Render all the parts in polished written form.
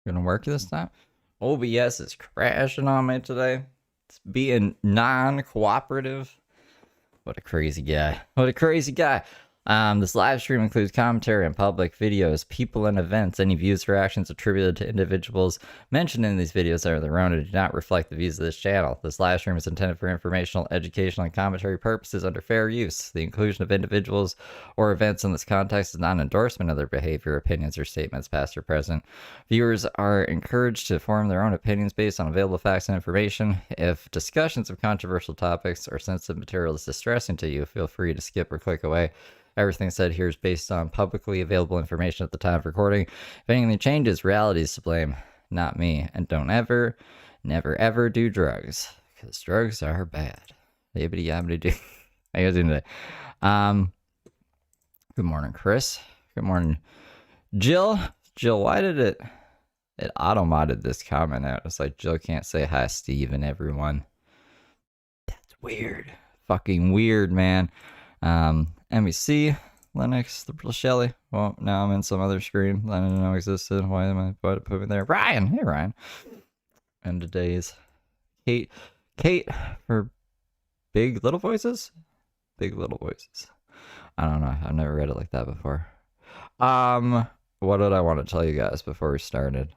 Gonna work this time? OBS is crashing on me today. It's being non-cooperative. What a crazy guy. What a crazy guy. This live stream includes commentary on public videos, people, and events. Any views or actions attributed to individuals mentioned in these videos are their own and do not reflect the views of this channel. This live stream is intended for informational, educational, and commentary purposes under fair use. The inclusion of individuals or events in this context is not an endorsement of their behavior, opinions, or statements, past or present. Viewers are encouraged to form their own opinions based on available facts and information. If discussions of controversial topics or sensitive material is distressing to you, feel free to skip or click away. Everything said here is based on publicly available information at the time of recording. If anything changes, reality is to blame, not me. And don't ever, never, ever do drugs, because drugs are bad. Yibbity yabbity do. How you guys doing today? Good morning, Chris. Good morning, Jill. Jill, why did it auto-modded this comment out? It's like Jill can't say hi, Steve, and everyone. That's weird. Fucking weird, man. MEC, Linux, the Brooke Shelly. Well, now I'm in some other screen that I didn't know existed. Why am I about to put me there? Ryan, hey Ryan. And today's Kate for Big Little Voices? Big Little Voices. I don't know. I've never read it like that before. What did I want to tell you guys before we started?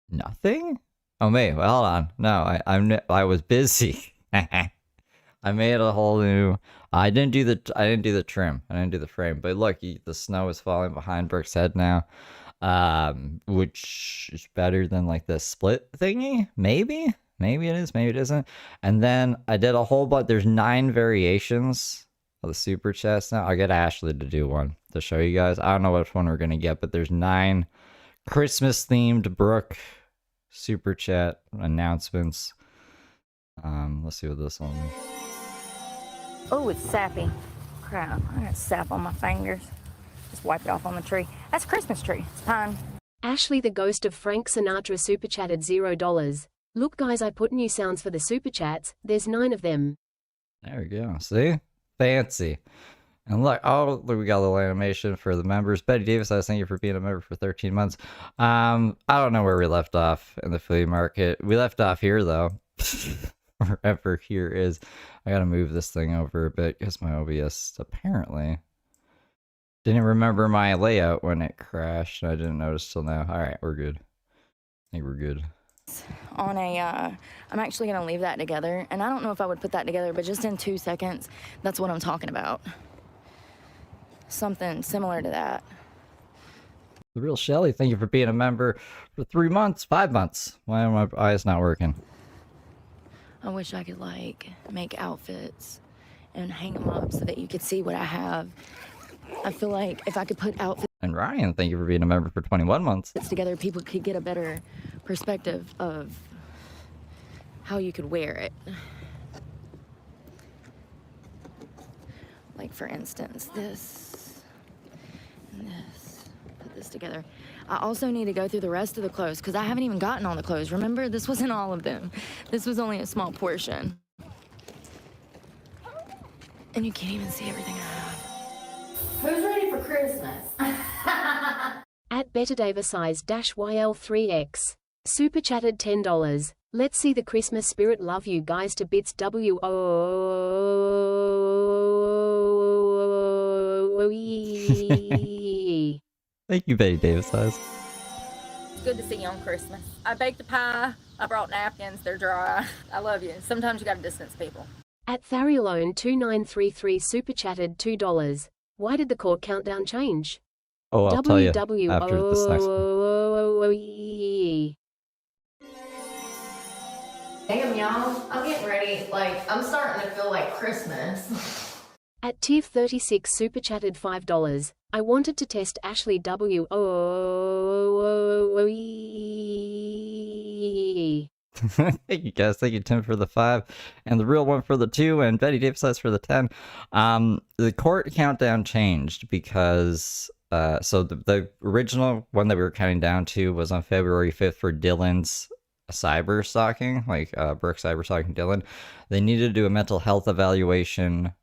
Nothing? Oh, wait, well, hold on. No, I was busy. I made a whole new. I didn't do the trim. I didn't do the frame. But look, the snow is falling behind Brooke's head now, which is better than like the split thingy. Maybe it is. Maybe it isn't. And then I did a whole bunch. There's 9 variations of the super chest now. I'll get Ashley to do one to show you guys. I don't know which one we're gonna get, but there's 9 Christmas themed Brooke super chat announcements. Let's see what this one is. Oh, it's sappy. Crap, I got sap on my fingers. Just wipe it off on the tree. That's a Christmas tree. It's fine. Ashley the ghost of Frank Sinatra super chatted $0. Look guys, I put new sounds for the super chats. There's 9 of them. There we go. See? Fancy. And look, we got a little animation for the members. Betty Davis, I thank you for being a member for 13 months. I don't know where we left off in the flea market. We left off here though. Wherever here is. I gotta move this thing over a bit because my OBS apparently didn't remember my layout when it crashed. I didn't notice till now. Alright, we're good. I think we're good. On a, I'm actually gonna leave that together. And I don't know if I would put that together, but just in 2 seconds, that's what I'm talking about. Something similar to that. The Real Shelly, thank you for being a member for 3 months, 5 months. Why are my eyes not working? I wish I could like make outfits and hang them up so that you could see what I have. I feel like if I could put outfits And Ryan, thank you for being a member for 21 months. together, people could get a better perspective of how you could wear it. Like for instance, this and this. Put this together. I also need to go through the rest of the clothes because I haven't even gotten all the clothes. Remember, this wasn't all of them. This was only a small portion. And you can't even see everything I have. Who's ready for Christmas? At Better Davis size -YL3X. Super chatted $10. Let's see the Christmas spirit. Love you guys to bits. WO. Thank you, Betty Davis eyes. It's good to see you on Christmas. I baked a pie. I brought napkins. They're dry. I love you. Sometimes you gotta distance people. At Tharialone2933 super chatted $2. Why did the court countdown change? Oh, I'll tell you after this next one. Damn, y'all. I'm getting ready. Like, I'm starting to feel like Christmas. At Tiv36 super chatted $5. I wanted to test Ashley W. Thank you guys. Thank you, Tim, for the 5 and the real one for the 2 and Betty Davis says for the 10. The court countdown changed because so the original one that we were counting down to was on February 5th for Dylan's cyber stalking, like Brooke cyber stalking Dylan. They needed to do a mental health evaluation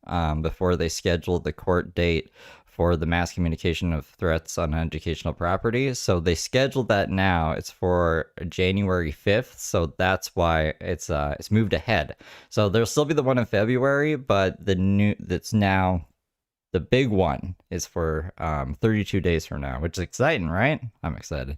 before they scheduled the court date for the mass communication of threats on educational property. So they scheduled that now. It's for January 5th. So that's why it's moved ahead. So there'll still be the one in February, but that's now the big one is for 32 days from now, which is exciting, right? I'm excited.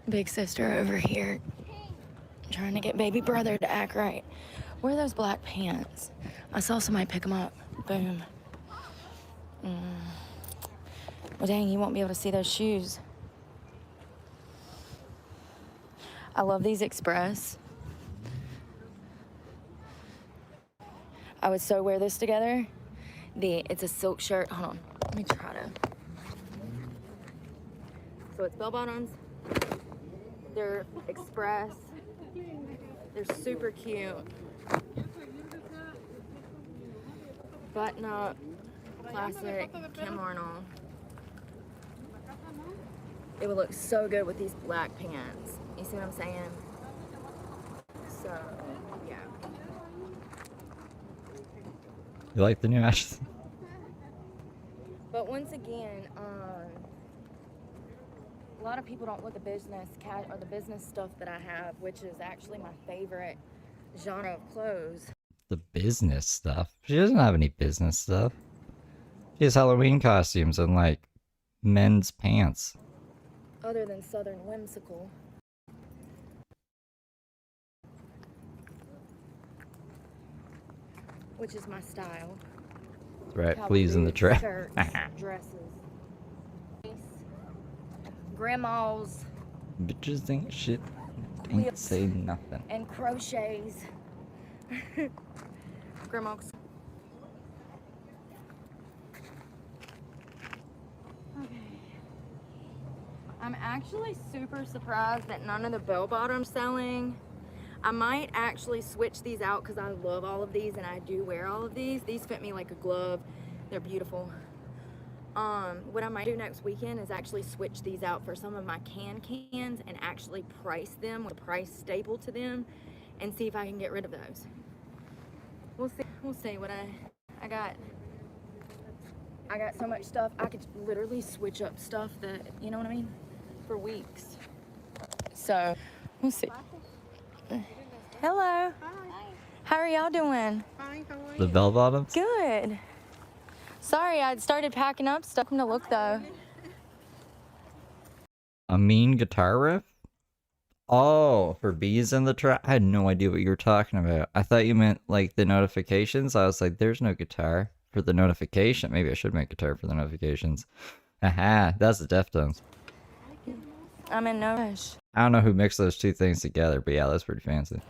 Big sister over here trying to get baby brother to act right. Where are those black pants? I saw somebody pick them up. Boom. Well, dang, you won't be able to see those shoes. I love these Express. I would so wear this together. It's a silk shirt. Hold on, let me try to. So it's bell bottoms. They're Express. They're super cute. Button up, classic Kim Arnold. It would look so good with these black pants. You see what I'm saying? So, yeah. You like the new Ashes? But once again, a lot of people don't look at the business stuff that I have, which is actually my favorite genre of clothes. The business stuff? She doesn't have any business stuff. She has Halloween costumes and like men's pants. Other than Southern Whimsical. Which is my style. That's right, Cowboy Fleas in the boots, trap. shirts, dresses. Grandma's. Bitches ain't shit. Ain't say nothing. And crochets. Grandma's. Okay. I'm actually super surprised that none of the bell bottoms selling. I might actually switch these out because I love all of these and I do wear all of these. These fit me like a glove. They're beautiful. What I might do next weekend is actually switch these out for some of my cans and actually price them with a price staple to them and see if I can get rid of those. We'll see what I got. I got so much stuff. I could literally switch up stuff that, you know what I mean, for weeks. So, we'll see. Hello. Hi. How are y'all doing? Fine, how are The you? bell bottoms? Good. Sorry, I started packing up stuff to look though. A mean guitar riff? Oh, for Bees in the Trap? I had no idea what you were talking about. I thought you meant like the notifications. I was like, there's no guitar for the notification. Maybe I should make guitar for the notifications. Aha, that's the Deftones. I'm in no rush. I don't know who mixed those two things together, but yeah, that's pretty fancy.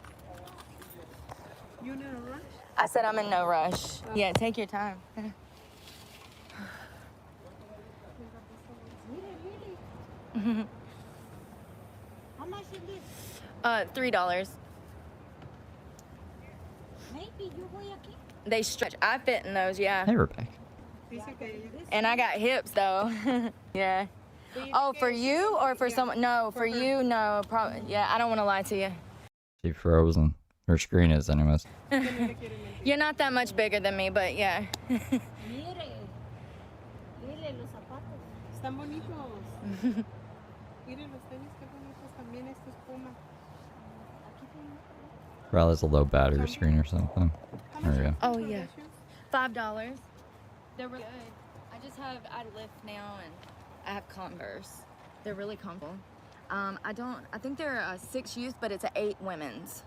You in a rush? I said I'm in no rush. Yeah, take your time. How much is this? $3. Maybe you voy aquí. They stretch. I fit in those, yeah. Hey, Rebecca. Dice que And I got hips though. Yeah. Oh, for you or for someone? No, for you, no. Probably. Yeah, I don't want to lie to you. She frozen. Her screen is, anyways. You're not that much bigger than me, but yeah. Mire. Mire los zapatos. Están bonitos. Mire los tenis, qué bonitos también estos Puma. Probably has a low battery screen or something. There we go. Oh yeah. $5. They're really good. I lift now and I have Converse. They're really comfortable. I think they're 6 youth, but it's an 8 women's.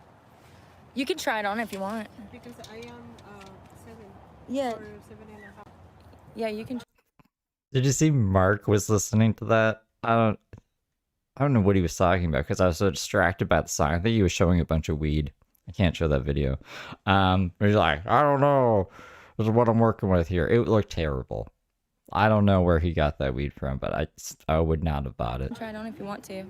You can try it on if you want. Because I am 7 Yeah. or 7.5. Yeah, you can. Did you see Mark was listening to that? I don't know what he was talking about because I was so distracted by the song. I think he was showing a bunch of weed. I can't show that video. He's like, I don't know. This is what I'm working with here. It looked terrible. I don't know where he got that weed from, but I would not have bought it. Try it on if you want to.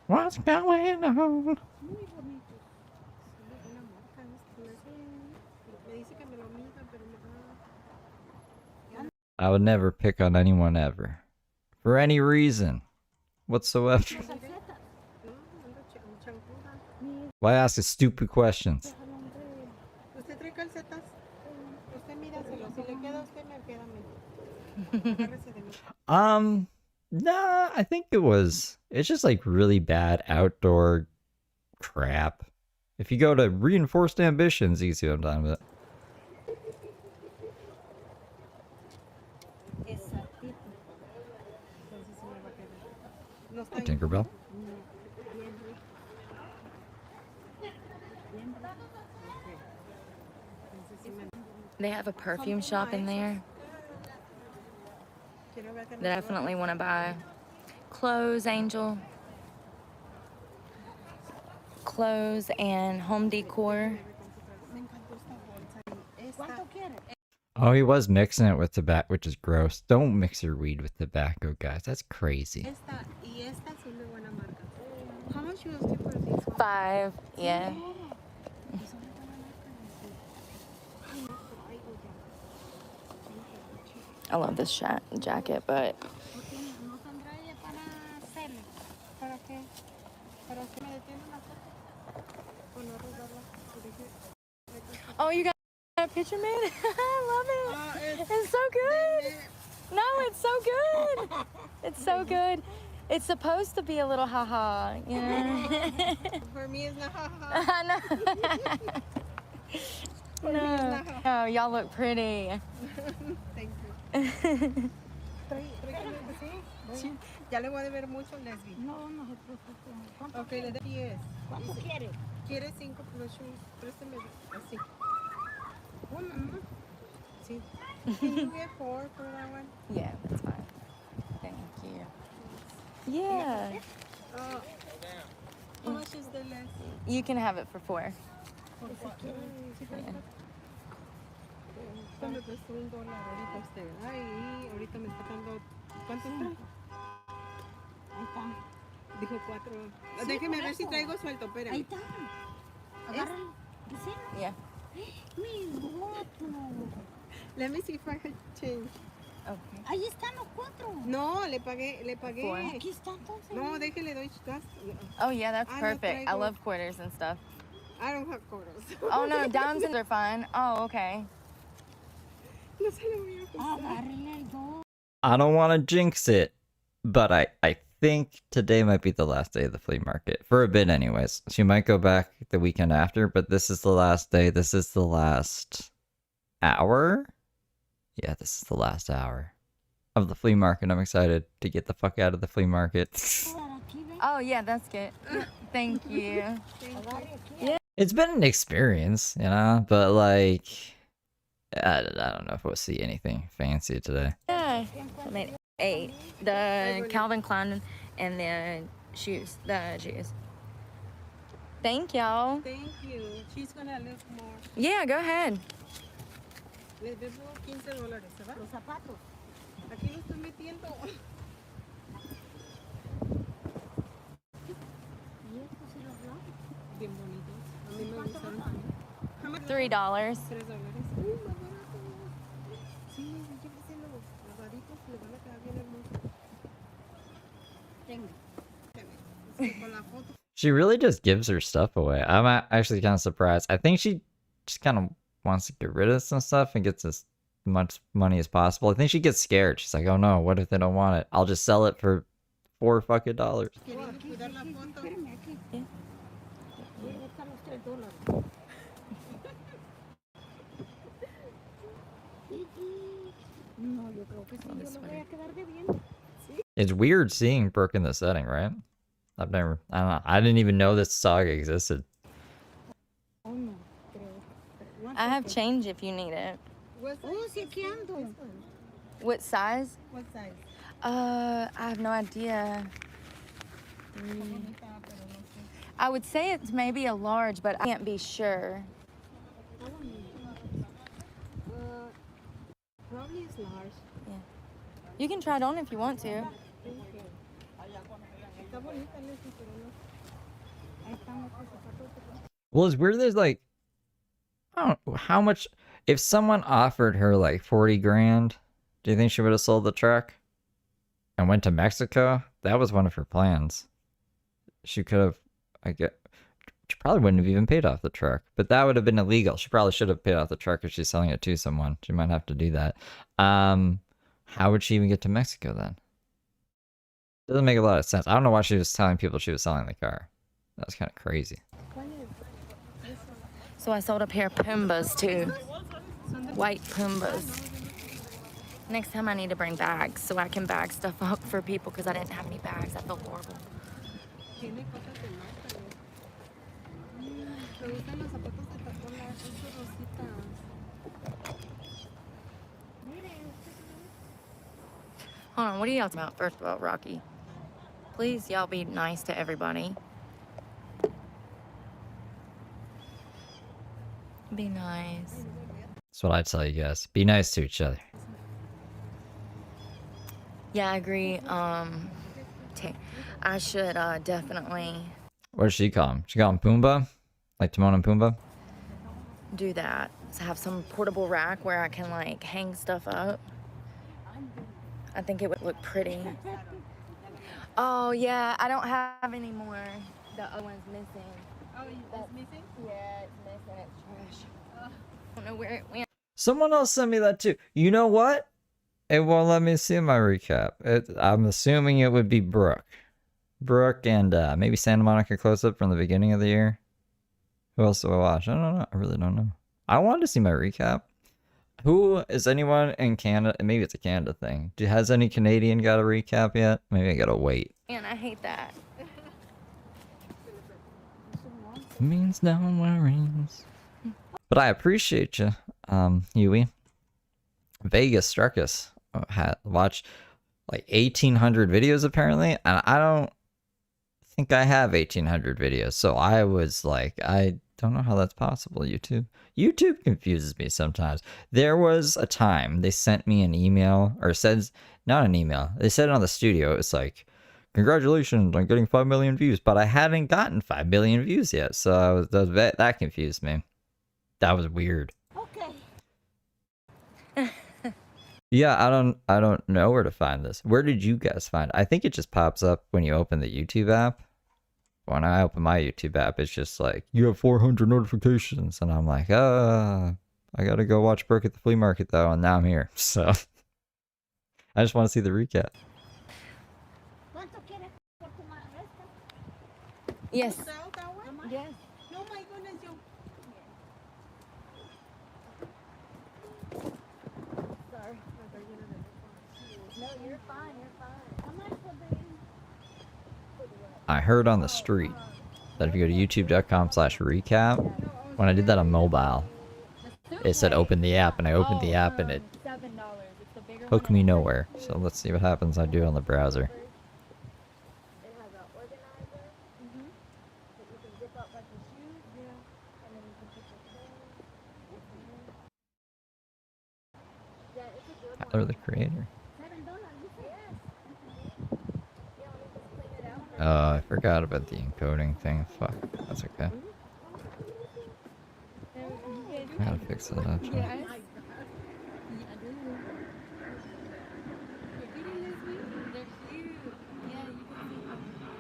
What's going on? Muy bonitos. Una marca, me dice que me lo mida, pero me I would never pick on anyone ever. For any reason whatsoever. Why ask us stupid questions? ¿Usted trae calcetas? Usted míraselo. Si le queda a usted, me queda a mí. Agárrese de mí. Nah, I think it's just like really bad outdoor crap. If you go to Reinforced Ambitions, you can see what I'm talking about. No está ahí. Tinkerbell. They have a perfume shop in there Quiero ver que no that I definitely want to buy. Clothes, Angel. Clothes and home decor. me encantó esta bolsa. ¿Cuánto quiere? Oh, he was mixing it with tobacco, which is gross. Don't mix your weed with tobacco, guys. That's crazy. Esta y esta son de buena marca. How much you ask for this one? 5, yeah. I love this jacket, but ¿No tendrá ella para hacerle? ¿Para qué? ¿Para que me detiene una foto? ¿O no arrugarla? oh, you got a picture made? I love it. It's so good. No, it's so good. It's so good. It's supposed to be a little haha, you know. For me, it's not haha. I know. For me, it's not haha. Oh, y'all look pretty. Thank you. Sí, ya le voy a deber mucho, Leslie. No, no se preocupe. Ok, le doy 10. ¿Cuánto quiere? ¿Quiere 5 plus shoes? Présteme así. Uno, ¿no? Sí. Can you get 4 for that one? Yeah, that's fine. Thank you. Yeah, How much is the less? you can have it for 4. Esto me costó $1 ahorita usted. Ay, ahorita me está dando... ¿Cuánto está? Ahí está. Dijo 4. Sí, Déjeme por ver si eso. traigo suelto, espérame. Ahí está. Agárralo. ¿Sí? Yeah. Mi voto. Let me see if I had change. Okay. Ahí están los 4. No, le pagué. Four. Aquí está entonces. No, déjele, doy gas. Oh yeah, that's I no perfect. I traigo- love quarters and stuff. I don't have quarters. Oh no, dimes are fine. Oh, okay. No se lo voy a ajustar. Agárrele el 2. I don't want to jinx it, but I think today might be the last day of the flea market. For a bit anyways. She might go back the weekend after, but this is the last day. This is the last hour? Yeah, this is the last hour of the flea market. I'm excited to get the fuck out of the flea market. Aquí ve. Oh yeah, that's good. Thank you. Agarre aquí. It's been an experience, you know, but like, I don't know if we'll see anything fancy today. Yeah. I made 8. The Calvin Klein and the shoes. Thank y'all. Thank you. She's gonna live more. Yeah, go ahead. Le debo $15, ¿verdad? Los zapatos. Aquí lo estoy metiendo. ¿Y estos se los dio? Bien bonitos. A mí me gustaron también. How much? $3. $3. Uy, más barato. Sí, llévese los lavaditos, le van a quedar bien hermosos. Tengo. Es que con la foto. She really just gives her stuff away. I'm actually kind of surprised. I think she just kind of wants to get rid of some stuff and gets as much money as possible. I think she gets scared. She's like, oh no, what if they don't want it? I'll just sell it for $4 fucking. Queriendo cuidar la foto. Espérame aquí. Voy a buscar los $3. No, yo creo que sí, yo le voy a quedar debiendo. It's weird seeing Brooke in this setting, right? I don't know. I didn't even know this saga existed. Oh, no, creo. One I have second. change if you need it. What Oh, size sí, is aquí this ando. one? What size? What size? I have no idea. Bonita, pero no sé. I would say it's maybe a large, but I can't be sure. Probably it's large. You can try it on if you want to. Thank you. Está bonita, Leslie, pero no. Ahí están otros zapatos. Well, it's weird. There's like, I don't know how much. If someone offered her like 40 grand, do you think she would have sold the truck and went to Mexico? That was one of her plans. She could have, I get, She probably wouldn't have even paid off the truck, but that would have been illegal. She probably should have paid off the truck if she's selling it to someone. She might have to do that. How would she even get to Mexico then? Doesn't make a lot of sense. I don't know why she was telling people she was selling the car. That was kind of crazy. So I sold a pair of Pumbas too. White Pumbas. Next time I need to bring bags so I can bag stuff up for people because I didn't have any bags. I felt horrible. Tiene cosas de marca. Me gustan los zapatos de tacón largo, esos rositas. Hold on, what are y'all talking about? First of all, Rocky, please y'all be nice to everybody. Be nice. That's what I tell you guys. Be nice to each other. Yeah, I agree. I should definitely What does she call him? She call him Pumbaa? Like Timon and Pumbaa? do that. So have some portable rack where I can like hang stuff up. I think it would look pretty. Oh yeah, I don't have any more. The other one's missing. Oh, that's missing? Yeah, it's missing. It's trash. I don't know where it went. Someone else sent me that too. You know what? It won't let me see my recap. I'm assuming it would be Brooke. Brooke and maybe Santa Monica close-up from the beginning of the year. Who else do I watch? I don't know. I really don't know. I wanted to see my recap. Who is anyone in Canada? Maybe it's a Canada thing. Has any Canadian got a recap yet? Maybe I gotta wait. Man, I hate that. Means no worries. But I appreciate you, Huey. Vegas struck us. Watched like 1,800 videos apparently, and I don't think I have 1,800 videos. So I was like, I don't know how that's possible. YouTube confuses me sometimes. There was a time they sent me an email, or says not an email. They said it on the studio. It was like, congratulations on getting 5 million views, but I hadn't gotten 5 million views yet. So that confused me. That was weird. Okay. Yeah, I don't know where to find this. Where did you guys find it? I think it just pops up when you open the YouTube app. When I open my YouTube app, it's just like, you have 400 notifications. And I'm like, I gotta go watch Brooke at the flea market though, and now I'm here. So I just want to see the recap. ¿Cuánto quieres por tu maleta? Yes. That one? Yes. No, my goodness, you. Sorry. No, you're fine. You're fine. How much for the... I heard on the street that if you go to youtube.com/recap, when I did that on mobile, it said open the app, and I opened the app and it $7. It's the bigger hooked me nowhere. So let's see what happens. I do it on the browser. It has an organizer that you can zip up like your shoes. And then you can put your clothes. Yeah, it's a good one. Tyler, the creator. $7, you said? Oh, I forgot about the encoding thing. Fuck, that's okay. I gotta fix that actually.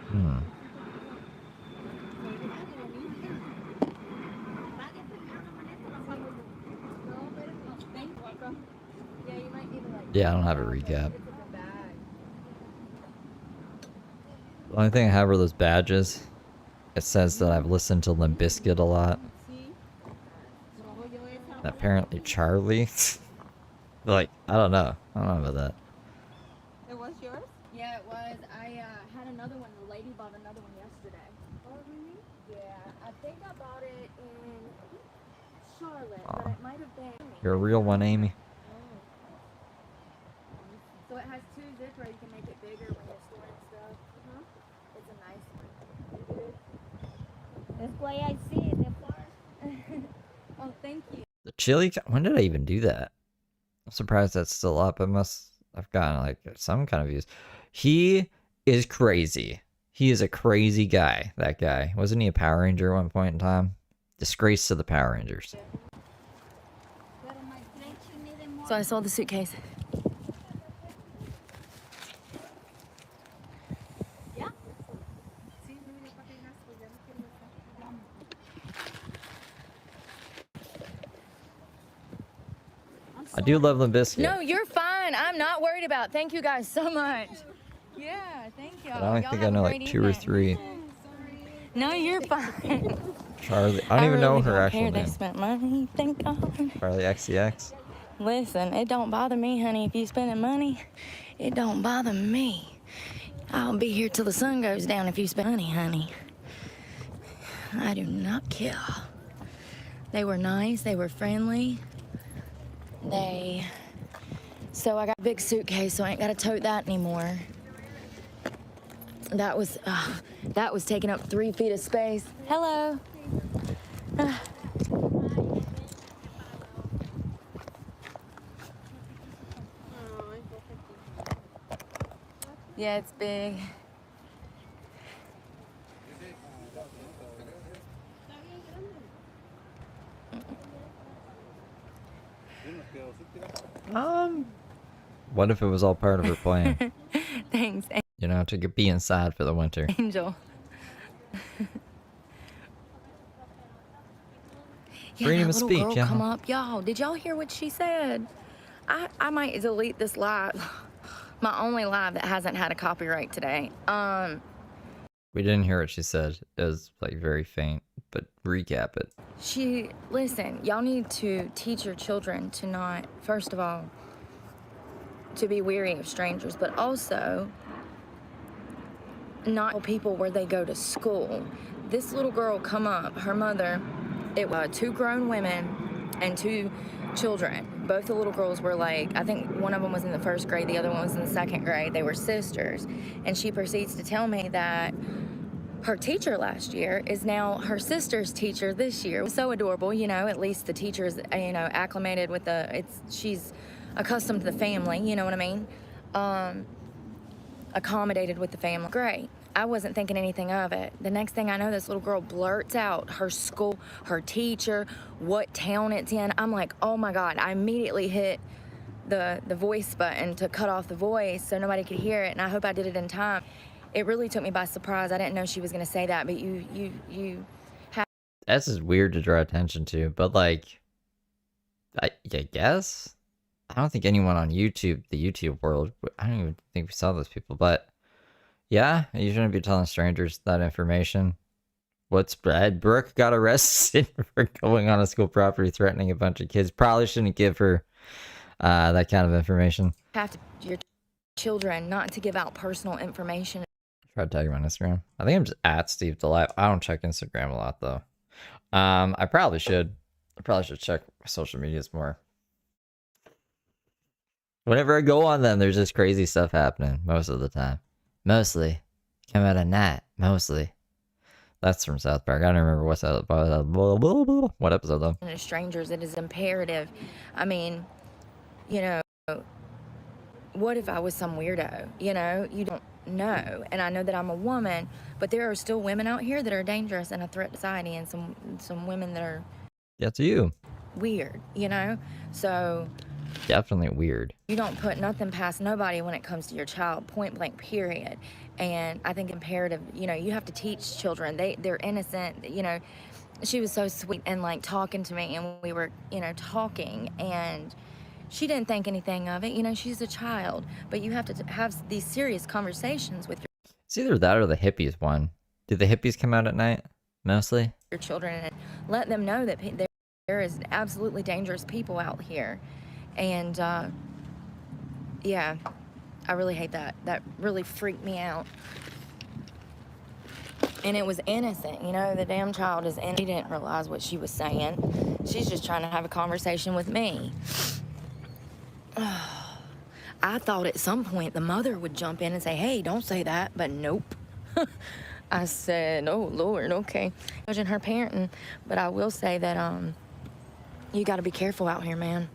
Hmm. Yeah, I don't have a recap. The only thing I have are those badges. It says that I've listened to Limp Bizkit a lot. And apparently Charlie. Like, I don't know. I don't know about that. It was yours? Yeah, it was. I had another one. The lady bought another one yesterday. Oh, really? Yeah, I think I bought it in Charlotte, but it might have been. You're a real one, Amy. So it has two zips where you can make it bigger when you're storing stuff. It's a nice one. That's why I see the far. Oh, thank you. The chili. When did I even do that? I'm surprised that's still up. I've gotten like some kind of views. He is crazy. He is a crazy guy. That guy. Wasn't he a Power Ranger at one point in time? Disgrace to the Power Rangers. Pero my friend, she needed more. So I sold the suitcase. I do love Limp Bizkit. No, you're fine. I'm not worried about. Thank you guys so much. Yeah, thank you. But I only think I know like 2 or 3. No, you're fine. Charlie. I don't even know her actual They name. spent money. Thank God. Charlie XCX. Listen, it don't bother me, honey. If you spending money, it don't bother me. I'll be here till the sun goes down if you spend money, honey. I do not care. They were nice. They were friendly. So I got a big suitcase, so I ain't got to tote that anymore. That was taking up 3 feet of space. Hello. Yeah, it's big. What if it was all part of her plan? Thanks, You know, to be inside for the winter. Angel. Yeah, Freedom that of little speech, girl yeah. come up, y'all. Did y'all hear what she said? I might delete this live. My only live that hasn't had a copyright today. We didn't hear what she said. It was like very faint, but recap it. Listen, y'all need to teach your children to not, first of all, to be weary of strangers, but also not tell people where they go to school. This little girl come up, her mother, it was 2 grown women and 2 children. Both the little girls were like, I think one of them was in the 1st grade, the other one was in the 2nd grade. They were sisters. And she proceeds to tell me that her teacher last year is now her sister's teacher this year. So adorable, you know, at least the teacher is, you know, acclimated with she's accustomed to the family, you know what I mean? Accommodated with the family. Great. I wasn't thinking anything of it. The next thing I know, this little girl blurts out her school, her teacher, what town it's in. I'm like, oh my God. I immediately hit the voice button to cut off the voice so nobody could hear it, and I hope I did it in time. It really took me by surprise. I didn't know she was going to say that, but you have... That's just weird to draw attention to, but like, I guess? I don't think anyone on YouTube, the YouTube world, I don't even think we saw those people, but yeah, you shouldn't be telling strangers that information. What's bad? Brooke got arrested for going on a school property threatening a bunch of kids. Probably shouldn't give her that kind of information. Have to your children not to give out personal information. Try to tag him on Instagram. I think I'm just at Steve Delive. I don't check Instagram a lot though. I probably should. I probably should check my social medias more. Whenever I go on them, there's just crazy stuff happening most of the time. Mostly. Come out at night. Mostly. That's from South Park. I don't remember what episode though. To strangers, it is imperative. I mean, you know, what if I was some weirdo? You know, you don't know. And I know that I'm a woman, but there are still women out here that are dangerous and a threat to society, and some women that are... That's you. Weird, you know? So... Definitely weird. You don't put nothing past nobody when it comes to your child, point blank, period. And I think imperative, you know, you have to teach children. They're innocent, you know. She was so sweet and like talking to me, and we were, you know, talking, and she didn't think anything of it. You know, she's a child, but you have to have these serious conversations with It's either that or the hippies one. Do the hippies come out at night, mostly? your children and let them know that there is absolutely dangerous people out here. And, yeah, I really hate that. That really freaked me out. And it was innocent, you know, the damn child is innocent. She didn't realize what she was saying. She's just trying to have a conversation with me. I thought at some point the mother would jump in and say, hey, don't say that, but nope. I said, oh, Lord, okay. Judging her parenting, but I will say that, you got to be careful out here, man.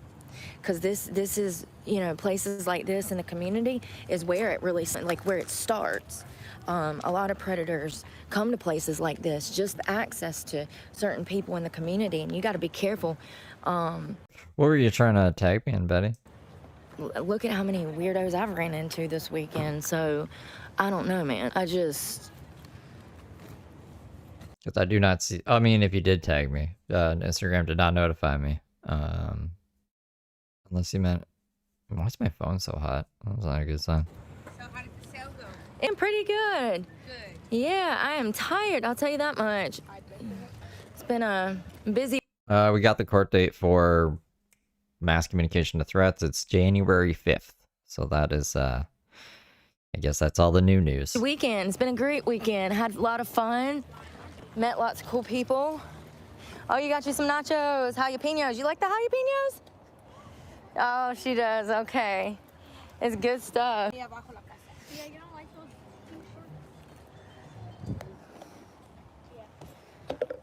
Because this is, you know, places like this in the community is where it really, like, where it starts. A lot of predators come to places like this, just access to certain people in the community, and you got to be careful. What were you trying to tag me in, Betty? Look at how many weirdos I've ran into this weekend, so I don't know, man. Because I do not see... I mean, if you did tag me, Instagram did not notify me. Unless you meant, why's my phone so hot? That's not a good sign. So how did the sale go? And pretty good. Good. Yeah, I am tired. I'll tell you that much. It's been a busy. We got the court date for mass communication to threats. It's January 5th. So that is, I guess that's all the new news. Weekend. It's been a great weekend. Had a lot of fun. Met lots of cool people. Oh, you got you some nachos, jalapenos. You like the jalapenos? Oh, she does. Okay. It's good stuff. Yeah, you don't like those t-shirts?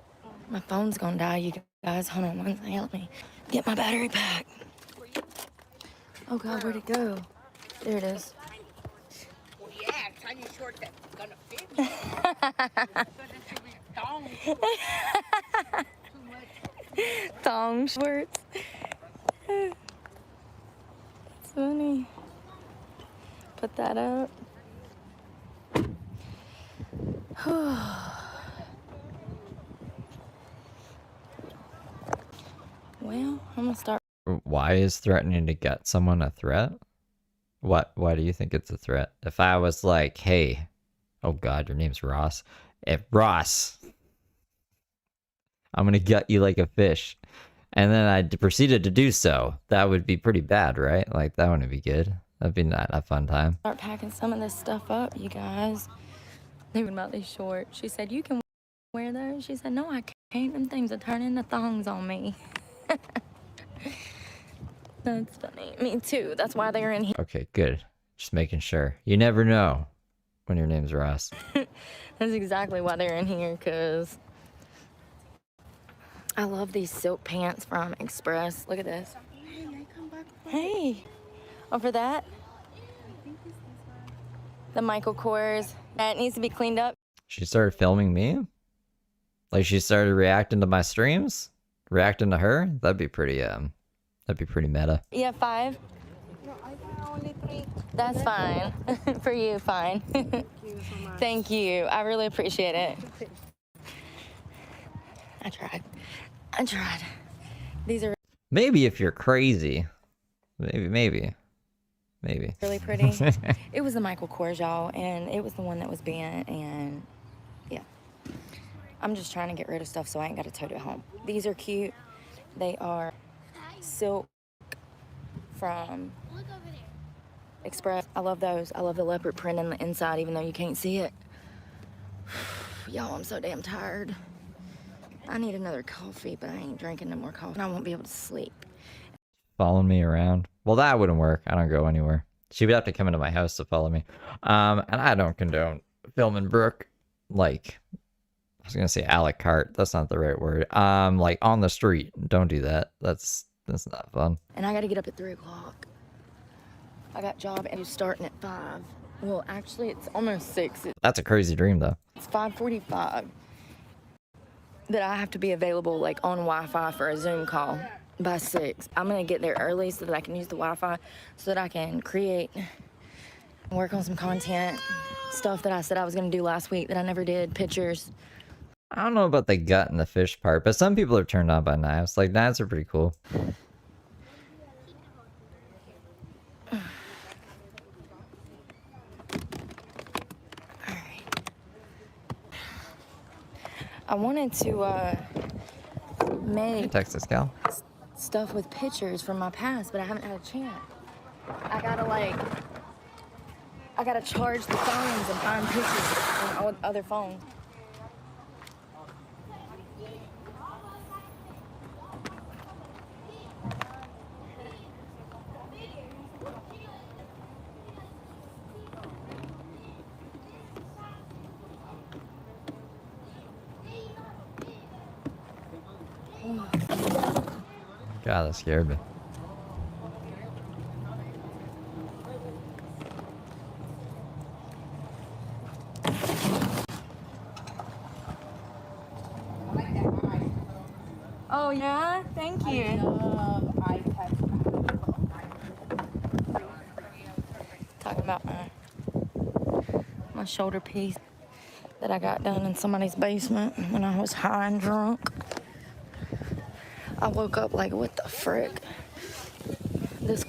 My phone's gonna die, you guys. Hold on one second. Help me get my battery back. Oh, God, where'd it go? There it is. Well, yeah, tiny shorts that's gonna fit me. Thong shorts. It's funny. Put that up. Well, I'm gonna start. Why is threatening to get someone a threat? Why do you think it's a threat? If I was like, hey, oh God, your name's Ross. If Ross, I'm gonna gut you like a fish, and then I proceeded to do so, that would be pretty bad, right? Like, that wouldn't be good. That'd be not a fun time. Start packing some of this stuff up, you guys. Thinking about these shorts. She said, you can wear those. She said, no, I can't. Them things are turning into thongs on me. That's funny. Me too. That's why they're in here. Okay, good. Just making sure. You never know when your name's Ross. That's exactly why they're in here, because I love these silk pants from Express. Look at this. Hey, I come back. Hey. Oh, for that? The Michael Kors. That needs to be cleaned up. She started filming me? Like, she started reacting to my streams? Reacting to her? That'd be pretty meta. You have 5? No, I got only 3. That's fine. For you, fine. Thank you so much. Thank you. I really appreciate it. I tried. These are Maybe if you're crazy. Maybe. really pretty. It was the Michael Kors, y'all, and it was the one that was bent, and yeah. I'm just trying to get rid of stuff so I ain't got to tote it home. These are cute. They are silk from Express. I love those. I love the leopard print on the inside, even though you can't see it. Y'all, I'm so damn tired. I need another coffee, but I ain't drinking no more coffee. And I won't be able to sleep. Following me around. Well, that wouldn't work. I don't go anywhere. She would have to come into my house to follow me. And I don't condone filming Brooke, like, I was gonna say a la carte. That's not the right word. Like, on the street. Don't do that. That's not fun. And I got to get up at 3 o'clock. I got job and it's starting at 5. Well, actually, it's almost 6. That's a crazy dream, though. It's 5:45 that I have to be available, like, on Wi-Fi for a Zoom call by 6. I'm going to get there early so that I can use the Wi-Fi so that I can create, work on some content, stuff that I said I was going to do last week that I never did, pictures. I don't know about the gut and the fish part, but some people are turned on by knives. Like, knives are pretty cool. I wanted to make Text this gal. stuff with pictures from my past, but I haven't had a chance. I gotta charge the phones and find pictures on other phones. God, that scared me. Oh yeah, thank you. Talking about my shoulder piece that I got done in somebody's basement when I was high and drunk. I woke up like, what the frick? This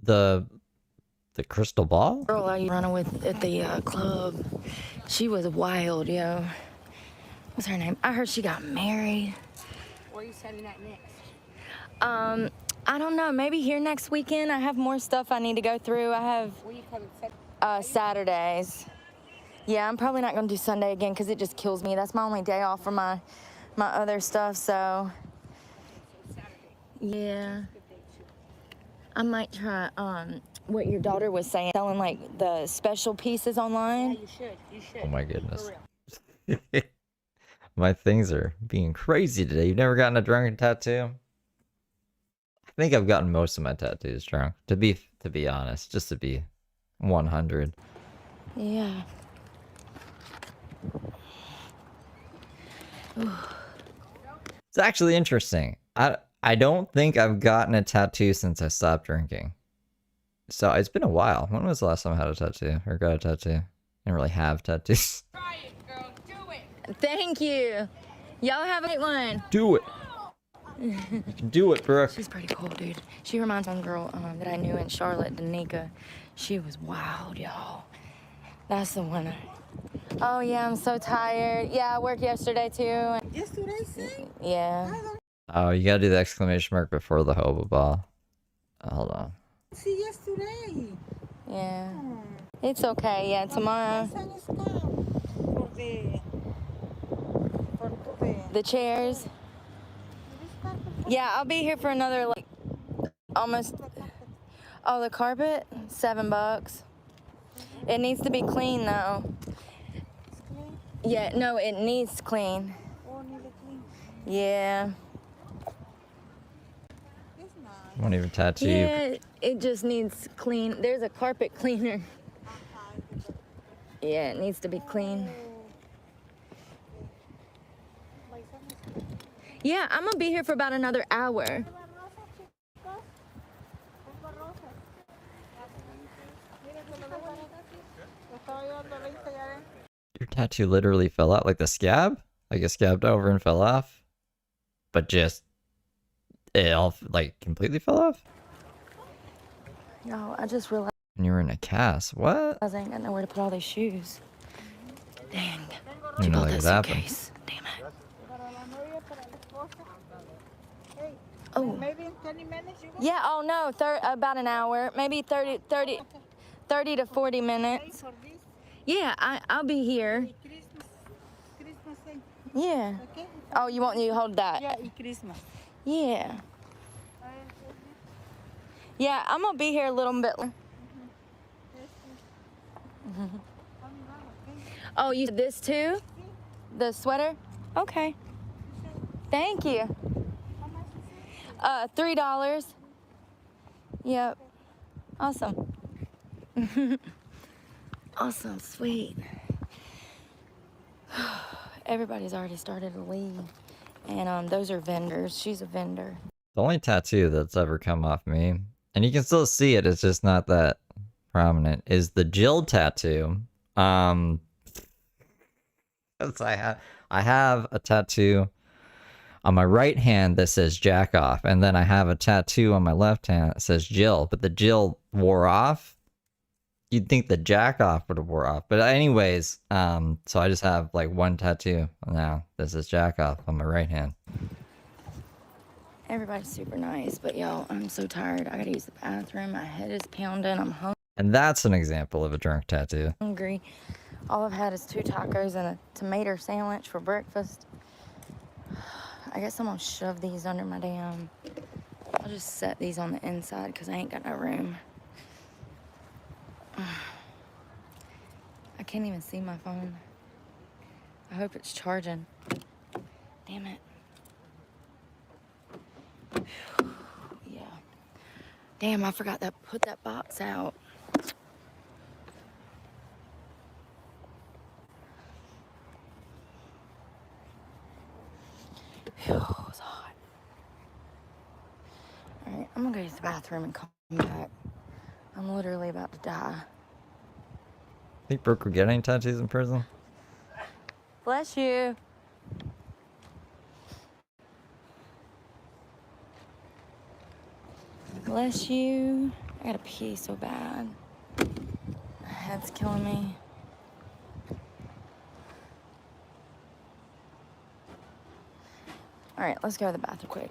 The crystal ball? girl I running with at the club, she was wild, yo. What's her name? I heard she got married. Where are you setting that next? I don't know. Maybe here next weekend. I have more stuff I need to go through. I have Where you coming? Set Saturdays. Yeah, I'm probably not gonna do Sunday again because it just kills me. That's my only day off from my other stuff. So yeah, I might try what your daughter was saying, selling like the special pieces online. Yeah, you should. You should. Oh my For goodness. real. My things are being crazy today. You've never gotten a drunken tattoo? I think I've gotten most of my tattoos drunk. To be honest, just to be 100. Yeah. It's actually interesting. I don't think I've gotten a tattoo since I stopped drinking. So it's been a while. When was the last time I had a tattoo or got a tattoo? I didn't really have tattoos. Try it, girl. Do it. Thank you. Y'all have a great one. Do it. You can do it, Brooke. She's pretty cool, dude. She reminds me of one girl that I knew in Charlotte, Danica. She was wild, y'all. That's the one. Oh, yeah, I'm so tired. Yeah, I worked yesterday, too. Yesterday, say? Yeah. Oh, you gotta do the exclamation mark before the hobo ball. Hold on. See, yesterday. Yeah. It's okay. Yeah, tomorrow. The chairs. Yeah, I'll be here for another, like, almost. Oh, the carpet? $7. It needs to be clean, though. Yeah, no, it needs clean. Yeah. Won't even tattoo you. Yeah, it just needs clean. There's a carpet cleaner. Yeah, it needs to be clean. Yeah, I'm gonna be here for about another hour. Your tattoo literally fell out, like the scab? Like it scabbed over and fell off? But just, it all, like, completely fell off? Yo, I just realized And you were in a cast. What? I ain't got nowhere to put all these shoes. Dang. You know, Bought like that that happened. suitcase. Damn it. Oh. Maybe in 20 minutes you go? Yeah, oh no, about an hour. Maybe 30 to 40 minutes. For this, Yeah, I'll be here. Christmas thing, Yeah. okay? Oh, you want me to hold that? Yeah, Christmas. Yeah. Yeah, I'm gonna be here a little bit. Oh, you did this too? The sweater? Okay. Thank you. $3. Yep. Awesome. Awesome, sweet. Everybody's already started to leave. And those are vendors. She's a vendor. The only tattoo that's ever come off me, and you can still see it, it's just not that prominent, is the Jill tattoo. I have a tattoo on my right hand that says jack off, and then I have a tattoo on my left hand that says Jill, but the Jill wore off. You'd think the jack off would have wore off, but anyways, so I just have like one tattoo now that says jack off on my right hand. Everybody's super nice, but y'all, I'm so tired. I gotta use the bathroom. My head is pounding. I'm And that's an example of a drunk tattoo. hungry. All I've had is 2 tacos and a tomato sandwich for breakfast. I guess I'm gonna shove these under my damn. I'll just set these on the inside because I ain't got no room. I can't even see my phone. I hope it's charging. Damn it. Yeah. Damn, I forgot to put that box out. Phew, it was hot. Alright, I'm gonna go use the bathroom and come back. I'm literally about to die. Think Brooke would get any tattoos in prison? Bless you. Bless you. I gotta pee so bad. My head's killing me. All right, let's go to the bathroom quick.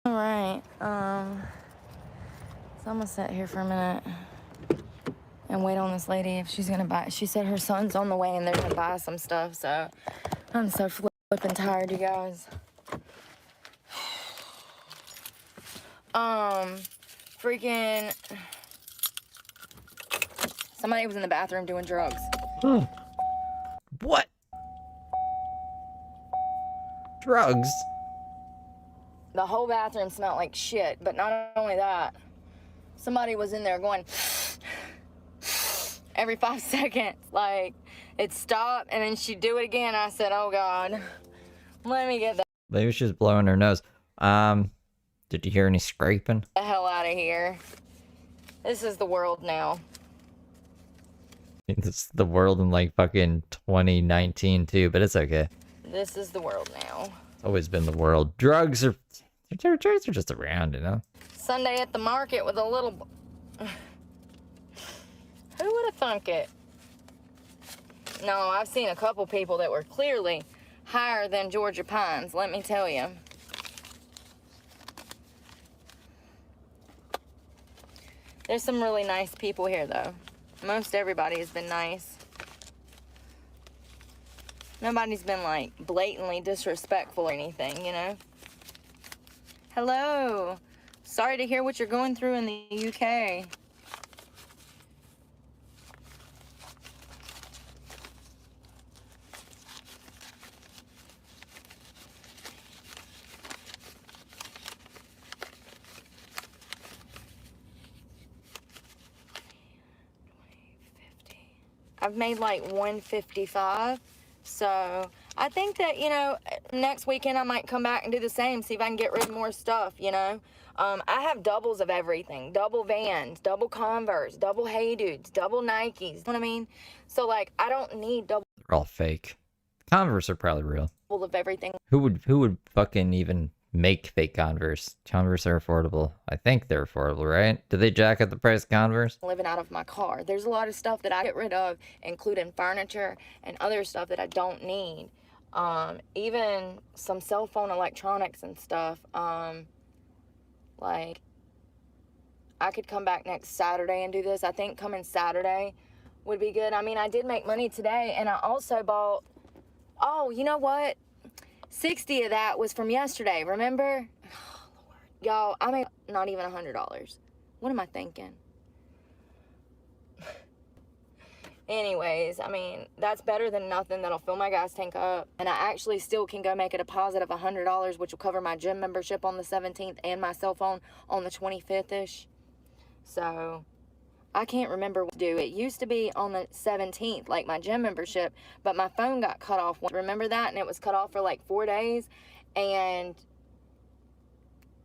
All right, so I'm gonna sit here for a minute and wait on this lady if she's gonna buy. She said her son's on the way and they're gonna buy some stuff, so I'm so flipping tired, you guys. Freaking somebody was in the bathroom doing drugs. What? Drugs? The whole bathroom smelled like shit, but not only that, somebody was in there going every 5 seconds. Like, it stopped, and then she'd do it again. I said, oh, God, let me get Maybe she's blowing her nose. Did you hear any scraping? the hell out of here. This is the world now. This is the world in like fucking 2019 too, but it's okay. This is the world now. It's always been the world. Drugs are just around, you know? Sunday at the market with a little... Who would have thunk it? No, I've seen a couple people that were clearly higher than Georgia Pines, let me tell you. There's some really nice people here, though. Most everybody has been nice. Nobody's been, like, blatantly disrespectful or anything, you know? Hello. Sorry to hear what you're going through in the UK. I've made like 155, so I think that, you know, next weekend I might come back and do the same, see if I can get rid of more stuff, you know. I have doubles of everything, double Vans, double Converse, double Hey Dudes, double Nikes, you know what I mean? So, like, I don't need double They're all fake. Converse are probably real. of everything. Who would fucking even make fake Converse? Converse are affordable. I think they're affordable, right? Do they jack up the price of Converse? Living out of my car. There's a lot of stuff that I get rid of, including furniture and other stuff that I don't need. Even some cell phone electronics and stuff. Like, I could come back next Saturday and do this. I think coming Saturday would be good. I mean, I did make money today, and I also bought, oh, you know what? 60 of that was from yesterday, remember? Oh, Lord. Y'all, I made not even $100. What am I thinking? Anyways, I mean, that's better than nothing. That'll fill my gas tank up. And I actually still can go make a deposit of $100, which will cover my gym membership on the 17th and my cell phone on the 25th-ish. So, I can't remember what to do. It used to be on the 17th, like my gym membership, but my phone got cut off. Remember that? And it was cut off for like 4 days. And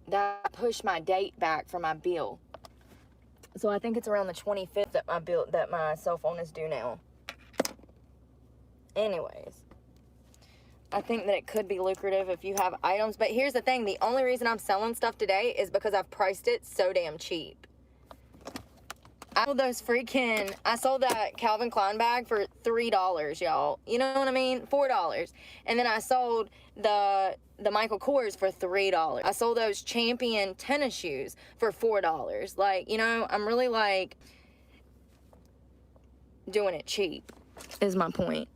that pushed my date back for my bill. So I think it's around the 25th that my cell phone is due now. Anyways, I think that it could be lucrative if you have items. But here's the thing. The only reason I'm selling stuff today is because I've priced it so damn cheap. I sold that Calvin Klein bag for $3, y'all. You know what I mean? $4. And then I sold the Michael Kors for $3. I sold those Champion tennis shoes for $4. Like, you know, I'm really, like, doing it cheap, is my point.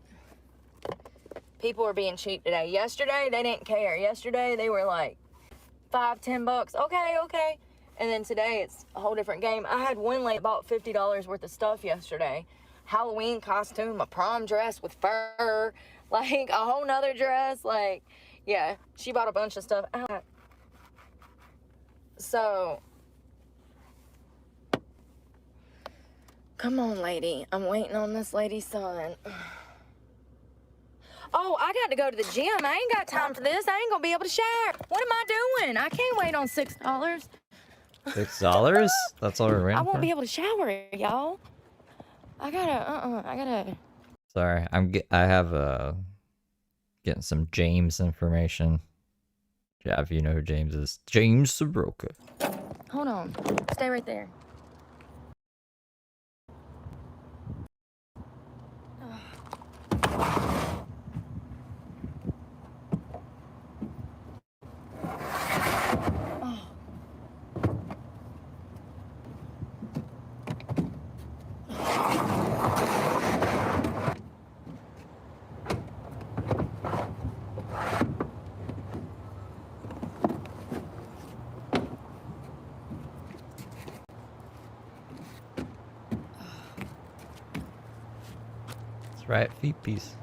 People are being cheap today. Yesterday, they didn't care. Yesterday, they were like, $5, $10. Okay. And then today, it's a whole different game. I had one lady bought $50 worth of stuff yesterday. Halloween costume, a prom dress with fur, like a whole nother dress. Like, yeah, she bought a bunch of stuff. So, come on, lady. I'm waiting on this lady's son. Oh, I got to go to the gym. I ain't got time for this. I ain't going to be able to shower. What am I doing? I can't wait on $6. $6? That's all we're waiting I won't for? be able to shower, y'all. I gotta, I gotta. Sorry, I have Getting some James information. Yeah, if you know who James is. James Sabroka. Hold on. Stay right there. That's right, feet piece.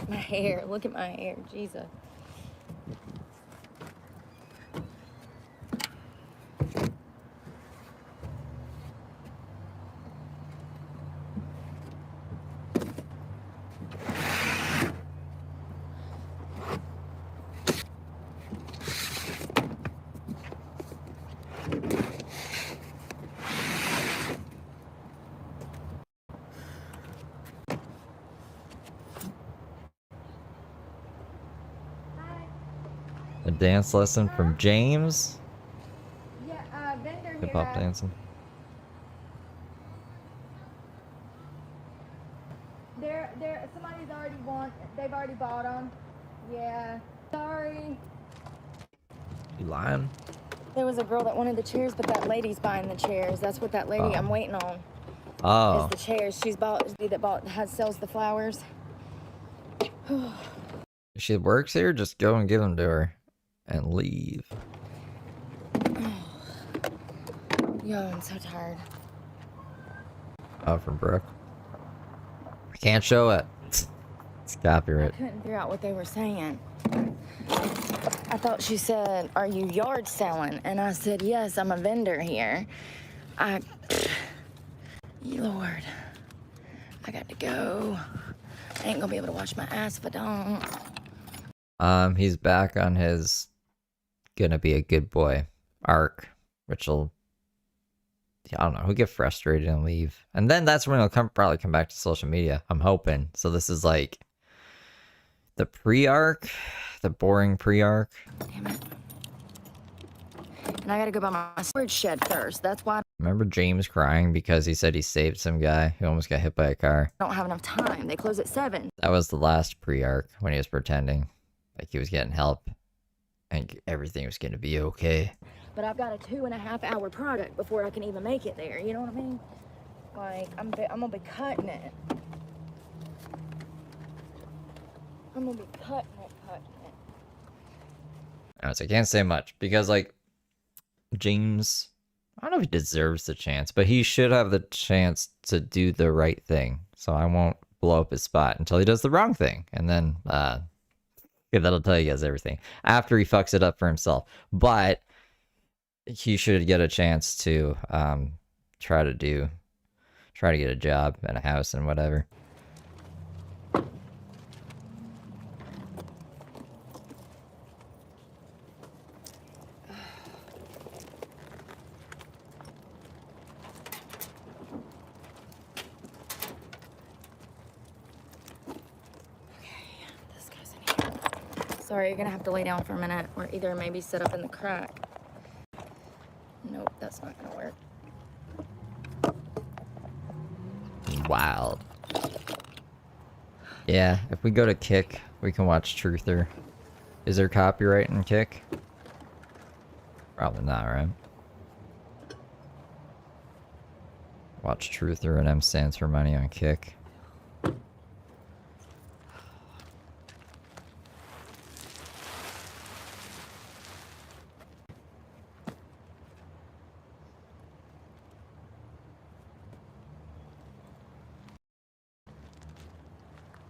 My hair. Look at my hair. Jesus. A dance lesson from James. Yeah, vendor Hip hop dancing. Somebody's already they've already bought them. Yeah. Sorry. You lying? There was a girl that wanted the chairs, but that lady's buying the chairs. That's what that lady Oh. I'm waiting on Oh. is the chairs. She's sells the flowers. If she works here, just go and give them to her. And leave. Yo, I'm so tired. Oh, from Brooke. I can't show it. It's copyright. I couldn't figure out what they were saying. I thought she said, "Are you yard selling?" And I said, "Yes, I'm a vendor here." Lord, I got to go. I ain't gonna be able to wash my ass if I don't. He's back on his gonna be a good boy arc, which will, I don't know, he'll get frustrated and leave. And then that's when he'll probably come back to social media. I'm hoping. So this is like the pre-arc, the boring pre-arc. Damn it. And I gotta go by my storage shed first. That's why Remember James crying because he said he saved some guy who almost got hit by a car? I don't have enough time. They close at 7. That was the last pre-arc when he was pretending like he was getting help and everything was gonna be okay. But I've got a 2.5-hour product before I can even make it there. You know what I mean? Like, I'm gonna be cutting it. I'm gonna be cutting it. So I can't say much because, like, James, I don't know if he deserves the chance, but he should have the chance to do the right thing. So I won't blow up his spot until he does the wrong thing. And then, that'll tell you guys everything after he fucks it up for himself. But he should get a chance to try to get a job and a house and whatever. This guy's in here. Sorry, you're gonna have to lay down for a minute, or either maybe sit up in the crack. Nope, that's not gonna work. Wild. Yeah, if we go to Kick, we can watch Truther. Is there copyright in Kick? Probably not, right? Watch Truther and M stands for money on Kick.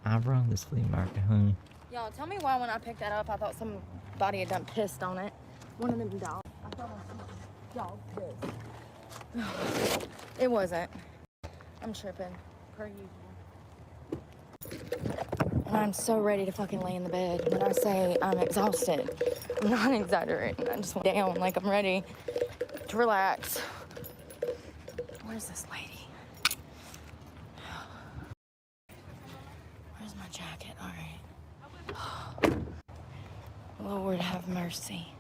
I run this flea market, honey. Y'all, tell me why when I picked that up, I thought somebody had done pissed on it. One of them dogs. I thought I saw dog pissed. It wasn't. I'm tripping, per usual. And I'm so ready to fucking lay in the bed. When I say I'm exhausted, I'm not exaggerating. I just went down like I'm ready to relax. Where's this lady? Where's my jacket? All right. Lord have mercy.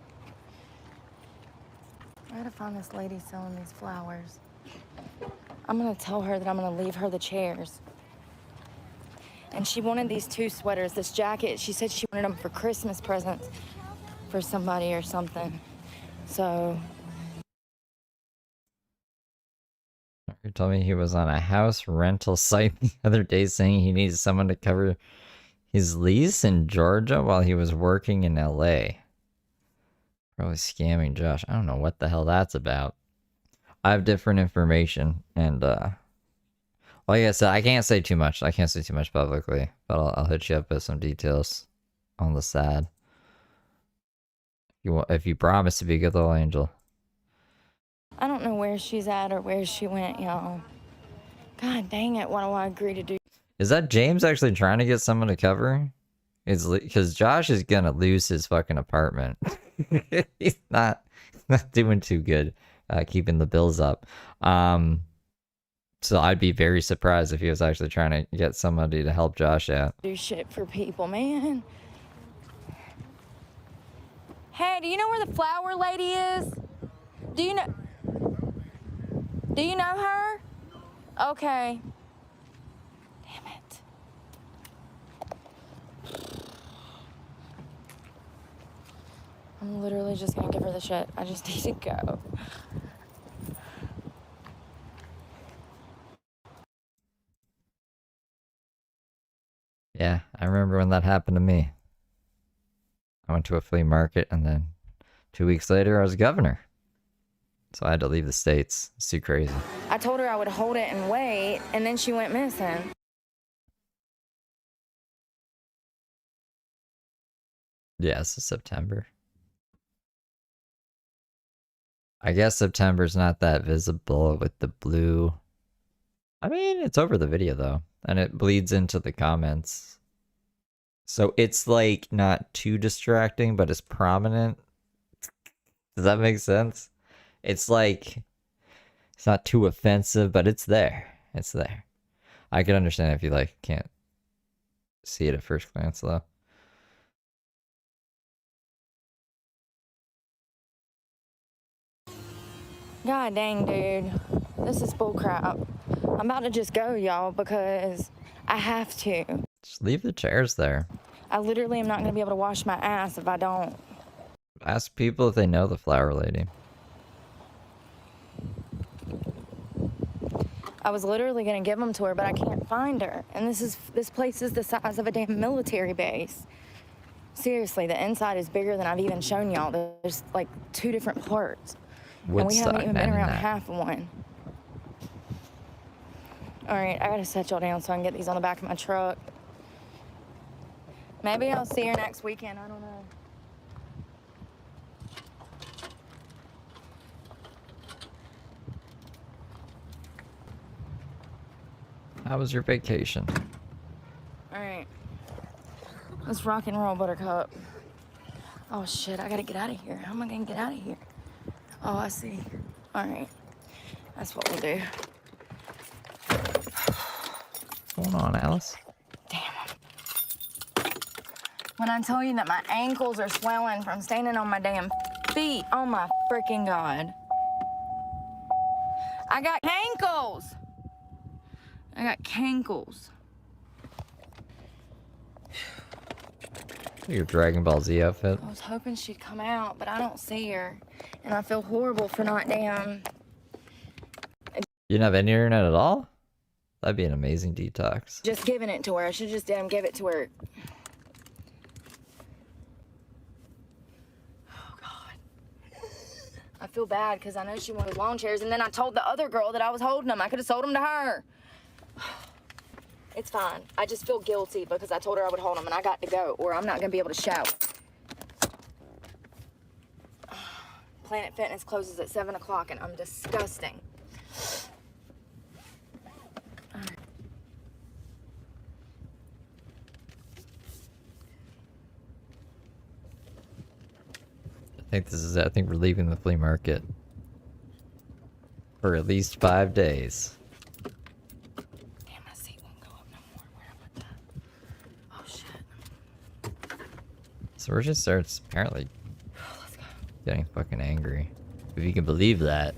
I gotta find this lady selling these flowers. I'm gonna tell her that I'm gonna leave her the chairs. And she wanted these 2 sweaters, this jacket. She said she wanted them for Christmas presents for somebody or something. So. You told me he was on a house rental site the other day saying he needs someone to cover his lease in Georgia while he was working in LA. Probably scamming Josh. I don't know what the hell that's about. I have different information, and like I said, I can't say too much. I can't say too much publicly, but I'll hit you up with some details on the side. If you promise to be a good little angel. I don't know where she's at or where she went, y'all. God dang it, what do I agree to do? Is that James actually trying to get someone to cover? Because Josh is gonna lose his fucking apartment. He's not doing too good keeping the bills up. So I'd be very surprised if he was actually trying to get somebody to help Josh out. Do shit for people, man. Hey, do you know where the flower lady is? Do you know her? Okay. Damn it. I'm literally just gonna give her the shit. I just need to go. Yeah, I remember when that happened to me. I went to a flea market, and then 2 weeks later, I was governor. So I had to leave the States. It's too crazy. I told her I would hold it and wait, and then she went missing. Yeah, it's September. I guess September's not that visible with the blue. I mean, it's over the video, though. And it bleeds into the comments. So it's like not too distracting, but it's prominent. Does that make sense? It's like, it's not too offensive, but it's there. It's there. I can understand if you like can't see it at first glance, though. God dang, dude. This is bullcrap. I'm about to just go, y'all, because I have to. Just leave the chairs there. I literally am not going to be able to wash my ass if I don't. Ask people if they know the flower lady. I was literally going to give them to her, but I can't find her. And this place is the size of a damn military base. Seriously, the inside is bigger than I've even shown y'all. There's like 2 different parts. And we haven't even been around half of one. All right, I gotta set y'all down so I can get these on the back of my truck. Maybe I'll see her next weekend, I don't know. How was your vacation? All right, let's rock and roll, Buttercup. Oh shit, I gotta get out of here. How am I gonna get out of here? Oh, I see. All right, that's what we'll do. What's going on, Alice? Damn. When I tell you that my ankles are swelling from standing on my damn feet, oh my freaking God. I got cankles. I got cankles. Your Dragon Ball Z outfit. I was hoping she'd come out, but I don't see her. And I feel horrible for not damn. You didn't have any internet at all? That'd be an amazing detox. Just giving it to her. I should just damn give it to her. Oh, God. I feel bad because I know she wanted lawn chairs, and then I told the other girl that I was holding them. I could have sold them to her. It's fine. I just feel guilty because I told her I would hold them and I got to go or I'm not going to be able to shower. Planet Fitness closes at 7 o'clock and I'm disgusting. I think this is it. I think we're leaving the flea market for at least 5 days. Damn, my seat won't go up no more. Where did I put that? Oh, shit. So we're just starts apparently Let's go. getting fucking angry. If you can believe that.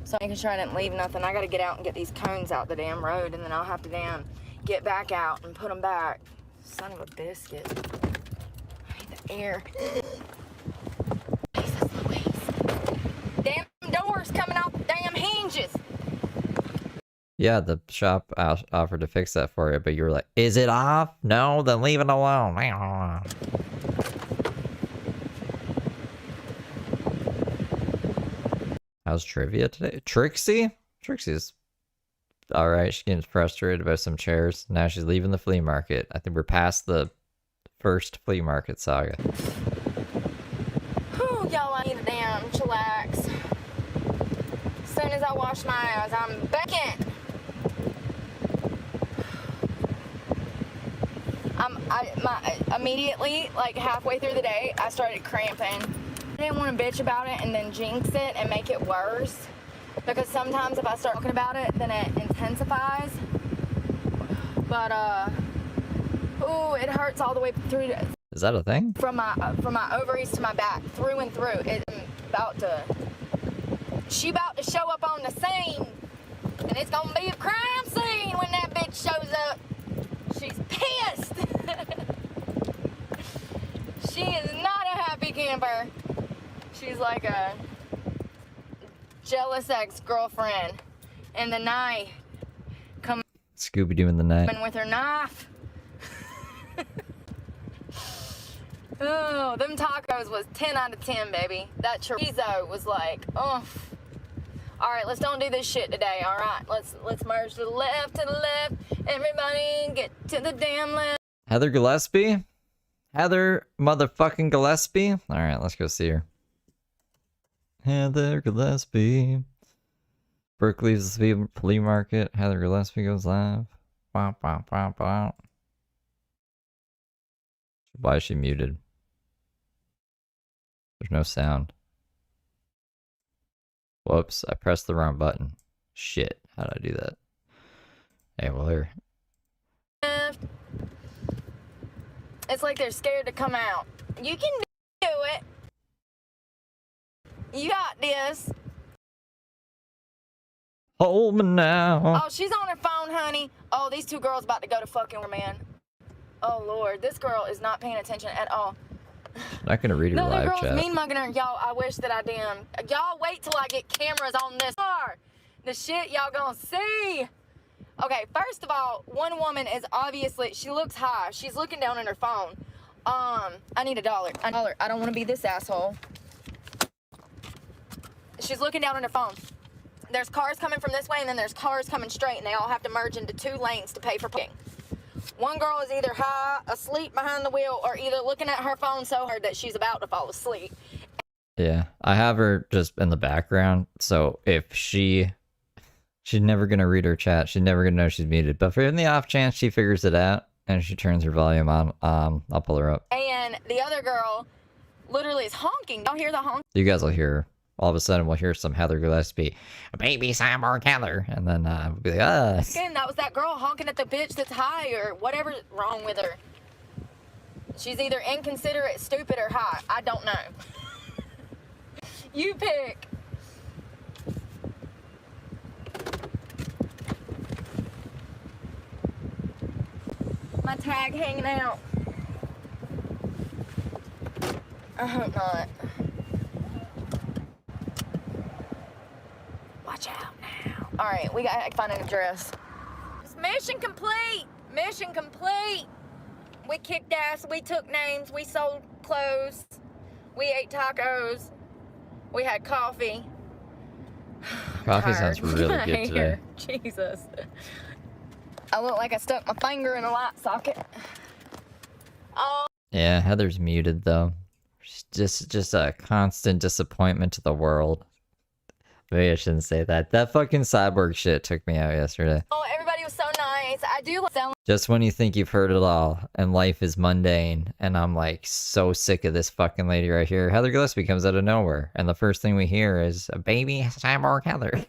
So making sure I didn't leave nothing. I gotta get out and get these cones out the damn road and then I'll have to damn get back out and put them back. Son of a biscuit. I hate the air. Jesus Louise. Damn doors coming off the damn hinges. Yeah, the shop offered to fix that for you, but you were like, is it off? No, then leave it alone. How's trivia today? Trixie? Trixie's alright. She's getting frustrated about some chairs. Now she's leaving the flea market. I think we're past the first flea market saga. Whew, y'all, I need a damn chillax. As soon as I wash my eyes, I'm back in. Immediately, like halfway through the day, I started cramping. I didn't want to bitch about it and then jinx it and make it worse. Because sometimes if I start talking about it, then it intensifies. But, ooh, it hurts all the way through. Is that a thing? From my ovaries to my back, through and through. She about to show up on the scene. And it's gonna be a crime scene when that bitch shows up. She's pissed. She is not a happy camper. She's like a jealous ex-girlfriend in the night. Coming Scooby-Doo in the night. with her knife. Oh, them tacos was 10 out of 10, baby. That chorizo was like, oh. All right, let's don't do this shit today, all right? Let's merge to the left, Everybody get to the damn left. Heather Gillespie? Heather motherfucking Gillespie? Alright, let's go see her. Heather Gillespie. Brooke leaves the flea market. Heather Gillespie goes live. Wow, wow, wow, wow. Why is she muted? There's no sound. Whoops, I pressed the wrong button. Shit, how did I do that? Hey, well, here. It's like they're scared to come out. You can do it. You got this. Hold me now. Oh, she's on her phone, honey. Oh, these two girls about to go to fucking man. Oh, Lord. This girl is not paying attention at all. Not gonna read her No, the live girl's chat. mean mugging her. Y'all, I wish that I damn. Y'all wait till I get cameras on this car. The shit y'all gonna see. Okay, first of all, one woman is obviously, she looks high. She's looking down at her phone. I need $1. I don't want to be this asshole. She's looking down at her phone. There's cars coming from this way, and then there's cars coming straight, and they all have to merge into 2 lanes to pay for parking. One girl is either high, asleep behind the wheel, or either looking at her phone so hard that she's about to fall asleep. Yeah, I have her just in the background, so if she's never gonna read her chat, she's never gonna know she's muted. But for in the off chance she figures it out and she turns her volume on, I'll pull her up. And the other girl literally is honking. Y'all hear the honk? You guys will hear. All of a sudden, we'll hear some Heather Gillespie, baby cyborg Heather, and then we'll be like, Again, that was that girl honking at the bitch that's high or whatever's wrong with her. She's either inconsiderate, stupid, or high. I don't know. You pick. My tag hanging out. I hope not. Watch out now. All right, we gotta find an address. It's mission complete. Mission complete. We kicked ass. We took names. We sold clothes. We ate tacos. We had coffee. Coffee Tired. sounds really My good today. hair. Jesus. I look like I stuck my finger in a light socket. Oh. Yeah, Heather's muted though. She's just a constant disappointment to the world. Maybe I shouldn't say that. That fucking cyborg shit took me out yesterday. Oh, everybody was so nice. I do like selling. Just when you think you've heard it all and life is mundane, and I'm like so sick of this fucking lady right here. Heather Gillespie comes out of nowhere, and the first thing we hear is a baby cyborg Heather.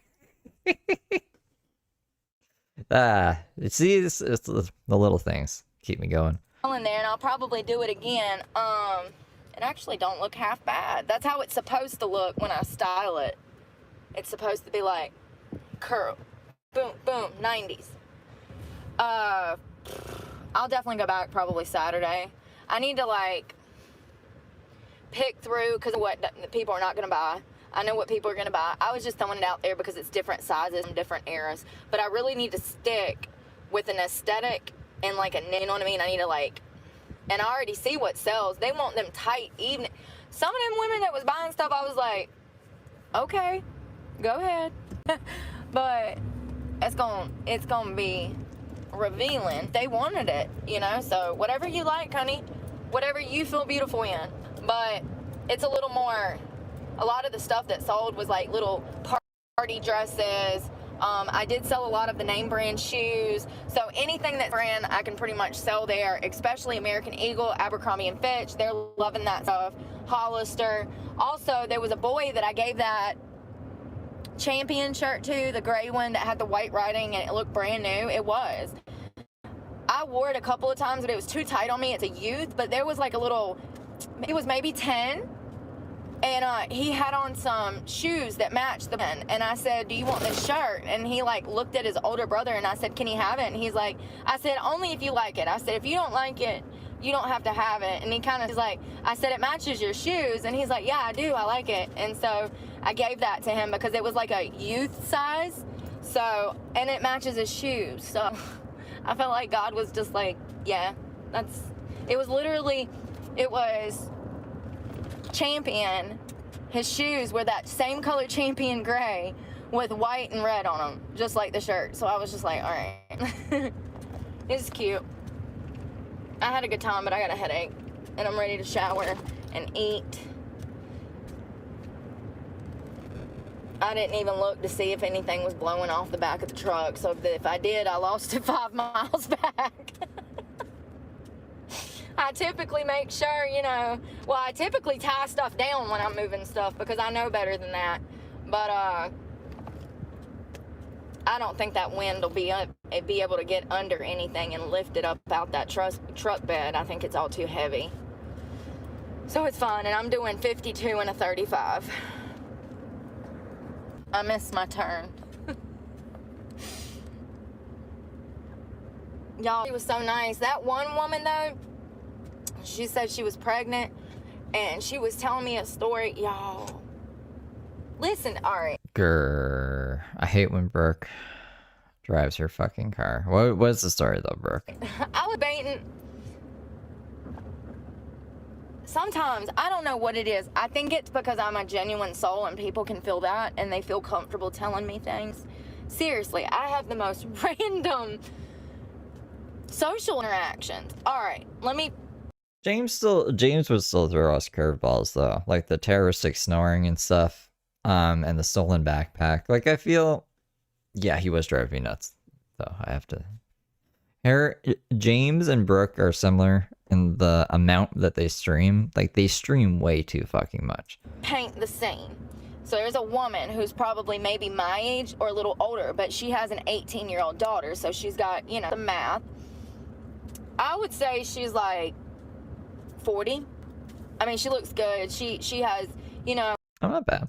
See, it's the little things keep me going. In there, and I'll probably do it again. It actually don't look half bad. That's how it's supposed to look when I style it. It's supposed to be like curl, boom, boom, 90s. I'll definitely go back probably Saturday. I need to like pick through because what people are not gonna buy. I know what people are gonna buy. I was just throwing it out there because it's different sizes and different eras. But I really need to stick with an aesthetic and like a, you know what I mean? I need to like, and I already see what sells. They want them tight even. Some of them women that was buying stuff, I was like, okay, go ahead. But it's gonna be revealing. They wanted it, you know, so whatever you like, honey, whatever you feel beautiful in. But it's a little more, a lot of the stuff that sold was like little party dresses. I did sell a lot of the name brand shoes. So anything that brand I can pretty much sell there, especially American Eagle, Abercrombie and Fitch. They're loving that stuff. Hollister. Also, there was a boy that I gave that Champion shirt to, the gray one that had the white writing and it looked brand new. It was. I wore it a couple of times, but it was too tight on me. It's a youth, but there was like a little, it was maybe 10. And he had on some shoes that matched the pen. And I said, do you want this shirt? And he like looked at his older brother and I said, can he have it? And he's like, I said, only if you like it. I said, if you don't like it, you don't have to have it. And he kind of is like, I said, it matches your shoes. And he's like, yeah, I do. I like it. And so I gave that to him because it was like a youth size. So, and it matches his shoes. So I felt like God was just like, yeah, it was literally, it was Champion. His shoes were that same color Champion gray with white and red on them, just like the shirt. So I was just like, all right. It's cute. I had a good time, but I got a headache, and I'm ready to shower and eat. I didn't even look to see if anything was blowing off the back of the truck, so if I did, I lost it 5 miles back. I typically make sure, you know, well, I typically tie stuff down when I'm moving stuff because I know better than that. But I don't think that wind will be able to get under anything and lift it up out that truck bed. I think it's all too heavy. So it's fine, and I'm doing 52 and a 35. I missed my turn. Y'all, she was so nice. That one woman, though, she said she was pregnant, and she was telling me a story. Y'all, listen, all right. Grr. I hate when Brooke drives her fucking car. What's the story, though, Brooke? I was baiting. Sometimes, I don't know what it is. I think it's because I'm a genuine soul and people can feel that and they feel comfortable telling me things. Seriously, I have the most random social interactions. All right, let me... James would still throw us curveballs, though. Like the terroristic snoring and stuff. And the stolen backpack. Like, I feel... Yeah, he was driving me nuts. So, I have to... James and Brooke are similar in the amount that they stream. Like, they stream way too fucking much. Paint the scene. So there's a woman who's probably maybe my age or a little older, but she has an 18-year-old daughter, so she's got, you know, the math. I would say she's like 40. I mean, she looks good. She has, you know... Oh, not bad.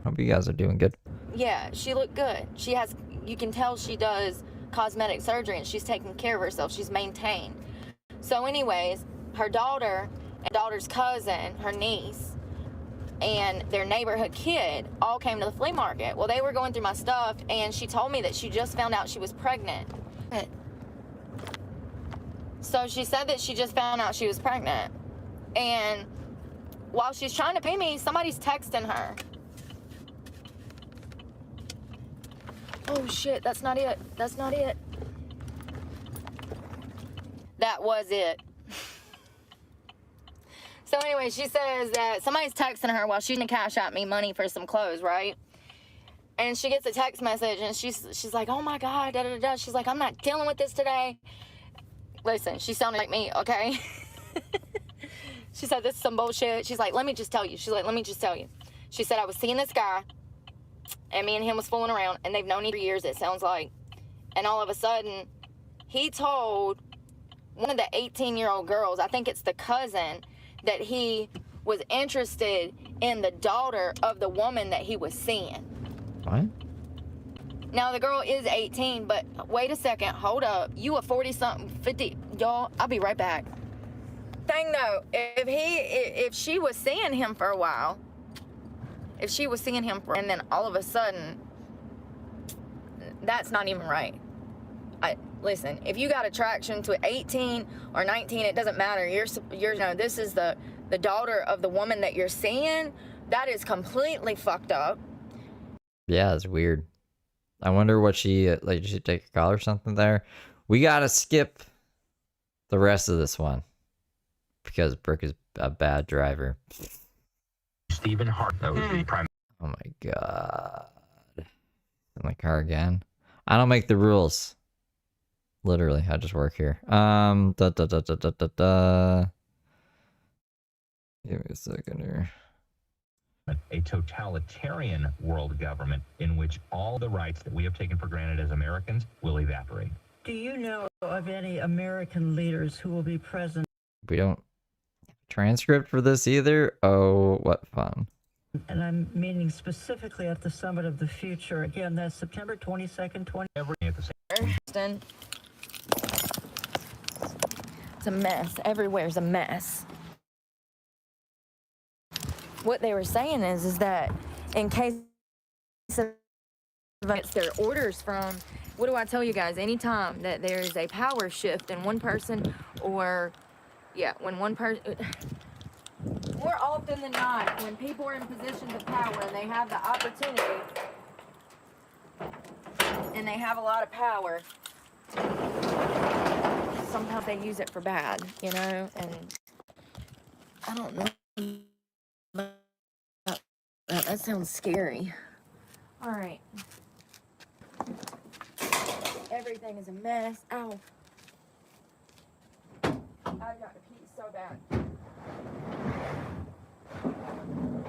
Hope you guys are doing good. Yeah, she looked good. She has... You can tell she does cosmetic surgery and she's taking care of herself. She's maintained. So anyways, her daughter and daughter's cousin, her niece, and their neighborhood kid all came to the flea market. Well, they were going through my stuff and she told me that she just found out she was pregnant. So she said that she just found out she was pregnant. And while she's trying to pay me, somebody's texting her. Oh shit, that's not it. That's not it. That was it. So anyway, she says that somebody's texting her while she's gonna cash out me money for some clothes, right? And she gets a text message and she's like, oh my God, da da da. She's like, I'm not dealing with this today. Listen, she sounded like me, okay? She said, this is some bullshit. She's like, let me just tell you. She's like, let me just tell you. She said, I was seeing this guy and me and him was fooling around and they've known each other for years, it sounds like. And all of a sudden, he told one of the 18-year-old girls, I think it's the cousin, that he was interested in the daughter of the woman that he was seeing. What? Now, the girl is 18, but wait a second. Hold up. You a 40-something, 50. Y'all, I'll be right back. Thing, though, if she was seeing him for a while, and then all of a sudden, that's not even right. Listen, if you got attraction to 18 or 19, it doesn't matter. This is the daughter of the woman that you're seeing. That is completely fucked up. Yeah, it's weird. I wonder what she, did she take a call or something there? We gotta skip the rest of this one because Brooke is a bad driver. Stephen Hart, that was the prime. Oh my God. In my car again. I don't make the rules. Literally, I just work here. Give me a second here. A totalitarian world government in which all the rights that we have taken for granted as Americans will evaporate. Do you know of any American leaders who will be present? We don't have a transcript for this either. Oh, what fun. And I'm meaning specifically at the Summit of the Future. Again, that's September 22nd, Everything at the same Houston. It's a mess. Everywhere's a mess. What they were saying is that in case it's their orders from, what do I tell you guys? Anytime that there is a power shift in one person or, when one person, more often than not, when people are in positions of power and they have the opportunity and they have a lot of power, sometimes they use it for bad, and I don't know. That sounds scary. All right. Everything is a mess. Ow. I got to pee so bad.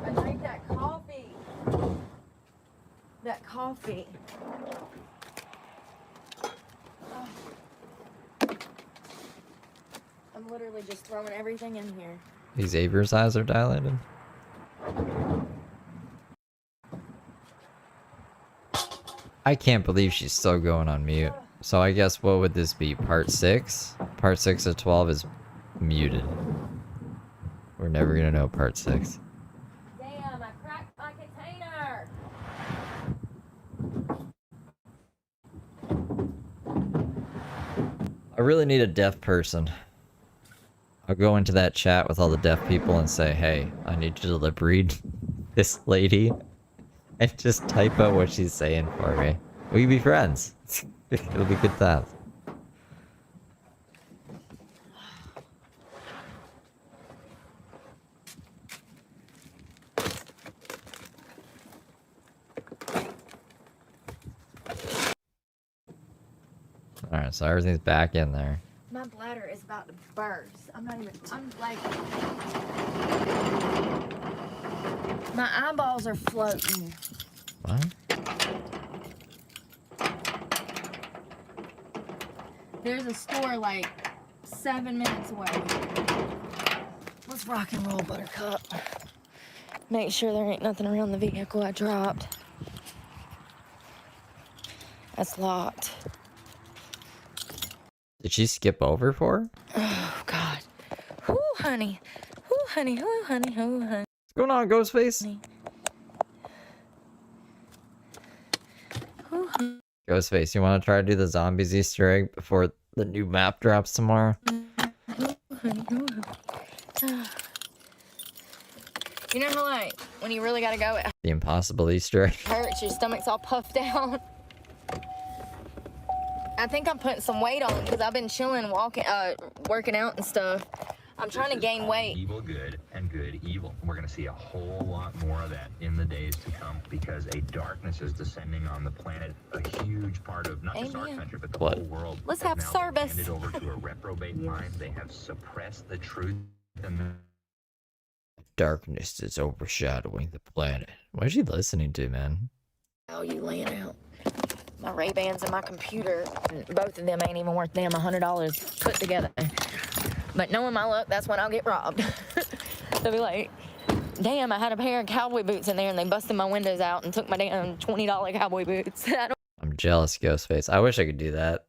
I drank that coffee. Oh. I'm literally just throwing everything in here. These Xavier's eyes are dilated. I can't believe she's still going on mute. So I guess what would this be? Part 6? Part 6 of 12 is muted. We're never gonna know part 6. Damn, I cracked my container. I really need a deaf person. I'll go into that chat with all the deaf people and say, hey, I need you to lip read this lady. And just type out what she's saying for me. We can be friends. It'll be good times. Alright, so everything's back in there. My bladder is about to burst. I'm like, my eyeballs are floating. What? There's a store like 7 minutes away. Let's rock and roll, Buttercup. Make sure there ain't nothing around the vehicle I dropped. That's locked. Did she skip over for her? Oh, God. Whoo, honey. Whoo, honey. Whoo, honey. Whoo, honey. What's going on, Ghostface? Whoo, honey. Ghostface, you want to try to do the zombies Easter egg before the new map drops tomorrow? You know how, like, when you really gotta go, it The impossible Easter egg. hurts, your stomach's all puffed out. I think I'm putting some weight on because I've been chilling, working out and stuff. I'm trying to gain weight. Evil good and good evil. We're going to see a whole lot more of that in the days to come because a darkness is descending on the planet. A huge part of not just our country, but the whole world. Let's have service. Handed over to a reprobate mind. They have suppressed the truth and the darkness is overshadowing the planet. What is she listening to, man? Oh, you laying out. My Ray-Bans and my computer, both of them ain't even worth damn $100 put together. But knowing my luck, that's when I'll get robbed. They'll be like, damn, I had a pair of cowboy boots in there and they busted my windows out and took my damn $20 cowboy boots. I'm jealous, Ghostface. I wish I could do that.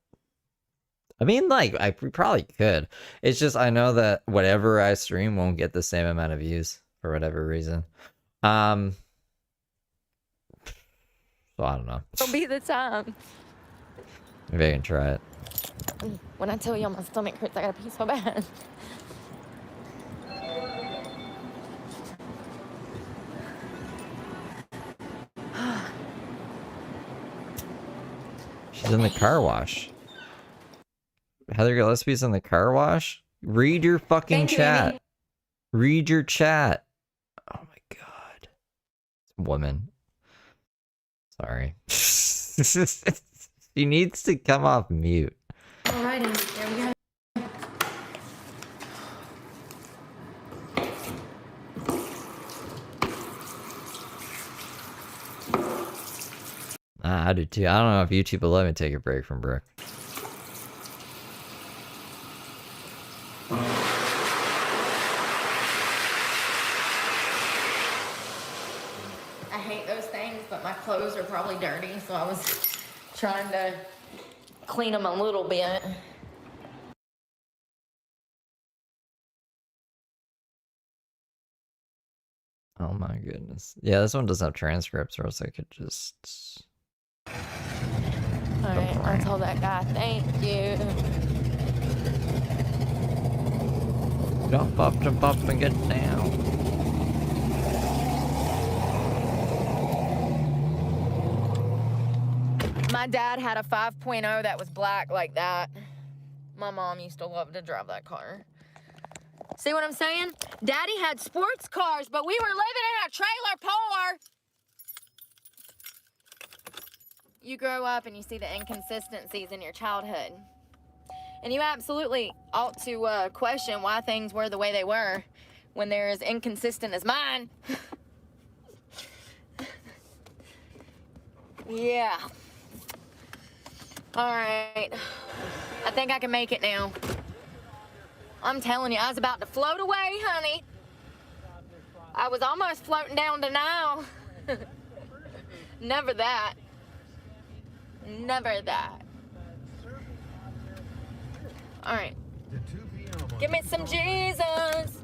I mean, like, I probably could. It's just I know that whatever I stream won't get the same amount of views for whatever reason. So I don't know. It'll be the time. Maybe I can try it. When I tell y'all my stomach hurts, I gotta pee so bad. She's in the car wash. Heather Gillespie's in the car wash? Read your fucking chat. Read your chat. Oh my god. Woman. Sorry. She needs to come off mute. Alrighty, there we go. I do too. I don't know if YouTube will let me take a break from Brooke. I hate those things, but my clothes are probably dirty, so I was trying to clean them a little bit. Oh my goodness. Yeah, this one doesn't have transcripts, or else I could just... Alright, I told that guy, thank you. Jump up, and get down. My dad had a 5.0 that was black like that. My mom used to love to drive that car. See what I'm saying? Daddy had sports cars, but we were living in a trailer poor. You grow up and you see the inconsistencies in your childhood. And you absolutely ought to question why things were the way they were when they're as inconsistent as mine. Yeah. All right. I think I can make it now. I'm telling you, I was about to float away, honey. I was almost floating down to now. Never that. Never that. All right. Give me some Jesus.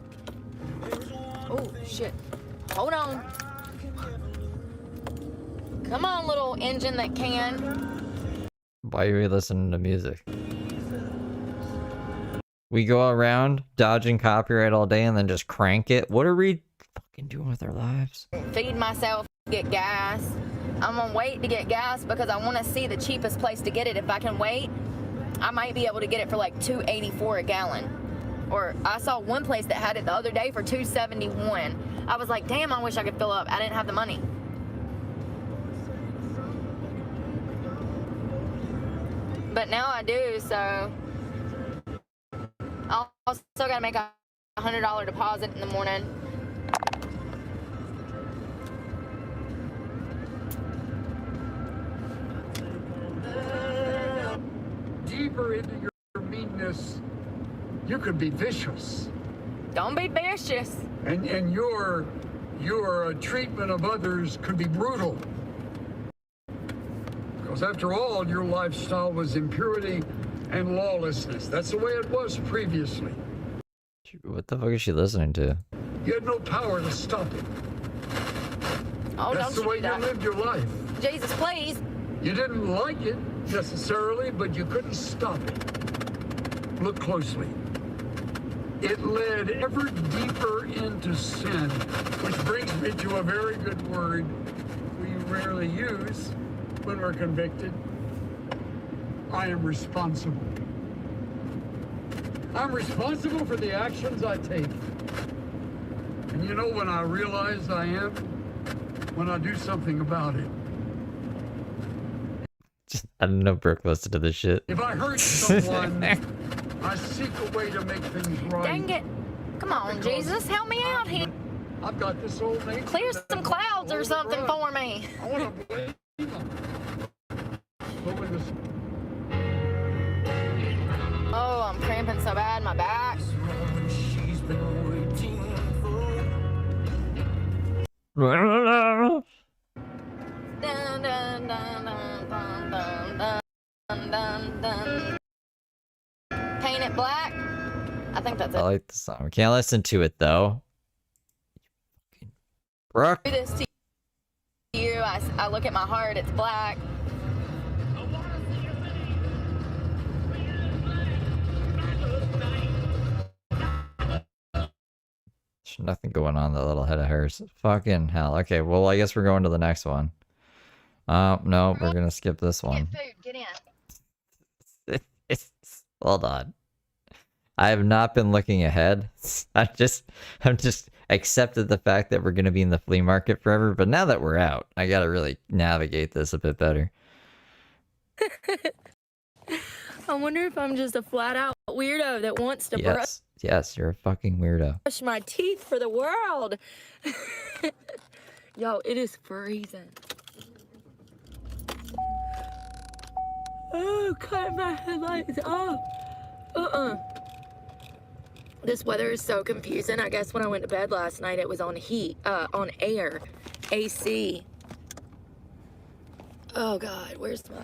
Oh, shit. Hold on. Come on, little engine that can. Why are we listening to music? We go around dodging copyright all day and then just crank it. What are we fucking doing with our lives? Feed myself, get gas. I'm gonna wait to get gas because I want to see the cheapest place to get it. If I can wait, I might be able to get it for like $2.84 a gallon. Or I saw one place that had it the other day for $2.71. I was like, damn, I wish I could fill up. I didn't have the money. But now I do, so I also gotta make a $100 deposit in the morning. Deeper into your meanness, you could be vicious. Don't be vicious. And your treatment of others could be brutal. Because after all, your lifestyle was impurity and lawlessness. That's the way it was previously. What the fuck is she listening to? You had no power to stop it. Oh, That's the way you lived your life. Jesus, please. You didn't like it necessarily, but you couldn't stop it. Look closely. It led ever deeper into sin, which brings me to a very good word we rarely use when we're convicted. I am responsible. I'm responsible for the actions I take. And you know when I realize I am? When I do something about it. I don't know if Brooke listened to this shit. If I hurt someone, I seek a way to make things right. Dang it. Come on, Jesus, help me out here. I've got this old nation. Clear some clouds or something for me. I want to blame them. But when the Oh, I'm cramping so bad, my back. Dun, dun, dun, dun, dun, dun, dun, dun, dun. Paint it black. I think that's I it. like the song. We can't listen to it though. Brooke. Do this to you. I look at my heart. It's black. There's nothing going on in that little head of hers. Fucking hell. Okay, well, I guess we're going to the next one. No, we're gonna skip this one. Get food. Get in. Hold on. I have not been looking ahead. I'm just accepted the fact that we're gonna be in the flea market forever. But now that we're out, I gotta really navigate this a bit better. I wonder if I'm just a flat out weirdo that wants to Yes, you're a fucking weirdo. brush my teeth for the world. Yo, it is freezing. Oh, cut my headlights off. This weather is so confusing. I guess when I went to bed last night, it was on on air, AC. Oh God, where's my?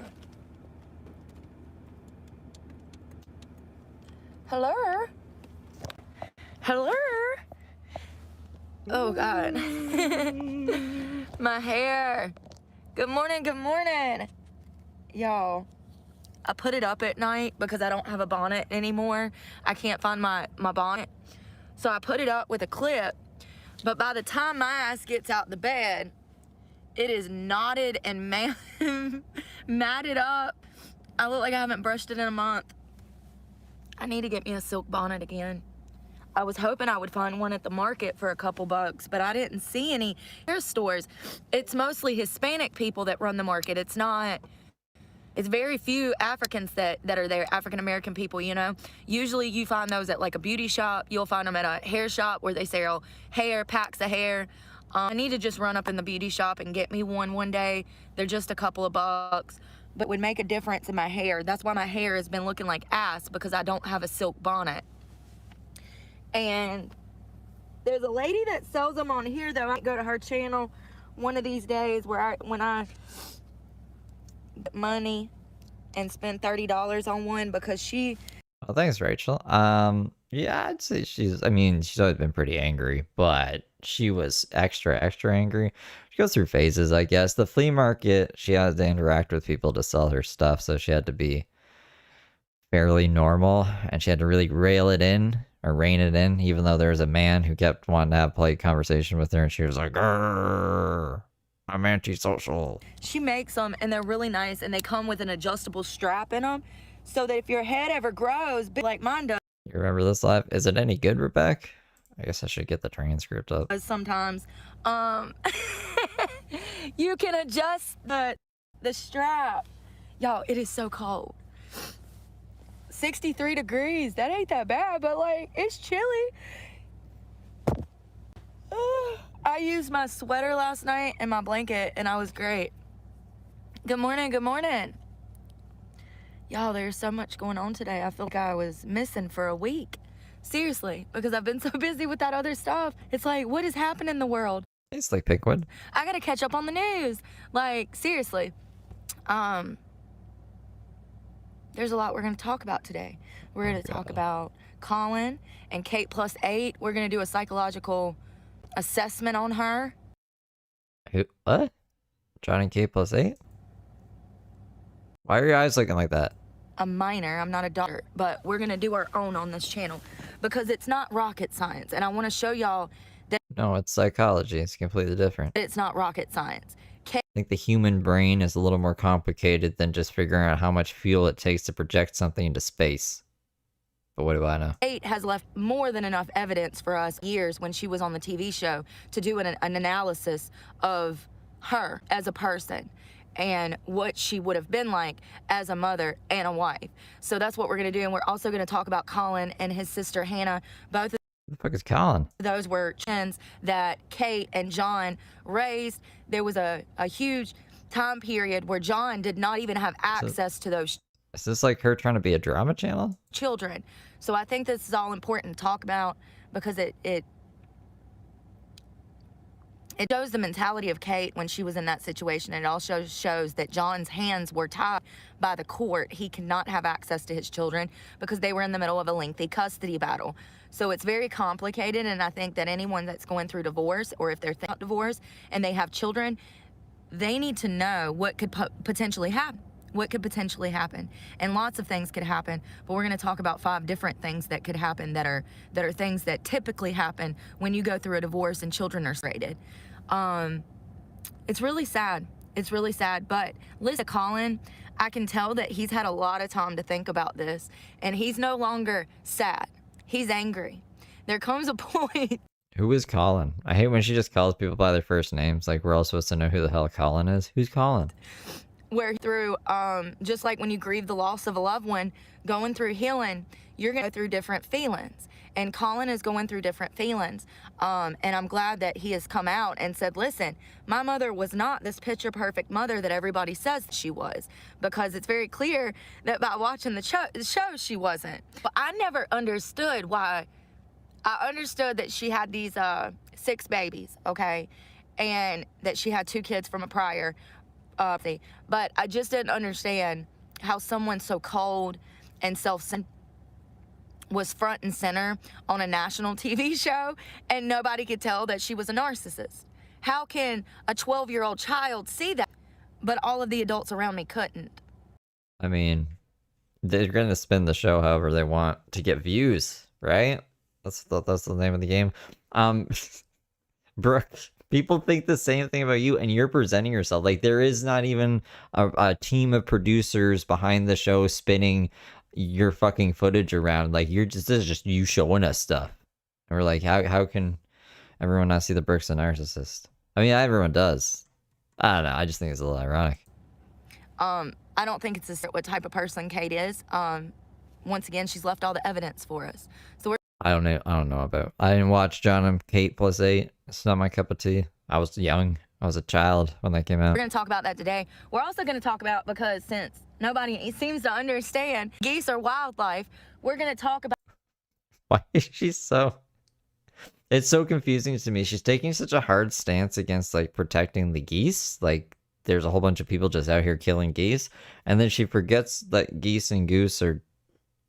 Hello? Hello? Oh God. My hair. Good morning, good morning. Y'all, I put it up at night because I don't have a bonnet anymore. I can't find my bonnet. So I put it up with a clip, but by the time my ass gets out the bed, it is knotted and matted up. I look like I haven't brushed it in a month. I need to get me a silk bonnet again. I was hoping I would find one at the market for a couple bucks, but I didn't see any hair stores. It's mostly Hispanic people that run the market. It's very few Africans that are there, African American people, you know. Usually you find those at like a beauty shop. You'll find them at a hair shop where they sell hair, packs of hair. I need to just run up in the beauty shop and get me one day. They're just a couple of bucks, but would make a difference in my hair. That's why my hair has been looking like ass, because I don't have a silk bonnet. And there's a lady that sells them on here, though. I might go to her channel one of these days when I get money and spend $30 on one, because she... Well, thanks, Rachel. Yeah, I'd say she's always been pretty angry, but she was extra angry. She goes through phases, I guess. The flea market, she has to interact with people to sell her stuff, so she had to be fairly normal, and she had to really rein it in, even though there was a man who kept wanting to have polite conversation with her, and she was like, "Grr, I'm antisocial." She makes them, and they're really nice, and they come with an adjustable strap in them, so that if your head ever grows big like mine does. You remember this live? Is it any good, Rebecca? I guess I should get the transcript up. Sometimes, you can adjust the strap. Y'all, it is so cold. 63 degrees. That ain't that bad, but like, it's chilly. I used my sweater last night and my blanket, and I was great. Good morning, good morning. Y'all, there's so much going on today. I feel like I was missing for a week. Seriously, because I've been so busy with that other stuff. It's like, what is happening in the world? It's like Pinkwood. I gotta catch up on the news. Like, seriously. There's a lot we're gonna talk about today. We're gonna talk about Colin and Kate plus 8. We're gonna do a psychological assessment on her. Who? What? John and Kate plus 8? Why are your eyes looking like that? A minor, I'm not a doctor, but we're gonna do our own on this channel because it's not rocket science, and I want to show y'all that No, it's psychology. It's completely different. it's not rocket science. I think the human brain is a little more complicated than just figuring out how much fuel it takes to project something into space. But what do I know? Kate has left more than enough evidence for us years when she was on the TV show to do an analysis of her as a person and what she would have been like as a mother and a wife. So that's what we're going to do. And we're also going to talk about Colin and his sister Hannah. Both of Who the fuck is Colin? those were chins that Kate and John raised. There was a huge time period where John did not even have access to those Is this like her trying to be a drama channel? children. So I think this is all important to talk about because it shows the mentality of Kate when she was in that situation. And it also shows that John's hands were tied by the court. He cannot have access to his children because they were in the middle of a lengthy custody battle. So it's very complicated, and I think that anyone that's going through divorce, or if they're thinking about divorce and they have children, they need to know what could potentially happen. What could potentially happen, and lots of things could happen, but we're going to talk about 5 different things that could happen that are things that typically happen when you go through a divorce and children are separated. It's really sad. It's really sad, but listen to Colin. I can tell that he's had a lot of time to think about this, and he's no longer sad. He's angry. There comes a point. Who is Colin? I hate when she just calls people by their first names. Like, we're all supposed to know who the hell Colin is. Who's Colin? Where through, just like when you grieve the loss of a loved one, going through healing, you're going to go through different feelings. And Colin is going through different feelings. And I'm glad that he has come out and said, listen, my mother was not this picture perfect mother that everybody says she was. Because it's very clear that by watching the show she wasn't. But I never understood why. I understood that she had these 6 babies, okay? And that she had 2 kids from a prior. But I just didn't understand how someone so cold and self-centered was front and center on a national TV show and nobody could tell that she was a narcissist. How can a 12-year-old child see that, but all of the adults around me couldn't? I mean, they're going to spin the show however they want to get views, right? That's the name of the game. Brooke, people think the same thing about you, and you're presenting yourself like there is not even a team of producers behind the show spinning your fucking footage around. Like, this is just you showing us stuff. And we're like, how can everyone not see that Brooke's a narcissist? I mean, everyone does. I don't know. I just think it's a little ironic. I don't think it's what type of person Kate is. Once again, she's left all the evidence for us. So I don't know about. I didn't watch John and Kate plus 8. It's not my cup of tea. I was young. I was a child when that came out. We're going to talk about that today. We're also going to talk about, because since nobody seems to understand geese are wildlife, we're going to talk about. Why is she so... It's so confusing to me. She's taking such a hard stance against, like, protecting the geese. Like, there's a whole bunch of people just out here killing geese. And then she forgets that geese and goose are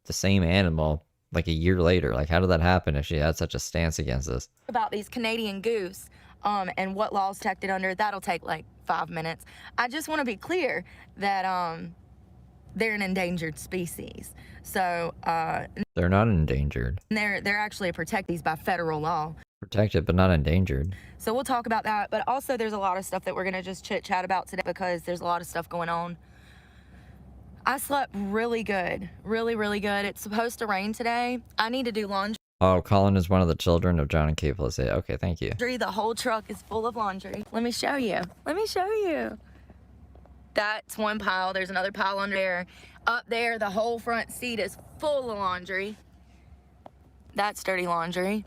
the same animal, like, a year later. Like, how did that happen if she had such a stance against this? About these Canadian goose and what laws protected under. That'll take, like, 5 minutes. I just want to be clear that they're an endangered species. So they're not endangered. They're actually protected by federal law. Protected, but not endangered. So we'll talk about that. But also there's a lot of stuff that we're going to just chit chat about today because there's a lot of stuff going on. I slept really good. Really, really good. It's supposed to rain today. I need to do laundry. Oh, Colin is one of the children of John and Kate plus 8. Okay, thank you. The whole truck is full of laundry. Let me show you. Let me show you. That's one pile. There's another pile under there. Up there, the whole front seat is full of laundry. That's dirty laundry.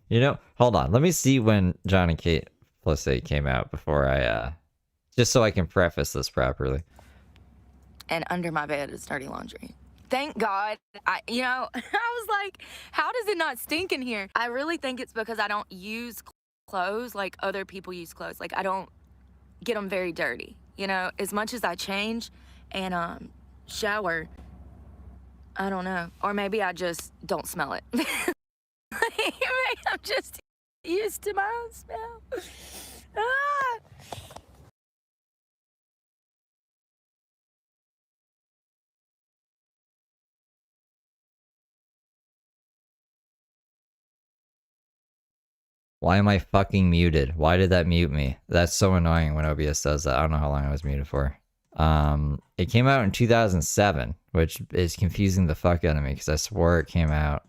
You know, hold on. Let me see when John and Kate plus 8 came out before I, just so I can preface this properly. And under my bed is dirty laundry. Thank God. I was like, how does it not stink in here? I really think it's because I don't use clothes like other people use clothes. Like, I don't get them very dirty. You know, as much as I change and shower, I don't know. Or maybe I just don't smell it. Maybe I'm just used to my own smell. Ah! Why am I fucking muted? Why did that mute me? That's so annoying when OBS does that. I don't know how long I was muted for. It came out in 2007, which is confusing the fuck out of me because I swore it came out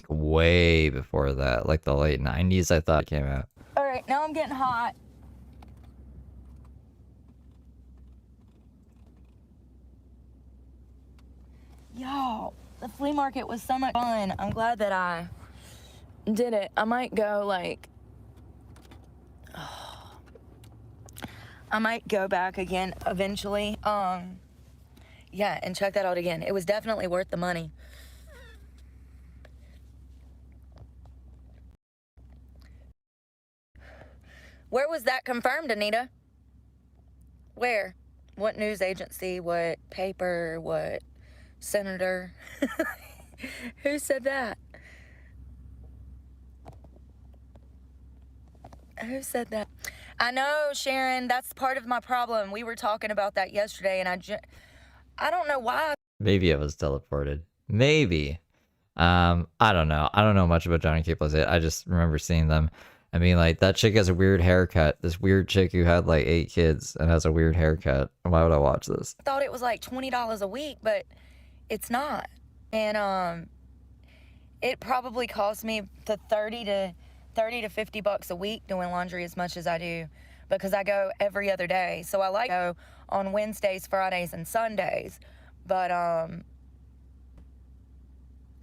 way before that, like the late 90s. I thought it came out. All right, now I'm getting hot. Y'all, the flea market was so much fun. I'm glad that I did it. I might go like, I might go back again eventually. Yeah, and check that out again. It was definitely worth the money. Where was that confirmed, Anita? Where? What news agency? What paper? What senator? Who said that? Who said that? I know, Sharon, that's part of my problem. We were talking about that yesterday, and I don't know why. Maybe it was teleported. Maybe. I don't know. I don't know much about Johnny Cape. I just remember seeing them. I mean, like, that chick has a weird haircut. This weird chick who had like 8 kids and has a weird haircut. Why would I watch this? I thought it was like $20 a week, but it's not. And it probably cost me the 30 to 50 bucks a week doing laundry as much as I do, because I go every other day. So I like to go on Wednesdays, Fridays, and Sundays. But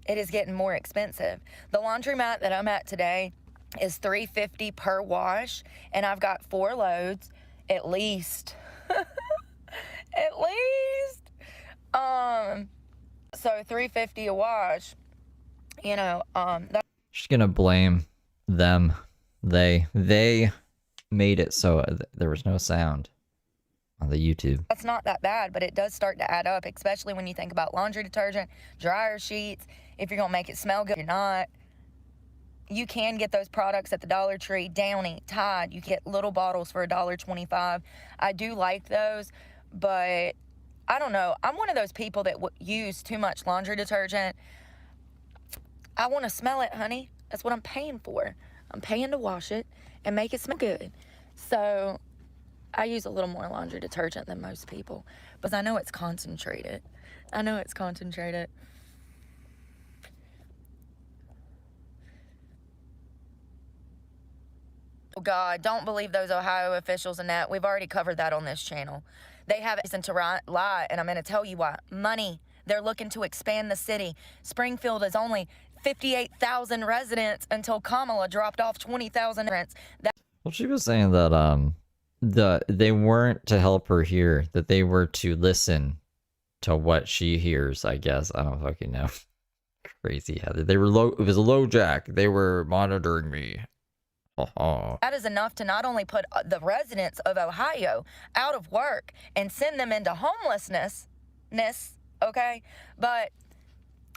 it is getting more expensive. The laundromat that I'm at today is $3.50 per wash, and I've got 4 loads at least. At least. So $3.50 a wash. You know, She's gonna blame them. They made it so there was no sound on the YouTube. that's not that bad, but it does start to add up, especially when you think about laundry detergent, dryer sheets. If you're gonna make it smell good, you're not. You can get those products at the Dollar Tree, Downy, Tide. You get little bottles for $1.25. I do like those, but I don't know. I'm one of those people that use too much laundry detergent. I want to smell it, honey. That's what I'm paying for. I'm paying to wash it and make it smell good. So I use a little more laundry detergent than most people because I know it's concentrated. Oh God, don't believe those Ohio officials and that. We've already covered that on this channel. They have reason to lie, and I'm going to tell you why. Money. They're looking to expand the city. Springfield is only 58,000 residents until Kamala dropped off 20,000 residents. Well, she was saying that they weren't to help her here, that they were to listen to what she hears, I guess. I don't fucking know. Crazy. They were low. It was a low jack. They were monitoring me. That is enough to not only put the residents of Ohio out of work and send them into homelessness, okay? But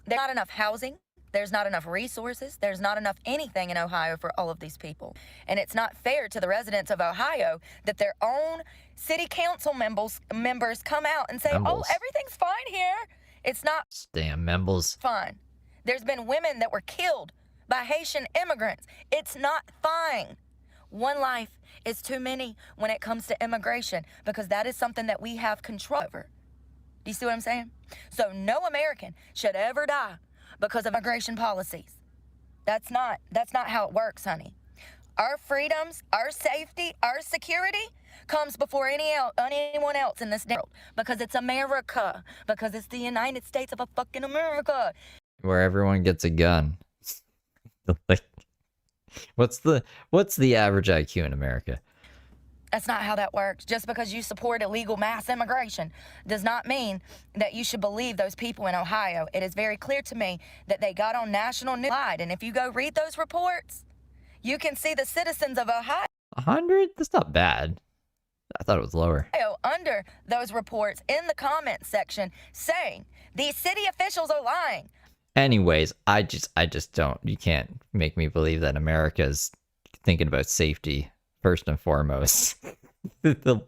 there's not enough housing. There's not enough resources. There's not enough anything in Ohio for all of these people. And it's not fair to the residents of Ohio that their own city council members come out and say, oh, everything's fine here. It's not. Damn Membles. Fine. There's been women that were killed by Haitian immigrants. It's not fine. One life is too many when it comes to immigration, because that is something that we have control over. Do you see what I'm saying? So no American should ever die because of immigration policies. That's not how it works, honey. Our freedoms, our safety, our security comes before anyone else in this world, because it's America, because it's the United States of a fucking America. Where everyone gets a gun. Like, what's the average IQ in America? That's not how that works. Just because you support illegal mass immigration does not mean that you should believe those people in Ohio. It is very clear to me that they got on national news, and if you go read those reports, you can see the citizens of Ohio. 100? That's not bad. I thought it was lower. Under those reports in the comments section saying these city officials are lying. Anyways, I just don't. You can't make me believe that America's thinking about safety first and foremost. the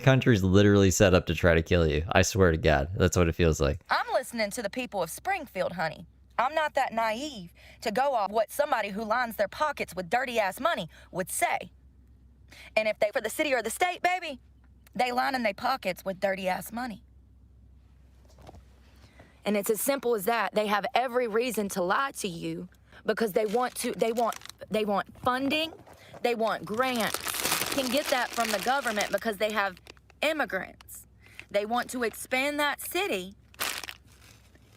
country's literally set up to try to kill you. I swear to God, that's what it feels like. I'm listening to the people of Springfield, honey. I'm not that naive to go off what somebody who lines their pockets with dirty-ass money would say. And if they, for the city or the state, baby, they line in their pockets with dirty-ass money. And it's as simple as that. They have every reason to lie to you because they want funding, they want grants. Can get that from the government because they have immigrants. They want to expand that city,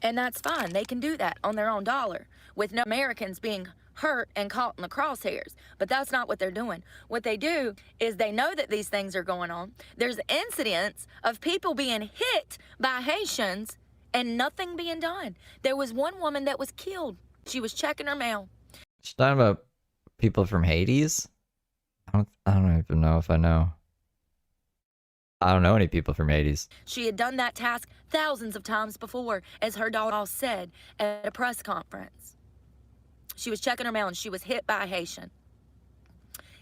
and that's fine. They can do that on their own dollar with no Americans being hurt and caught in the crosshairs. But that's not what they're doing. What they do is they know that these things are going on. There's incidents of people being hit by Haitians and nothing being done. There was one woman that was killed. She was checking her mail. She's talking about people from Hades? I don't even know if I know. I don't know any people from Hades. She had done that task thousands of times before, as her daughter said at a press conference. She was checking her mail and she was hit by a Haitian.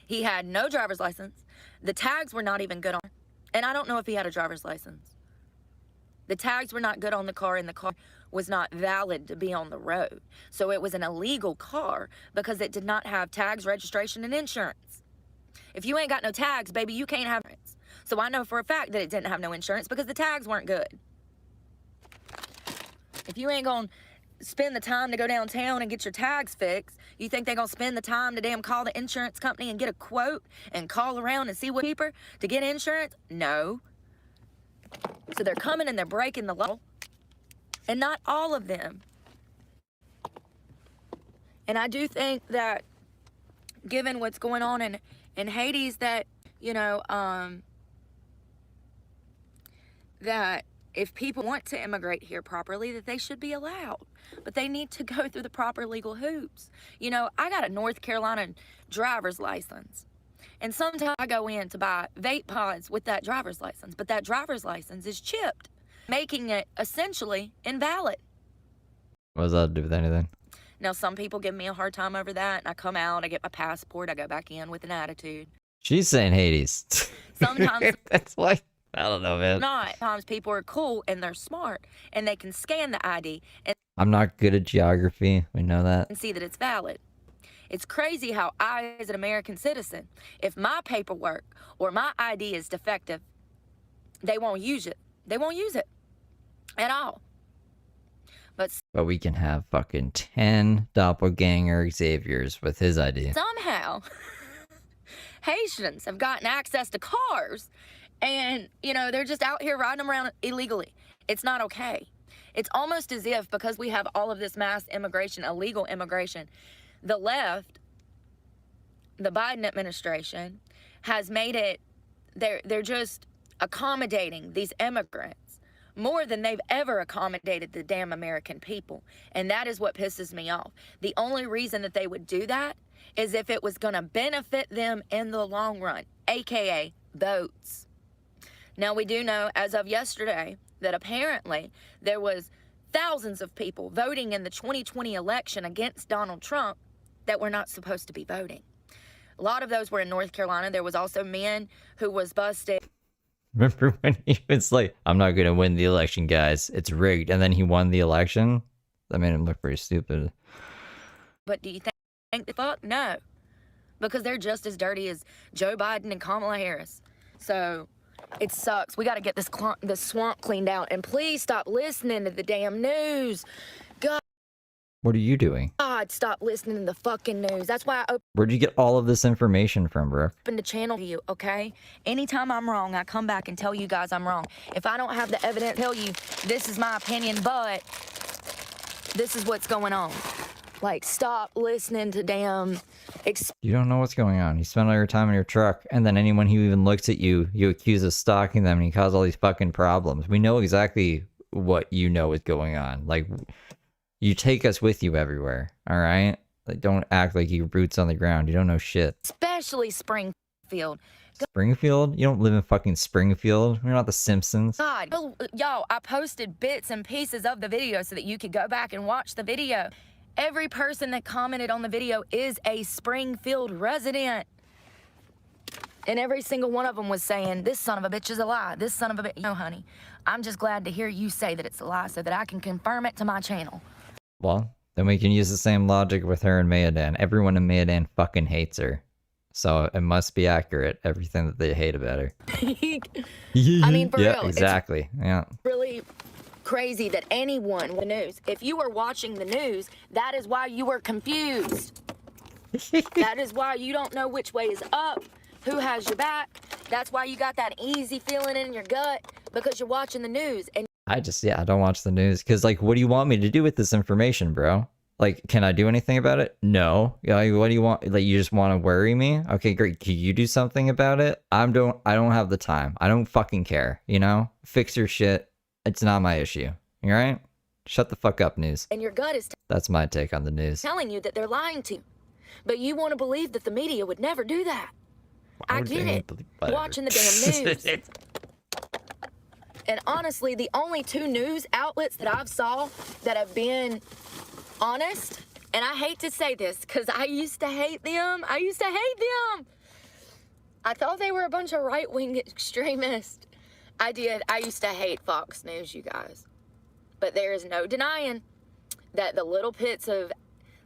He had no driver's license. The tags were not even good on her. And I don't know if he had a driver's license. The tags were not good on the car, and the car was not valid to be on the road. So it was an illegal car because it did not have tags, registration, and insurance. If you ain't got no tags, baby, you can't have insurance. So I know for a fact that it didn't have no insurance because the tags weren't good. If you ain't gonna spend the time to go downtown and get your tags fixed, you think they're gonna spend the time to damn call the insurance company and get a quote and call around and see what's cheaper to get insurance? No. So they're coming and they're breaking the law. And not all of them. And I do think that given what's going on in Hades, that, you know, that if people want to immigrate here properly, that they should be allowed. But they need to go through the proper legal hoops. You know, I got a North Carolina driver's license. And sometimes I go in to buy vape pods with that driver's license, but that driver's license is chipped, making it essentially invalid. What does that have to do with anything? Now, some people give me a hard time over that, and I come out, I get my passport, I go back in with an attitude. She's saying Hades. Sometimes that's why. I don't know, man. Not. Sometimes people are cool and they're smart, and they can scan the ID and I'm not good at geography. We know that. see that it's valid. It's crazy how I, as an American citizen, if my paperwork or my ID is defective, they won't use it. They won't use it at all. But we can have fucking 10 doppelganger Xaviers with his ID. somehow, Haitians have gotten access to cars, and, you know, they're just out here riding them around illegally. It's not okay. It's almost as if, because we have all of this mass immigration, illegal immigration, the left, the Biden administration, has made it, they're just accommodating these immigrants more than they've ever accommodated the damn American people. And that is what pisses me off. The only reason that they would do that is if it was going to benefit them in the long run, aka votes. Now, we do know, as of yesterday, that apparently there was thousands of people voting in the 2020 election against Donald Trump that were not supposed to be voting. A lot of those were in North Carolina. There was also men who was busted. Remember when he was like, I'm not going to win the election, guys. It's rigged. And then he won the election? That made him look pretty stupid. But do you think the fuck? No. Because they're just as dirty as Joe Biden and Kamala Harris. So it sucks. We got to get this swamp cleaned out. And please stop listening to the damn news. God. What are you doing? God, stop listening to the fucking news. That's why I Where'd you get all of this information from, Brooke? opened the channel to you, okay? Anytime I'm wrong, I come back and tell you guys I'm wrong. If I don't have the evidence, tell you this is my opinion, but this is what's going on. Like, stop listening to damn You don't know what's going on. You spend all your time in your truck, and then anyone who even looks at you, you accuse of stalking them, and you cause all these fucking problems. We know exactly what you know is going on. Like, you take us with you everywhere, all right? Like, don't act like you're boots on the ground. You don't know shit. especially Springfield. Springfield? You don't live in fucking Springfield. You're not the Simpsons. God, y'all, I posted bits and pieces of the video so that you could go back and watch the video. Every person that commented on the video is a Springfield resident. And every single one of them was saying, this son of a bitch is a lie. This son of a bitch. No, honey, I'm just glad to hear you say that it's a lie so that I can confirm it to my channel. Well, Then we can use the same logic with her and Mayadan. Everyone in Mayadan fucking hates her. So it must be accurate, everything that they hate about her. I mean, for yeah, real. exactly. Yeah. It's really crazy that anyone with the news, if you were watching the news, that is why you were confused. That is why you don't know which way is up, who has your back. That's why you got that easy feeling in your gut, because you're watching the news. And I don't watch the news. Because, like, what do you want me to do with this information, bro? Like, can I do anything about it? No. Like, what do you want? Like, you just want to worry me? Okay, great. Can you do something about it? I don't have the time. I don't fucking care, you know? Fix your shit. It's not my issue. You right? Shut the fuck up, news. your gut is That's my take on the news. telling you that they're lying to you. But you want to believe that the media would never do that. I get it. Watching the damn news. And honestly, the only 2 news outlets that I've saw that have been honest, and I hate to say this because I used to hate them. I thought they were a bunch of right-wing extremists. I did. I used to hate Fox News, you guys. But there is no denying that the little bits,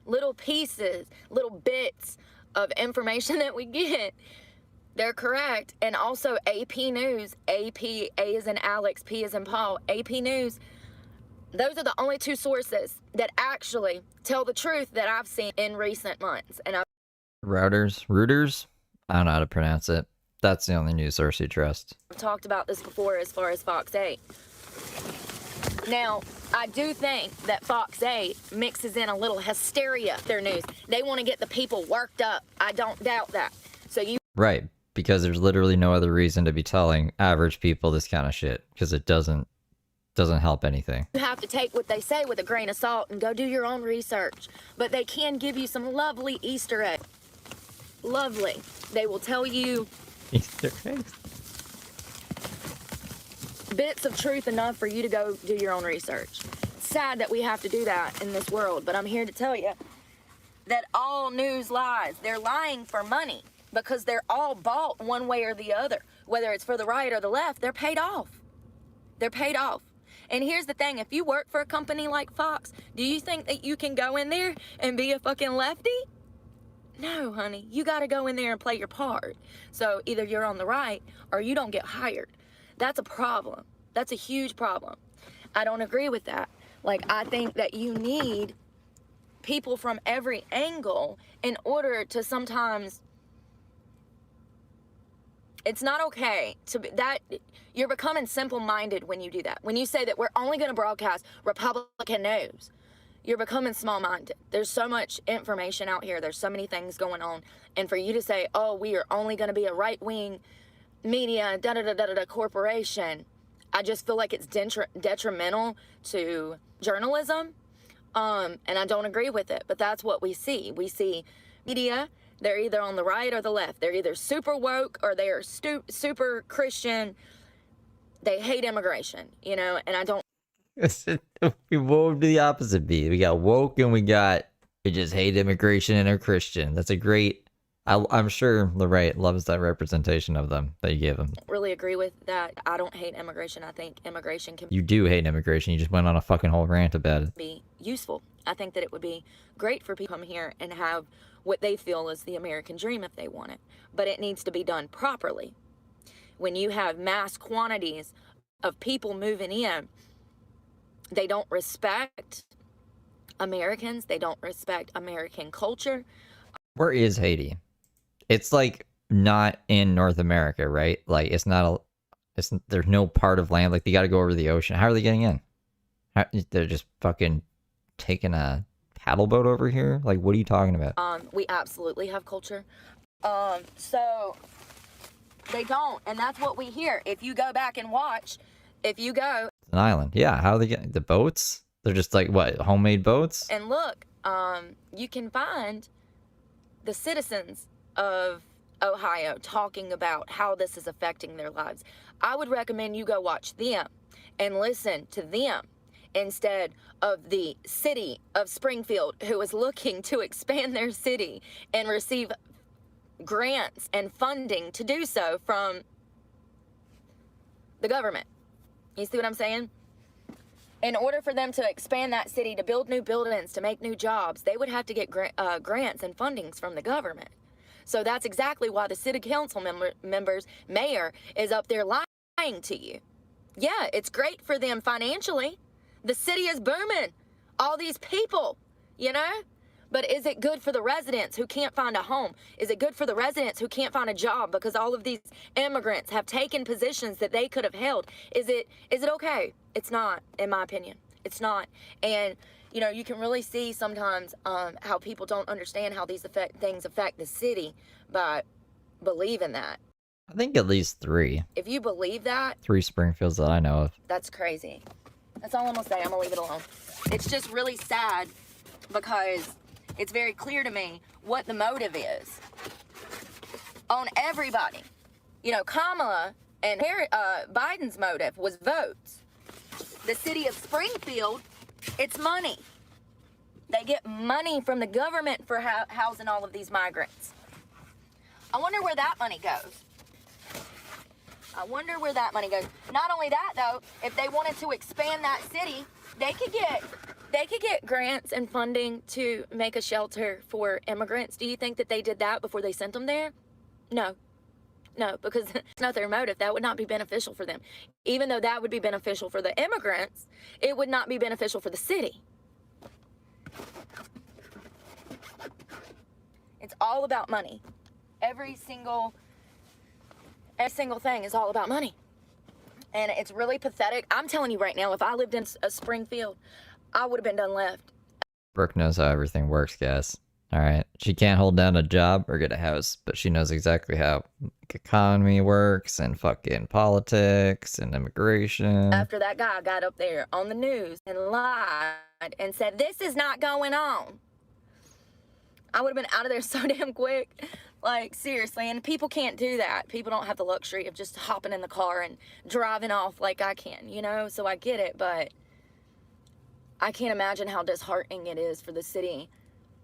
little bits of information that we get, they're correct. And also AP News, AP, A as in Alex, P as in Paul, AP News, those are the only 2 sources that actually tell the truth that I've seen in recent months. And Reuters? I don't know how to pronounce it. That's the only news source you trust. I've talked about this before as far as Fox 8. Now, I do think that Fox 8 mixes in a little hysteria with their news. They want to get the people worked up. I don't doubt that. So you... Right, because there's literally no other reason to be telling average people this kind of shit, because it doesn't help anything. You have to take what they say with a grain of salt and go do your own research. But they can give you some lovely Easter eggs. Lovely. They will tell you Easter eggs? bits of truth enough for you to go do your own research. It's sad that we have to do that in this world, but I'm here to tell you that all news lies. They're lying for money because they're all bought one way or the other. Whether it's for the right or the left, they're paid off. They're paid off. And here's the thing, if you work for a company like Fox, do you think that you can go in there and be a fucking lefty? No, honey, you gotta go in there and play your part. So either you're on the right or you don't get hired. That's a problem. That's a huge problem. I don't agree with that. Like, I think that you need people from every angle in order to sometimes... It's not okay to be that. You're becoming simple-minded when you do that. When you say that we're only going to broadcast Republican news, you're becoming small-minded. There's so much information out here. There's so many things going on. And for you to say, oh, we are only going to be a right-wing media, da-da-da-da-da corporation, I just feel like it's detrimental to journalism. And I don't agree with it. But that's what we see. We see media. They're either on the right or the left. They're either super woke or they are super Christian. They hate immigration, you know, and I don't... What would the opposite be? We got woke and we just hate immigration and are Christian. That's a great... I'm sure the right loves that representation of them that you gave them. Really agree with that. I don't hate immigration. I think immigration can... You do hate immigration. You just went on a fucking whole rant about it. ...be useful. I think that it would be great for people to come here and have what they feel is the American dream if they want it. But it needs to be done properly. When you have mass quantities of people moving in, they don't respect Americans. They don't respect American culture. Where is Haiti? It's like not in North America, right? Like it's not there's no part of land. Like they got to go over the ocean. How are they getting in? They're just fucking taking a paddle boat over here? Like, what are you talking about? We absolutely have culture. So they don't, and that's what we hear. If you go back and watch, if you go... It's an island. Yeah, how are they getting... The boats? They're just like, what, homemade boats? And look, you can find the citizens of Ohio talking about how this is affecting their lives. I would recommend you go watch them and listen to them instead of the city of Springfield, who is looking to expand their city and receive grants and funding to do so from the government. You see what I'm saying? In order for them to expand that city, to build new buildings, to make new jobs, they would have to get grants and fundings from the government. So that's exactly why the city council mayor is up there lying to you. Yeah, it's great for them financially. The city is booming. All these people, you know? But is it good for the residents who can't find a home? Is it good for the residents who can't find a job because all of these immigrants have taken positions that they could have held? Is it okay? It's not, in my opinion. It's not. And, you know, you can really see sometimes how people don't understand how these things affect the city by believing that. I think at least 3. If you believe that... 3 Springfields that I know of. That's crazy. That's all I'm going to say. I'm going to leave it alone. It's just really sad because... it's very clear to me what the motive is on everybody. You know, Kamala and Biden's motive was votes. The city of Springfield, it's money. They get money from the government for housing all of these migrants. I wonder where that money goes. I wonder where that money goes. Not only that, though, if they wanted to expand that city, they could get grants and funding to make a shelter for immigrants. Do you think that they did that before they sent them there? No. No, because it's not their motive. That would not be beneficial for them. Even though that would be beneficial for the immigrants, it would not be beneficial for the city. It's all about money. Every single thing is all about money. And it's really pathetic. I'm telling you right now, if I lived in a Springfield, I would have been done left. Brooke knows how everything works, guys. Alright? She can't hold down a job or get a house, but she knows exactly how the economy works and fucking politics and immigration. After that guy got up there on the news and lied and said, this is not going on, I would have been out of there so damn quick. Like, seriously, and people can't do that. People don't have the luxury of just hopping in the car and driving off like I can, you know? So I get it, but I can't imagine how disheartening it is for the city,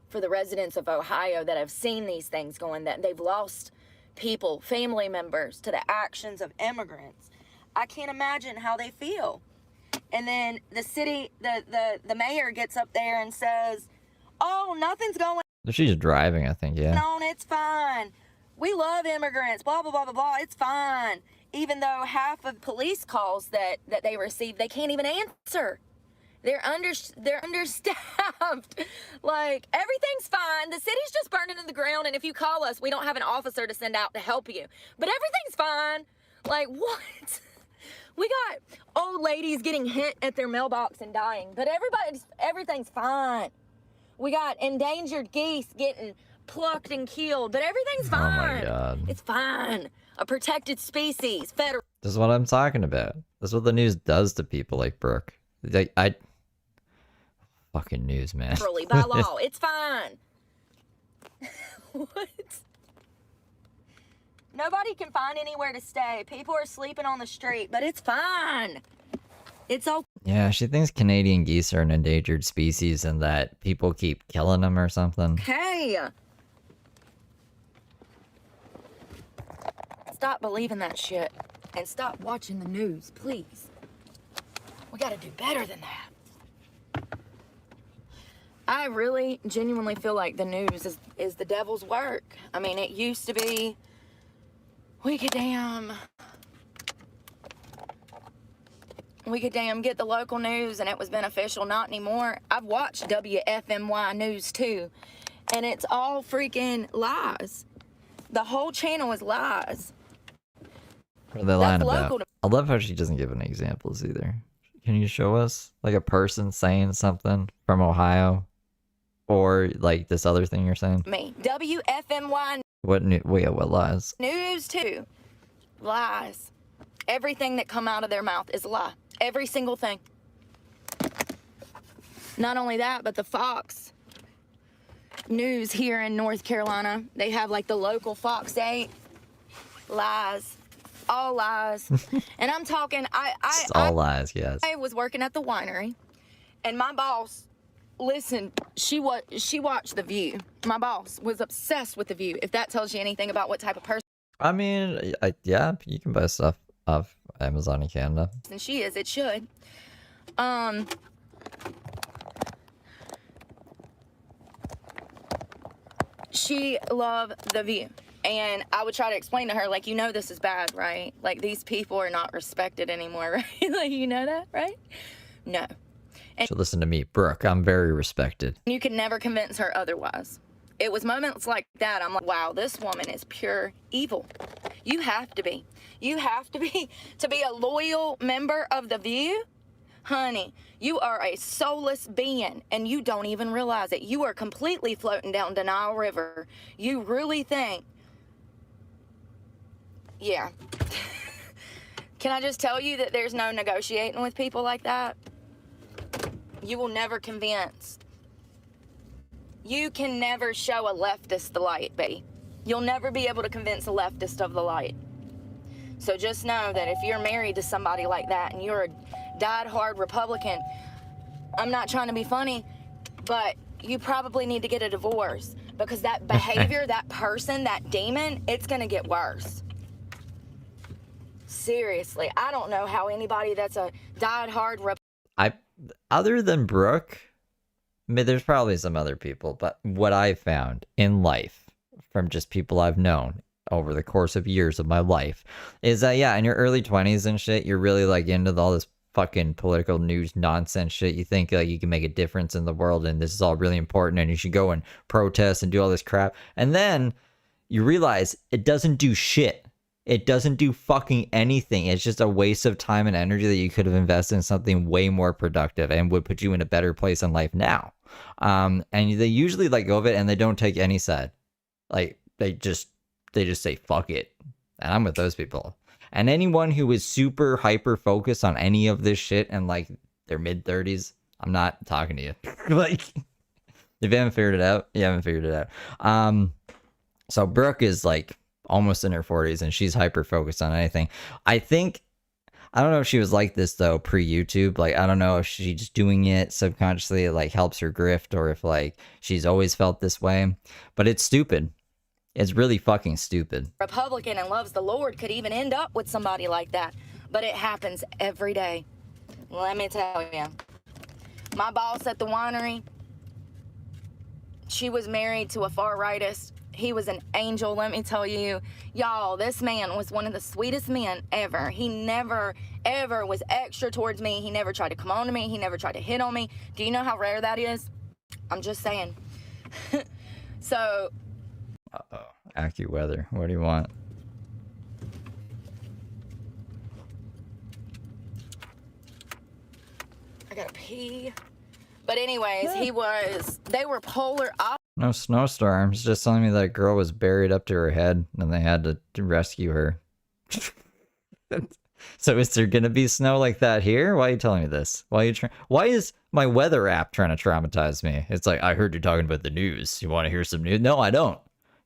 for the residents of Ohio that have seen these things going, that they've lost people, family members, to the actions of immigrants. I can't imagine how they feel. And then the city, the mayor gets up there and says, oh, nothing's going She's driving, I think, yeah. on, it's fine. We love immigrants, blah, blah, blah, blah, blah, it's fine. Even though half of police calls that they receive, they can't even answer. They're understaffed. Like, everything's fine. The city's just burning to the ground, and if you call us, we don't have an officer to send out to help you. But everything's fine. Like, what? We got old ladies getting hit at their mailbox and dying, but everything's fine. We got endangered geese getting plucked and killed, but everything's fine. Oh my god. It's fine. A protected species, federal. This is what I'm talking about. This is what the news does to people like Brooke. Fucking news, man. Federally, by law, it's fine. What? Nobody can find anywhere to stay. People are sleeping on the street, but it's fine. It's okay. Yeah, she thinks Canadian geese are an endangered species and that people keep killing them or something. Hey! Stop believing that shit and stop watching the news, please. We gotta do better than that. I really genuinely feel like the news is the devil's work. I mean, it used to be, we could damn get the local news and it was beneficial. Not anymore. I've watched WFMY News too, and it's all freaking lies. The whole channel is lies. What are they lying about? I love how she doesn't give any examples either. Can you show us like a person saying something from Ohio, or like this other thing you're saying? Me. WFMY. What lies? News too. Lies. Everything that come out of their mouth is a lie. Every single thing. Not only that, but the Fox News here in North Carolina, they have like the local Fox 8. Lies. All lies. And I'm talking, all lies, yes. I was working at the winery, and my boss, listen, she watched The View. My boss was obsessed with The View, if that tells you anything about what type of person. I mean, yeah, you can buy stuff off Amazon in Canada. And she is, it should. Um, she loved the view. And I would try to explain to her, like, you know this is bad, right? Like, these people are not respected anymore, right? Like, you know that, right? No. So listen to me, Brooke. I'm very respected. You can never convince her otherwise. It was moments like that, I'm like, wow, this woman is pure evil. You have to be. You have to be a loyal member of The View. Honey, you are a soulless being, and you don't even realize it. You are completely floating down Denial River. You really think... Yeah. Can I just tell you that there's no negotiating with people like that? You will never convince. You can never show a leftist the light, B. You'll never be able to convince a leftist of the light. So just know that if you're married to somebody like that and you're a diehard Republican, I'm not trying to be funny, but you probably need to get a divorce, because that behavior, that person, that demon, it's gonna get worse. Seriously, I don't know how anybody that's a diehard Other than Brooke, I mean, there's probably some other people, but what I've found in life from just people I've known over the course of years of my life is that, yeah, in your early 20s and shit, you're really like into all this fucking political news nonsense shit. You think like you can make a difference in the world and this is all really important and you should go and protest and do all this crap. And then you realize it doesn't do shit. It doesn't do fucking anything. It's just a waste of time and energy that you could have invested in something way more productive and would put you in a better place in life now. And they usually let go of it and they don't take any side. Like they just say fuck it. And I'm with those people. And anyone who is super hyper focused on any of this shit and like their mid 30s, I'm not talking to you. Like if you haven't figured it out, you haven't figured it out. So Brooke is like almost in her 40s and she's hyper focused on anything. I don't know if she was like this though pre-YouTube. Like I don't know if she's doing it subconsciously, it like helps her grift, or if like she's always felt this way. But it's stupid. It's really fucking stupid. Republican and loves the Lord could even end up with somebody like that. But it happens every day. Let me tell you. My boss at the winery, she was married to a far rightist. He was an angel, let me tell you. Y'all, this man was one of the sweetest men ever. He never, ever was extra towards me. He never tried to come on to me. He never tried to hit on me. Do you know how rare that is? I'm just saying. So... Uh-oh. AccuWeather. What do you want? I gotta pee. But anyways, they were polar opposites. No snowstorms. Just telling me that girl was buried up to her head and they had to rescue her. So is there gonna be snow like that here? Why are you telling me this? Why is my weather app trying to traumatize me? It's like, I heard you're talking about the news. You want to hear some news? No, I don't.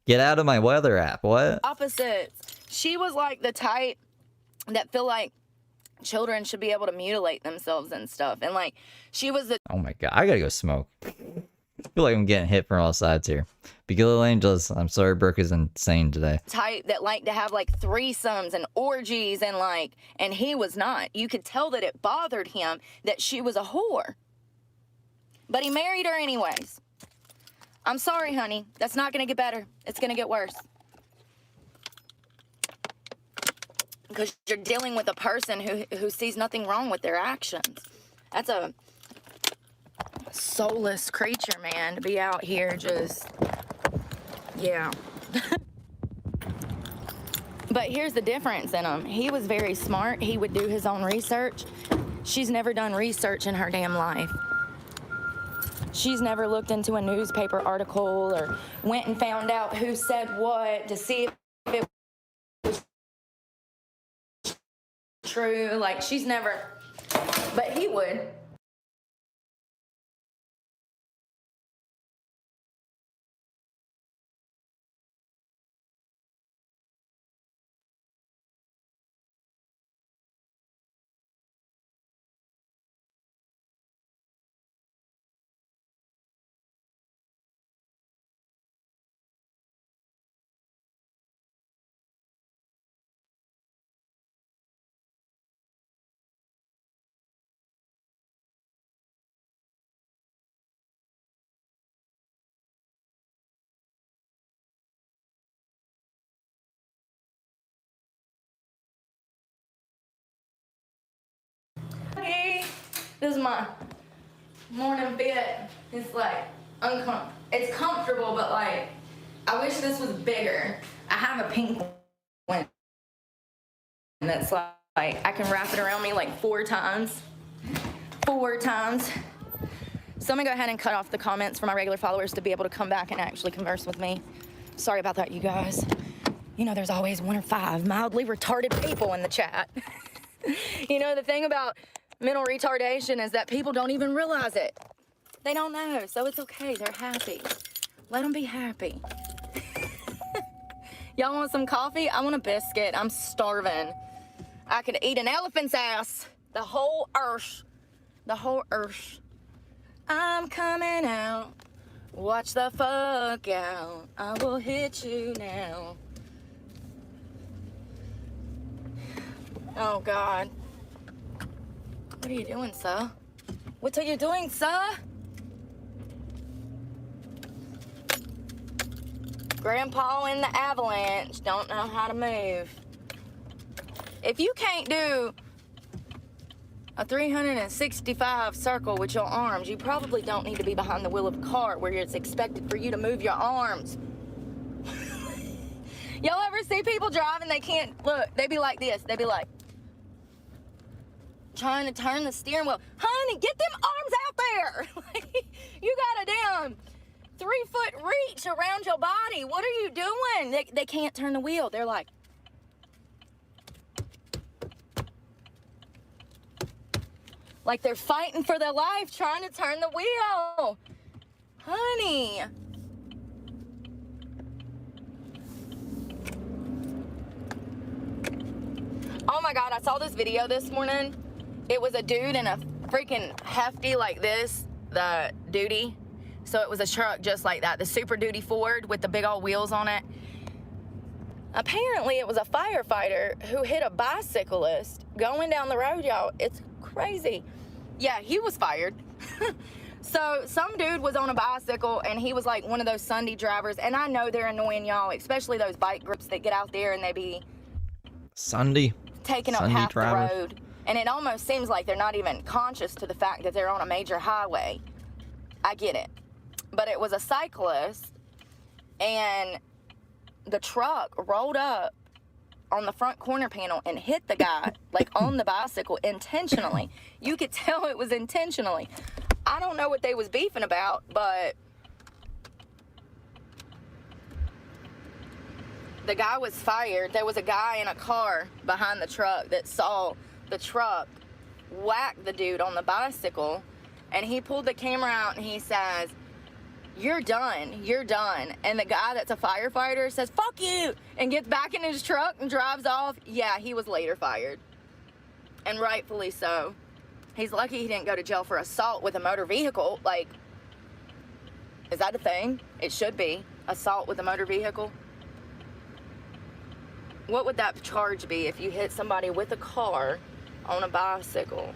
Get out of my weather app. What? Opposites. She was like the type that feel like children should be able to mutilate themselves and stuff. And like, she was the... Oh my god, I gotta go smoke. I feel like I'm getting hit from all sides here. Big little angels. I'm sorry, Brooke is insane today. Type that like to have like threesomes and orgies and like, and he was not. You could tell that it bothered him that she was a whore. But he married her anyways. I'm sorry, honey. That's not gonna get better. It's gonna get worse. Because you're dealing with a person who sees nothing wrong with their actions. That's a soulless creature, man, to be out here just, yeah. But here's the difference in him. He was very smart. He would do his own research. She's never done research in her damn life. She's never looked into a newspaper article or went and found out who said what to see if it was true. Like, she's never, but he would. This is my morning fit. It's like uncomfortable. It's comfortable, but like I wish this was bigger. I have a pink one that's like I can wrap it around me like 4 times. 4 times. So I'm gonna go ahead and cut off the comments for my regular followers to be able to come back and actually converse with me. Sorry about that, you guys. You know, there's always 1 or 5 mildly retarded people in the chat. You know, the thing about mental retardation is that people don't even realize it. They don't know, so it's okay. They're happy. Let them be happy. Y'all want some coffee? I want a biscuit. I'm starving. I could eat an elephant's ass. The whole earth. The whole earth. I'm coming out. Watch the fuck out. I will hit you now. Oh, God. What are you doing, sir? What are you doing, sir? Grandpa in the avalanche don't know how to move. If you can't do a 365 circle with your arms, you probably don't need to be behind the wheel of a car where it's expected for you to move your arms. Y'all ever see people driving, they can't, look, they be like this, they be like, trying to turn the steering wheel. Honey, get them arms out there. You got a damn 3-foot reach around your body. What are you doing? They can't turn the wheel. They're like, they're fighting for their life trying to turn the wheel. Honey. Oh my God, I saw this video this morning. It was a dude in a freaking hefty like this, the duty. So it was a truck just like that, the Super Duty Ford with the big old wheels on it. Apparently it was a firefighter who hit a bicyclist going down the road, y'all. It's crazy. Yeah, he was fired. So some dude was on a bicycle and he was like one of those Sunday drivers. And I know they're annoying, y'all, especially those bike groups that get out there and they be taking up half the road. And it almost seems like they're not even conscious to the fact that they're on a major highway. I get it. But it was a cyclist, and the truck rolled up on the front corner panel and hit the guy, like on the bicycle, intentionally. You could tell it was intentionally. I don't know what they was beefing about, but the guy was fired. There was a guy in a car behind the truck that saw the truck whack the dude on the bicycle, and he pulled the camera out and he says, "You're done, you're done." And the guy that's a firefighter says, "Fuck you," and gets back in his truck and drives off. Yeah, he was later fired, and rightfully so. He's lucky he didn't go to jail for assault with a motor vehicle. Like, is that a thing? It should be. Assault with a motor vehicle. What would that charge be if you hit somebody with a car on a bicycle?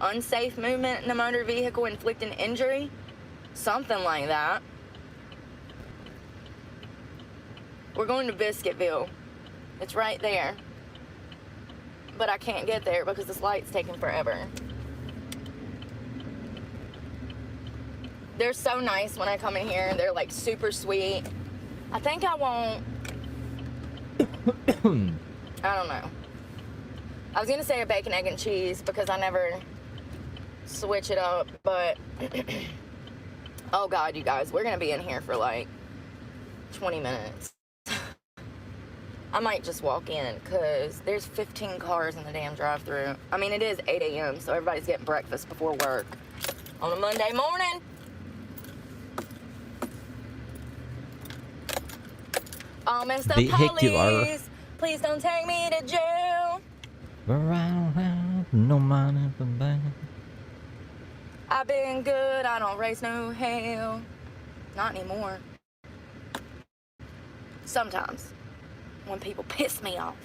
Unsafe movement in a motor vehicle inflicting injury? Something like that. We're going to Biscuitville. It's right there. But I can't get there because this light's taking forever. They're so nice when I come in here. They're like super sweet. I think I won't... I don't know. I was gonna say a bacon, egg, and cheese because I never switch it up, but oh God, you guys, we're gonna be in here for like 20 minutes. I might just walk in because there's 15 cars in the damn drive-thru. I mean, it is 8 a.m., so everybody's getting breakfast before work on a Monday morning. Oh, Mr. Police, please don't take me to jail. No money for bank. I've been good, I don't raise no hell. Not anymore. Sometimes, when people piss me off.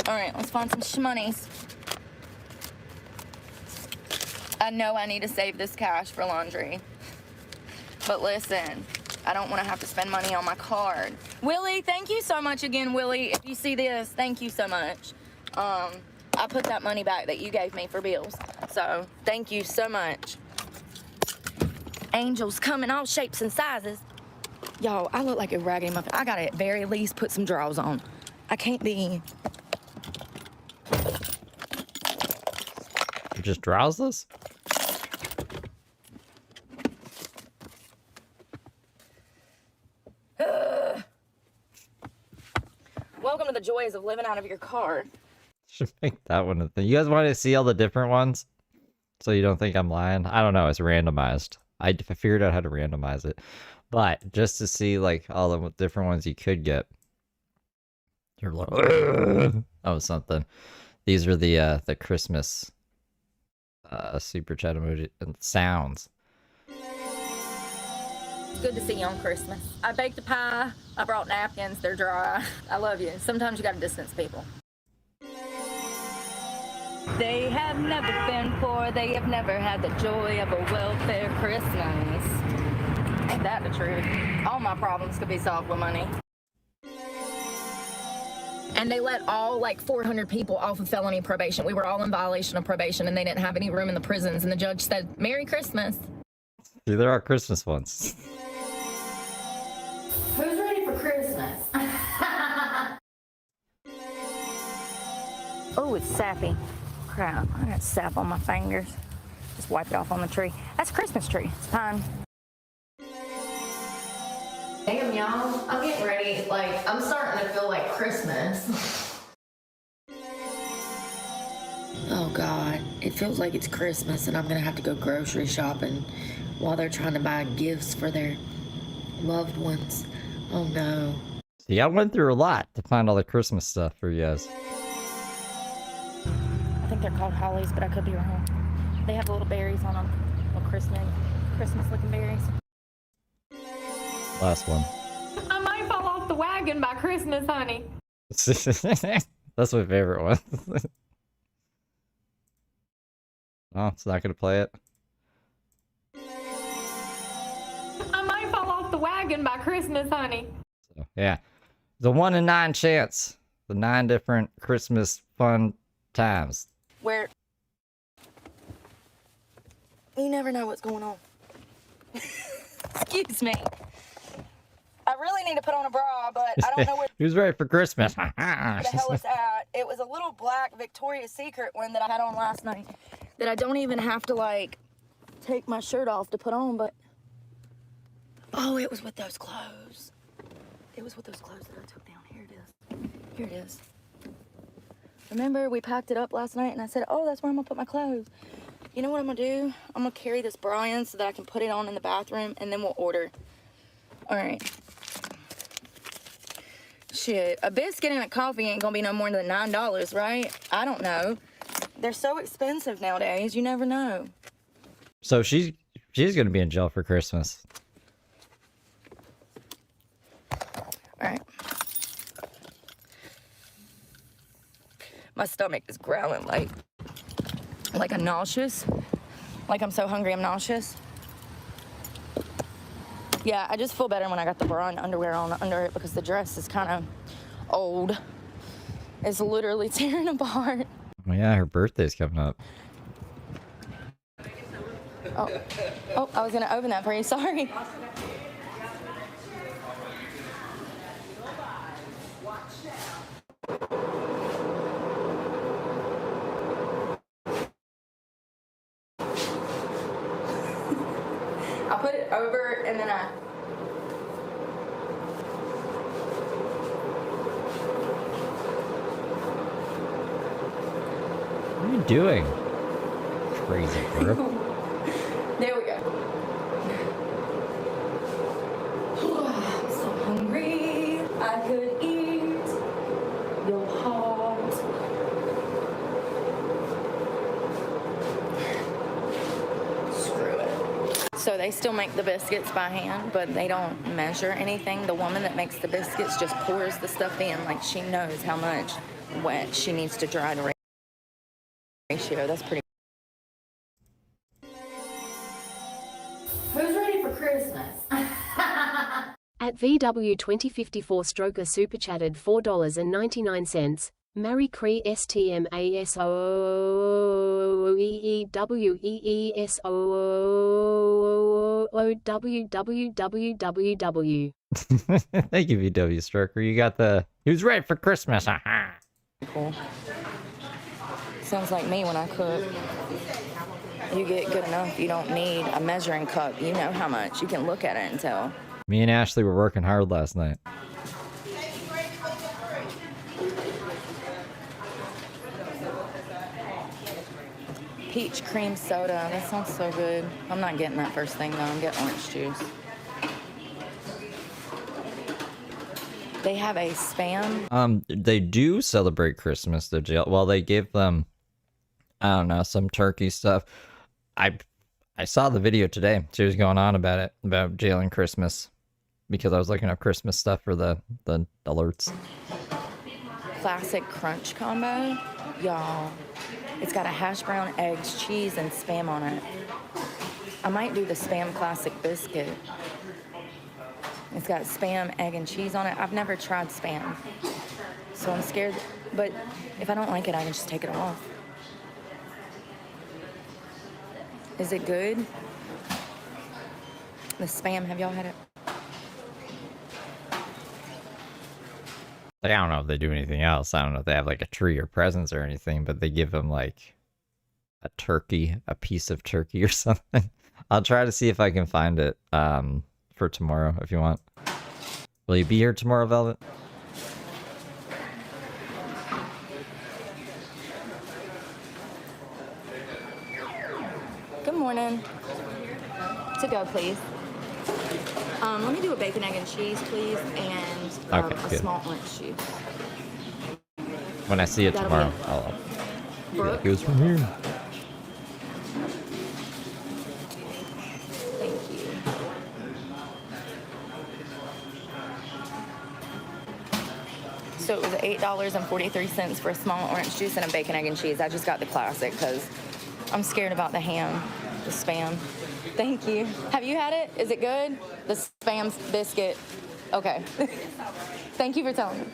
All right, let's find some shmoney's. I know I need to save this cash for laundry. But listen, I don't want to have to spend money on my card. Willie, thank you so much again, Willie. If you see this, thank you so much. I put that money back that you gave me for bills. So, thank you so much. Angels come in all shapes and sizes. Y'all, I look like a raggedy muffin. I gotta at very least put some drawers on. I can't be... You're just drowseless? Welcome to the joys of living out of your car. Should make that one a thing. You guys want to see all the different ones? So you don't think I'm lying? I don't know. It's randomized. I figured out how to randomize it. But just to see like all the different ones you could get. You're like, that was something. These are the Christmas super chat emoji and sounds. It's good to see you on Christmas. I baked a pie. I brought napkins. They're dry. I love you. Sometimes you gotta distance people. They have never been poor. They have never had the joy of a welfare Christmas. Ain't that the truth? All my problems could be solved with money. And they let all like 400 people off of felony probation. We were all in violation of probation and they didn't have any room in the prisons. And the judge said, Merry Christmas. See, there are Christmas ones. Who's ready for Christmas? Oh, it's sappy. Crap, I got sap on my fingers. Just wipe it off on the tree. That's a Christmas tree. It's pine. Damn, y'all. I'm getting ready. Like, I'm starting to feel like Christmas. Oh, God. It feels like it's Christmas and I'm going to have to go grocery shopping while they're trying to buy gifts for their loved ones. Oh, no. See, I went through a lot to find all the Christmas stuff for you guys. I think they're called hollies, but I could be wrong. They have little berries on them. Little Christmas-looking berries. Last one. I might fall off the wagon by Christmas, honey. That's my favorite one. Oh, it's not gonna play it. I might fall off the wagon by Christmas, honey. So, yeah. The 1 in 9 chance. The 9 different Christmas fun times. Where you never know what's going on. Excuse me. I really need to put on a bra, but I don't know where Who's ready for Christmas? the hell it's at. It was a little black Victoria's Secret one that I had on last night that I don't even have to like take my shirt off to put on, but oh, it was with those clothes. It was with those clothes that I took down. Here it is. Here it is. Remember, we packed it up last night and I said, oh, that's where I'm gonna put my clothes. You know what I'm gonna do? I'm gonna carry this bra in so that I can put it on in the bathroom and then we'll order. All right. Shit, a biscuit and a coffee ain't gonna be no more than $9, right? I don't know. They're so expensive nowadays, you never know. So she's gonna be in jail for Christmas. All right. My stomach is growling like I'm nauseous. Like I'm so hungry I'm nauseous. Yeah, I just feel better when I got the bra and underwear on under it because the dress is kind of old. It's literally tearing apart. Oh yeah, her birthday's coming up. Oh, I was gonna open that for you, sorry. I'll put it over and then I... What are you doing? Crazy, bro. There we go. I'm so hungry. I could eat your heart. Screw it. So they still make the biscuits by hand, but they don't measure anything. The woman that makes the biscuits just pours the stuff in like she knows how much wet she needs to dry the ratio. That's pretty. Who's ready for Christmas? At VW2054 Stroker super chatted $4.99. Mary Cree STMASOEEWEESOWWWW. Thank you, VW Strucker. You got the who's right for Christmas. Cool. Sounds like me when I cook. You get good enough, you don't need a measuring cup. You know how much. You can look at it and tell. Me and Ashley were working hard last night. Peach cream soda. That sounds so good. I'm not getting that first thing though. I'm getting orange juice. They have a Spam. They do celebrate Christmas, the jail. Well, they gave them, I don't know, some turkey stuff. I saw the video today. She was going on about it, about jailing Christmas, because I was looking up Christmas stuff for the alerts. Classic crunch combo. Y'all, it's got a hash brown, eggs, cheese, and Spam on it. I might do the Spam classic biscuit. It's got Spam, egg, and cheese on it. I've never tried Spam, so I'm scared. But if I don't like it, I can just take it off. Is it good? The Spam, have y'all had it? Like, I don't know if they do anything else. I don't know if they have like a tree or presents or anything, but they give them like a turkey, a piece of turkey or something. I'll try to see if I can find it for tomorrow if you want. Will you be here tomorrow, Velvet? Good morning. To go, please. Let me do a bacon, egg, and cheese, please, and Okay, a good. small orange juice. When I see it That'll tomorrow, be it. I'll Brooke? it goes from here. Thank you. So it was $8.43 for a small orange juice and a bacon, egg, and cheese. I just got the classic because I'm scared about the ham, the Spam. Thank you. Have you had it? Is it good? The Spam biscuit. Okay. Thank you for telling me.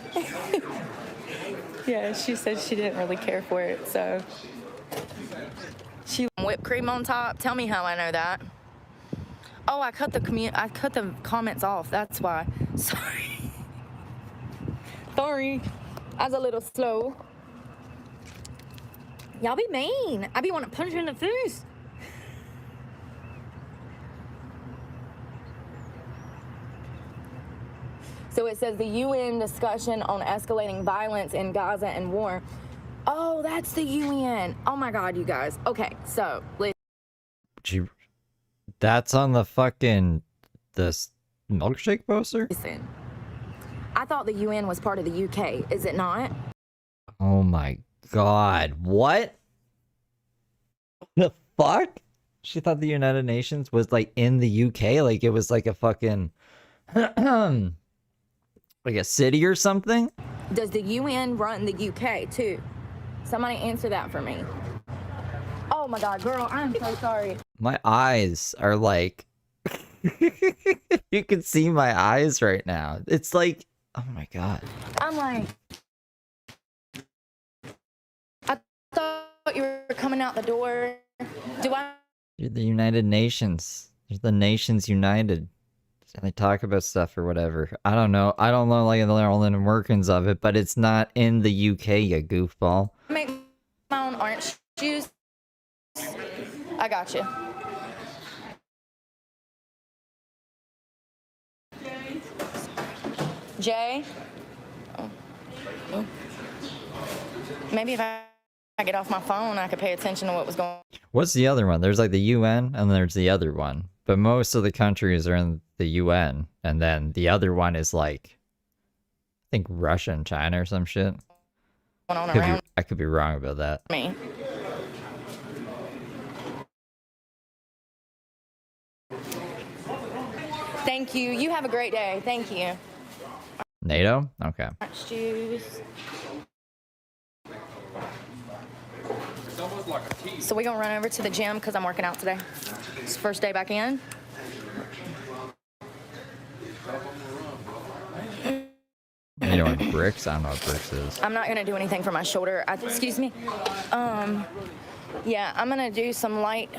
Yeah, she said she didn't really care for it, so. She whipped cream on top. Tell me how I know that. Oh, I cut the comments off. That's why. Sorry. Sorry. I was a little slow. Y'all be mean. I be wanting to punch her in the face. So it says the UN discussion on escalating violence in Gaza and war. Oh, that's the UN. Oh my God, you guys. Okay, so That's on the fucking this milkshake poster? listen. I thought the UN was part of the UK. Is it not? Oh my god. What? The fuck? She thought the United Nations was like in the UK, like it was like a fucking like a city or something? Does the UN run the UK too? Somebody answer that for me. Oh my God, girl, I'm so sorry. My eyes are like you can see my eyes right now. It's like, oh my god. I'm like, I thought you were coming out the door. Do I? You're the United Nations. You're the Nations United. And they talk about stuff or whatever. I don't know. I don't know like all the workings of it, but it's not in the UK, you goofball. Make my own orange juice. I got you. Jay? Oh. Maybe if I get off my phone, I could pay attention to what was going on. What's the other one? There's like the UN and there's the other one. But most of the countries are in the UN. And then the other one is like, I think Russia and China or some shit. I could be wrong about that. Me. Thank you. You have a great day. Thank you. NATO? Okay. Orange juice. So we gonna run over to the gym because I'm working out today. It's the first day back in. You doing bricks? I don't know what bricks is. I'm not gonna do anything for my shoulder. Excuse me. Yeah, I'm gonna do some light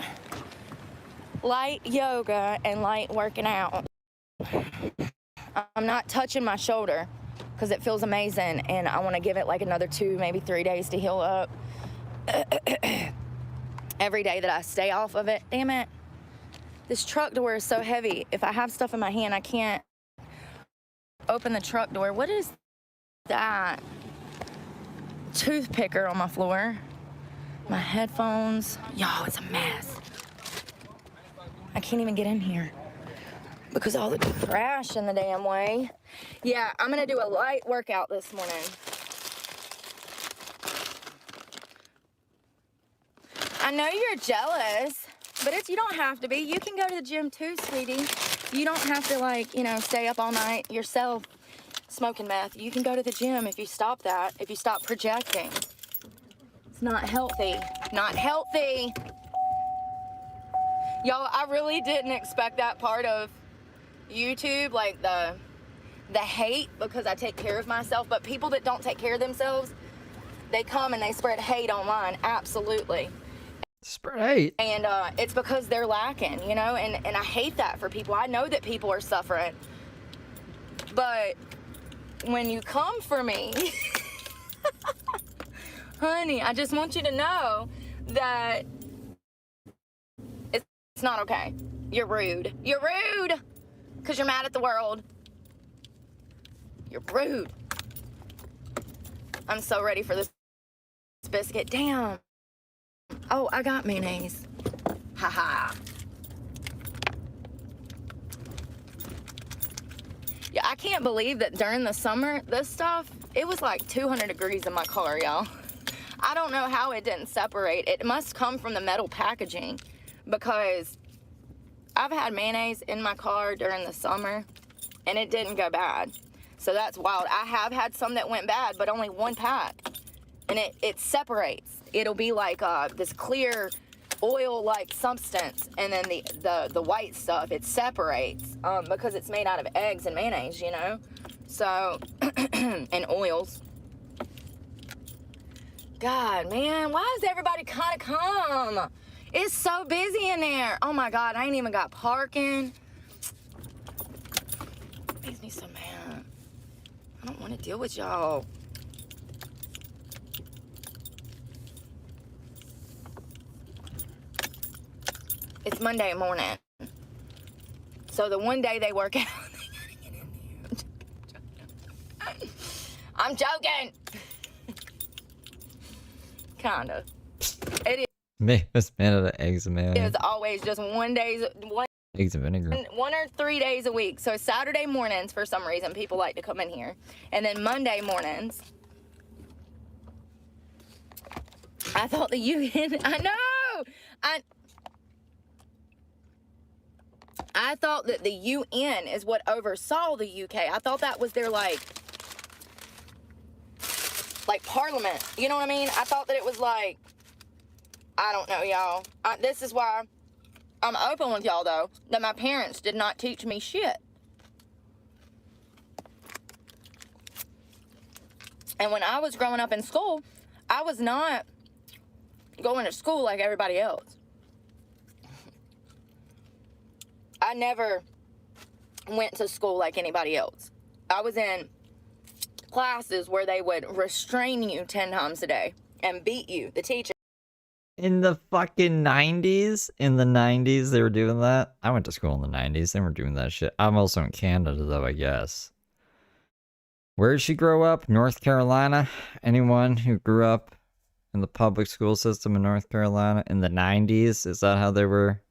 yoga and light working out. I'm not touching my shoulder because it feels amazing, and I want to give it like another 2, maybe 3 days to heal up. Every day that I stay off of it, damn it. This truck door is so heavy. If I have stuff in my hand, I can't open the truck door. What is that? Toothpicker on my floor. My headphones. Y'all, it's a mess. I can't even get in here because all the trash in the damn way. Yeah, I'm gonna do a light workout this morning. I know you're jealous, but you don't have to be. You can go to the gym too, sweetie. You don't have to, like, you know, stay up all night yourself smoking meth. You can go to the gym if you stop that, if you stop projecting. It's not healthy. Not healthy. Y'all, I really didn't expect that part of YouTube, like the hate, because I take care of myself. But people that don't take care of themselves, they come and they spread hate online. Absolutely. Spread hate. And it's because they're lacking, you know, and I hate that for people. I know that people are suffering. But when you come for me, honey, I just want you to know that it's not okay. You're rude. You're rude because you're mad at the world. You're rude. I'm so ready for this biscuit. Damn. Oh, I got mayonnaise. Haha. Yeah, I can't believe that during the summer, this stuff, it was like 200 degrees in my car, y'all. I don't know how it didn't separate. It must come from the metal packaging because I've had mayonnaise in my car during the summer and it didn't go bad. So that's wild. I have had some that went bad, but only one pack. And it separates. It'll be like this clear oil-like substance, and then the white stuff, it separates because it's made out of eggs and mayonnaise, you know? So, and oils. God, man, why does everybody kind of come? It's so busy in there. Oh my God, I ain't even got parking. Makes me so mad. I don't want to deal with y'all. It's Monday morning. So the one day they work out, they gotta get in there. I'm joking. Kinda. It is. Me, it's made out of eggs and mayonnaise. It's always just one Eggs and vinegar. 1 or 3 days a week. So Saturday mornings, for some reason, people like to come in here. And then Monday mornings. I thought the UN, I know! I thought that the UN is what oversaw the UK. I thought that was their, like parliament. You know what I mean? I thought that it was like, I don't know, y'all. This is why I'm open with y'all, though, that my parents did not teach me shit. And when I was growing up in school, I was not going to school like everybody else. I never went to school like anybody else. I was in classes where they would restrain you 10 times a day and beat you, the teacher. In the fucking 90s? In the 90s, they were doing that? I went to school in the 90s. They were doing that shit. I'm also in Canada, though, I guess. Where did she grow up? North Carolina? Anyone who grew up in the public school system in North Carolina in the 90s? Is that how they were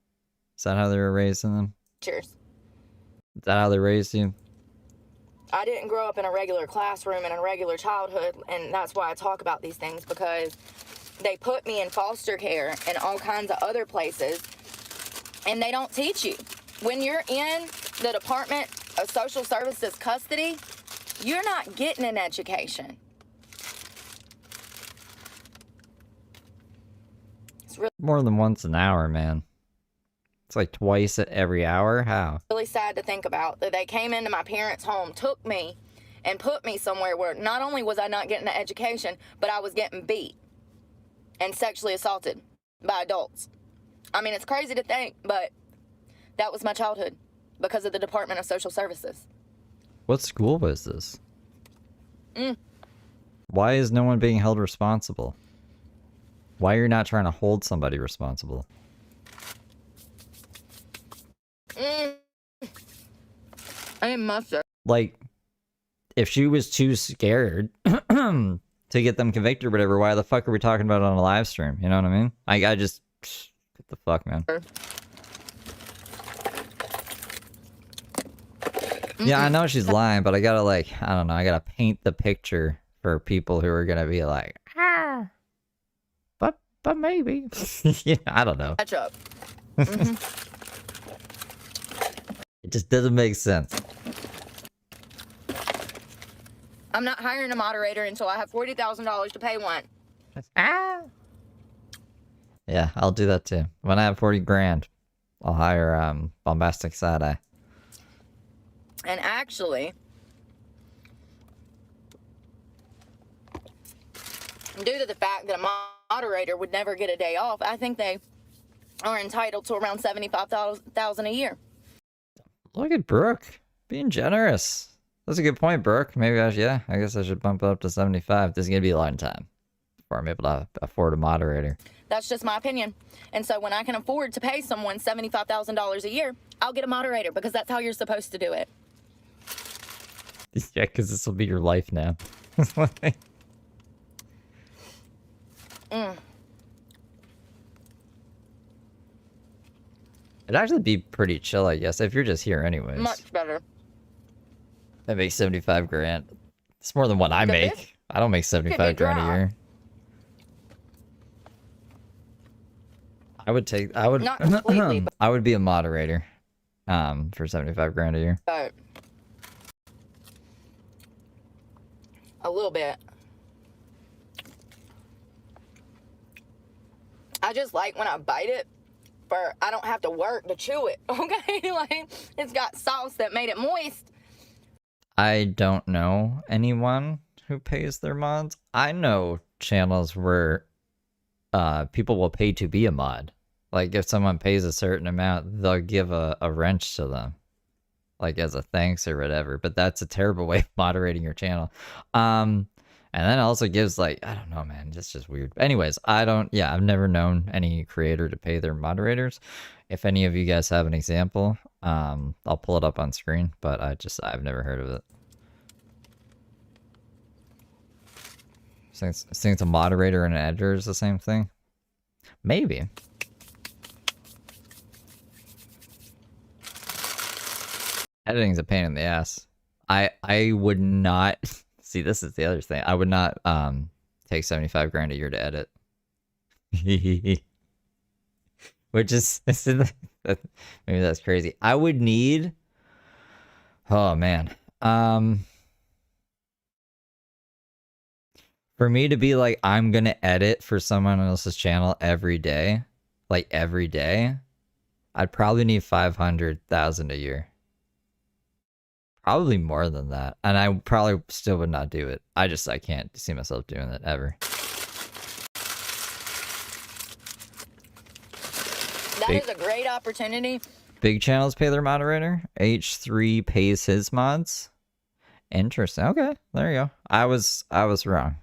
raising them? Cheers. Is that how they raised you? I didn't grow up in a regular classroom and a regular childhood, and that's why I talk about these things, because they put me in foster care and all kinds of other places, and they don't teach you. When you're in the Department of Social Services custody, you're not getting an education. It's More than once an hour, man. It's like twice at every hour? How? really sad to think about that they came into my parents' home, took me, and put me somewhere where not only was I not getting an education, but I was getting beat and sexually assaulted by adults. I mean, it's crazy to think, but that was my childhood because of the Department of Social Services. What school was this? Why is no one being held responsible? Why are you not trying to hold somebody responsible? I must have. Like, if she was too scared to get them convicted or whatever, why the fuck are we talking about it on a live stream? You know what I mean? I just... What the fuck, man? Yeah, I know she's lying, but I gotta, like, I don't know, I gotta paint the picture for people who are gonna be like, but maybe. Yeah, I don't know. Catch up. It just doesn't make sense. I'm not hiring a moderator until I have $40,000 to pay one. Yeah, I'll do that too. When I have 40 grand, I'll hire Bombastic Side Eye. And actually, due to the fact that a moderator would never get a day off, I think they are entitled to around $75,000 a year. Look at Brooke being generous. That's a good point, Brooke. Maybe I guess I should bump it up to 75. This is gonna be a long time before I'm able to afford a moderator. That's just my opinion. And so when I can afford to pay someone $75,000 a year, I'll get a moderator because that's how you're supposed to do it. Yeah, because this will be your life now. It'd actually be pretty chill, I guess, if you're just here anyways. Much better. I make 75 grand. It's more than what I make. I don't make 75 grand a year. I would Not completely, but I would be a moderator for 75 grand a year. A little bit. I just like when I bite it, I don't have to work to chew it, okay? Like, it's got sauce that made it moist. I don't know anyone who pays their mods. I know channels where people will pay to be a mod. Like, if someone pays a certain amount, they'll give a wrench to them, like, as a thanks or whatever. But that's a terrible way of moderating your channel. And then it also gives, like, I don't know, man, it's just weird. Anyways, I've never known any creator to pay their moderators. If any of you guys have an example, I'll pull it up on screen, but I've never heard of it. I think it's a moderator and an editor is the same thing. Maybe. Editing's a pain in the ass. I would not see, this is the other thing. I would not take 75 grand a year to edit. Which is maybe that's crazy. I would need, oh man. For me to be like, I'm gonna edit for someone else's channel every day, I'd probably need 500,000 a year. Probably more than that. And I probably still would not do it. I can't see myself doing it ever. That is a great opportunity. Big channels pay their moderator. H3 pays his mods. Interesting. Okay, there you go. I was wrong.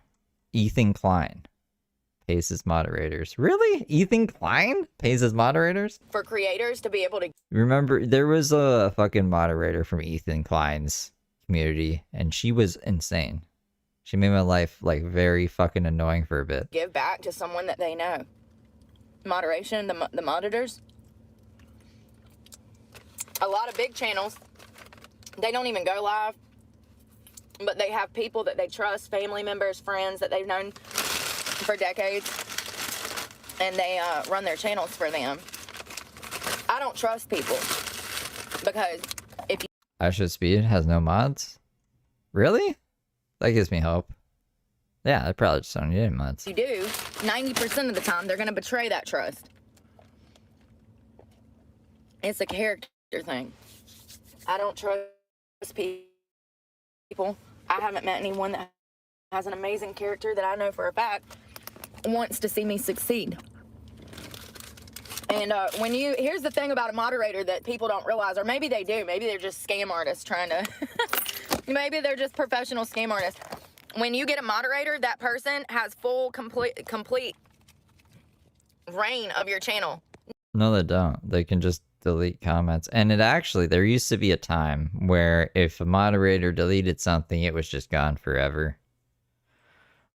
Ethan Klein pays his moderators. Really? Ethan Klein pays his moderators? For creators to be able to... Remember, there was a fucking moderator from Ethan Klein's community, and she was insane. She made my life, like, very fucking annoying for a bit. Give back to someone that they know. Moderation, the monitors. A lot of big channels, they don't even go live, but they have people that they trust, family members, friends that they've known for decades, and they run their channels for them. I don't trust people because if you... Asha Speed has no mods? Really? That gives me hope. Yeah, I probably just don't need any mods. You do, 90% of the time, they're going to betray that trust. It's a character thing. I don't trust people I haven't met anyone that has an amazing character that I know for a fact wants to see me succeed. And here's the thing about a moderator that people don't realize, or maybe they do, maybe they're just scam artists trying to, maybe they're just professional scam artists. When you get a moderator, that person has full, complete reign of your channel. No, they don't. They can just delete comments. And there used to be a time where if a moderator deleted something, it was just gone forever.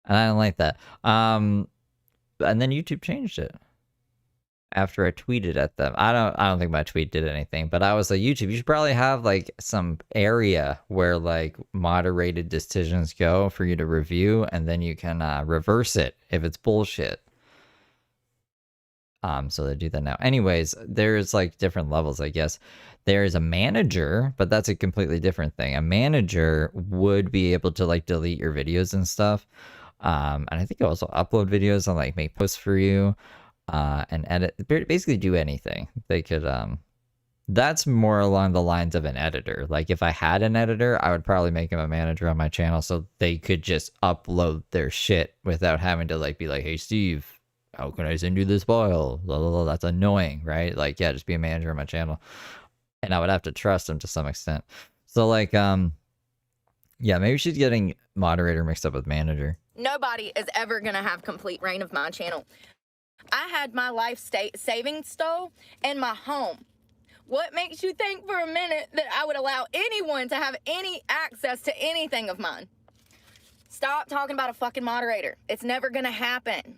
And I don't like that. And then YouTube changed it after I tweeted at them. I don't think my tweet did anything, but I was like, YouTube, you should probably have like some area where like moderated decisions go for you to review, and then you can reverse it if it's bullshit. So they do that now. Anyways, there's like different levels, I guess. There's a manager, but that's a completely different thing. A manager would be able to like delete your videos and stuff. And I think also upload videos and like make posts for you, and edit, basically do anything. They could, that's more along the lines of an editor. Like if I had an editor, I would probably make him a manager on my channel so they could just upload their shit without having to like be like, hey Steve, how can I send you this file? Blah, blah, blah. That's annoying, right? Like, yeah, just be a manager on my channel. And I would have to trust him to some extent. So like, yeah, maybe she's getting moderator mixed up with manager. Nobody is ever going to have complete reign of my channel. I had my life savings stole and my home. What makes you think for a minute that I would allow anyone to have any access to anything of mine? Stop talking about a fucking moderator. It's never going to happen.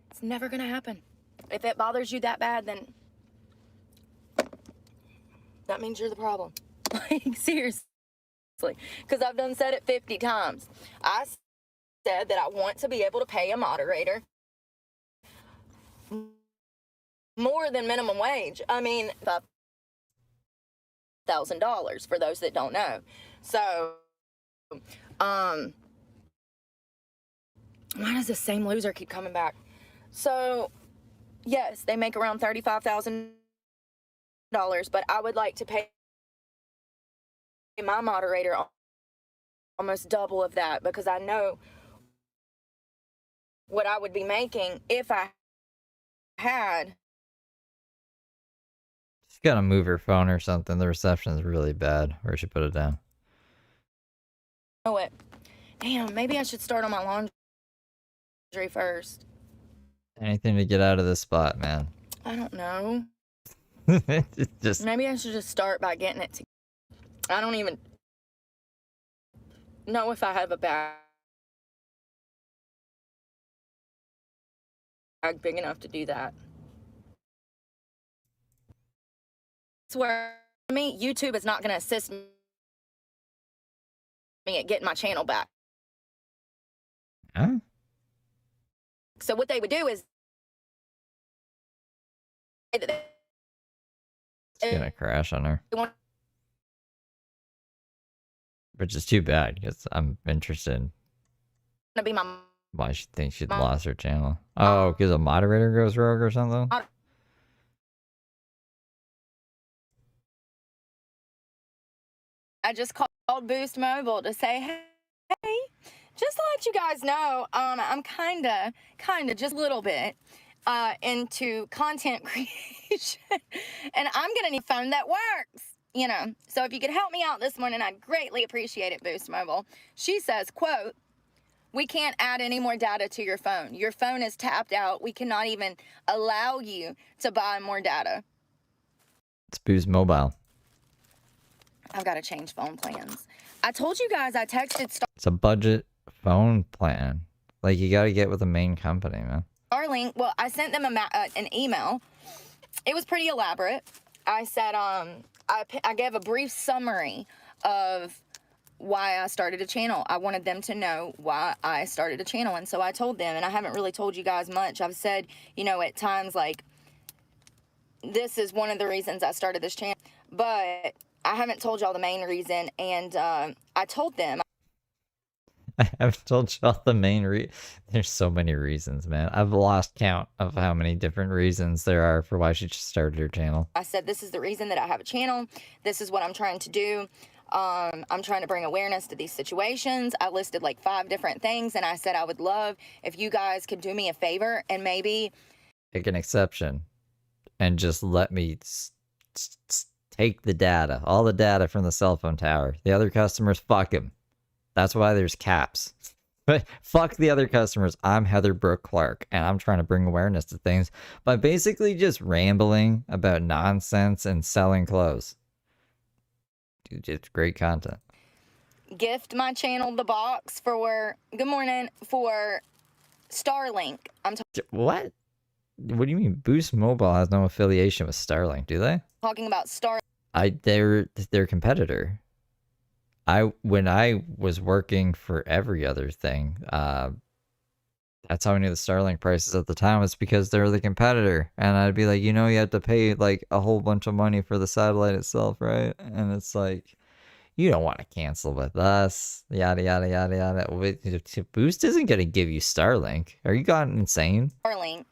It's never going to happen. If it bothers you that bad, then that means you're the problem. Like, seriously. Because I've done said it 50 times. I said that I want to be able to pay a moderator more than minimum wage. I mean, $5,000 for those that don't know. So, why does the same loser keep coming back? So, yes, they make around $35,000, but I would like to pay my moderator almost double of that, because I know what I would be making if I had. She's gotta move her phone or something. The reception is really bad. Where should put it down? Oh, it. Damn, maybe I should start on my laundry first. Anything to get out of this spot, man. I don't know. Just maybe I should just start by getting it together. I don't even know if I have a bag big enough to do that. I swear to me, YouTube is not going to assist me at getting my channel back. Huh? So what they would do is It's gonna crash on her. Which is too bad, because I'm interested in be my why she thinks she'd lost her channel. Oh, because a moderator goes rogue or something? I just called Boost Mobile to say, hey, just to let you guys know, I'm kinda, just a little bit into content creation, and I'm gonna need a phone that works, you know. So if you could help me out this morning, I'd greatly appreciate it, Boost Mobile. She says, quote, we can't add any more data to your phone. Your phone is tapped out. We cannot even allow you to buy more data. It's Boost Mobile. I've got to change phone plans. I told you guys I texted It's a budget phone plan. Like, you gotta get with the main company, man. Starlink. Well, I sent them an email. It was pretty elaborate. I said, I gave a brief summary of why I started a channel. I wanted them to know why I started a channel. And so I told them, and I haven't really told you guys much. I've said, you know, at times, like, this is one of the reasons I started this channel. But I haven't told y'all the main reason. And I told them. I haven't told y'all the main There's so many reasons, man. I've lost count of how many different reasons there are for why she just started her channel. I said, this is the reason that I have a channel. This is what I'm trying to do. I'm trying to bring awareness to these situations. I listed like 5 different things, and I said I would love if you guys could do me a favor and maybe take an exception and just let me take the data, all the data from the cell phone tower. The other customers, fuck them. That's why there's caps. But fuck the other customers. I'm Heather Brooke Clark, and I'm trying to bring awareness to things by basically just rambling about nonsense and selling clothes. Dude, it's great content. gift my channel the box for, good morning, for Starlink. What? What do you mean? Boost Mobile has no affiliation with Starlink, do they? Talking about Starlink. They're their competitor. When I was working for every other thing, that's how I knew the Starlink prices at the time was because they're the competitor. And I'd be like, you know, you have to pay like a whole bunch of money for the satellite itself, right? And it's like, you don't want to cancel with us, yada, yada, yada, yada. Boost isn't going to give you Starlink. Are you gone insane? Starlink,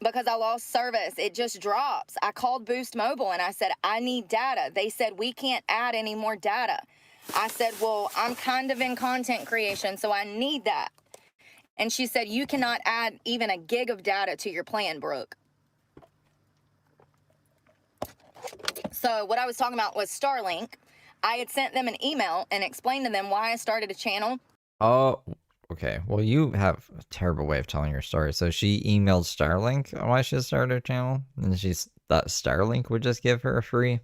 because I lost service. It just drops. I called Boost Mobile and I said, I need data. They said, we can't add any more data. I said, well, I'm kind of in content creation, so I need that. And she said, you cannot add even a gig of data to your plan, Brooke. So what I was talking about was Starlink. I had sent them an email and explained to them why I started a channel. Oh, okay. Well, you have a terrible way of telling your story. So she emailed Starlink on why she started her channel, and she thought Starlink would just give her a free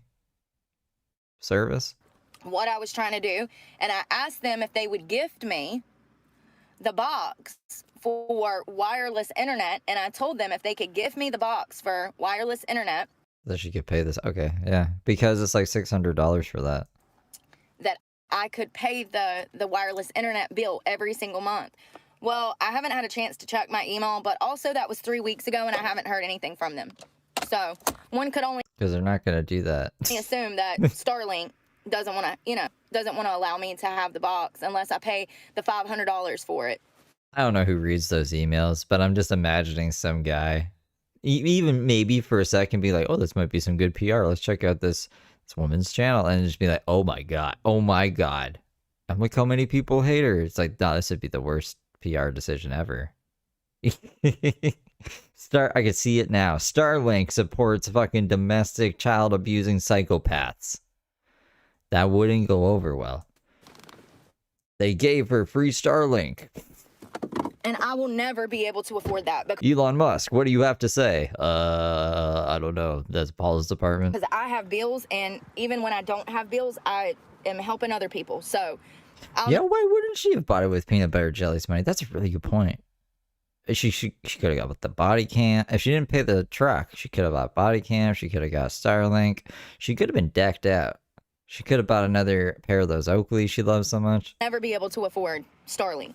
service. What I was trying to do, and I asked them if they would gift me the box for wireless internet, and I told them if they could gift me the box for wireless internet, that she could pay this. Okay, yeah, because it's like $600 for that. That I could pay the wireless internet bill every single month. Well, I haven't had a chance to check my email, but also that was 3 weeks ago, and I haven't heard anything from them. So one could only because they're not going to do that. Assume that Starlink doesn't want to allow me to have the box unless I pay the $500 for it. I don't know who reads those emails, but I'm just imagining some guy, even maybe for a second, be like, "Oh, this might be some good PR. Let's check out this woman's channel," and just be like, "Oh my god, oh my god!" And look how many people hate her. It's like, no, this would be the worst PR decision ever. I can see it now. Starlink supports fucking domestic child abusing psychopaths. That wouldn't go over well. They gave her free Starlink. And I will never be able to afford that. Elon Musk, what do you have to say? I don't know. That's Paul's department. Because I have bills, and even when I don't have bills, I am helping other people. So, yeah, why wouldn't she have bought it with peanut butter jelly's money? That's a really good point. She could have got the body cam. If she didn't pay the truck, she could have bought body cam. She could have got Starlink. She could have been decked out. She could have bought another pair of those Oakleys she loves so much. Never be able to afford Starlink.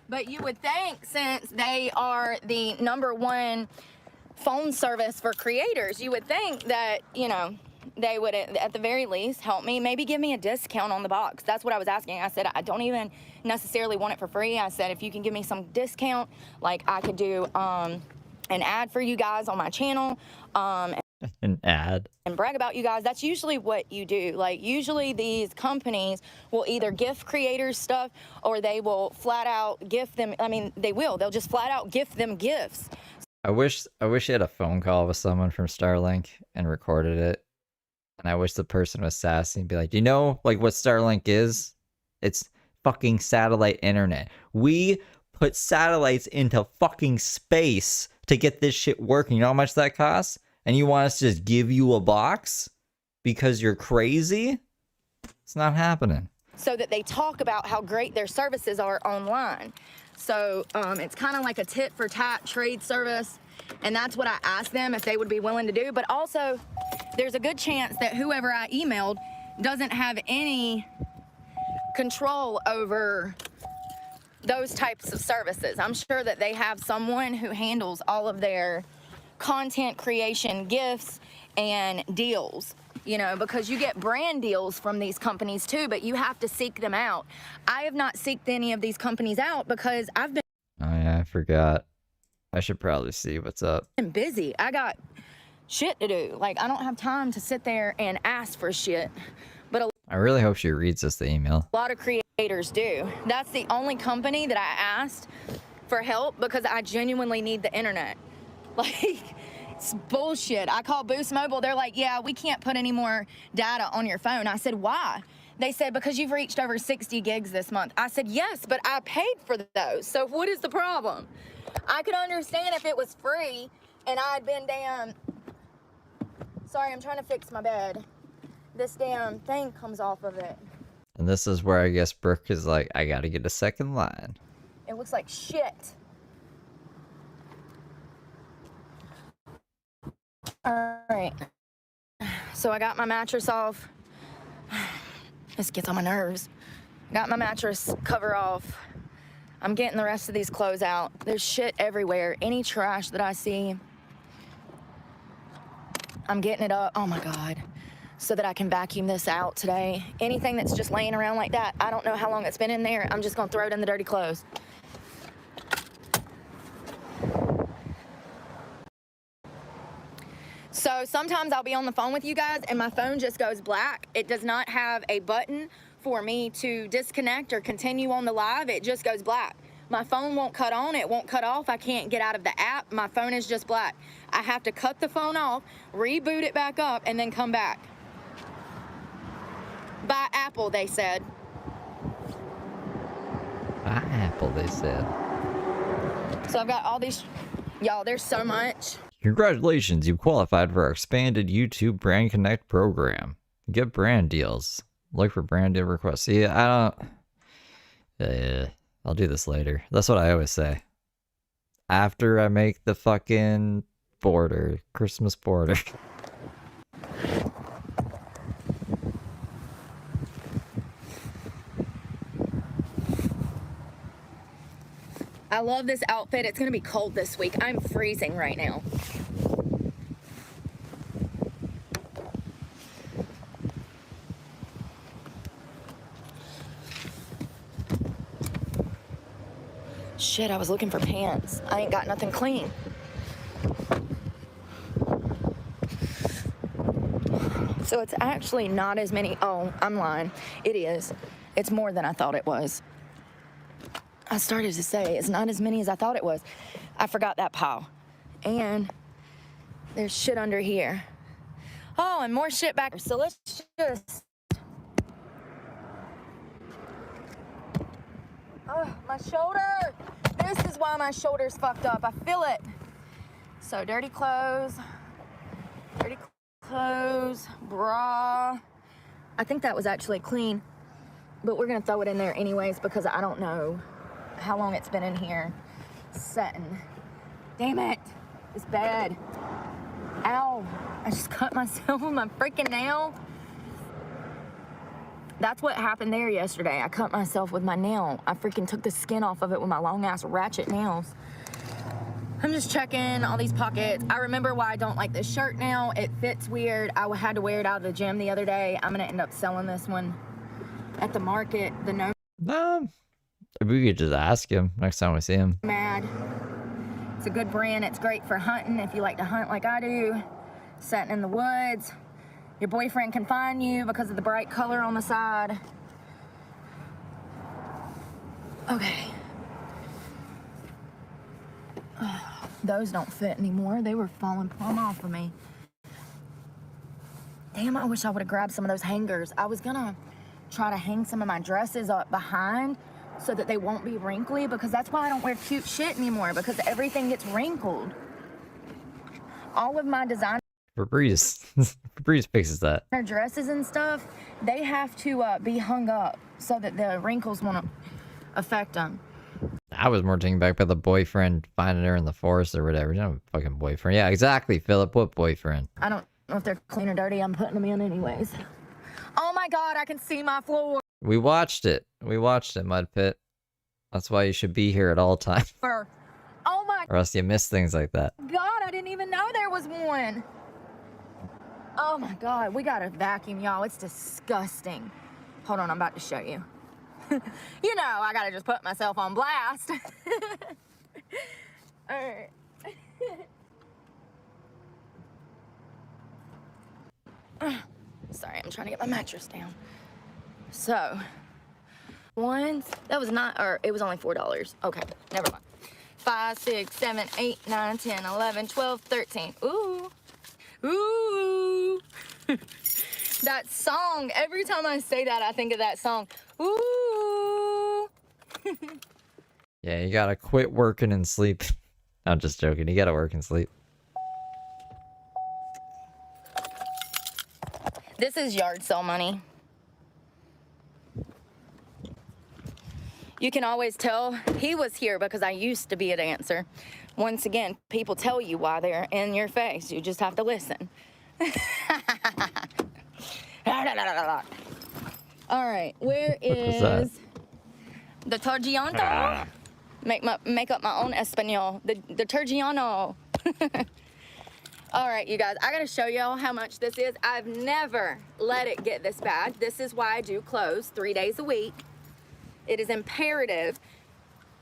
But you would think, since they are the #1 phone service for creators, you would think that, you know, they would at the very least help me, maybe give me a discount on the box. That's what I was asking. I said, I don't even necessarily want it for free. I said, if you can give me some discount, like I could do an ad for you guys on my channel. An ad. And brag about you guys. That's usually what you do. Like, usually these companies will either gift creators stuff or they will flat out gift them. I mean, they'll just flat out gift them gifts. I wish you had a phone call with someone from Starlink and recorded it. And I wish the person was sassy and be like, do you know like what Starlink is? It's fucking satellite internet. We put satellites into fucking space to get this shit working. You know how much that costs? And you want us to just give you a box because you're crazy? It's not happening. So that they talk about how great their services are online. So it's kind of like a tit for tat trade service. And that's what I asked them if they would be willing to do. But also, there's a good chance that whoever I emailed doesn't have any control over those types of services. I'm sure that they have someone who handles all of their content creation, gifts, and deals, you know, because you get brand deals from these companies too, but you have to seek them out. I have not seeked any of these companies out because I've been Oh yeah, I forgot. I should probably see what's up. busy. I got shit to do. Like, I don't have time to sit there and ask for shit. But I really hope she reads this email. a lot of creators do. That's the only company that I asked for help because I genuinely need the internet. Like, it's bullshit. I called Boost Mobile. They're like, yeah, we can't put any more data on your phone. I said, why? They said, because you've reached over 60 gigs this month. I said, yes, but I paid for those. So what is the problem? I could understand if it was free and I'd been damn... Sorry, I'm trying to fix my bed. This damn thing comes off of it. And this is where I guess Brooke is like, I gotta get a second line. It looks like shit. All right. So I got my mattress off. This gets on my nerves. Got my mattress cover off. I'm getting the rest of these clothes out. There's shit everywhere. Any trash that I see, I'm getting it up. Oh my God. So that I can vacuum this out today. Anything that's just laying around like that, I don't know how long it's been in there. I'm just gonna throw it in the dirty clothes. So sometimes I'll be on the phone with you guys and my phone just goes black. It does not have a button for me to disconnect or continue on the live. It just goes black. My phone won't cut on, it won't cut off. I can't get out of the app. My phone is just black. I have to cut the phone off, reboot it back up, and then come back. Buy Apple, they said. Buy Apple, they said. So I've got all these, y'all, there's so much. Congratulations, you qualified for our expanded YouTube Brand Connect program. Get brand deals. Look for brand deal requests. See, I don't... Yeah, I'll do this later. That's what I always say. After I make the fucking border, Christmas border. I love this outfit. It's gonna be cold this week. I'm freezing right now. Shit, I was looking for pants. I ain't got nothing clean. So it's actually not as many. Oh, I'm lying. It is. It's more than I thought it was. I started to say it's not as many as I thought it was. I forgot that pile. And there's shit under here. Oh, and more shit back. So let's just... Oh, my shoulder. This is why my shoulder's fucked up. I feel it. So dirty clothes, bra. I think that was actually clean, but we're gonna throw it in there anyways because I don't know how long it's been in here setting. Damn it, it's bad. Ow, I just cut myself with my freaking nail. That's what happened there yesterday. I cut myself with my nail. I freaking took the skin off of it with my long ass ratchet nails. I'm just checking all these pockets. I remember why I don't like this shirt now. It fits weird. I had to wear it out of the gym the other day. I'm gonna end up selling this one at the market. The No, we could just ask him next time we see him. Mad. It's a good brand. It's great for hunting if you like to hunt like I do. Setting in the woods. Your boyfriend can find you because of the bright color on the side. Okay. Those don't fit anymore. They were falling plumb off of me. Damn, I wish I would have grabbed some of those hangers. I was gonna try to hang some of my dresses up behind so that they won't be wrinkly, because that's why I don't wear cute shit anymore, because everything gets wrinkled. All of my designer Febreze fixes that. dresses and stuff, they have to be hung up so that the wrinkles won't affect them. I was more taken back by the boyfriend finding her in the forest or whatever. You know, fucking boyfriend. Yeah, exactly, Philip. What boyfriend? I don't know if they're clean or dirty. I'm putting them in anyways. Oh my God, I can see my floor. We watched it. We watched it, Mud Pit. That's why you should be here at all times. Oh my Or else you miss things like that. God, I didn't even know there was one. Oh my God, we gotta vacuum, y'all. It's disgusting. Hold on, I'm about to show you. You know, I gotta just put myself on blast. All right. Sorry, I'm trying to get my mattress down. So, once, that was not, or it was only $4. Okay, never mind. 5, 6, 7, 8, 9, 10, 11, 12, 13. Ooh. Ooh. That song, every time I say that, I think of that song. Ooh. Yeah, you gotta quit working and sleep. I'm just joking. You gotta work and sleep. This is yard sale money. You can always tell he was here because I used to be a dancer. Once again, people tell you why they're in your face. You just have to listen. All right, where is the Torgiano? Make up my own Espanol. The Torgiano. All right, you guys, I gotta show y'all how much this is. I've never let it get this bad. This is why I do clothes 3 days a week. It is imperative.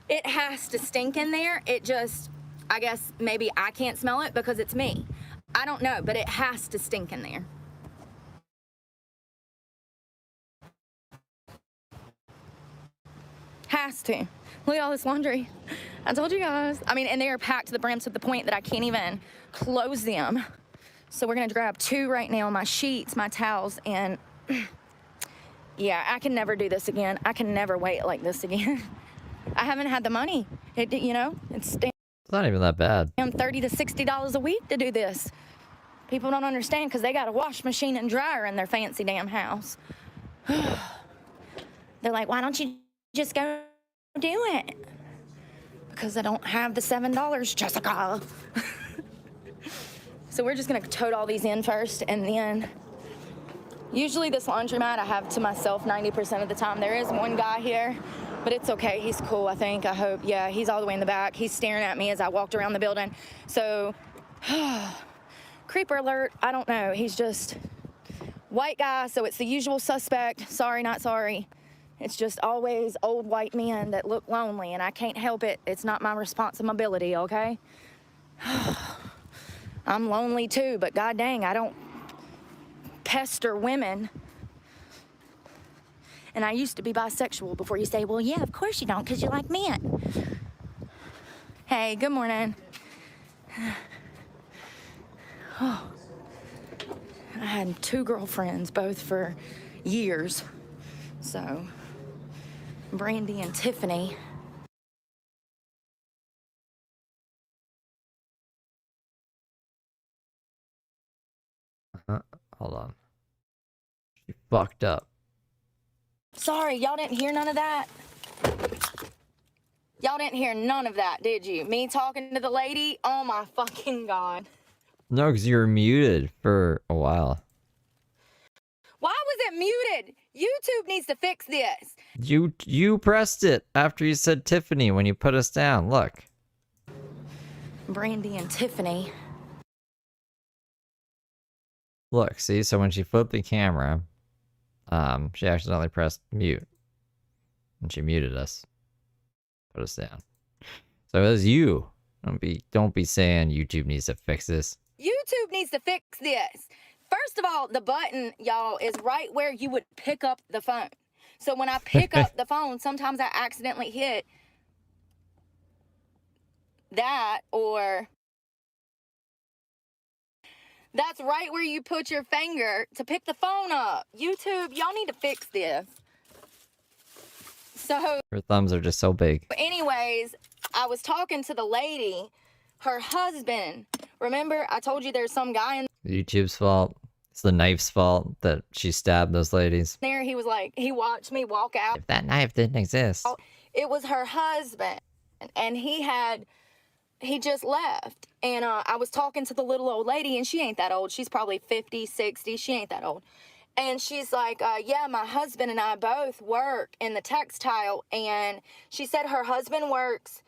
It has to stink in there. It just, I guess maybe I can't smell it because it's me. I don't know, but it has to stink in there. Has to. Look at all this laundry. I told you guys. I mean, and they are packed to the brim to the point that I can't even close them. So we're gonna grab 2 right now, my sheets, my towels, and yeah, I can never do this again. I can never wait like this again. I haven't had the money. You know, it's not even that bad. $30 to $60 a week to do this. People don't understand because they got a wash machine and dryer in their fancy damn house. They're like, why don't you just go do it? Because I don't have the $7, Jessica. So we're just gonna tote all these in first, and then usually this laundromat I have to myself 90% of the time. There is one guy here, but it's okay. He's cool, I think, I hope. Yeah, he's all the way in the back. He's staring at me as I walked around the building. So, creeper alert, I don't know. He's just white guy, so it's the usual suspect. Sorry, not sorry. It's just always old white men that look lonely, and I can't help it. It's not my responsibility, okay? I'm lonely too, but god dang, I don't pester women. And I used to be bisexual before you say, well, yeah, of course you don't, because you like men. Hey, good morning. Oh. I had 2 girlfriends, both for years. So, Brandy and Tiffany. Hold on. She fucked up. Sorry, y'all didn't hear none of that? Y'all didn't hear none of that, did you? Me talking to the lady? Oh my fucking god. No, because you were muted for a while. Why was it muted? YouTube needs to fix this. You pressed it after you said Tiffany when you put us down. Look. Brandy and Tiffany. Look, see? So when she flipped the camera, she accidentally pressed mute. And she muted us. Put us down. So it was you. Don't be saying YouTube needs to fix this. YouTube needs to fix this. First of all, the button, y'all, is right where you would pick up the phone. So when I pick up the phone, sometimes I accidentally hit that, or that's right where you put your finger to pick the phone up. YouTube, y'all need to fix this. So Her thumbs are just so big. anyways, I was talking to the lady, her husband. Remember, I told you there's some guy in YouTube's fault. It's the knife's fault that she stabbed those ladies. there. He was like, he watched me walk out. If that knife didn't exist. It was her husband, and he just left. And I was talking to the little old lady, and she ain't that old. She's probably 50, 60. She ain't that old. And she's like, yeah, my husband and I both work in the textile. And she said her husband works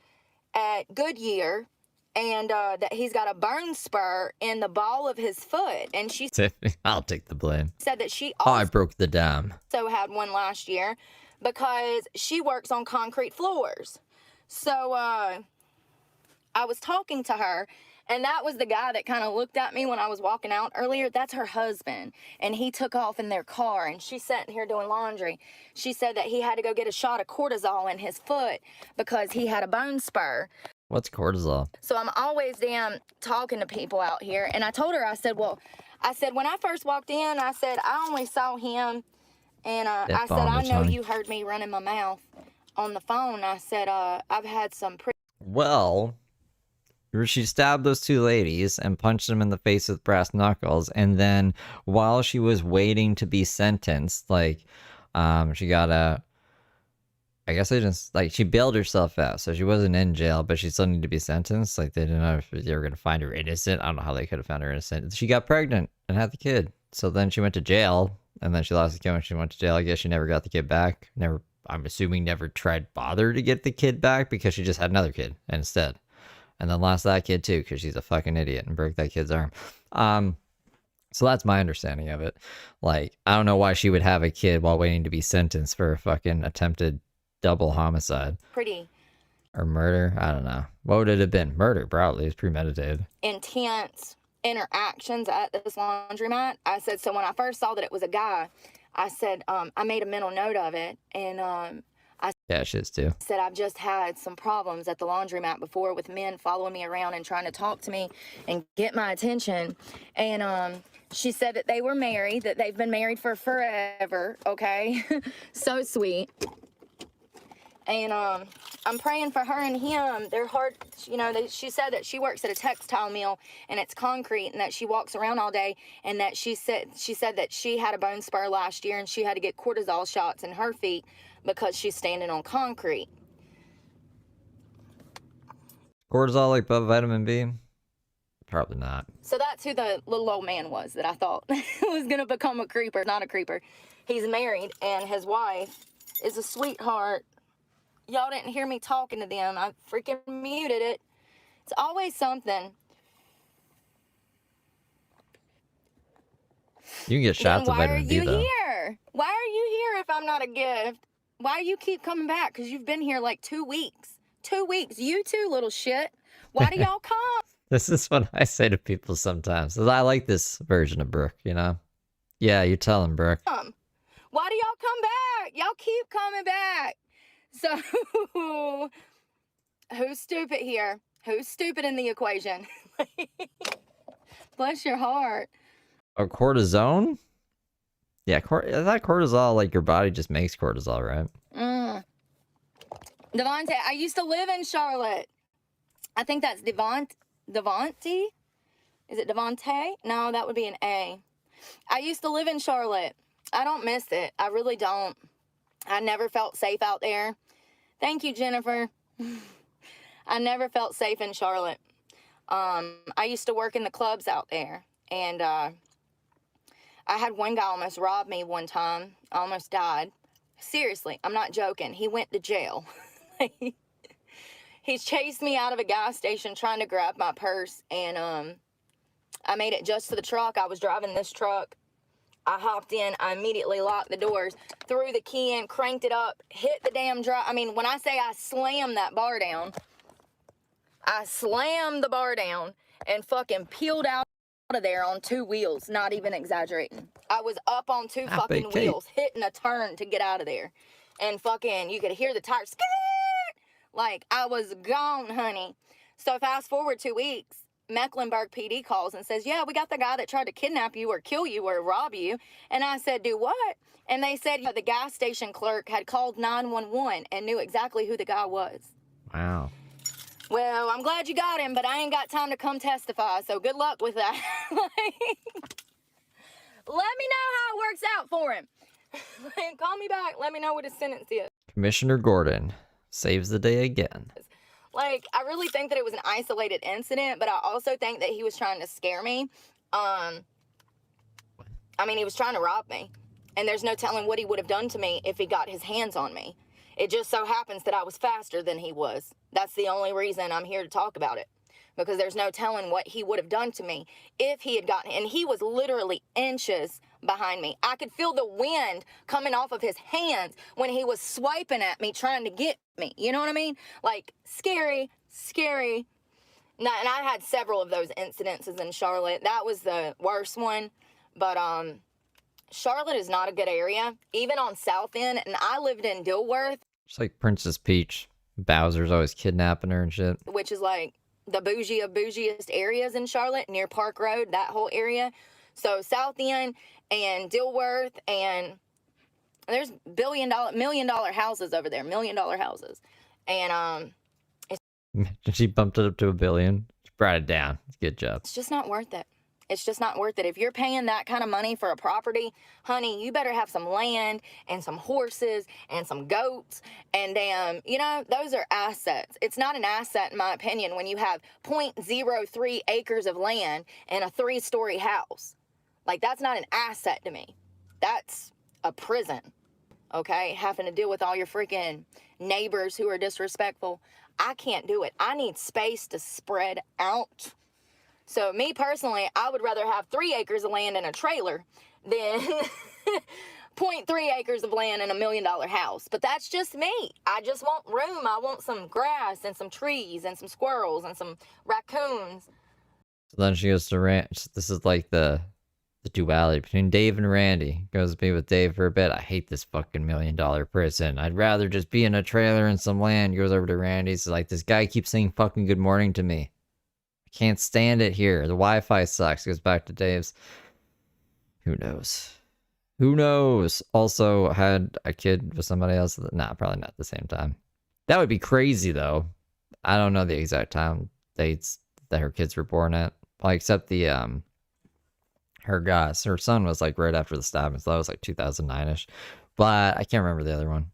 at Goodyear, and that he's got a burn spur in the ball of his foot. And she I'll take the blame. said that she Oh, I broke the dam. also had one last year because she works on concrete floors. So I was talking to her, And that was the guy that kind of looked at me when I was walking out earlier. That's her husband. And he took off in their car, and she's sitting here doing laundry. She said that he had to go get a shot of cortisol in his foot because he had a bone spur. What's cortisol? So I'm always damn talking to people out here. And I told her, I said, when I first walked in, I said, I only saw him. And I said, I know you heard me running my mouth on the phone. I said, I've had some Well, she stabbed those two ladies and punched them in the face with brass knuckles. And then while she was waiting to be sentenced, like, she got I guess she bailed herself out. So she wasn't in jail, but she still needed to be sentenced. Like, they didn't know if they were going to find her innocent. I don't know how they could have found her innocent. She got pregnant and had the kid. So then she went to jail, and then she lost the kid when she went to jail. I guess she never got the kid back. I'm assuming never tried bother to get the kid back because she just had another kid instead. And then lost that kid too because she's a fucking idiot and broke that kid's arm. So that's my understanding of it. Like, I don't know why she would have a kid while waiting to be sentenced for a fucking attempted double homicide. pretty Or murder. I don't know. What would it have been? Murder, probably. It's premeditated. intense interactions at this laundromat. I said, so when I first saw that it was a guy, I said, I made a mental note of it. And Yeah, she is too. said, I've just had some problems at the laundromat before with men following me around and trying to talk to me and get my attention. And she said that they were married, that they've been married for forever. Okay. So sweet. And I'm praying for her and him. They're hard, you know. She said that she works at a textile mill and it's concrete, and that she walks around all day, and that she said that she had a bone spur last year and she had to get cortisol shots in her feet because she's standing on concrete. Cortisol like vitamin B? Probably not. So that's who the little old man was that I thought was gonna become a creeper. Not a creeper. He's married, and his wife is a sweetheart. Y'all didn't hear me talking to them. I freaking muted it. It's always something. You can get shots of vitamin B, though. Why are you here? Why are you here if I'm not a gift? Why you keep coming back? Because you've been here like 2 weeks. 2 weeks. You too, little shit. Why do y'all come? This is what I say to people sometimes. I like this version of Brooke, you know? Yeah, you tell him, Brooke. Why do y'all come back? Y'all keep coming back. So, who's stupid here? Who's stupid in the equation? Bless your heart. Oh, cortisone? Yeah, I thought cortisol, like, your body just makes cortisol, right? Devontae, I used to live in Charlotte. I think that's Devontae? Is it Devontae? No, that would be an A. I used to live in Charlotte. I don't miss it. I really don't. I never felt safe out there. Thank you, Jennifer. I never felt safe in Charlotte. I used to work in the clubs out there, and I had one guy almost rob me one time. I almost died. Seriously, I'm not joking. He went to jail. He's chased me out of a gas station trying to grab my purse, and I made it just to the truck. I was driving this truck. I hopped in, I immediately locked the doors, threw the key in, cranked it up, hit the damn drive. I mean, when I say I slammed that bar down, I slammed the bar down and fucking peeled out of there on 2 wheels, not even exaggerating. I was up on 2 fucking wheels, hitting a turn to get out of there. And fucking, you could hear the tires, skit! Like, I was gone, honey. So fast forward 2 weeks. Mecklenburg PD calls and says, yeah, we got the guy that tried to kidnap you or kill you or rob you. And I said, do what? And they said the gas station clerk had called 911 and knew exactly who the guy was. Wow. Well, I'm glad you got him, but I ain't got time to come testify, so good luck with that. Let me know how it works out for him. Call me back. Let me know what his sentence is. Commissioner Gordon saves the day again. Like, I really think that it was an isolated incident, but I also think that he was trying to scare me. I mean, he was trying to rob me. And there's no telling what he would have done to me if he got his hands on me. It just so happens that I was faster than he was. That's the only reason I'm here to talk about it. Because there's no telling what he would have done to me if he had gotten... And he was literally inches behind me. I could feel the wind coming off of his hands when he was swiping at me, trying to get me. You know what I mean? Like, scary, scary. And I had several of those incidences in Charlotte. That was the worst one. But Charlotte is not a good area, even on South End. And I lived in Dilworth. It's like Princess Peach. Bowser's always kidnapping her and shit. Which is like the bougie of bougiest areas in Charlotte, near Park Road, that whole area. So South End and Dilworth, and there's $1 million houses over there, $1 million houses. And she bumped it up to $1 billion. She brought it down. Good job. it's just not worth it. It's just not worth it. If you're paying that kind of money for a property, honey, you better have some land and some horses and some goats. And damn, you know, those are assets. It's not an asset, in my opinion, when you have 0.03 acres of land and a 3-story house. Like, that's not an asset to me. That's a prison, okay? Having to deal with all your freaking neighbors who are disrespectful. I can't do it. I need space to spread out. So me personally, I would rather have 3 acres of land in a trailer than 0.3 acres of land in $1 million house. But that's just me. I just want room. I want some grass and some trees and some squirrels and some raccoons. So then she goes to ranch. This is like the duality between Dave and Randy. Goes to be with Dave for a bit. I hate this fucking $1 million prison. I'd rather just be in a trailer and some land. Goes over to Randy's. Like, this guy keeps saying fucking good morning to me. Can't stand it here. The Wi-Fi sucks. Goes back to Dave's. Who knows? Who knows? Also had a kid with somebody else. Nah, probably not at the same time. That would be crazy, though. I don't know the exact time dates that her kids were born at. Like, except the, her son was, like, right after the stabbing. So that was, like, 2009-ish. But I can't remember the other one.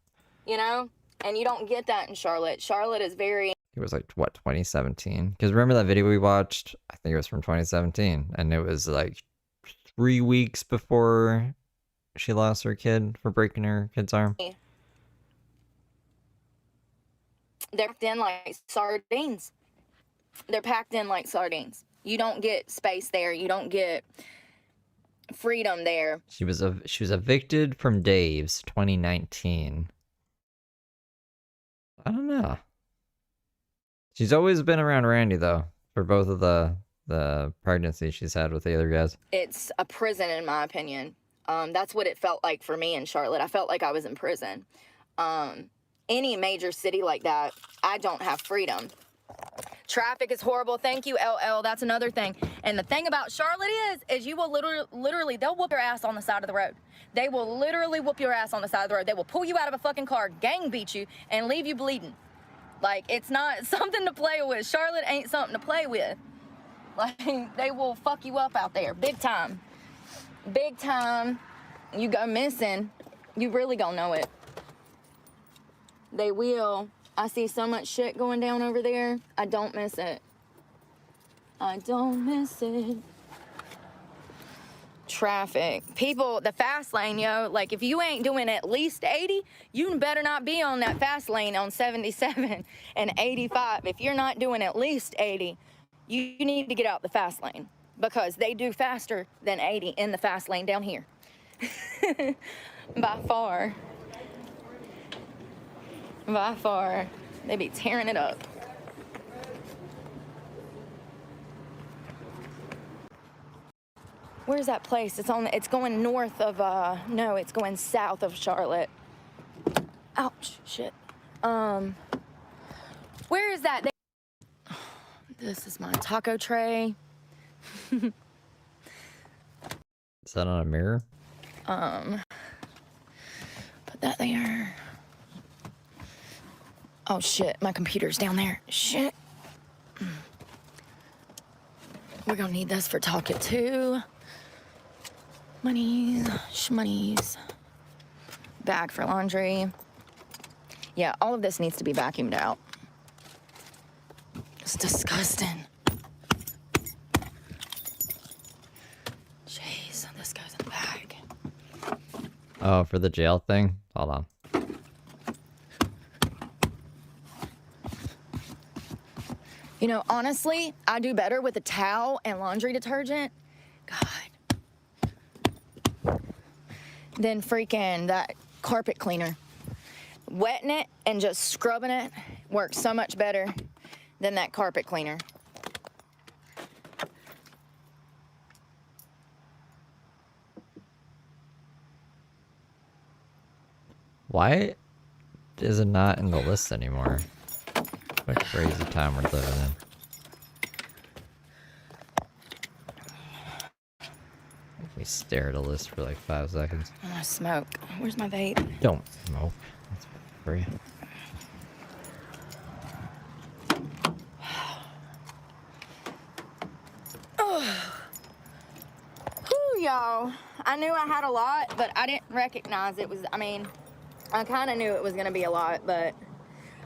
You know? And you don't get that in Charlotte. Charlotte is very... It was like, what, 2017? Because remember that video we watched? I think it was from 2017. And it was like 3 weeks before she lost her kid for breaking her kid's arm. They're packed in like sardines. They're packed in like sardines. You don't get space there. You don't get freedom there. She was evicted from Dave's 2019. I don't know. She's always been around Randy, though, for both of the pregnancies she's had with the other guys. It's a prison, in my opinion. That's what it felt like for me in Charlotte. I felt like I was in prison. Any major city like that, I don't have freedom. Traffic is horrible. Thank you, LL. That's another thing. And the thing about Charlotte is you will literally, they'll whoop your ass on the side of the road. They will literally whoop your ass on the side of the road. They will pull you out of a fucking car, gang beat you, and leave you bleeding. Like, it's not something to play with. Charlotte ain't something to play with. Like, they will fuck you up out there. Big time. Big time. You go missing, you really gonna know it. They will. I see so much shit going down over there. I don't miss it. I don't miss it. Traffic. People, the fast lane, yo, like if you ain't doing at least 80, you better not be on that fast lane on 77 and 85. If you're not doing at least 80, you need to get out the fast lane because they do faster than 80 in the fast lane down here. By far. By far. They be tearing it up. Where's that place? It's going north of, no, it's going south of Charlotte. Ouch, shit. Where is that? This is my taco tray. Is that on a mirror? Put that there. Oh shit, my computer's down there. Shit. We're gonna need this for talking too. Monies, shmonies. Bag for laundry. Yeah, all of this needs to be vacuumed out. It's disgusting. Jeez, this goes in the bag. Oh, for the jail thing? Hold on. You know, honestly, I do better with a towel and laundry detergent. God. Than freaking that carpet cleaner. Wetting it and just scrubbing it works so much better than that carpet cleaner. Why is it not in the list anymore? What a crazy time we're living in. We stare at a list for like 5 seconds. I'm gonna smoke. Where's my vape? Don't smoke. That's free. Whew, y'all. I knew I had a lot, but I didn't recognize it was, I mean, I kind of knew it was gonna be a lot, but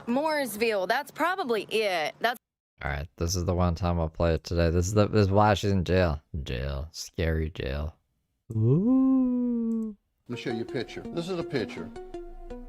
Mooresville, that's probably it. That's Alright, this is the one time I'll play it today. This is why she's in jail. Jail. Scary jail. Ooh. Let me show you a picture. This is a picture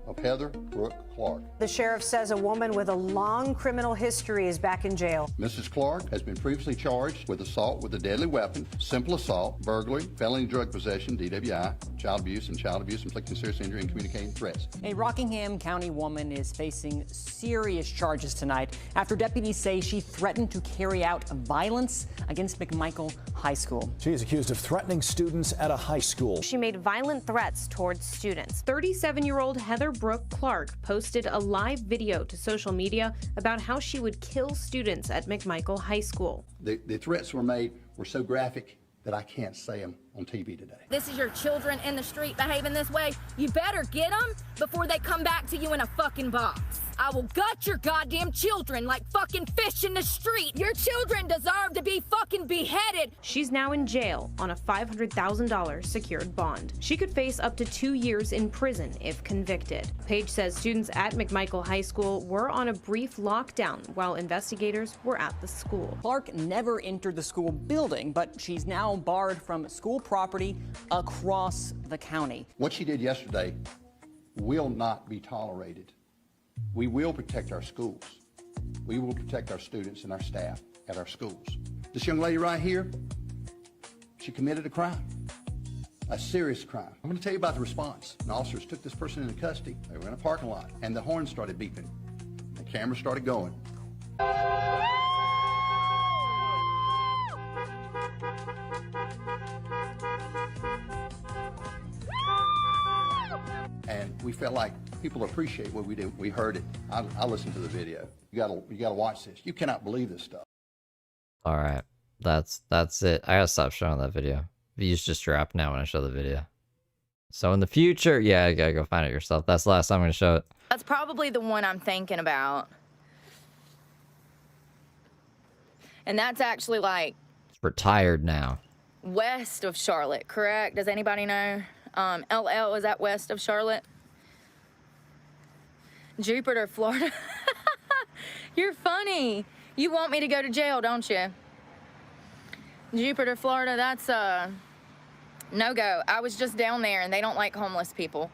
of Heather Brooke Clark. The sheriff says a woman with a long criminal history is back in jail. Mrs. Clark has been previously charged with assault with a deadly weapon, simple assault, burglary, felony drug possession, DWI, child abuse, inflicting serious injury, and communicating threats. A Rockingham County woman is facing serious charges tonight after deputies say she threatened to carry out violence against McMichael High School. She is accused of threatening students at a high school. She made violent threats towards students. 37-year-old Heather Brooke Clark posted a live video to social media about how she would kill students at McMichael High School. The threats were made were so graphic that I can't say them on TV today. This is your children in the street behaving this way. You better get them before they come back to you in a fucking box. I will gut your goddamn children like fucking fish in the street. Your children deserve to be fucking beheaded. She's now in jail on a $500,000 secured bond. She could face up to 2 years in prison if convicted. Page says students at McMichael High School were on a brief lockdown while investigators were at the school. Clark never entered the school building, but she's now barred from school property across the county. What she did yesterday will not be tolerated. We will protect our schools. We will protect our students and our staff at our schools. This young lady right here, she committed a crime, a serious crime. I'm going to tell you about the response. The officers took this person into custody. They were in a parking lot, and the horn started beeping. The camera started going. And we felt like people appreciate what we do. We heard it. I listened to the video. You gotta watch this. You cannot believe this stuff. All right, that's it. I gotta stop showing that video. Views just drop now when I show the video. So in the future, yeah, you gotta go find it yourself. That's the last time I'm gonna show it. That's probably the one I'm thinking about. And that's actually like It's retired now. west of Charlotte, correct? Does anybody know? LL, is that west of Charlotte? Jupiter, Florida. You're funny. You want me to go to jail, don't you? Jupiter, Florida, that's no-go. I was just down there, and they don't like homeless people.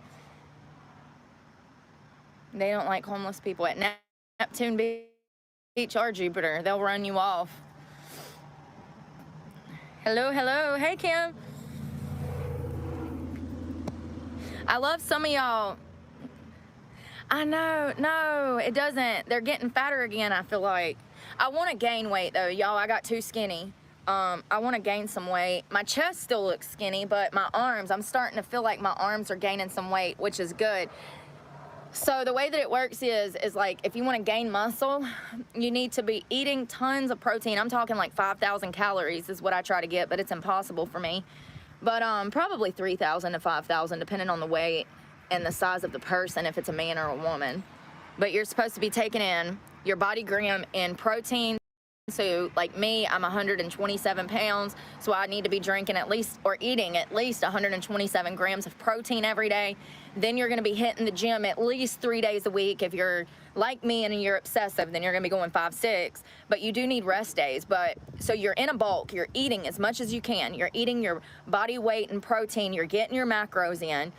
They don't like homeless people at Neptune Beach or Jupiter. They'll run you off. Hello, hello. Hey, Kim. I love some of y'all. I know, no, it doesn't. They're getting fatter again, I feel like. I want to gain weight, though, y'all. I got too skinny. I want to gain some weight. My chest still looks skinny, but my arms, I'm starting to feel like my arms are gaining some weight, which is good. So the way that it works is like, if you want to gain muscle, you need to be eating tons of protein. I'm talking like 5,000 calories is what I try to get, but it's impossible for me. But probably 3,000 to 5,000, depending on the weight and the size of the person, if it's a man or a woman. But you're supposed to be taking in your body gram in protein. So like me, I'm 127 pounds, so I need to be drinking at least, or eating at least 127 grams of protein every day. Then you're gonna be hitting the gym at least 3 days a week. If you're like me and you're obsessive, then you're gonna be going 5, 6, but you do need rest days. But so you're in a bulk, you're eating as much as you can. You're eating your body weight and protein, you're getting your macros in,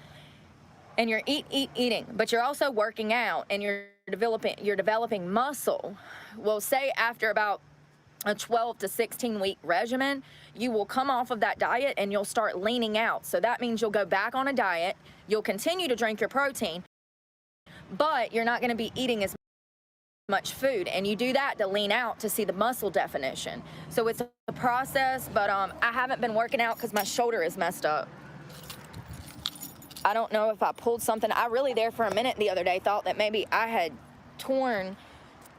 and you're eating, but you're also working out and you're developing muscle. Well, say after about a 12 to 16 week regimen, you will come off of that diet and you'll start leaning out. So that means you'll go back on a diet, you'll continue to drink your protein, but you're not gonna be eating as much food. And you do that to lean out to see the muscle definition. So it's a process, but I haven't been working out because my shoulder is messed up. I don't know if I pulled something. I really there for a minute the other day thought that maybe I had torn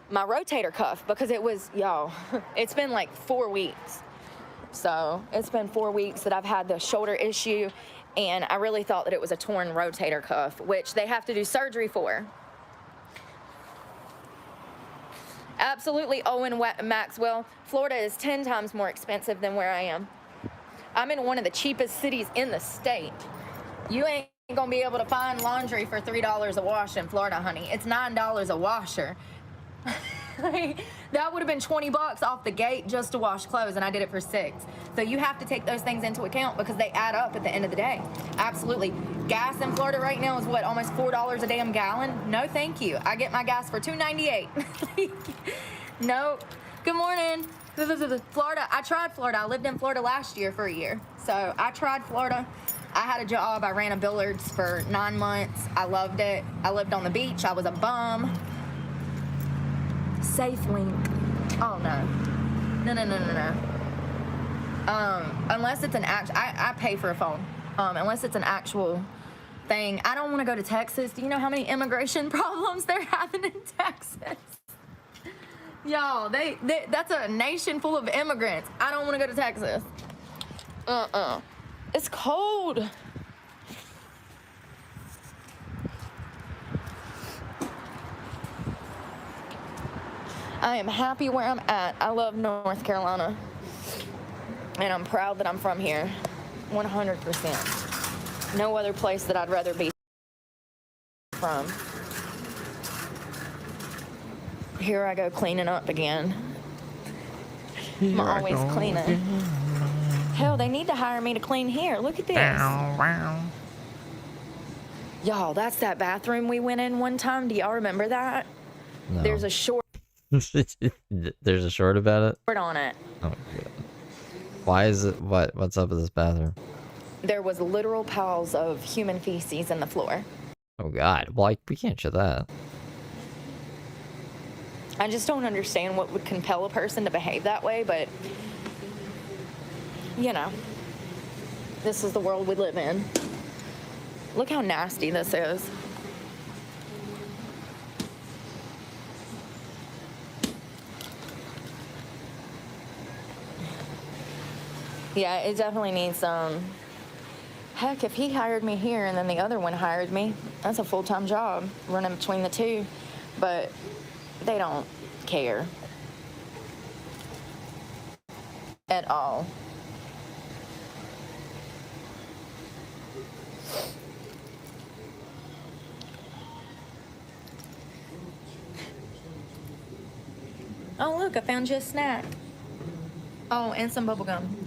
my rotator cuff because it was, y'all, it's been like 4 weeks. So it's been 4 weeks that I've had the shoulder ixue, and I really thought that it was a torn rotator cuff, which they have to do surgery for. Absolutely, Owen Maxwell. Florida is 10 times more expensive than where I am. I'm in one of the cheapest cities in the state. You ain't gonna be able to find laundry for $3 a wash in Florida, honey. It's $9 a washer. That would have been 20 bucks off the gate just to wash clothes, and I did it for $6. So you have to take those things into account because they add up at the end of the day. Absolutely. Gas in Florida right now is what, almost $4 a damn gallon? No, thank you. I get my gas for $2.98. No. Good morning. Florida. I tried Florida. I lived in Florida last year for a year. So I tried Florida. I had a job. I ran a Billards for 9 months. I loved it. I lived on the beach. I was a bum. Safe link. Oh, no. No. Unless it's an I pay for a phone. Unless it's an actual thing. I don't want to go to Texas. Do you know how many immigration problems they're having in Texas? Y'all, that's a nation full of immigrants. I don't want to go to Texas. It's cold. I am happy where I'm at. I love North Carolina. And I'm proud that I'm from here. 100%. No other place that I'd rather be from. Here I go cleaning up again. I'm always cleaning. Hell, they need to hire me to clean here. Look at this. Y'all, that's that bathroom we went in one time. Do y'all remember that? No. There's a short There's a short about it? on it. Oh, God. Why is it? What's up with this bathroom? There was literal piles of human feces in the floor. Oh, God. Well, we can't show that. I just don't understand what would compel a person to behave that way, but, you know, this is the world we live in. Look how nasty this is. Yeah, it definitely needs some. Heck, if he hired me here and then the other one hired me, that's a full-time job running between the two. But they don't care at all. Oh, look, I found you a snack. Oh, and some bubble gum.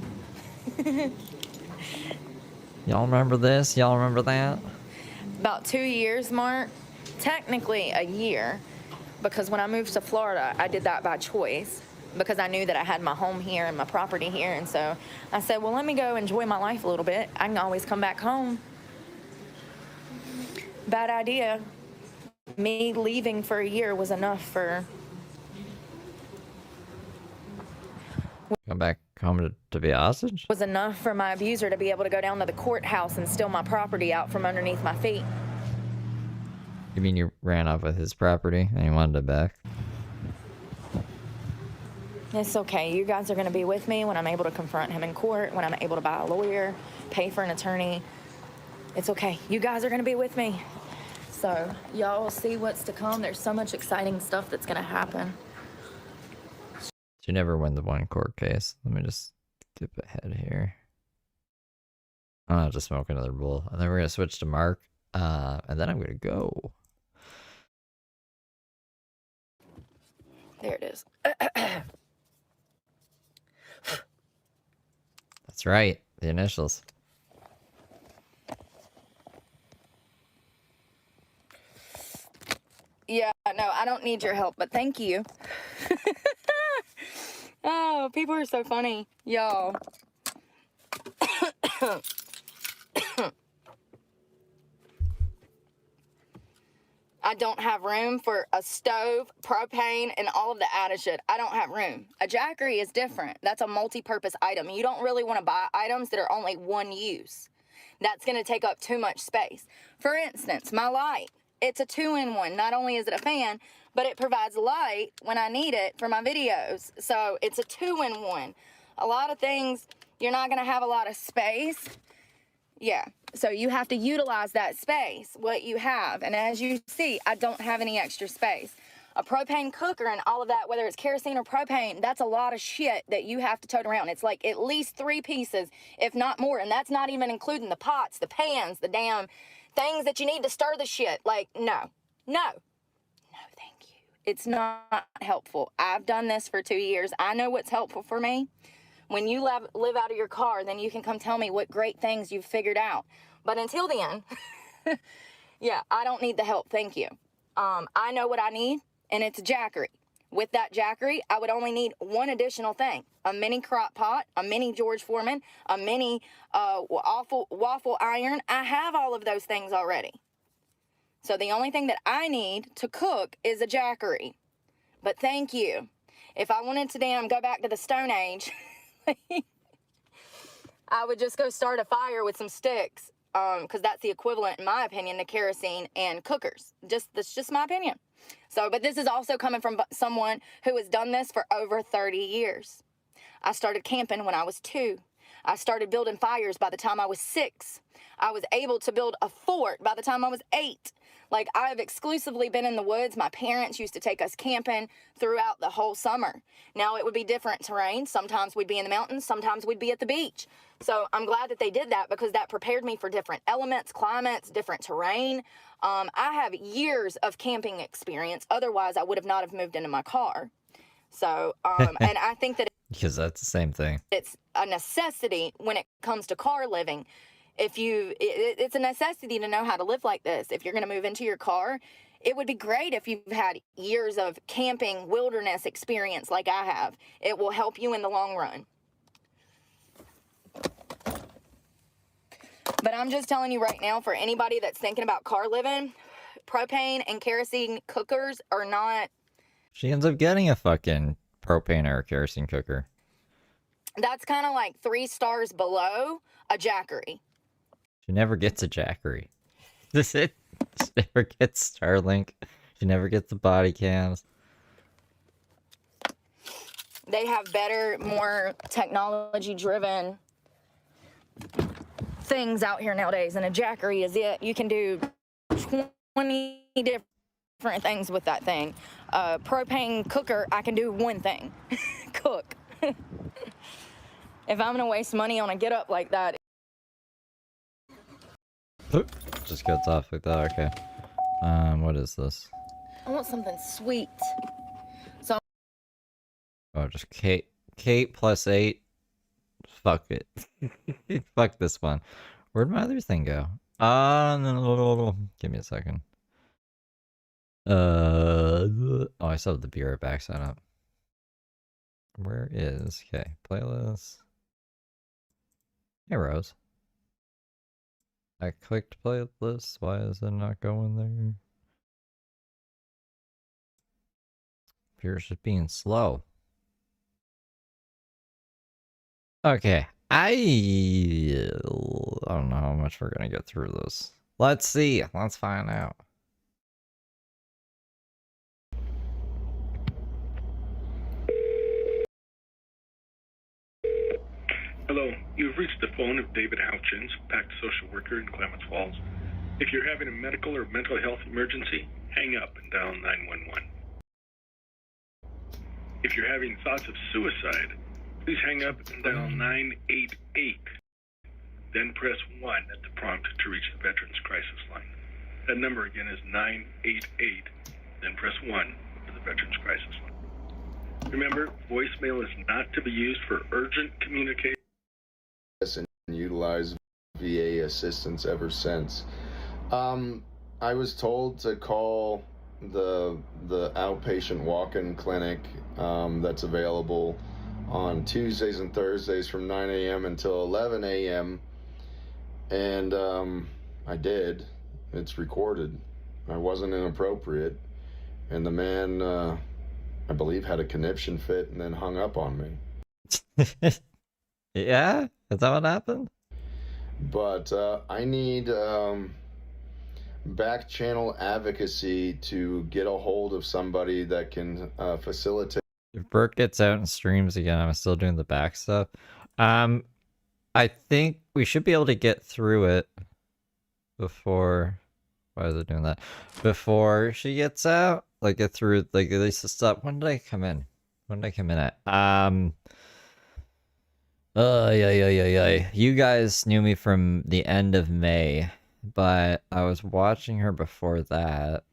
Y'all remember this? Y'all remember that? About 2 years, Mark. Technically a year, because when I moved to Florida, I did that by choice because I knew that I had my home here and my property here. And so I said, well, let me go enjoy my life a little bit. I can always come back home. Bad idea. Me leaving for a year was enough for... Come back home to be a hostage? Was enough for my abuser to be able to go down to the courthouse and steal my property out from underneath my feet. You mean you ran off with his property and you wanted it back? It's okay. You guys are going to be with me when I'm able to confront him in court, when I'm able to buy a lawyer, pay for an attorney. It's okay. You guys are going to be with me. So y'all will see what's to come. There's so much exciting stuff that's going to happen. You never win the one court case. Let me just dip ahead here. I'll just smoke another bowl. And then we're going to switch to Mark. And then I'm going to go. There it is. That's right. The initials. Yeah, no, I don't need your help, but thank you. Oh, people are so funny. Y'all. I don't have room for a stove, propane, and all of the added shit. I don't have room. A jackery is different. That's a multi-purpose item. You don't really want to buy items that are only one use. That's going to take up too much space. For instance, my light, it's a 2-in-1. Not only is it a fan, but it provides light when I need it for my videos. So it's a 2-in-1. A lot of things, you're not going to have a lot of space. Yeah, so you have to utilize that space, what you have. And as you see, I don't have any extra space. A propane cooker and all of that, whether it's kerosene or propane, that's a lot of shit that you have to tote around. It's like at least 3 pieces, if not more. And that's not even including the pots, the pans, the damn things that you need to stir the shit. Like, no, thank you. It's not helpful. I've done this for 2 years. I know what's helpful for me. When you live out of your car, then you can come tell me what great things you've figured out. But until then, yeah, I don't need the help. Thank you. I know what I need, and it's a Jackery. With that Jackery, I would only need one additional thing. A mini crock pot, a mini George Foreman, a mini waffle iron. I have all of those things already. So the only thing that I need to cook is a Jackery. But thank you. If I wanted to go back to the Stone Age, I would just go start a fire with some sticks, because that's the equivalent, in my opinion, to kerosene and cookers. That's just my opinion. So, but this is also coming from someone who has done this for over 30 years. I started camping when I was 2. I started building fires by the time I was 6. I was able to build a fort by the time I was 8. Like, I have exclusively been in the woods. My parents used to take us camping throughout the whole summer. Now it would be different terrain. Sometimes we'd be in the mountains. Sometimes we'd be at the beach. So I'm glad that they did that, because that prepared me for different elements, climates, different terrain. I have years of camping experience. Otherwise, I would have not have moved into my car. So, and I think that because that's the same thing. It's a necessity when it comes to car living. It's a necessity to know how to live like this. If you're going to move into your car, it would be great if you've had years of camping wilderness experience like I have. It will help you in the long run. But I'm just telling you right now, for anybody that's thinking about car living, propane and kerosene cookers are not... She ends up getting a fucking propane or a kerosene cooker. That's kind of like 3 stars below a Jackery. She never gets a Jackery. She never gets Starlink. She never gets the body cams. They have better, more technology-driven things out here nowadays, and a Jackery is it. You can do 20 different things with that thing. A propane cooker, I can do one thing. Cook. If I'm going to waste money on a get-up like that... Just cuts off like that, okay. What is this? I want something sweet. So... Oh, just Kate plus 8. Fuck it. Fuck this one. Where'd my other thing go? No. Give me a second. Oh, I still have the Be Right Back sign up. Where is... Okay, playlist. Hey, Rose. I clicked playlist. Why is it not going there? Appears just being slow. Okay, I don't know how much we're gonna get through this. Let's see. Let's find out. Hello, you've reached the phone of David Houchins, PACT social worker in Klamath Falls. If you're having a medical or mental health emergency, hang up and dial 911. If you're having thoughts of suicide, please hang up and dial 988. Then press 1 at the prompt to reach the Veterans Crisis Line. That number again is 988. Then press 1 for the Veterans Crisis Line. Remember, voicemail is not to be used for urgent communication. And utilized VA assistance ever since. I was told to call the outpatient walk-in clinic that's available on Tuesdays and Thursdays from 9 a.m. until 11 a.m. And I did. It's recorded. I wasn't inappropriate. And the man, I believe, had a conniption fit and then hung up on me. Yeah? Is that what happened? but I need back channel advocacy to get a hold of somebody that can facilitate. If Brooke gets out and streams again, I'm still doing the back stuff. I think we should be able to get through it before. Why is it doing that? Before she gets out, like get through, like at least the stuff. When did I come in? When did I come in at? Yeah. You guys knew me from the end of May, but I was watching her before that.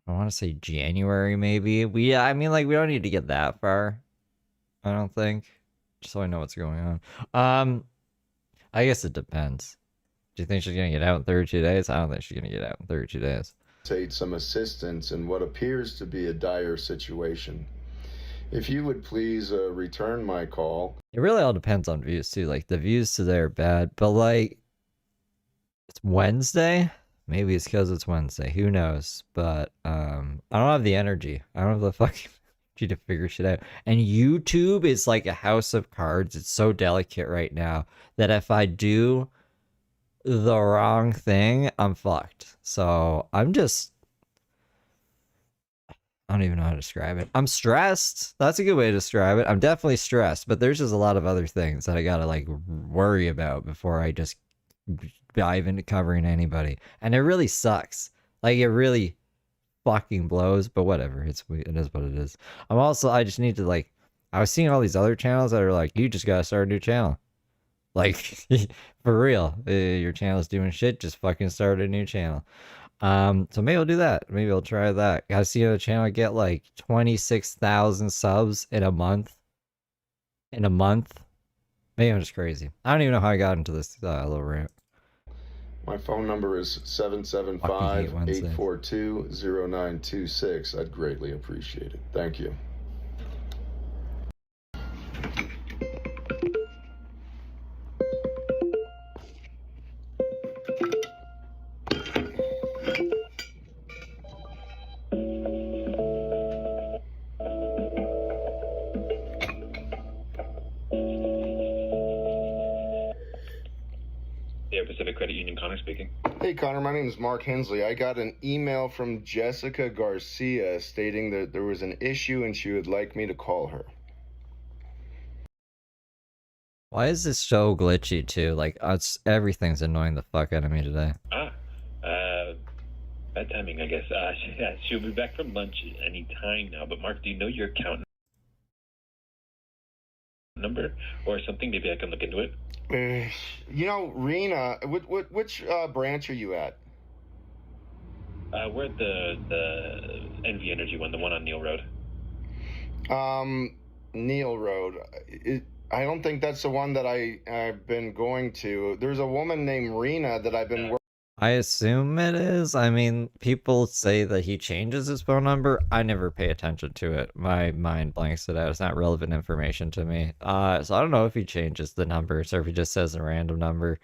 I want to say January, maybe. I mean, like, we don't need to get that far. I don't think. Just so I know what's going on. I guess it depends. Do you think she's gonna get out in 32 days? I don't think she's gonna get out in 32 days. Some assistance in what appears to be a dire situation. If you would please return my call. It really all depends on views too. Like the views today are bad, but like it's Wednesday. Maybe it's because it's Wednesday. Who knows? But I don't have the energy. I don't have the fucking energy to figure shit out. And YouTube is like a house of cards. It's so delicate right now that if I do the wrong thing, I'm fucked. So I don't even know how to describe it. I'm stressed. That's a good way to describe it. I'm definitely stressed, but there's just a lot of other things that I gotta like worry about before I just dive into covering anybody. And it really sucks. Like it really fucking blows, but whatever. It is what it is. I just need to like, I was seeing all these other channels that are like, you just gotta start a new channel. Like, for real, your channel's doing shit, just fucking start a new channel. So maybe I'll do that. Maybe I'll try that. Gotta see the channel get like 26,000 subs in a month. Maybe I'm just crazy. I don't even know how I got into this little rant. My phone number is 775-842-0926. I'd greatly appreciate it. Thank you. Pacific Credit Union, Connor speaking. Hey Connor, my name is Mark Hensley. I got an email from Jessica Garcia stating that there was an issue and she would like me to call her. Why is this so glitchy too? Like, everything's annoying the fuck out of me today. Bad timing, I guess. She'll be back from lunch any time now. But Mark, do you know your account number or something? Maybe I can look into it. You know, Rena, which branch are you at? We're at the NV Energy one, the one on Neil Road. Neil Road. I don't think that's the one that I've been going to. There's a woman named Rena that I've been working. I assume it is. I mean, people say that he changes his phone number. I never pay attention to it. My mind blanks it out. It's not relevant information to me. So I don't know if he changes the numbers or if he just says a random number.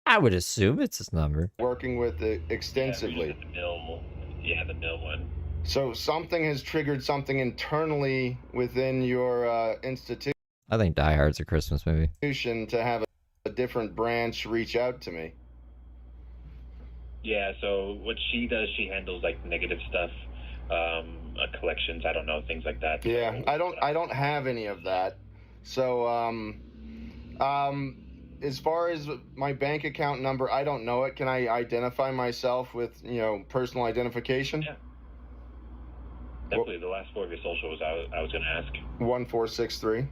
I would assume it's his number. Working with it extensively. The mill one. So something has triggered something internally within your institution. I think Die Hard's a Christmas movie. To have a different branch reach out to me. Yeah, so what she does, she handles like negative stuff, collections, I don't know, things like that. Yeah, I don't have any of that. So as far as my bank account number, I don't know it. Can I identify myself with, personal identification? Yeah. Definitely. The last four of your social was I was going to ask. 1463.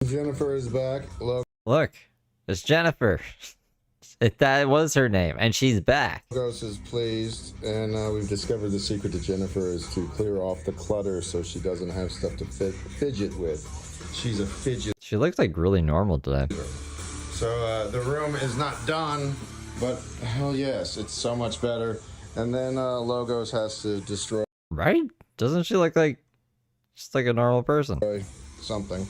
Jennifer is back. Look, it's Jennifer. That was her name, and she's back. Logos is pleased, and we've discovered the secret to Jennifer is to clear off the clutter so she doesn't have stuff to fidget with. She's a fidget. She looks like really normal today. So the room is not done, but hell yes, it's so much better. And then Logos has to destroy. Right? Doesn't she look like just like a normal person? Something.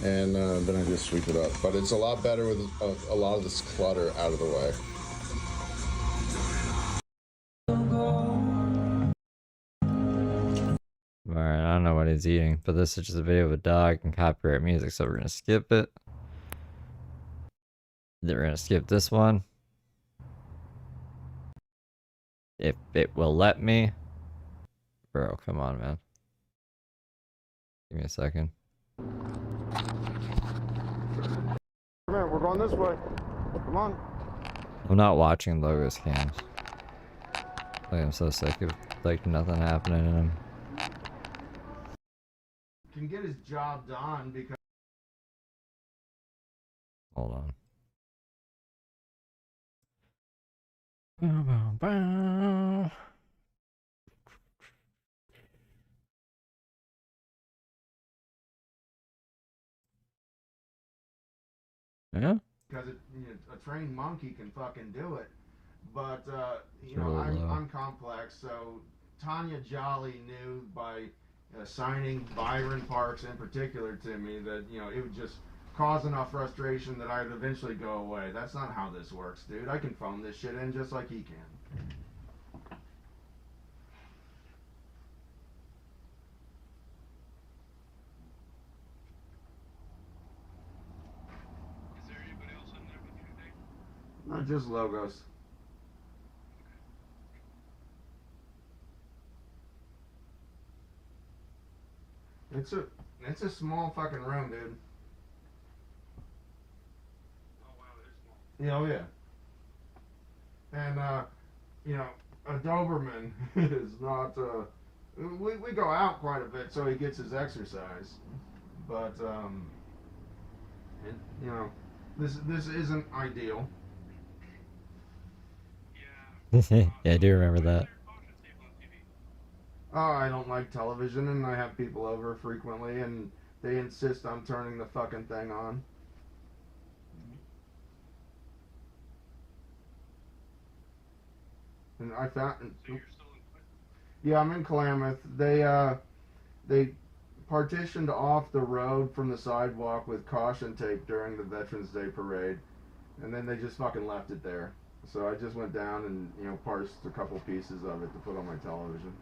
And then I just sweep it up. But it's a lot better with a lot of this clutter out of the way. Alright, I don't know what what he's eating, but this is just a video of a dog and copyright music, so we're gonna skip it. Then we're gonna skip this one. If it will let me. Bro, come on, man. Give me a second. Come here, we're going this way. Come on. I'm not watching Logos cams. Like, I'm so sick of, like, nothing happening in them. Can get his job done because... Hold on. Bow, bow, bow. Yeah? Because a trained monkey can fucking do it. But, you Really know, low. I'm complex, so Tanya Jolly knew by signing Byron Parks in particular to me that, you know, it would just cause enough frustration that I'd eventually go away. That's not how this works, dude. I can phone this shit in just like he can. Not just Logos. It's a small fucking room, dude. Oh wow, it is small. Yeah, oh yeah. And you know, a Doberman is not we go out quite a bit so he gets his exercise. But you know, this isn't ideal. Yeah, I do remember that. Oh, I don't like television, and I have people over frequently, and they insist on turning the fucking thing on. And I found... Yeah, I'm in Klamath. They partitioned off the road from the sidewalk with caution tape during the Veterans Day parade, and then they just fucking left it there. So I just went down and, you know, parsed a couple pieces of it to put on my television.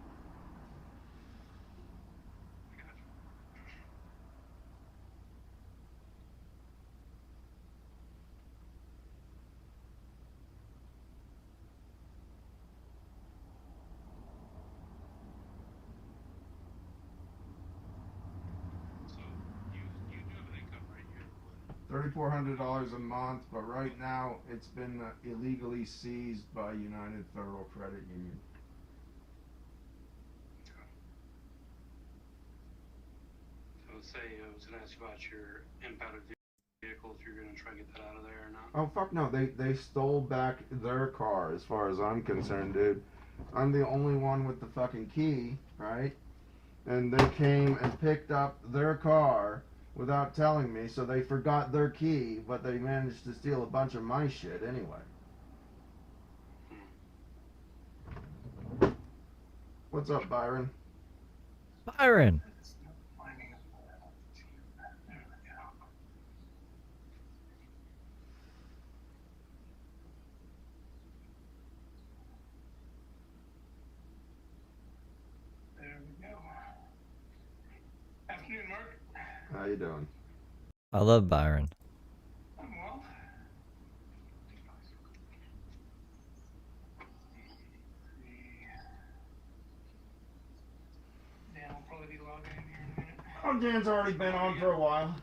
$3,400 a month, but right now it's been illegally seized by United Federal Credit Union. So say I was going to ask you about your impounded vehicle, if you're going to try and get that out of there or not. Oh fuck no, they stole back their car as far as I'm concerned, dude. I'm the only one with the fucking key, right? And they came and picked up their car without telling me, so they forgot their key, but they managed to steal a bunch of my shit anyway. What's up, Byron? Byron! There we go. Afternoon, Mark. How you doing? I love Byron. I'm well. Dan will probably be logging in here in a minute. Oh, Dan's already been on for a while.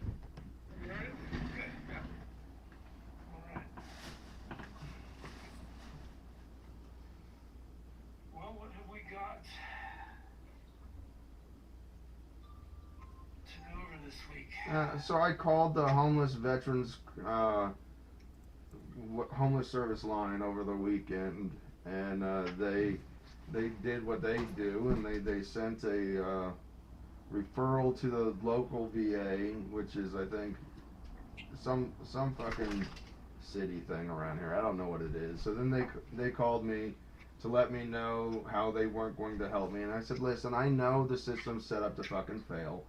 You ready? Okay, yeah. Alright. Well, what have we got to go over this week? So I called the homeless veterans homeless service line over the weekend, and they did what they do, and they sent a referral to the local VA, which is I think some fucking city thing around here. I don't know what it is. So then they called me to let me know how they weren't going to help me, and I said, listen, I know the system's set up to fucking fail.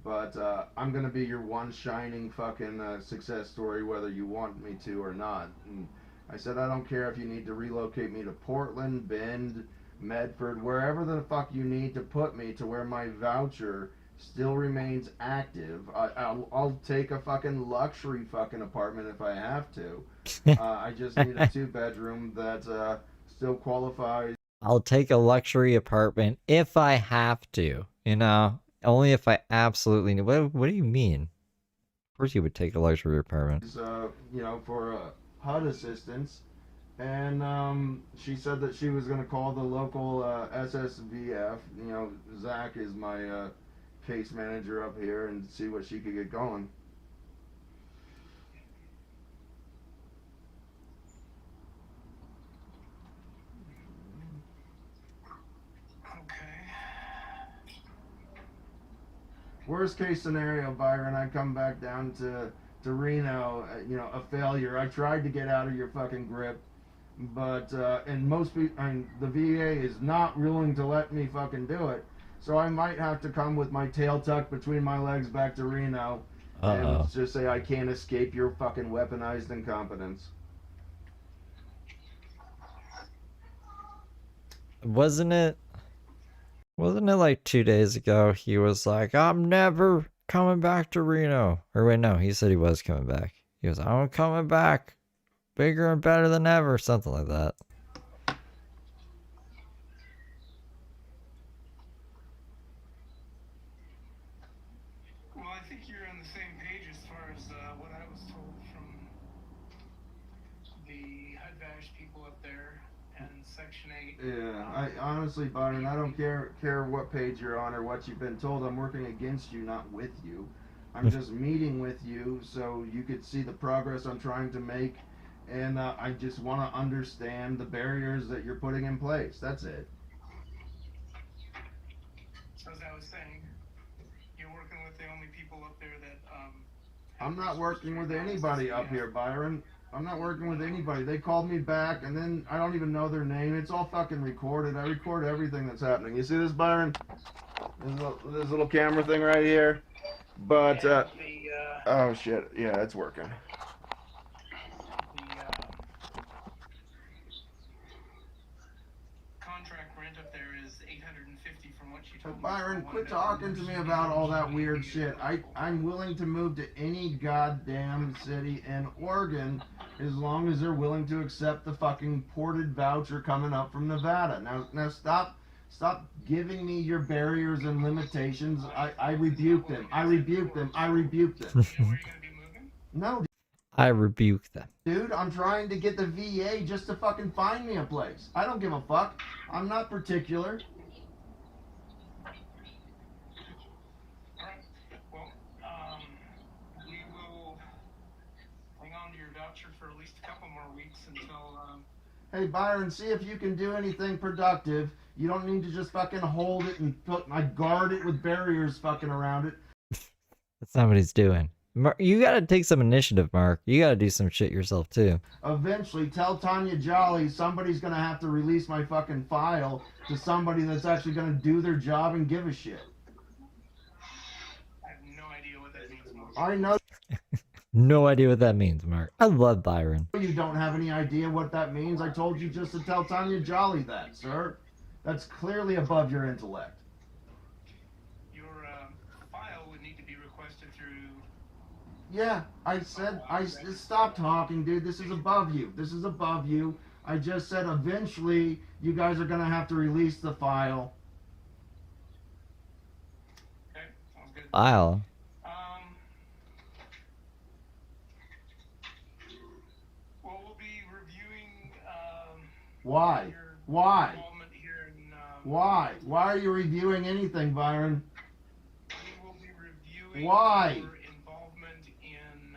But I'm going to be your one shining fucking success story whether you want me to or not. And I said, I don't care if you need to relocate me to Portland, Bend, Medford, wherever the fuck you need to put me to where my voucher still remains active. I'll take a fucking luxury fucking apartment if I have to. I just need a 2-bedroom that still qualifies. I'll take a luxury apartment if I have to, you know? Only if I absolutely need. What do you mean? Of course you would take a luxury apartment. You know, for HUD assistance. And she said that she was going to call the local SSVF. You know, Zach is my case manager up here, and see what she could get going. Worst case scenario, Byron, I come back down to Reno, you know, a failure. I tried to get out of your fucking grip, but and most people, I mean, the VA is not willing to let me fucking do it. So I might have to come with my tail tucked between my legs back to Reno and just say I can't escape your fucking weaponized incompetence. Wasn't it like 2 days ago he was like, I'm never coming back to Reno? Or wait, no, he said he was coming back. He was, I'm coming back bigger and better than ever, something like that. Well, I think you're on the same page as far as what I was told from the HUD-VASH people up there and Section 8. Yeah, I honestly, Byron, I don't care what page you're on or what you've been told. I'm working against you, not with you. I'm just meeting with you so you could see the progress I'm trying to make, and I just want to understand the barriers that you're putting in place. That's it. As I was saying, you're working with the only people up there that I'm not working with anybody up here, Byron. I'm not working with anybody. They called me back, and then I don't even know their name. It's all fucking recorded. I record everything that's happening. You see this, Byron? This little camera thing right here? But, oh shit, yeah, it's working. Contract rent up there is $850 from what you told me. Byron, quit talking to me about all that weird shit. I'm willing to move to any goddamn city in Oregon as long as they're willing to accept the fucking ported voucher coming up from Nevada. Now stop giving me your barriers and limitations. I rebuke them. I rebuke them. I rebuke them. You know where you're going to be moving? No, I rebuke them. dude, I'm trying to get the VA just to fucking find me a place. I don't give a fuck. I'm not particular. Alright, well, we will hang on to your voucher for at least a couple more weeks until, Hey, Byron, see if you can do anything productive. You don't need to just fucking hold it and guard it with barriers fucking around it. That's not what he's doing. You gotta take some initiative, Mark. You gotta do some shit yourself, too. Eventually, tell Tanya Jolly somebody's gonna have to release my fucking file to somebody that's actually gonna do their job and give a shit. I have no idea what that means. I know No idea what that means, Mark. I love Byron. you don't have any idea what that means. I told you just to tell Tanya Jolly that, sir. That's clearly above your intellect. Your file would need to be requested through... Yeah, stop talking, dude. This is above you. This is above you. I just said eventually you guys are gonna have to release the file. Okay, sounds good. File? Well, we'll be reviewing, Why? Why? Why? Why are you reviewing anything, Byron? We will be reviewing Why? your involvement in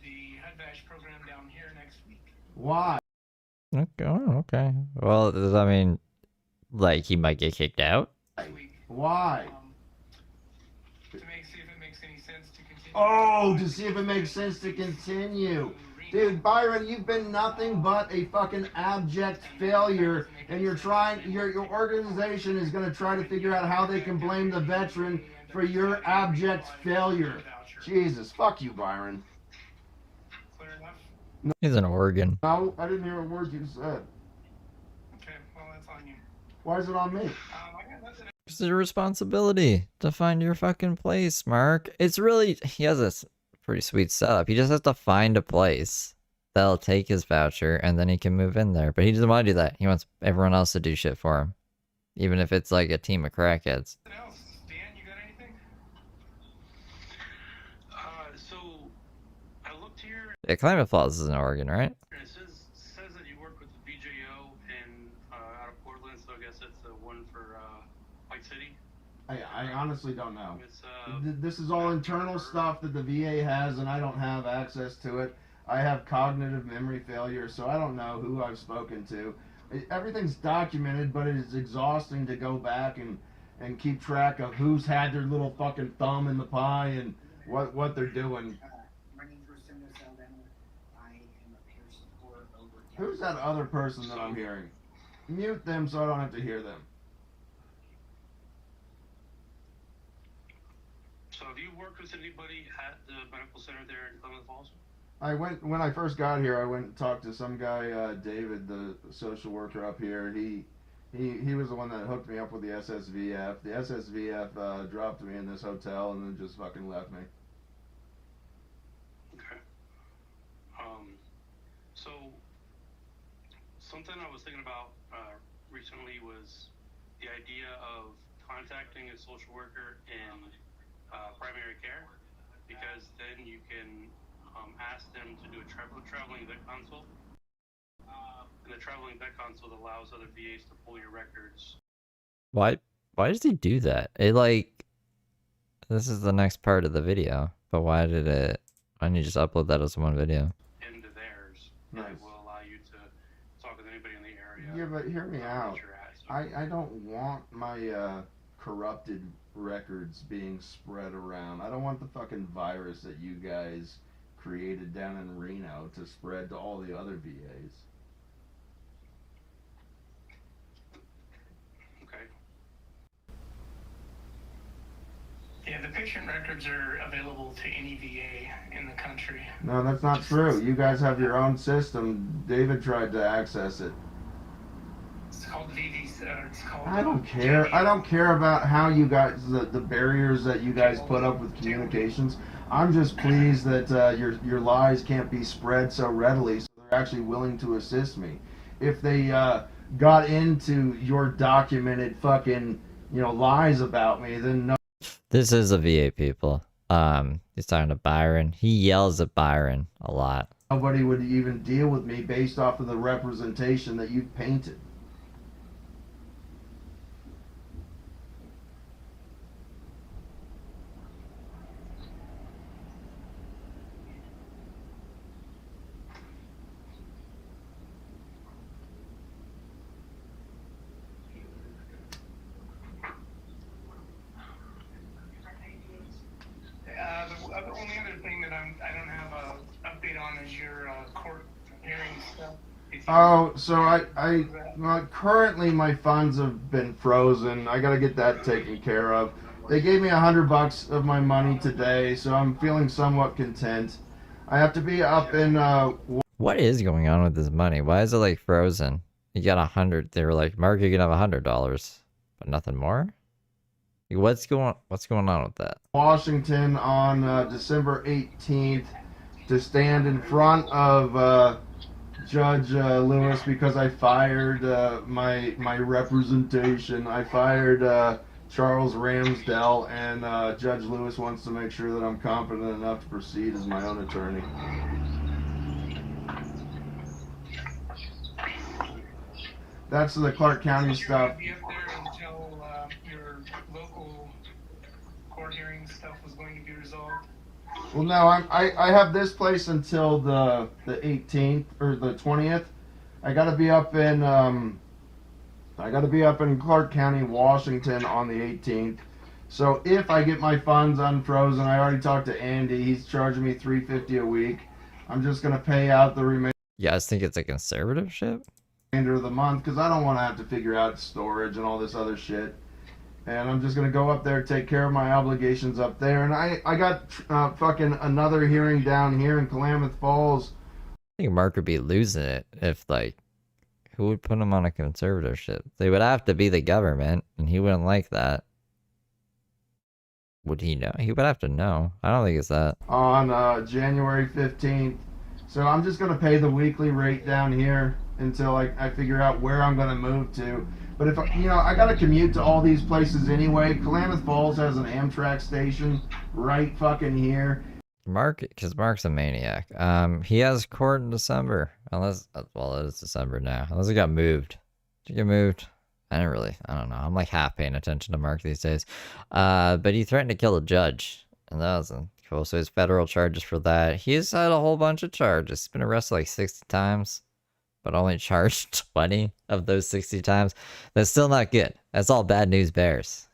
the HUD-VASH program down here next week. Why? Okay. Well, does that mean, like, he might get kicked out? Why? To see if it makes any sense to continue. Oh, to see if it makes sense to continue. Dude, Byron, you've been nothing but a fucking abject failure, and you're trying, your organization is going to try to figure out how they can blame the veteran for your abject failure. Jesus, fuck you, Byron. Clear enough? He's in Oregon. No, I didn't hear a word you said. Okay, well, that's on you. Why is it on me? I got nothing It's your responsibility to find your fucking place, Mark. It's really, he has a pretty sweet setup. He just has to find a place that'll take his voucher and then he can move in there. But he doesn't want to do that. He wants everyone else to do shit for him. Even if it's like a team of crackheads. Dan, you got anything? So I looked here. Yeah, Climate Falls is in Oregon, right? And it says that you work with the BJO in out of Portland, so I guess it's the one for White City. I honestly don't know. This is all internal stuff that the VA has, and I don't have access to it. I have cognitive memory failure, so I don't know who I've spoken to. Everything's documented, but it is exhausting to go back and keep track of who's had their little fucking thumb in the pie and what they're doing. Who's that other person that I'm hearing? Mute them so I don't have to hear them. So have you worked with anybody at the medical center there in Clement Falls? When I first got here, I went and talked to some guy, David, the social worker up here. He was the one that hooked me up with the SSVF. The SSVF dropped me in this hotel and then just fucking left me. Okay. So something I was thinking about recently was the idea of contacting a social worker in primary care, because then you can ask them to do a traveling vet consult. And the traveling vet consult allows other VAs to pull your records. Why does he do that? It like, this is the next part of the video, but why didn't you just upload that as one video? Into theirs. Nice. And it will allow you to talk with anybody in the area. Yeah, but hear me out. I don't want my corrupted records being spread around. I don't want the fucking virus that you guys created down in Reno to spread to all the other VAs. Okay. Yeah, the patient records are available to any VA in the country. No, that's not true. You guys have your own system. David tried to access it. It's called VVs. It's called. I don't care. I don't care about how you guys, the barriers that you guys put up with communications. I'm just pleased that your lies can't be spread so readily, so they're actually willing to assist me. If they got into your documented fucking, lies about me, then no. This is a VA, people. He's talking to Byron. He yells at Byron a lot. Nobody would even deal with me based off of the representation that you've painted. The only other thing that I don't have a update on is your court hearing stuff. Oh, so well, currently my funds have been frozen. I gotta get that taken care of. They gave me $100 of my money today, so I'm feeling somewhat content. I have to be up in What is going on with this money? Why is it like frozen? You got 100. They were like, Mark, you can have $100, but nothing more. What's going on with that? Washington on December 18th to stand in front of Judge Lewis because I fired my representation. I fired Charles Ramsdell, and Judge Lewis wants to make sure that I'm competent enough to proceed as my own attorney. That's the Clark County stuff. Be up there until your local court hearing stuff was going to be resolved. Well, no, I have this place until the 18th or the 20th. I got to be up in Clark County, Washington on the 18th. So if I get my funds unfrozen, I already talked to Andy. He's charging me $350 a week. I'm just gonna pay out the remainder. You guys think it's a conservatorship? Of the month, because I don't want to have to figure out storage and all this other shit. And I'm just gonna go up there, take care of my obligations up there. And I got fucking another hearing down here in Klamath Falls. I think Mark would be losing it if, like, Who would put him on a conservatorship? They would have to be the government, and he wouldn't like that. Would he know? He would have to know. I don't think it's that. On January 15th. So I'm just going to pay the weekly rate down here until I figure out where I'm going to move to. But if, I got to commute to all these places anyway. Klamath Falls has an Amtrak station right fucking here. Because Mark's a maniac. He has court in December. Unless, well, it is December now. Unless it got moved. Did it get moved? I don't know. I'm like half paying attention to Mark these days. But he threatened to kill a judge. And that wasn't cool. So his federal charges for that. He's had a whole bunch of charges. He's been arrested like 60 times. But only charged 20 of those 60 times. That's still not good. That's all bad news bears.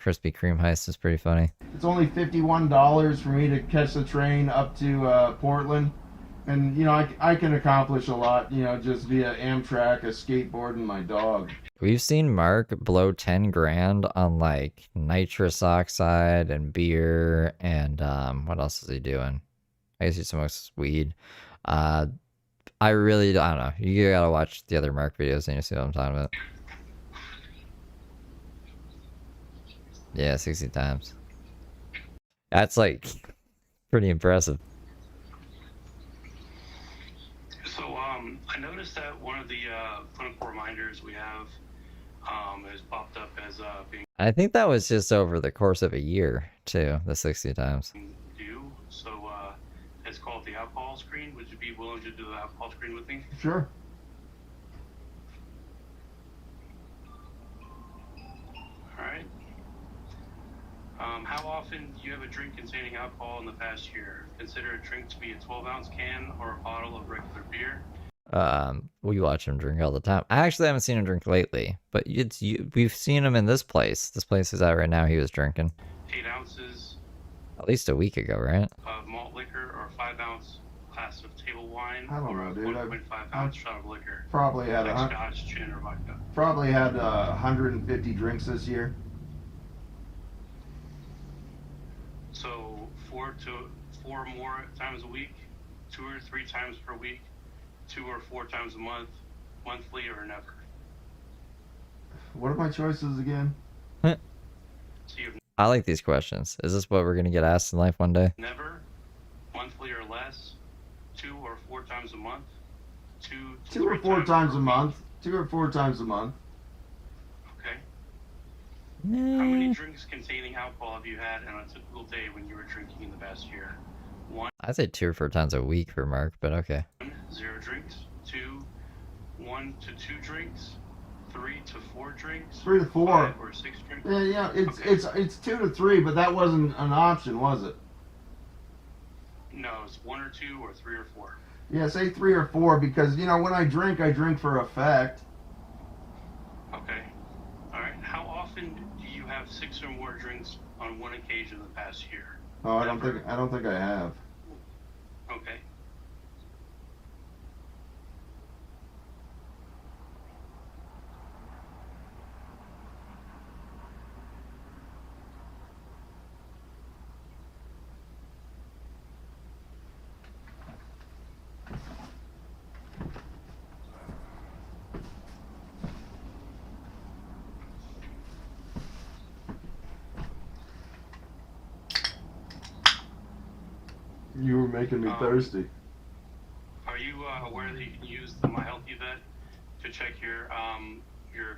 Krispy Kreme heist is pretty funny. It's only $51 for me to catch the train up to Portland. And, I can accomplish a lot, just via Amtrak, a skateboard, and my dog. We've seen Mark blow 10 grand on like nitrous oxide and beer and what else is he doing? I guess he smokes weed. I don't know. You gotta watch the other Mark videos and you see what I'm talking about. Yeah, 60 times. That's like pretty impressive. So I noticed that one of the clinical reminders we have has popped up as being I think that was just over the course of a year too, the 60 times. due. So it's called the alcohol screen. Would you be willing to do the alcohol screen with me? Sure. All right. How often do you have a drink containing alcohol in the past year? Consider a drink to be a 12-ounce can or a bottle of regular beer. We watch him drink all the time. I actually haven't seen him drink lately, but we've seen him in this place. This place is out right now. He was drinking 8 ounces at least a week ago, right? of malt liquor or a 5-ounce glass of table wine I don't or know, a dude. 1.5-ounce shot of liquor. Probably had like scotch, gin, or vodka. Probably had 150 drinks this year. So 4 or more times a week, 2 or 3 times per week, 2 or 4 times a month, monthly or never. What are my choices again? So you have I like these questions. Is this what we're gonna get asked in life one day? never, monthly or less, 2 or 4 times a month, 2 to 2 or 3 4 times per a week. month. 2 or 4 times a month. Okay. How many drinks containing alcohol have you had on a typical day when you were drinking in the past year? 1, I'd say 2 or 4 times a week for Mark, but okay. 0 drinks. 2, 1 to 2 drinks. 3 to 4 drinks. 3 to 4. 5 or 6 drinks. Yeah, it's 2 to 3, but that wasn't an option, was it? No, it's 1 or 2 or 3 or 4. Yeah, say 3 or 4 because when I drink for effect. Okay. All right. How often do you have 6 or more drinks on one occasion in the past year? Oh, I don't think I have. Okay. You were making me thirsty. Are you aware that you can use the My Healthy Vet to check your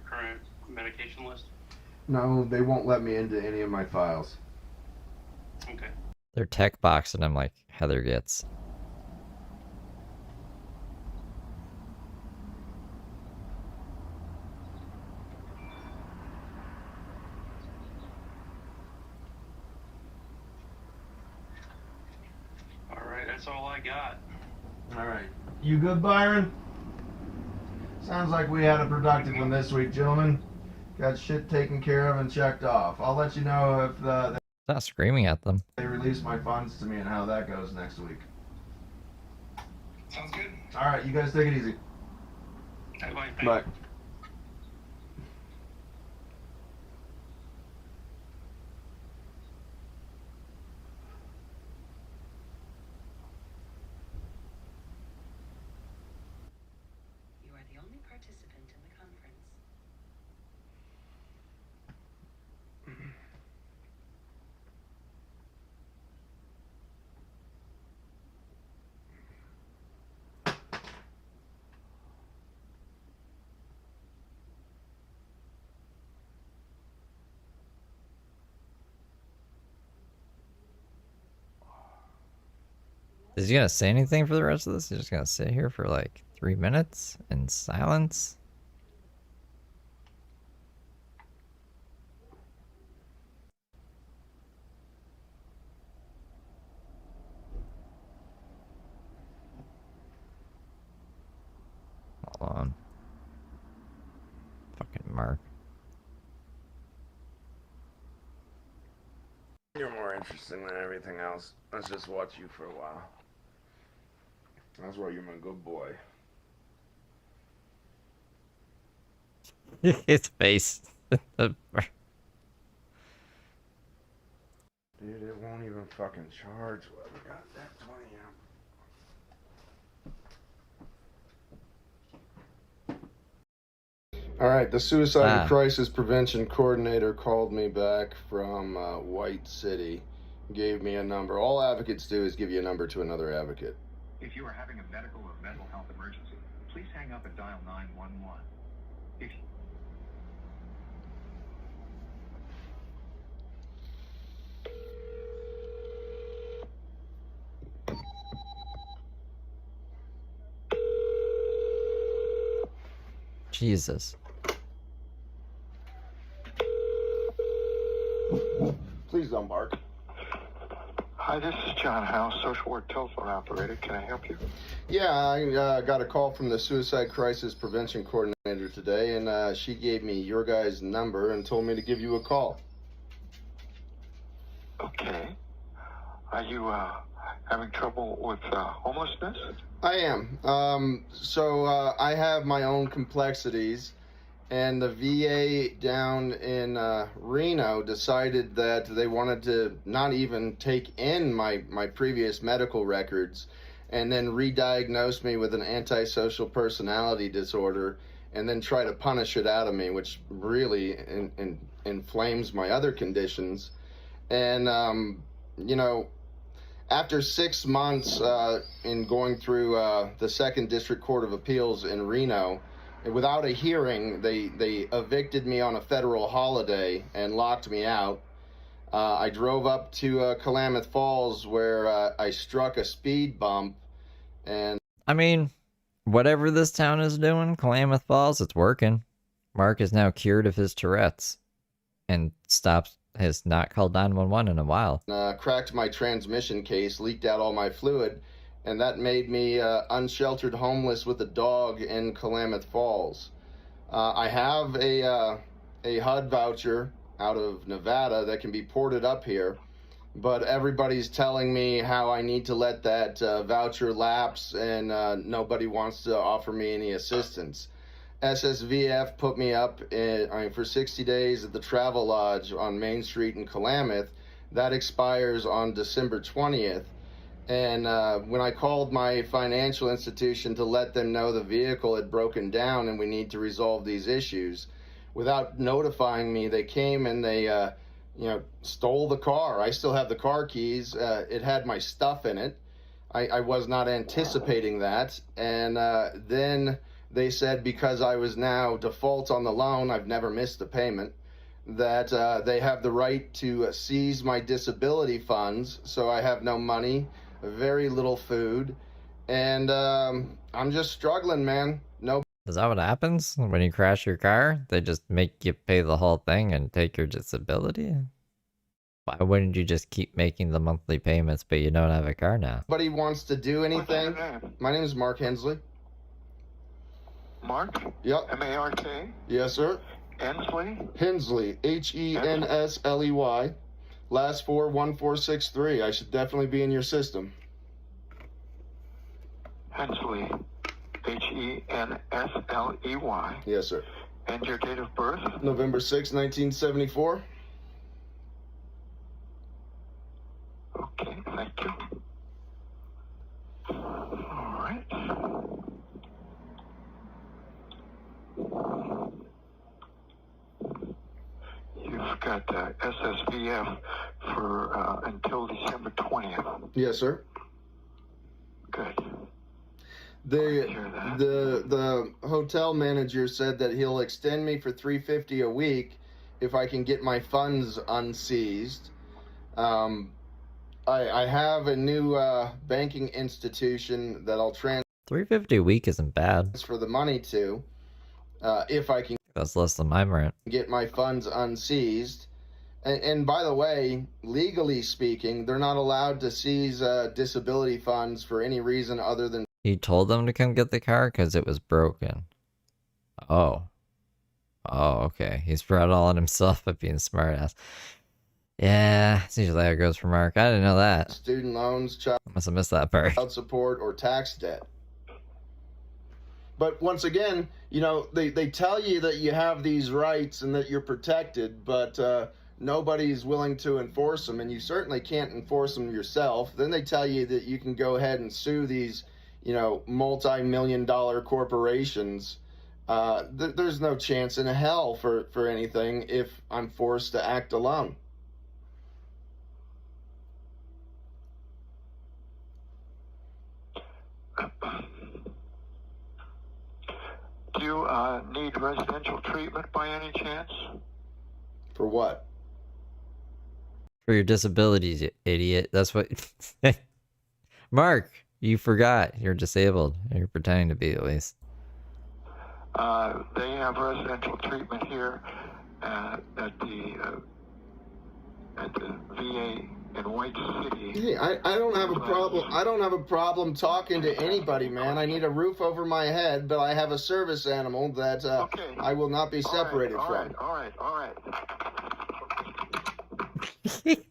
current medication list? No, they won't let me into any of my files. Okay. They're tech boxing him like Heather gets. All right. That's all I got. All right. You good, Byron? Sounds like we had a productive one this week, gentlemen. Got shit taken care of and checked off. I'll let you know if Not screaming at them. they release my funds to me and how that goes next week. Sounds good. All right, you guys take it easy. Bye. Bye. You are the only participant Is he gonna say anything for the rest of this? He's just gonna sit here for like 3 minutes in silence? Hold on. Fucking Mark. You're more interesting than everything else. Let's just watch you for a while. That's why you're my good boy. His face. Dude, it won't even fucking charge. What we got that 20 amp. All right, the suicide crisis prevention coordinator called me back from White City, gave me a number. All advocates do is give you a number to another advocate. If you are having a medical or mental health emergency, please hang up and dial 911. If Jesus. Please don't bark. Hi, this is John House, social work telephone operator. Can I help you? Yeah, I got a call from the suicide crisis prevention coordinator today, and she gave me your guys' number and told me to give you a call. Okay. Are you having trouble with homelessness? I am. So I have my own complexities, and the VA down in Reno decided that they wanted to not even take in my previous medical records and then re-diagnose me with an antisocial personality disorder and then try to punish it out of me, which really inflames my other conditions. And, you know, after 6 months in going through the 2nd District Court of Appeals in Reno, without a hearing, they evicted me on a federal holiday and locked me out. I drove up to Klamath Falls where I struck a speed bump. And I mean, whatever this town is doing, Klamath Falls, it's working. Mark is now cured of his Tourette's and has not called 911 in a while. Cracked my transmission case, leaked out all my fluid, and that made me unsheltered homeless with a dog in Klamath Falls. I have a HUD voucher out of Nevada that can be ported up here, but everybody's telling me how I need to let that voucher lapse, and nobody wants to offer me any assistance. SSVF put me up for 60 days at the Travel Lodge on Main Street in Klamath. That expires on December 20th. And when I called my financial institution to let them know the vehicle had broken down and we need to resolve these issues, without notifying me, they came and they stole the car. I still have the car keys. It had my stuff in it. I was not anticipating that. And then they said because I was now default on the loan, I've never missed a payment, that they have the right to seize my disability funds, so I have no money, very little food, and I'm just struggling, man. No. Is that what happens when you crash your car? They just make you pay the whole thing and take your disability? Why wouldn't you just keep making the monthly payments, but you don't have a car now? Nobody wants to do anything. What's your name? My name is Mark Hensley. Mark? Yep. M-A-R-K? Yes, sir. Hensley? Hensley. Hensley. Last 4, 1463. I should definitely be in your system. Hensley. Hensley. Yes, sir. And your date of birth? November 6, 1974. Okay, thank you. All right. You've got SSVF for until December 20th. Yes, sir. Good. The hotel manager said that he'll extend me for $350 a week if I can get my funds unseized. I have a new banking institution that I'll $350 a week isn't bad. transfer the money to if I can That's less than my rent. get my funds unseized. And by the way, legally speaking, they're not allowed to seize disability funds for any reason other than... He told them to come get the car because it was broken. Oh. Oh, okay. He's brought all on himself by being smart ass. Yeah, it's usually how it goes for Mark. I didn't know that. Student loans, child Must have missed that part. support, or tax debt. But once again, you know, they tell you that you have these rights and that you're protected, but nobody's willing to enforce them, and you certainly can't enforce them yourself. Then they tell you that you can go ahead and sue these, you know, multi-million-dollar corporations. There's no chance in hell for anything if I'm forced to act alone. Do you need residential treatment by any chance? For what? For your disabilities, you idiot. That's what... Mark, you forgot. You're disabled. You're pretending to be, at least. They have residential treatment here at the VA in White City. Hey, I don't have a problem. I don't have a problem talking to anybody, man. I need a roof over my head, but I have a service animal that I will not be separated from. All right.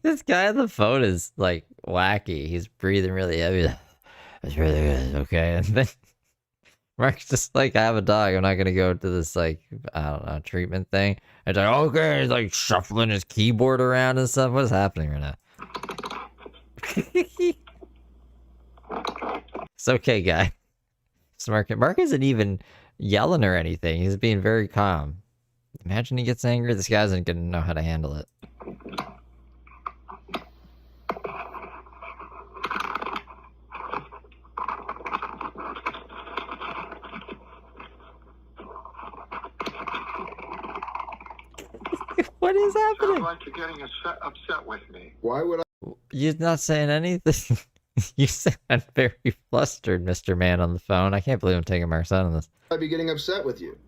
This guy on the phone is, like, wacky. He's breathing really heavy. It's really good, okay? And then Mark's just like, I have a dog. I'm not going to go to this, like, I don't know, treatment thing. It's like, okay, he's, like, shuffling his keyboard around and stuff. What's happening right now? It's okay, guy. Mark isn't even yelling or anything. He's being very calm. Imagine he gets angry. This guy isn't going to know how to handle it. What is happening? Sounds like you're getting upset with me. Why would I? You're not saying anything. You sound very flustered, Mr. Man on the phone. I can't believe I'm taking Mark's out on this. I'd be getting upset with you.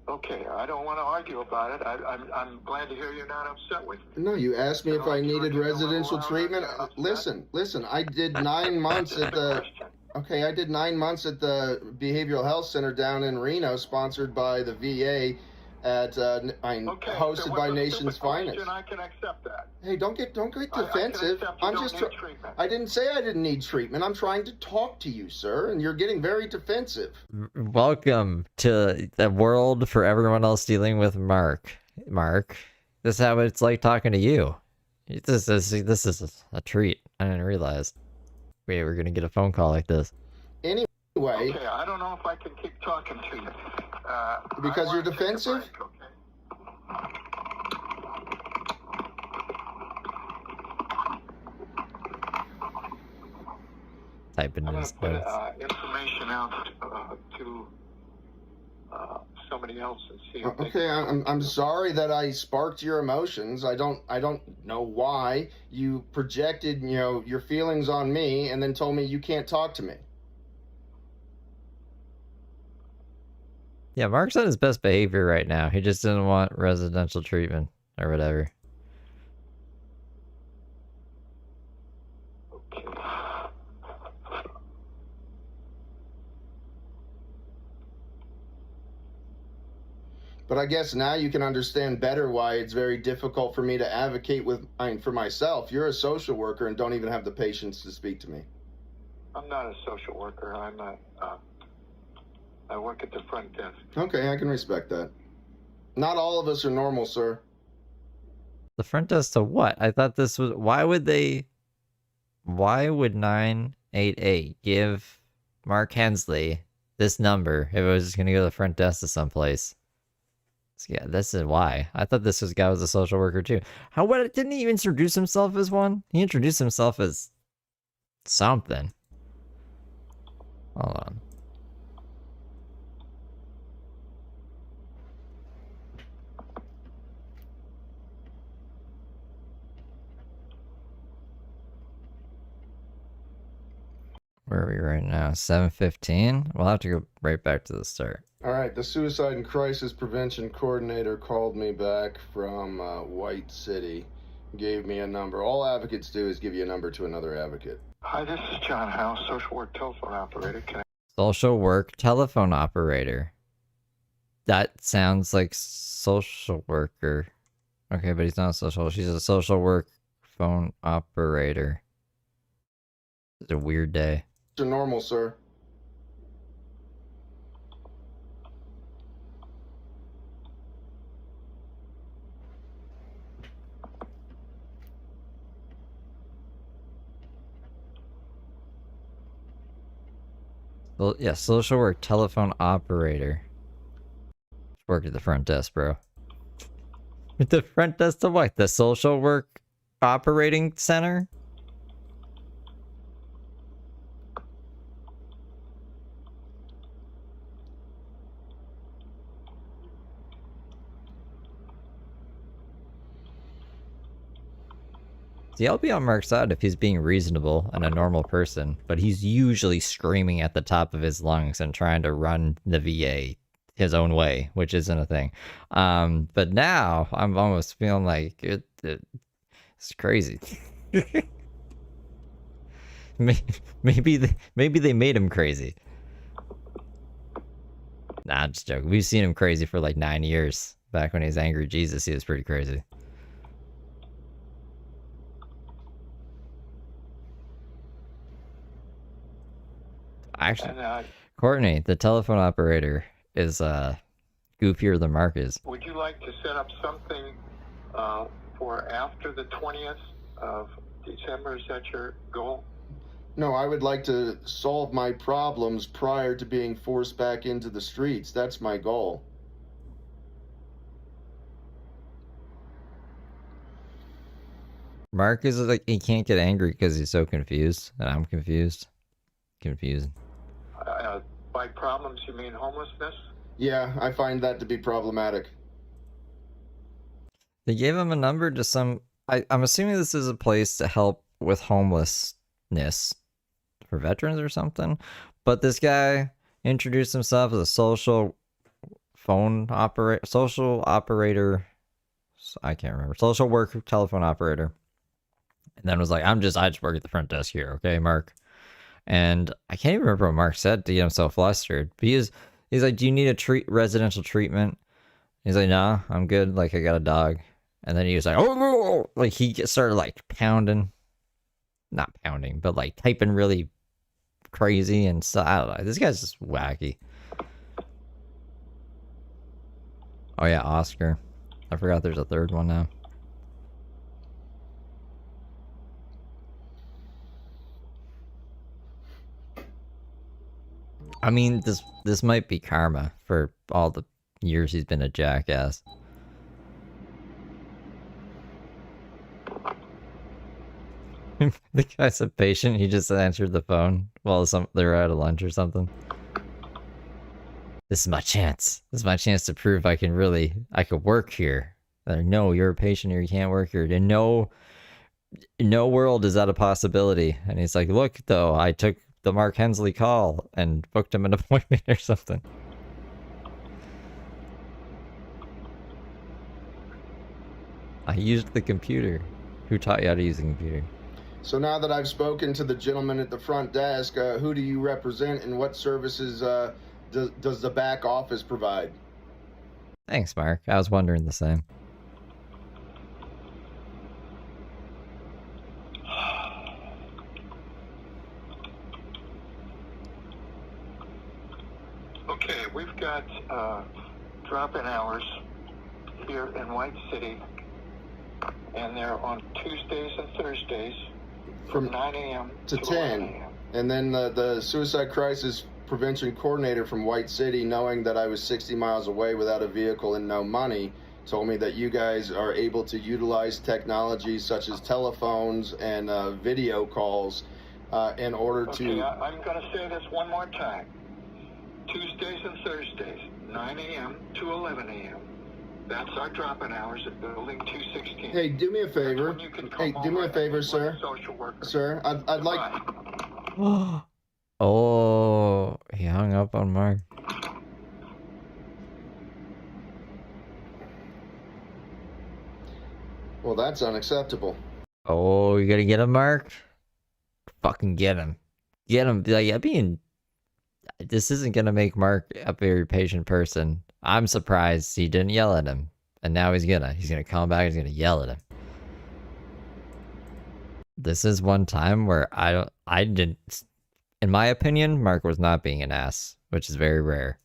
Okay, I don't want to argue about it. I'm glad to hear you're not upset with me. No, you asked me if I needed residential treatment. Listen. I did 9 months at the... Okay, I did 9 months at the Behavioral Health Center down in Reno, sponsored by the VA, hosted by Nation's Finest. I can accept that. Hey, don't get defensive. I didn't say I didn't need treatment. I'm trying to talk to you, sir, and you're getting very defensive. Welcome to the world for everyone else dealing with Mark. Mark, this is how it's like talking to you. This is a treat. I didn't realize we're gonna get a phone call like this. Anyway. Okay, I don't know if I can keep talking to you. Because you're defensive? Typing in his notes. Information out to somebody else and see. Okay, I'm sorry that I sparked your emotions. I don't know why you projected, you know, your feelings on me and then told me you can't talk to me. Yeah, Mark's on his best behavior right now. He just didn't want residential treatment or whatever. But I guess now you can understand better why it's very difficult for me to advocate for myself. You're a social worker and don't even have the patience to speak to me. I'm not a social worker. I work at the front desk. Okay, I can respect that. Not all of us are normal, sir. The front desk to what? I thought this was... Why would 988 give Mark Hensley this number if it was just going to go to the front desk to someplace? So yeah, this is why. I thought this guy was a social worker too. Didn't he introduce himself as one? He introduced himself as something. Hold on. Where are we right now? 7:15. We'll have to go right back to the start. All right, the Suicide and Crisis Prevention Coordinator called me back from White City, gave me a number. All advocates do is give you a number to another advocate. Hi, this is John House, social work telephone operator. Can I... Social work telephone operator. That sounds like social worker. Okay, but he's not a social. She's a social work phone operator. It's a weird day. It's normal, sir. Well, yeah, social work telephone operator. Work at the front desk, bro. At the front desk of what? The social work operating center? See, I'll be on Mark's side if he's being reasonable and a normal person, but he's usually screaming at the top of his lungs and trying to run the VA his own way, which isn't a thing. But now I'm almost feeling like it's crazy. maybe they made him crazy. Nah, I'm just joking. We've seen him crazy for like 9 years. Back when he was Angry Jesus, he was pretty crazy. Actually, Courtney, the telephone operator, is goofier than Mark is. Would you like to set up something for after the 20th of December? Is that your goal? No, I would like to solve my problems prior to being forced back into the streets. That's my goal. Mark is like, he can't get angry because he's so confused, and I'm confused. Confusing. By problems, you mean homelessness? Yeah, I find that to be problematic. They gave him a number to some... I'm assuming this is a place to help with homelessness for veterans or something. But this guy introduced himself as a social operator. I can't remember. Social work telephone operator. And then was like, I just work at the front desk here, okay, Mark? And I can't even remember what Mark said to get him so flustered. But he's like, do you need a residential treatment? He's like, nah, I'm good. Like, I got a dog. And then he was like, oh, like he started like pounding, not pounding, but like typing really crazy. And so I don't know. This guy's just wacky. Oh yeah, Oscar. I forgot there's a third one now. I mean, this might be karma for all the years he's been a jackass. The guy's a patient. He just answered the phone while they were out of lunch or something. This is my chance. This is my chance to prove I could work here. No, you're a patient here. You can't work here. In no world is that a possibility. And he's like, look, though, I took the Mark Hensley call and booked him an appointment or something. I used the computer. Who taught you how to use the computer? So now that I've spoken to the gentleman at the front desk, who do you represent and what services does the back office provide? Thanks, Mark. I was wondering the same. Okay, we've got drop-in hours here in White City, and they're on Tuesdays and Thursdays from 9 a.m. to 10. And then the Suicide Crisis Prevention Coordinator from White City, knowing that I was 60 miles away without a vehicle and no money, told me that you guys are able to utilize technology such as telephones and video calls in order to... Okay, I'm going to say this one more time. Tuesdays and Thursdays, 9 a.m. to 11 a.m. That's our drop-in hours at Building 216. Hey, do me a favor. Hey, do me a favor, sir. Social worker. Sir, I'd like... Oh, he hung up on Mark. Well, that's unacceptable. Oh, you gotta get him, Mark? Fucking get him. Get him. Like, this isn't gonna make Mark a very patient person. I'm surprised he didn't yell at him. And now he's gonna come back, he's gonna yell at him. This is one time where I didn't, in my opinion, Mark was not being an ass, which is very rare.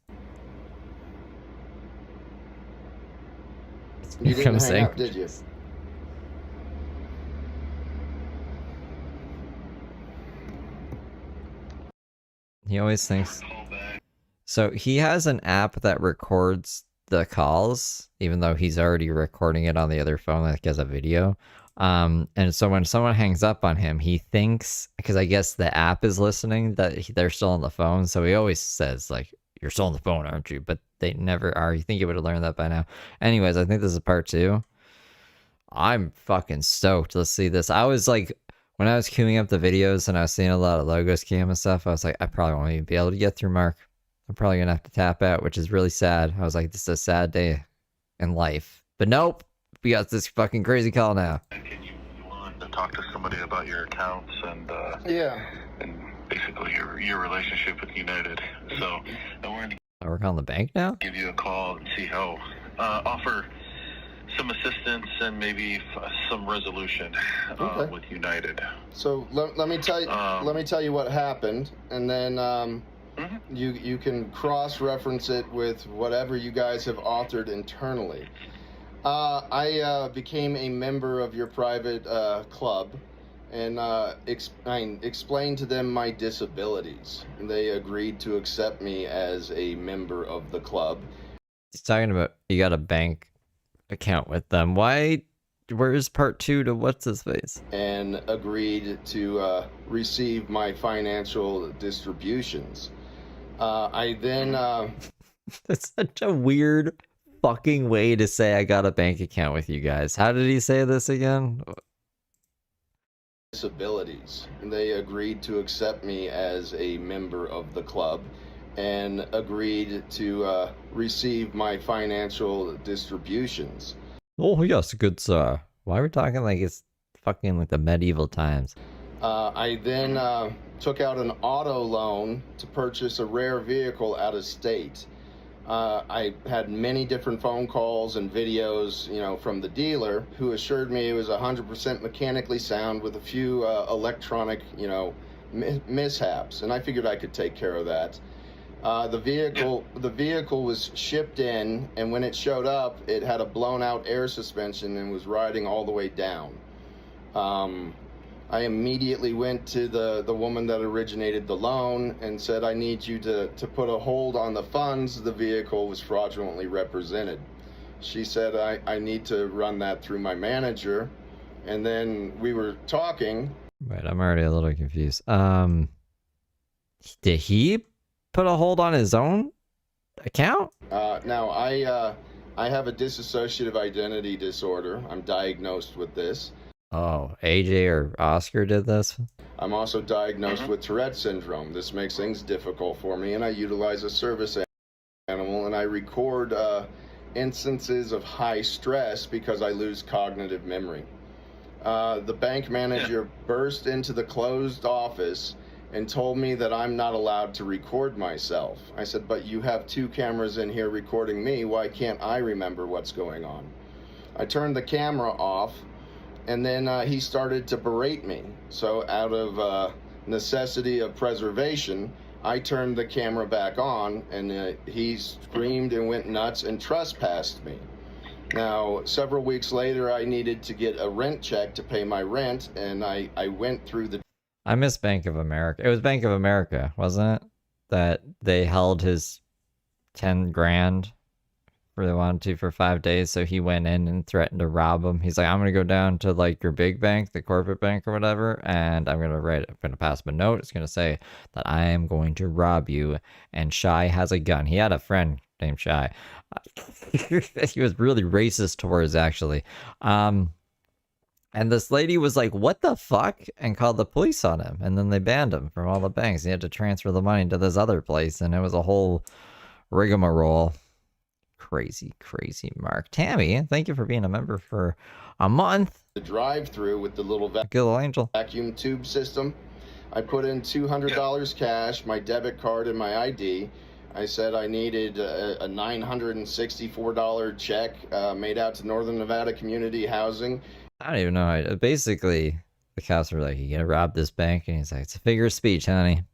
You didn't hang up, did you? He always thinks. So he has an app that records the calls, even though he's already recording it on the other phone, like as a video. And so when someone hangs up on him, he thinks, because I guess the app is listening, that they're still on the phone. So he always says, like, you're still on the phone, aren't you? But they never are. You think he would have learned that by now. Anyways, I think this is part 2. I'm fucking stoked. Let's see this. I was like, when I was queuing up the videos and I was seeing a lot of logos cam and stuff, I was like, I probably won't even be able to get through Mark. I'm probably going to have to tap out, which is really sad. I was like, this is a sad day in life. But nope, we got this fucking crazy call now. You want to talk to somebody about your accounts and yeah, and basically your relationship with United. So I wanted I work on the bank now? to give you a call and see how offer some assistance and maybe some resolution Okay. with United. So let me tell you. Let me tell you what happened, and then you can cross-reference it with whatever you guys have authored internally. I became a member of your private club, and I explained to them my disabilities, and they agreed to accept me as a member of the club. He's talking about you got a bank account with them. Why? Where's part 2 to what's his face? And agreed to receive my financial distributions. I then That's such a weird fucking way to say I got a bank account with you guys. How did he say this again? disabilities. And they agreed to accept me as a member of the club and agreed to receive my financial distributions. Oh yes, good sir. Why are we talking like it's fucking like the medieval times? I then took out an auto loan to purchase a rare vehicle out of state. I had many different phone calls and videos, from the dealer who assured me it was 100% mechanically sound with a few electronic, mishaps, and I figured I could take care of that. The vehicle was shipped in, and when it showed up, it had a blown out air suspension and was riding all the way down. I immediately went to the woman that originated the loan and said, I need you to put a hold on the funds. The vehicle was fraudulently represented. She said, I need to run that through my manager. And then we were talking. Wait, I'm already a little confused. Did he put a hold on his own account? Now, I have a dissociative identity disorder. I'm diagnosed with this. Oh, AJ or Oscar did this? I'm also diagnosed with Tourette syndrome. This makes things difficult for me, and I utilize a service animal, and I record instances of high stress because I lose cognitive memory. The bank manager burst into the closed office and told me that I'm not allowed to record myself. I said, but you have 2 cameras in here recording me. Why can't I remember what's going on? I turned the camera off, and then he started to berate me. So out of necessity of preservation, I turned the camera back on, and he screamed and went nuts and trespassed me. Now, several weeks later, I needed to get a rent check to pay my rent, and I went through the... I miss Bank of America. It was Bank of America, wasn't it? That they held his 10 grand for they wanted to for 5 days, so he went in and threatened to rob him. He's like, I'm gonna go down to like your big bank, the corporate bank or whatever, and I'm gonna pass him a note. It's gonna say that I am going to rob you. And Shy has a gun. He had a friend named Shy. He was really racist towards, actually. And this lady was like, what the fuck? And called the police on him. And then they banned him from all the banks. He had to transfer the money to this other place. And it was a whole rigmarole. Crazy, crazy Mark. Tammy, thank you for being a member for a month. The drive-through with the little Angel vacuum tube system. I put in $200 cash, my debit card, and my ID. I said I needed a $964 check made out to Northern Nevada Community Housing. I don't even know. Basically, the cops were like, "You gonna rob this bank?" And he's like, "It's a figure of speech, honey."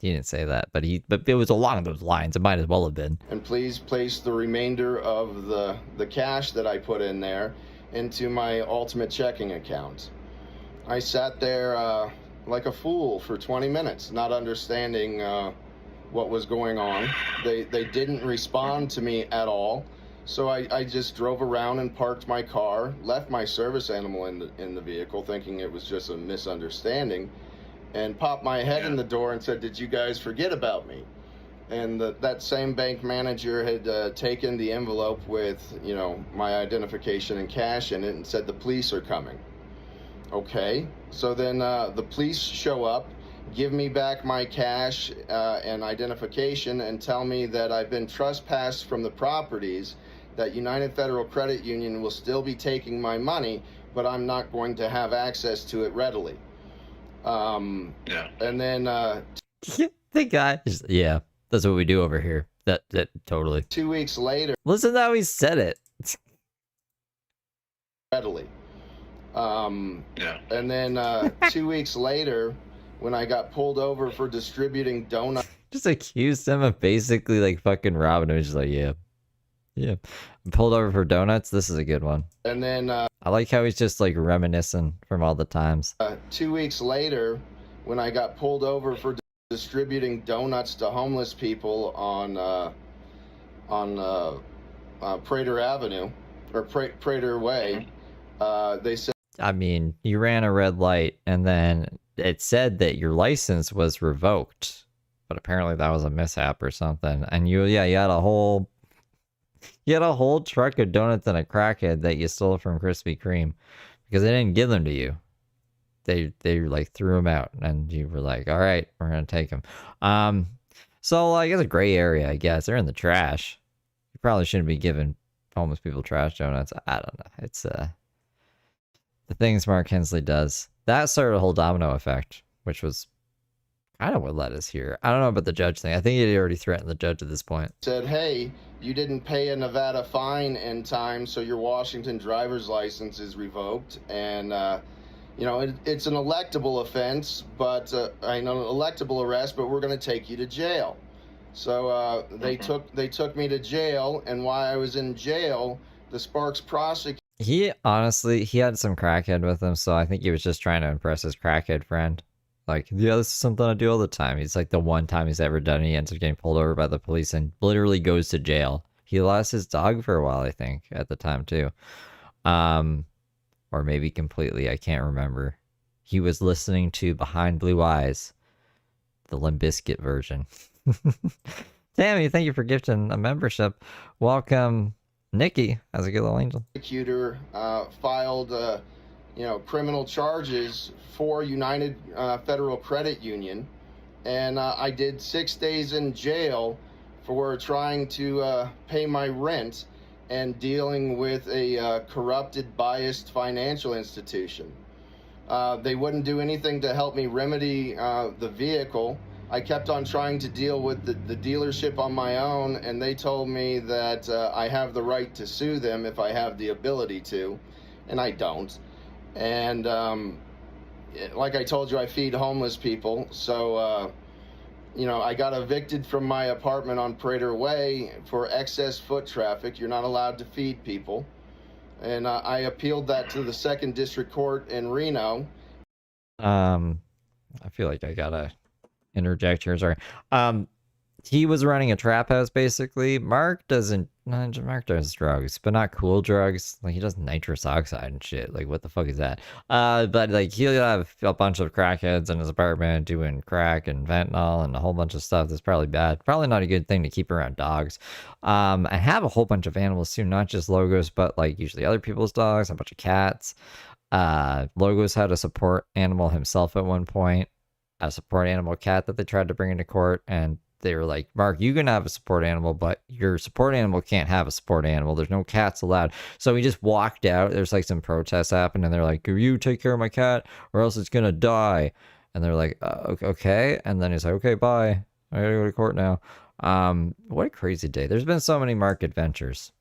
He didn't say that, but it was along those lines. It might as well have been. And please place the remainder of the cash that I put in there into my ultimate checking account. I sat there like a fool for 20 minutes, not understanding what was going on. They didn't respond to me at all. So I just drove around and parked my car, left my service animal in the vehicle, thinking it was just a misunderstanding, and popped my head in the door and said, "Did you guys forget about me?" And that same bank manager had taken the envelope with, you know, my identification and cash in it and said, "The police are coming." Okay, so then the police show up, give me back my cash and identification, and tell me that I've been trespassed from the properties, that United Federal Credit Union will still be taking my money, but I'm not going to have access to it readily. And then the guy, yeah, that's what we do over here. That totally. 2 weeks later. Listen to how he said it. Readily. And then 2 weeks later, when I got pulled over for distributing donuts. Just accused him of basically like fucking robbing him. He's just like, yeah. I'm pulled over for donuts. This is a good one. And then I like how he's just like reminiscing from all the times. 2 weeks later, when I got pulled over for distributing donuts to homeless people on Prater Avenue or Prater Way, they said, I mean, you ran a red light and then it said that your license was revoked, but apparently that was a mishap or something. And you had a whole truck of donuts and a crackhead that you stole from Krispy Kreme because they didn't give them to you. They like threw them out and you were like, all right, we're going to take them. So I guess a gray area, I guess. They're in the trash. You probably shouldn't be giving homeless people trash donuts. I don't know. It's the things Mark Hensley does. That started a whole domino effect, which was kind of what led us here. I don't know about the judge thing. I think he already threatened the judge at this point. Said, hey, you didn't pay a Nevada fine in time, so your Washington driver's license is revoked. And, you know, it's an electable offense, but I know an electable arrest, but we're going to take you to jail. So they took me to jail, and while I was in jail, the Sparks prosecutor. He honestly, he had some crackhead with him, so I think he was just trying to impress his crackhead friend. Like, yeah, this is something I do all the time. He's like the one time he's ever done it. He ends up getting pulled over by the police and literally goes to jail. He lost his dog for a while, I think, at the time too. Or maybe completely, I can't remember. He was listening to Behind Blue Eyes, the Limp Bizkit version. Tammy, thank you for gifting a membership. Welcome, Nikki, as a good little angel. Prosecutor filed, criminal charges for United Federal Credit Union, and I did 6 days in jail for trying to pay my rent and dealing with a corrupted, biased financial institution. They wouldn't do anything to help me remedy the vehicle. I kept on trying to deal with the dealership on my own, and they told me that I have the right to sue them if I have the ability to, and I don't. And like I told you, I feed homeless people, so I got evicted from my apartment on Prater Way for excess foot traffic. You're not allowed to feed people. And I appealed that to the 2nd District Court in Reno. I feel like I gotta interject here, sorry. He was running a trap house, basically. Mark does drugs, but not cool drugs. Like, he does nitrous oxide and shit. Like, what the fuck is that? But like, he'll have a bunch of crackheads in his apartment doing crack and fentanyl and a whole bunch of stuff that's probably bad. Probably not a good thing to keep around dogs. I have a whole bunch of animals too, not just Logos, but like usually other people's dogs, a bunch of cats. Logos had a support animal himself at one point, a support animal cat that they tried to bring into court, and they were like, Mark, you can have a support animal, but your support animal can't have a support animal. There's no cats allowed. So he just walked out. There's like some protests happened, and they're like, you take care of my cat or else it's gonna die. And they're like, okay. And then he's like, okay, bye. I gotta go to court now. What a crazy day. There's been so many Mark adventures.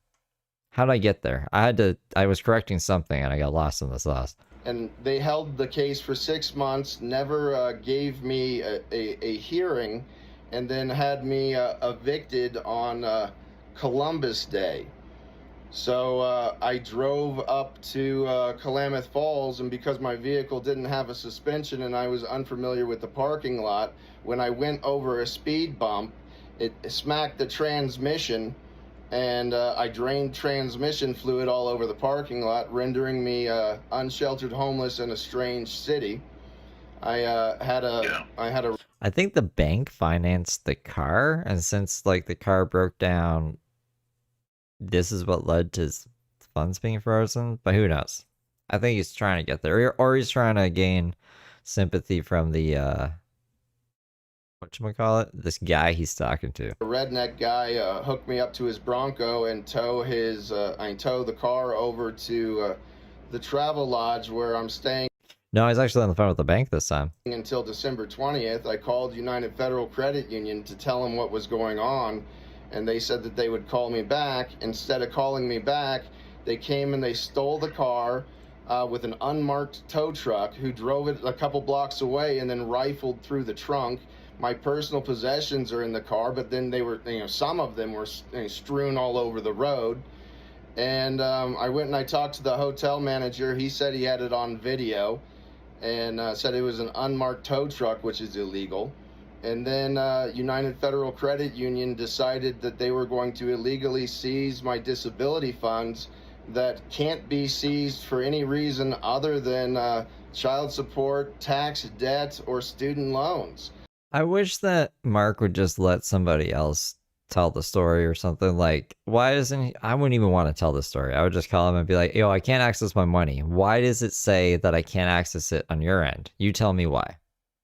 How'd I get there? I was correcting something and I got lost in the sauce. And they held the case for 6 months, never gave me a hearing, and then had me evicted on Columbus Day. So I drove up to Klamath Falls, and because my vehicle didn't have a suspension and I was unfamiliar with the parking lot, when I went over a speed bump, it smacked the transmission, and I drained transmission fluid all over the parking lot, rendering me unsheltered homeless in a strange city. I think the bank financed the car, and since like the car broke down, this is what led to his funds being frozen. But who knows? I think he's trying to get there, or he's trying to gain sympathy from the whatchamacallit, this guy he's talking to. A redneck guy hooked me up to his Bronco and tow the car over to the travel lodge where I'm staying. No, he's actually on the phone with the bank this time. Until December 20th, I called United Federal Credit Union to tell them what was going on, and they said that they would call me back. Instead of calling me back, they came and they stole the car with an unmarked tow truck, who drove it a couple blocks away and then rifled through the trunk. My personal possessions are in the car, but then they were, some of them were strewn all over the road. And I went and I talked to the hotel manager. He said he had it on video, and said it was an unmarked tow truck, which is illegal. And then United Federal Credit Union decided that they were going to illegally seize my disability funds that can't be seized for any reason other than child support, tax debt, or student loans. I wish that Mark would just let somebody else tell the story or something. Like, why doesn't he? I wouldn't even want to tell the story. I would just call him and be like, yo, I can't access my money. Why does it say that I can't access it on your end? You tell me why.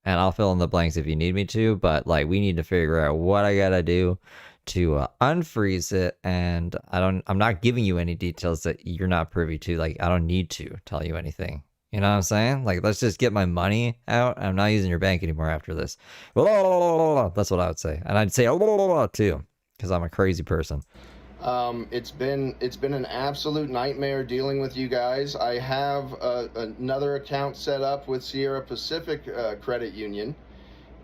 And I'll fill in the blanks if you need me to, but like, we need to figure out what I gotta do to unfreeze it. And I'm not giving you any details that you're not privy to. Like, I don't need to tell you anything. You know what I'm saying? Like, let's just get my money out. I'm not using your bank anymore after this. That's what I would say. And I'd say too, because I'm a crazy person. It's been an absolute nightmare dealing with you guys. I have another account set up with Sierra Pacific Credit Union,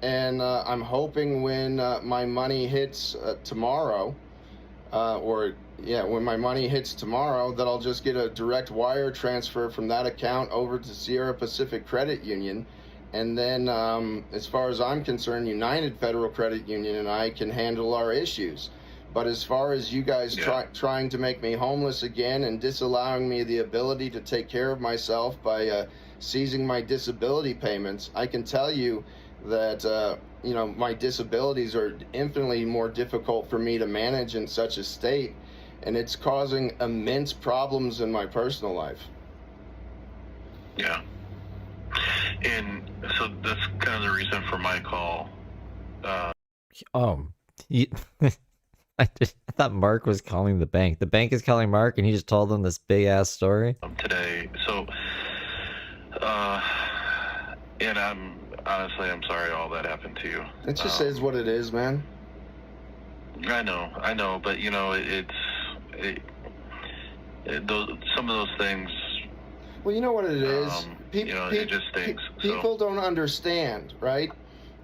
and I'm hoping when my money hits tomorrow, when my money hits tomorrow, that I'll just get a direct wire transfer from that account over to Sierra Pacific Credit Union. And then, as far as I'm concerned, United Federal Credit Union and I can handle our issues. But as far as you guys trying to make me homeless again and disallowing me the ability to take care of myself by seizing my disability payments, I can tell you that, my disabilities are infinitely more difficult for me to manage in such a state, and it's causing immense problems in my personal life. Yeah. And so that's kind of the reason for my call. I thought Mark was calling the bank. The bank is calling Mark, and he just told them this big ass story today. So, and I'm sorry all that happened to you. It just is what it is, man. I know, but some of those things. Well, you know what it is. It just stinks. People don't understand, right?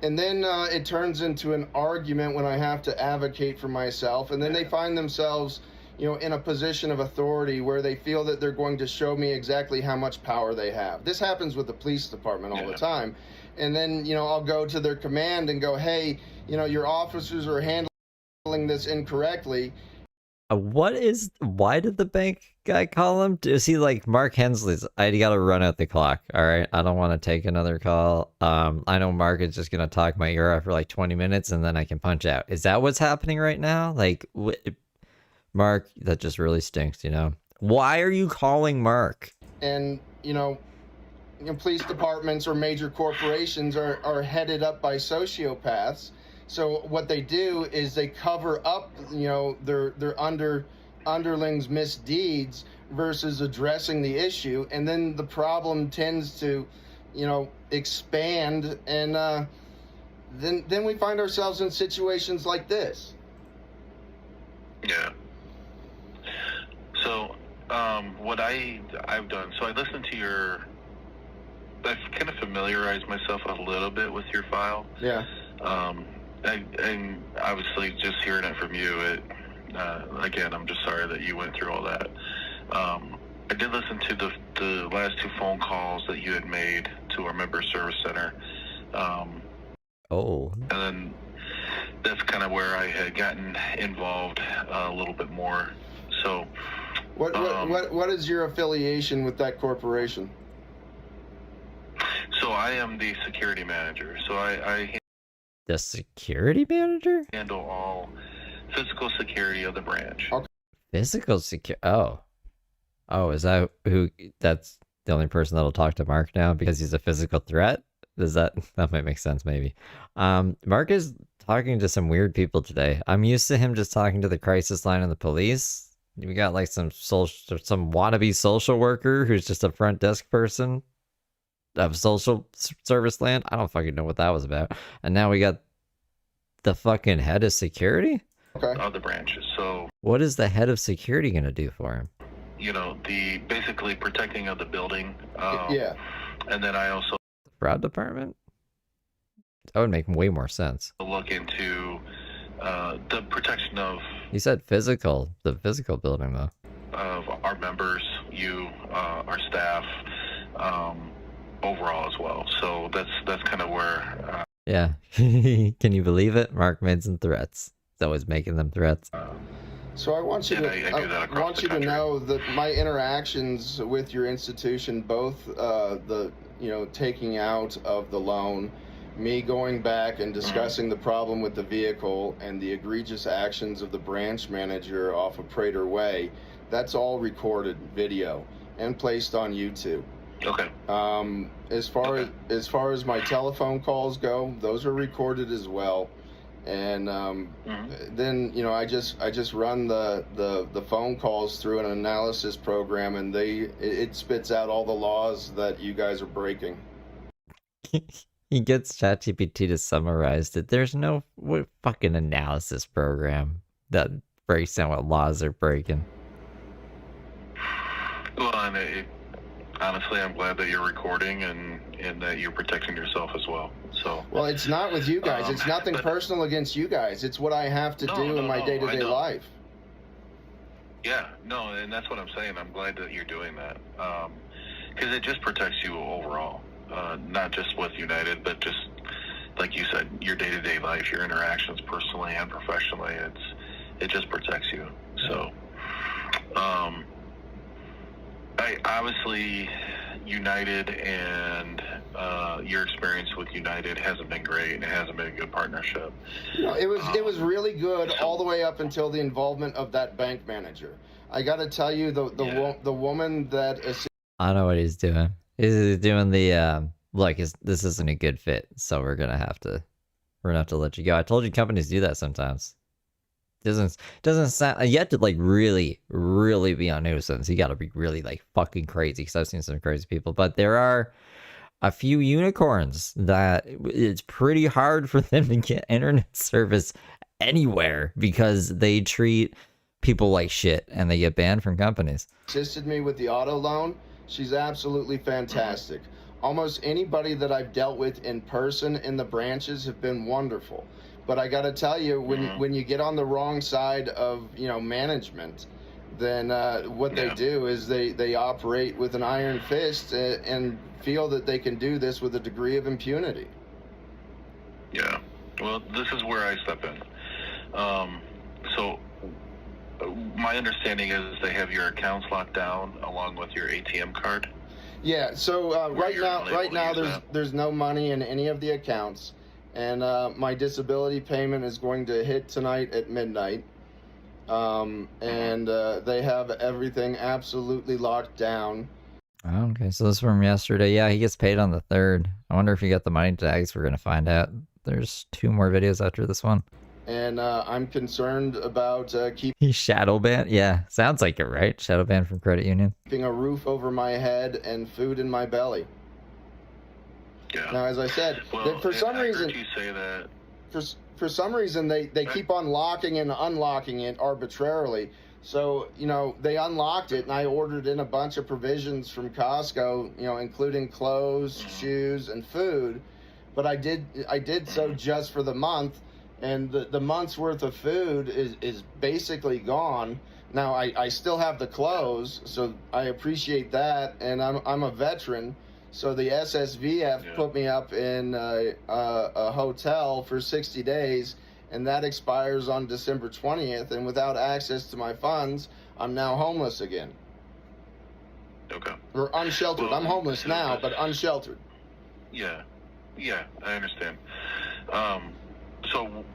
And then it turns into an argument when I have to advocate for myself, and then they find themselves, in a position of authority where they feel that they're going to show me exactly how much power they have. This happens with the police department all the time. And then, I'll go to their command and go, hey, your officers are handling this incorrectly. Why did the bank guy call him? Is he like Mark Hensley's? I gotta run out the clock. All right. I don't want to take another call. I know Mark is just going to talk my ear off for like 20 minutes and then I can punch out. Is that what's happening right now? Like, Mark, that just really stinks, Why are you calling Mark? And, police departments or major corporations are headed up by sociopaths. So what they do is they cover up, their underlings' misdeeds versus addressing the issue, and then the problem tends to, expand, and then we find ourselves in situations like this. Yeah. So, what I've done, so I listened to I've kind of familiarized myself a little bit with your file. Yeah. And obviously just hearing it from you, again, I'm just sorry that you went through all that. I did listen to the last 2 phone calls that you had made to our member service center. And then that's kind of where I had gotten involved a little bit more. So, what is your affiliation with that corporation? So I am the security manager. So I The security manager? handle all physical security of the branch. Physical security. Oh, is that who? That's the only person that'll talk to Mark now because he's a physical threat? That might make sense, maybe. Mark is talking to some weird people today. I'm used to him just talking to the crisis line and the police. We got like some wannabe social worker who's just a front desk person of social service land. I don't fucking know what that was about. And now we got the fucking head of security? Of the branches. So what is the head of security gonna do for him? The basically protecting of the building. Yeah. And then I also Fraud department? That would make way more sense. look into the protection of You said the physical building though. Of our members, our staff, overall as well. So that's kind of where. Yeah. Can you believe it? Mark made some threats. He's always making them threats. So I want you I want you to know that my interactions with your institution, both taking out of the loan, me going back and discussing the problem with the vehicle, and the egregious actions of the branch manager off of Prater Way, that's all recorded video and placed on YouTube. Okay. As far as my telephone calls go, those are recorded as well. And then I just run the phone calls through an analysis program, and it spits out all the laws that you guys are breaking. He gets ChatGPT to summarize it. There's no fucking analysis program that breaks down what laws are breaking. Well, and honestly, I'm glad that you're recording and that you're protecting yourself as well. So. Well, it's not with you guys. It's nothing personal against you guys. It's what I have to do in my day-to-day life. Yeah, no, and that's what I'm saying. I'm glad that you're doing that. Because it just protects you overall. Not just with United, but just, like you said, your day-to-day life, your interactions personally and professionally. It just protects you. So, I obviously, United and your experience with United hasn't been great, and it hasn't been a good partnership. It was really good all the way up until the involvement of that bank manager. I got to tell you, the woman that I know what he's doing. He's doing the this isn't a good fit, so we're gonna have to let you go. I told you companies do that sometimes. Doesn't sound, you have to really be on nuisance. You got to be really fucking crazy, because I've seen some crazy people. But there are a few unicorns that it's pretty hard for them to get internet service anywhere because they treat people like shit and they get banned from companies. assisted me with the auto loan, she's absolutely fantastic. Almost anybody that I've dealt with in person in the branches have been wonderful. But I got to tell you, when you get on the wrong side of management, then what they do is they operate with an iron fist and feel that they can do this with a degree of impunity. Yeah. Well, this is where I step in. So my understanding is they have your accounts locked down along with your ATM card. Yeah. So right now there's no money in any of the accounts. And my disability payment is going to hit tonight at midnight. And they have everything absolutely locked down. Oh, okay, so this is from yesterday. Yeah, he gets paid on the 3rd. I wonder if he got the money tags. We're gonna find out. There's 2 more videos after this one. And I'm concerned about He's shadow banned. Yeah, sounds like it, right? Shadow banned from credit union. keeping a roof over my head and food in my belly. Yeah. Now, as I said, Well, for some I heard reason, you say that. for some reason, they keep on locking and unlocking it arbitrarily. So, you know, they unlocked it, and I ordered in a bunch of provisions from Costco, you know, including clothes, shoes, and food. But I did so just for the month, and the month's worth of food is basically gone. Now, I still have the clothes, so I appreciate that, and I'm a veteran. So the SSVF put me up in a hotel for 60 days, and that expires on December 20th. And without access to my funds, I'm now homeless again. Okay. Or unsheltered. I'm homeless now, but unsheltered. Yeah, I understand. So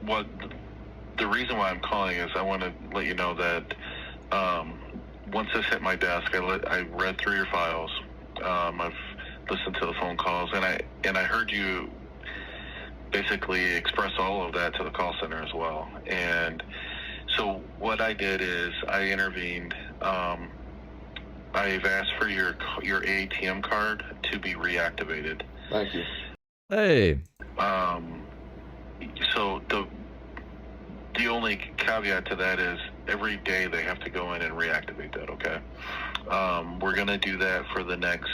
what the reason why I'm calling is I want to let you know that once this hit my desk, I read through your files. I've listened to the phone calls, and I heard you basically express all of that to the call center as well. And so what I did is I intervened. I've asked for your ATM card to be reactivated. Thank you. Hey. So the only caveat to that is every day they have to go in and reactivate that. Okay. We're gonna do that for the next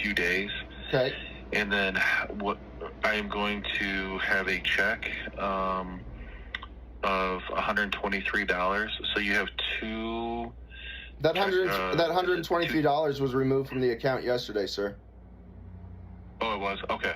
few days. Okay. And then what I am going to have a check of $123. So you have two. That $123 was removed from the account yesterday, sir. Oh, it was? Okay.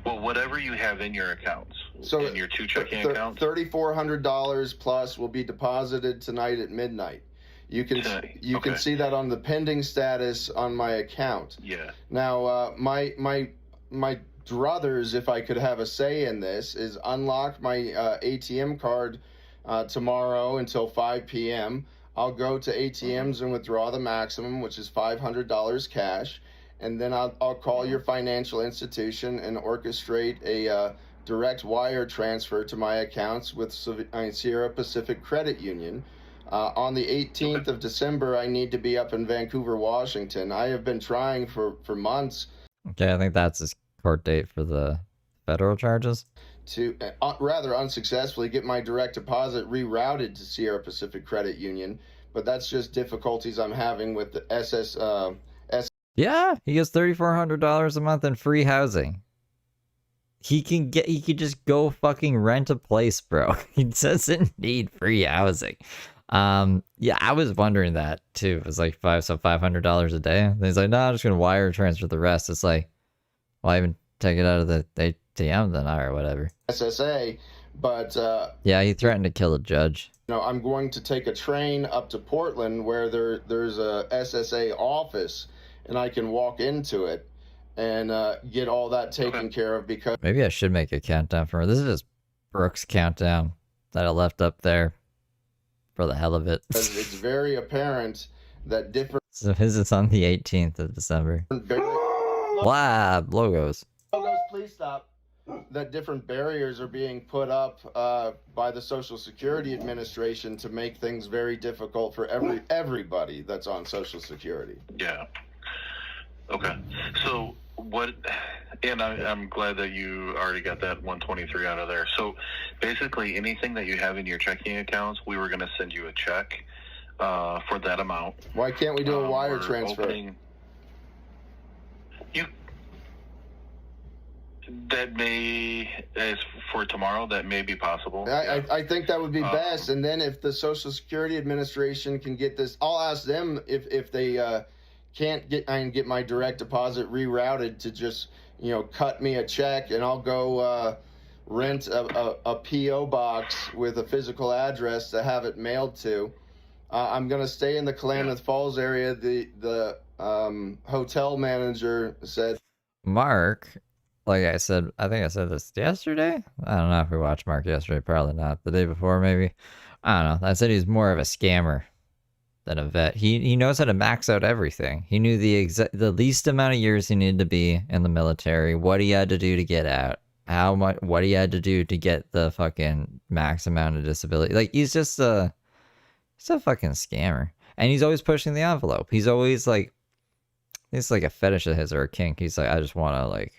Well, whatever you have in your accounts, in your 2 checking accounts. $3,400 plus will be deposited tonight at midnight. You can see that on the pending status on my account. Yeah. Now, my druthers, if I could have a say in this, is unlock my ATM card tomorrow until 5 p.m. I'll go to ATMs and withdraw the maximum, which is $500 cash, and then I'll call your financial institution and orchestrate a direct wire transfer to my accounts with Sierra Pacific Credit Union. On the 18th of December, I need to be up in Vancouver, Washington. I have been trying for months. Okay, I think that's his court date for the federal charges. To rather unsuccessfully get my direct deposit rerouted to Sierra Pacific Credit Union, but that's just difficulties I'm having with the Yeah, he gets $3,400 a month in free housing. He could just go fucking rent a place, bro. He doesn't need free housing. Yeah, I was wondering that too. It was like $500 a day. And he's like, no, I'm just gonna wire transfer the rest. It's like, why even take it out of the ATM then, or whatever. SSA, but yeah, he threatened to kill a judge. You know, I'm going to take a train up to Portland where there's a SSA office, and I can walk into it and get all that taken care of. Because maybe I should make a countdown for her. This is just Brooke's countdown that I left up there for the hell of it. It's very apparent that different. So his is on the 18th of December. Lab logos. Logos, please stop. That different barriers are being put up by the Social Security Administration to make things very difficult for everybody that's on Social Security. Yeah. Okay. So what? And I'm glad that you already got that 123 out of there. So basically, anything that you have in your checking accounts, we were going to send you a check for that amount. Why can't we do a wire transfer? That may, as for tomorrow, that may be possible. I think that would be best. And then if the Social Security Administration can get this, I'll ask them if they can't get my direct deposit rerouted to just, you know, cut me a check, and I'll go rent a P.O. box with a physical address to have it mailed to. I'm going to stay in the Klamath Falls area. The hotel manager said, Mark, like I said, I think I said this yesterday. I don't know if we watched Mark yesterday. Probably not. The day before, maybe. I don't know. I said he's more of a scammer than a vet. He knows how to max out everything. He knew the least amount of years he needed to be in the military, what he had to do to get out, what he had to do to get the fucking max amount of disability. Like, he's a fucking scammer. And he's always pushing the envelope. He's always like, it's like a fetish of his or a kink. He's like, I just want to like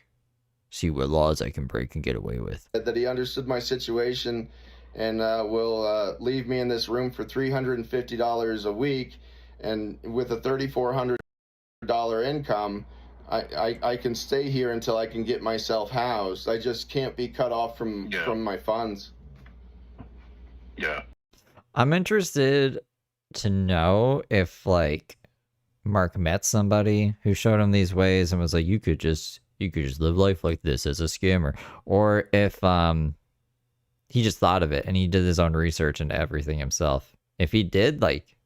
see what laws I can break and get away with. That he understood my situation and will leave me in this room for $350 a week, and with a $3,400 income, I can stay here until I can get myself housed. I just can't be cut off from my funds. Yeah. I'm interested to know if like Mark met somebody who showed him these ways and was like, you could just live life like this as a scammer, or if he just thought of it and he did his own research into everything himself. If he did, like,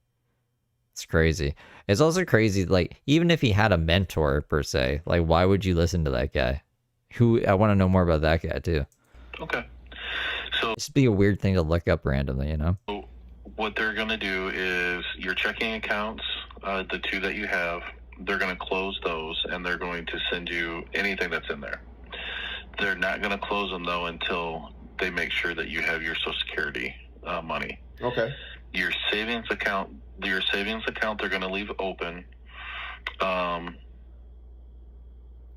it's crazy. It's also crazy, like, even if he had a mentor per se, like, why would you listen to that guy? I want to know more about that guy too. Okay. So it'd be a weird thing to look up randomly, you know? What they're going to do is your checking accounts, the two that you have, they're going to close those, and they're going to send you anything that's in there. They're not going to close them, though, until they make sure that you have your Social Security money. Okay. Your savings account, they're going to leave open.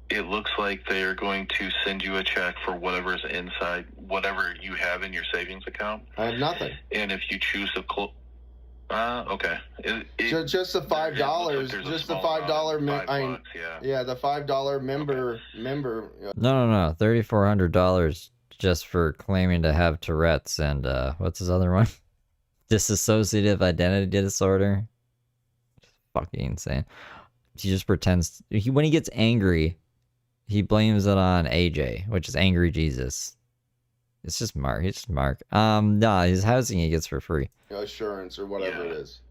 It looks like they are going to send you a check for whatever's inside, whatever you have in your savings account. I have nothing. And if you choose to close... okay. Just the $5. Just the $5. Yeah, the $5 member. No. $3,400 just for claiming to have Tourette's and what's his other one? Dissociative identity disorder. Fucking insane. He just pretends when he gets angry, he blames it on AJ, which is Angry Jesus. It's just Mark. It's just Mark. No, his housing he gets for free. Assurance or whatever it is.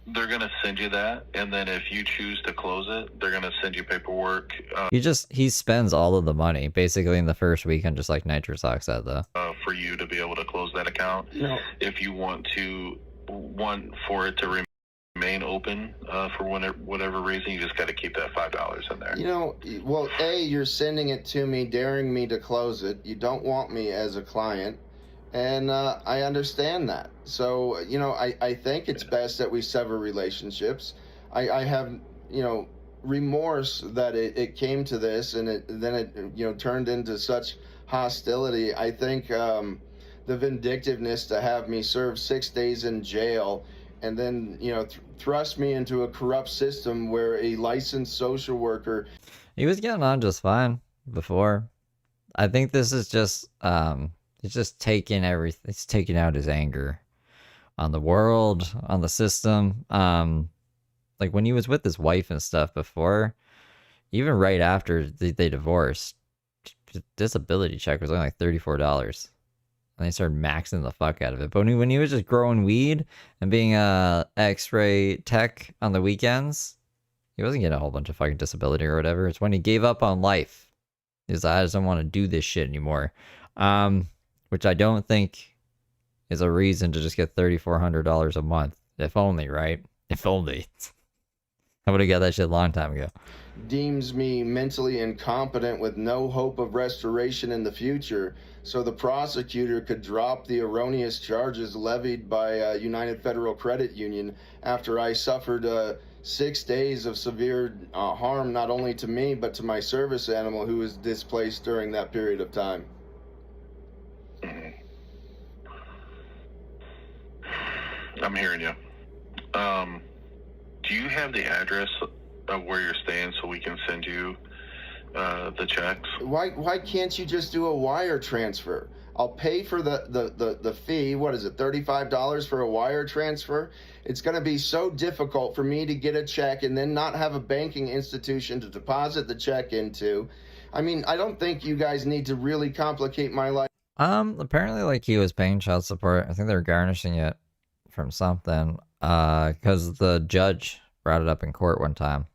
They're going to send you that, and then if you choose to close it, they're going to send you paperwork. He spends all of the money basically in the first week on just like nitrous oxide though. For you to be able to close that account. No. If you want for it to remain open for whatever reason, you just got to keep that $5 in there. You know, well, you're sending it to me, daring me to close it. You don't want me as a client. And I understand that. So, you know, I think it's best that we sever relationships. I have, you know, remorse that it came to this and then it turned into such hostility. I think the vindictiveness to have me serve 6 days in jail and then, you know, thrust me into a corrupt system where a licensed social worker... He was getting on just fine before. I think this is just... He's just taking everything. He's taking out his anger on the world, on the system. Like when he was with his wife and stuff before, even right after they divorced, disability check was only like $34, and they started maxing the fuck out of it. But when he was just growing weed and being a X-ray tech on the weekends, he wasn't getting a whole bunch of fucking disability or whatever. It's when he gave up on life. He's like, I just don't want to do this shit anymore. Which I don't think is a reason to just get $3,400 a month. If only, right? If only. I would have got that shit a long time ago. Deems me mentally incompetent with no hope of restoration in the future, so the prosecutor could drop the erroneous charges levied by United Federal Credit Union after I suffered 6 days of severe harm not only to me but to my service animal who was displaced during that period of time. I'm hearing you. Do you have the address of where you're staying so we can send you the checks? Why can't you just do a wire transfer? I'll pay for the fee. What is it, $35 for a wire transfer? It's going to be so difficult for me to get a check and then not have a banking institution to deposit the check into. I mean, I don't think you guys need to really complicate my life. Apparently, like, he was paying child support. I think they were garnishing it from something, because the judge brought it up in court one time.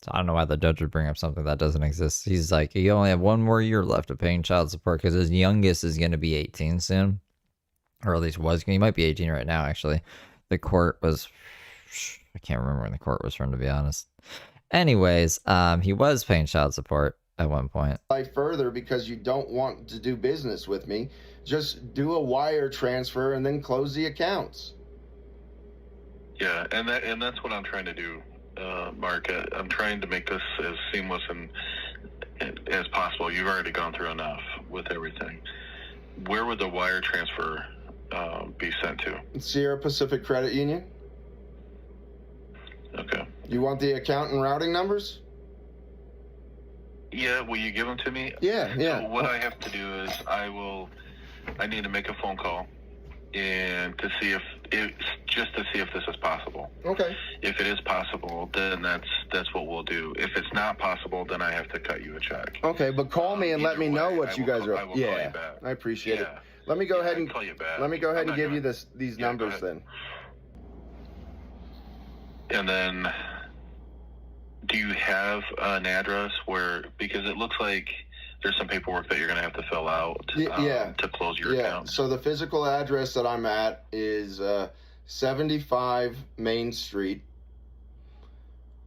So I don't know why the judge would bring up something that doesn't exist. He's like, you only have 1 more year left of paying child support because his youngest is going to be 18 soon. Or at least was. He might be 18 right now, actually. the court was, I can't remember when the court was from, to be honest. Anyways, he was paying child support at one point. Further, because you don't want to do business with me, just do a wire transfer and then close the accounts. Yeah, and that's what I'm trying to do, Mark. I'm trying to make this as seamless and as possible. You've already gone through enough with everything. Where would the wire transfer be sent to? Sierra Pacific Credit Union. Okay. You want the account and routing numbers? Yeah, will you give them to me? Yeah. So what I have to do is I need to make a phone call and to see if this is possible. Okay. If it is possible, then that's what we'll do. If it's not possible, then I have to cut you a check. Okay, but call me and let me know what you guys are. I will call you back. I appreciate it. Let me go ahead and call you back. Let me go ahead and give you these numbers then. And then, do you have an address because it looks like there's some paperwork that you're going to have to fill out to close your account? So the physical address that I'm at is 75 Main Street.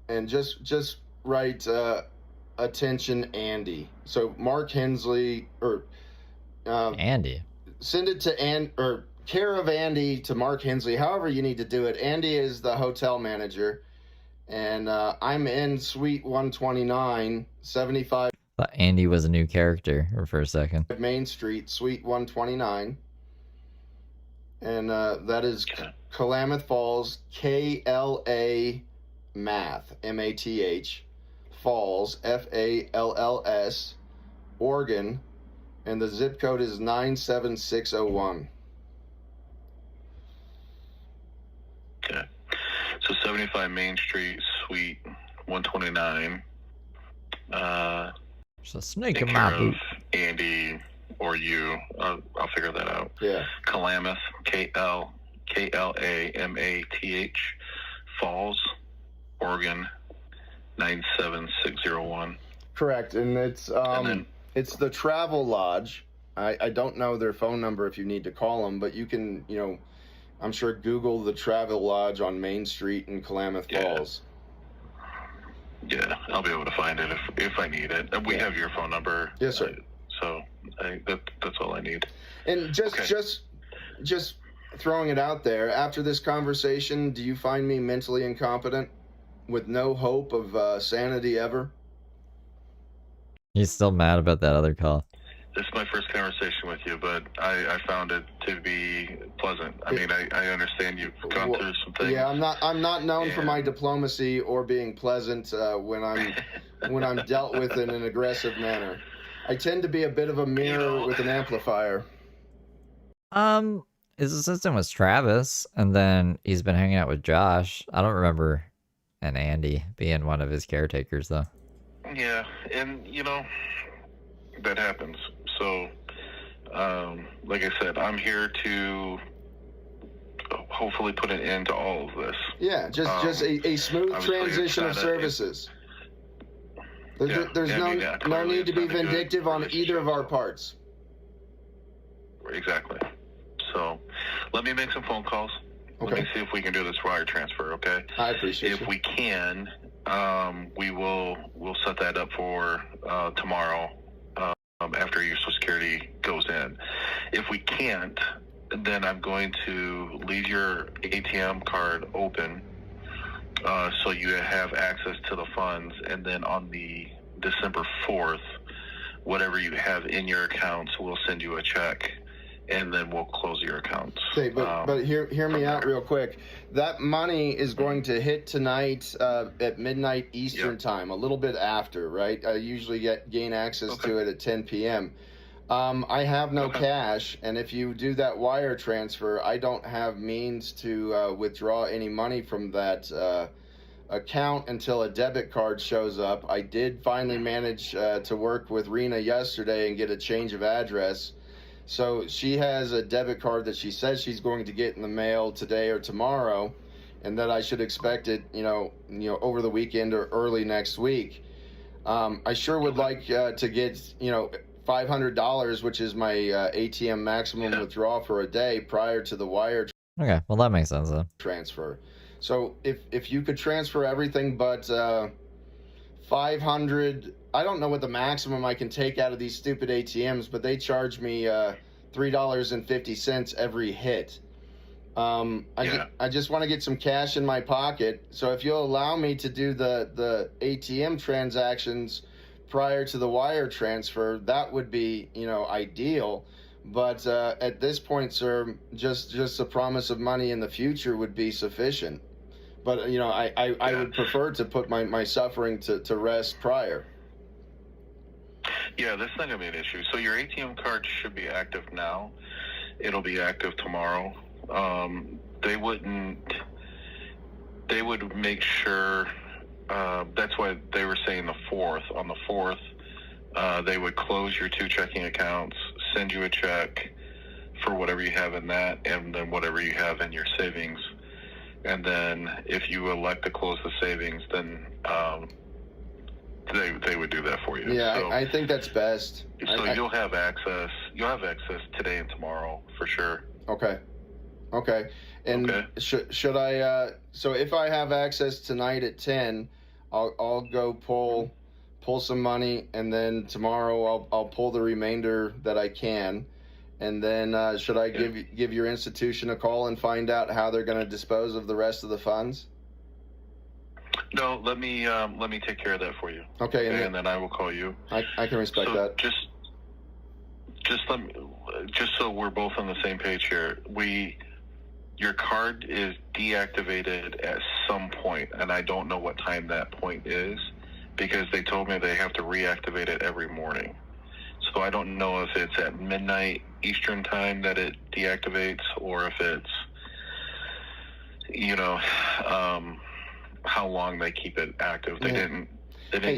And just write attention Andy. So Mark Hensley or Andy. Send it to care of Andy to Mark Hensley, however you need to do it. Andy is the hotel manager, and I'm in Suite 129, 75. Thought Andy was a new character for a second. Main Street, Suite 129, and that is Klamath Falls, KLA Math, MATH, Falls, FALLS, Oregon, and the zip code is 97601. Okay. So 75 Main Street, Suite 129. There's a snake in take my care boot. of Andy or you. I'll figure that out. Yeah. Klamath, KLAMATH, Falls, Oregon, 97601. Correct, and it's the Travel Lodge. I don't know their phone number if you need to call them, but you can, I'm sure Google the Travel Lodge on Main Street in Klamath Falls. Yeah, I'll be able to find it if I need it. We have your phone number. Yes, sir. So that's all I need. And just throwing it out there, after this conversation, do you find me mentally incompetent with no hope of sanity ever? He's still mad about that other call. This is my first conversation with you, but I found it to be pleasant. I mean, I understand you've gone through some things. Yeah, I'm not known for my diplomacy or being pleasant when I'm dealt with in an aggressive manner. I tend to be a bit of a mirror with an amplifier. His assistant was Travis, and then he's been hanging out with Josh. I don't remember an Andy being one of his caretakers though. Yeah, and that happens. So, like I said, I'm here to hopefully put an end to all of this. Yeah, just a smooth transition of services. There's no need to be vindictive on either of our parts. Exactly. So, let me make some phone calls. Okay. Let me see if we can do this wire transfer, okay? I appreciate it. If we can, we'll set that up for tomorrow after your Social Security goes in. If we can't, then I'm going to leave your ATM card open so you have access to the funds, and then on the December 4th, whatever you have in your accounts, we'll send you a check, and then we'll close your accounts. Okay, but hear me out real quick. That money is going to hit tonight at midnight Eastern time, a little bit after, right? I usually gain access to it at 10 p.m. I have no cash, and if you do that wire transfer, I don't have means to withdraw any money from that account until a debit card shows up. I did finally manage to work with Rena yesterday and get a change of address. So she has a debit card that she says she's going to get in the mail today or tomorrow, and that I should expect it, over the weekend or early next week. I sure would like to get, $500, which is my ATM maximum withdrawal for a day prior to the wire. Okay, well that makes sense then. Transfer. So if you could transfer everything but 500, I don't know what the maximum I can take out of these stupid ATMs, but they charge me $3.50 every hit. I just want to get some cash in my pocket. So if you'll allow me to do the ATM transactions prior to the wire transfer, that would be, ideal. But at this point, sir, just the promise of money in the future would be sufficient. But, I would prefer to put my suffering to rest prior. Yeah, that's not going to be an issue. So your ATM card should be active now. It'll be active tomorrow. They would make sure, that's why they were saying the 4th. On the 4th, they would close your 2 checking accounts, send you a check for whatever you have in that, and then whatever you have in your savings. And then if you elect to close the savings, then they would do that for you. Yeah, so, I think that's best. So you'll have access. You'll have access today and tomorrow for sure. Okay. And should I? So if I have access tonight at 10, I'll go pull some money, and then tomorrow I'll pull the remainder that I can. And then should I give your institution a call and find out how they're going to dispose of the rest of the funds? No, let me take care of that for you. Okay, and then I will call you. I can respect that. Just so we're both on the same page here. Your card is deactivated at some point, and I don't know what time that point is because they told me they have to reactivate it every morning. So I don't know if it's at midnight Eastern time that it deactivates, or if it's, how long they keep it active. They didn't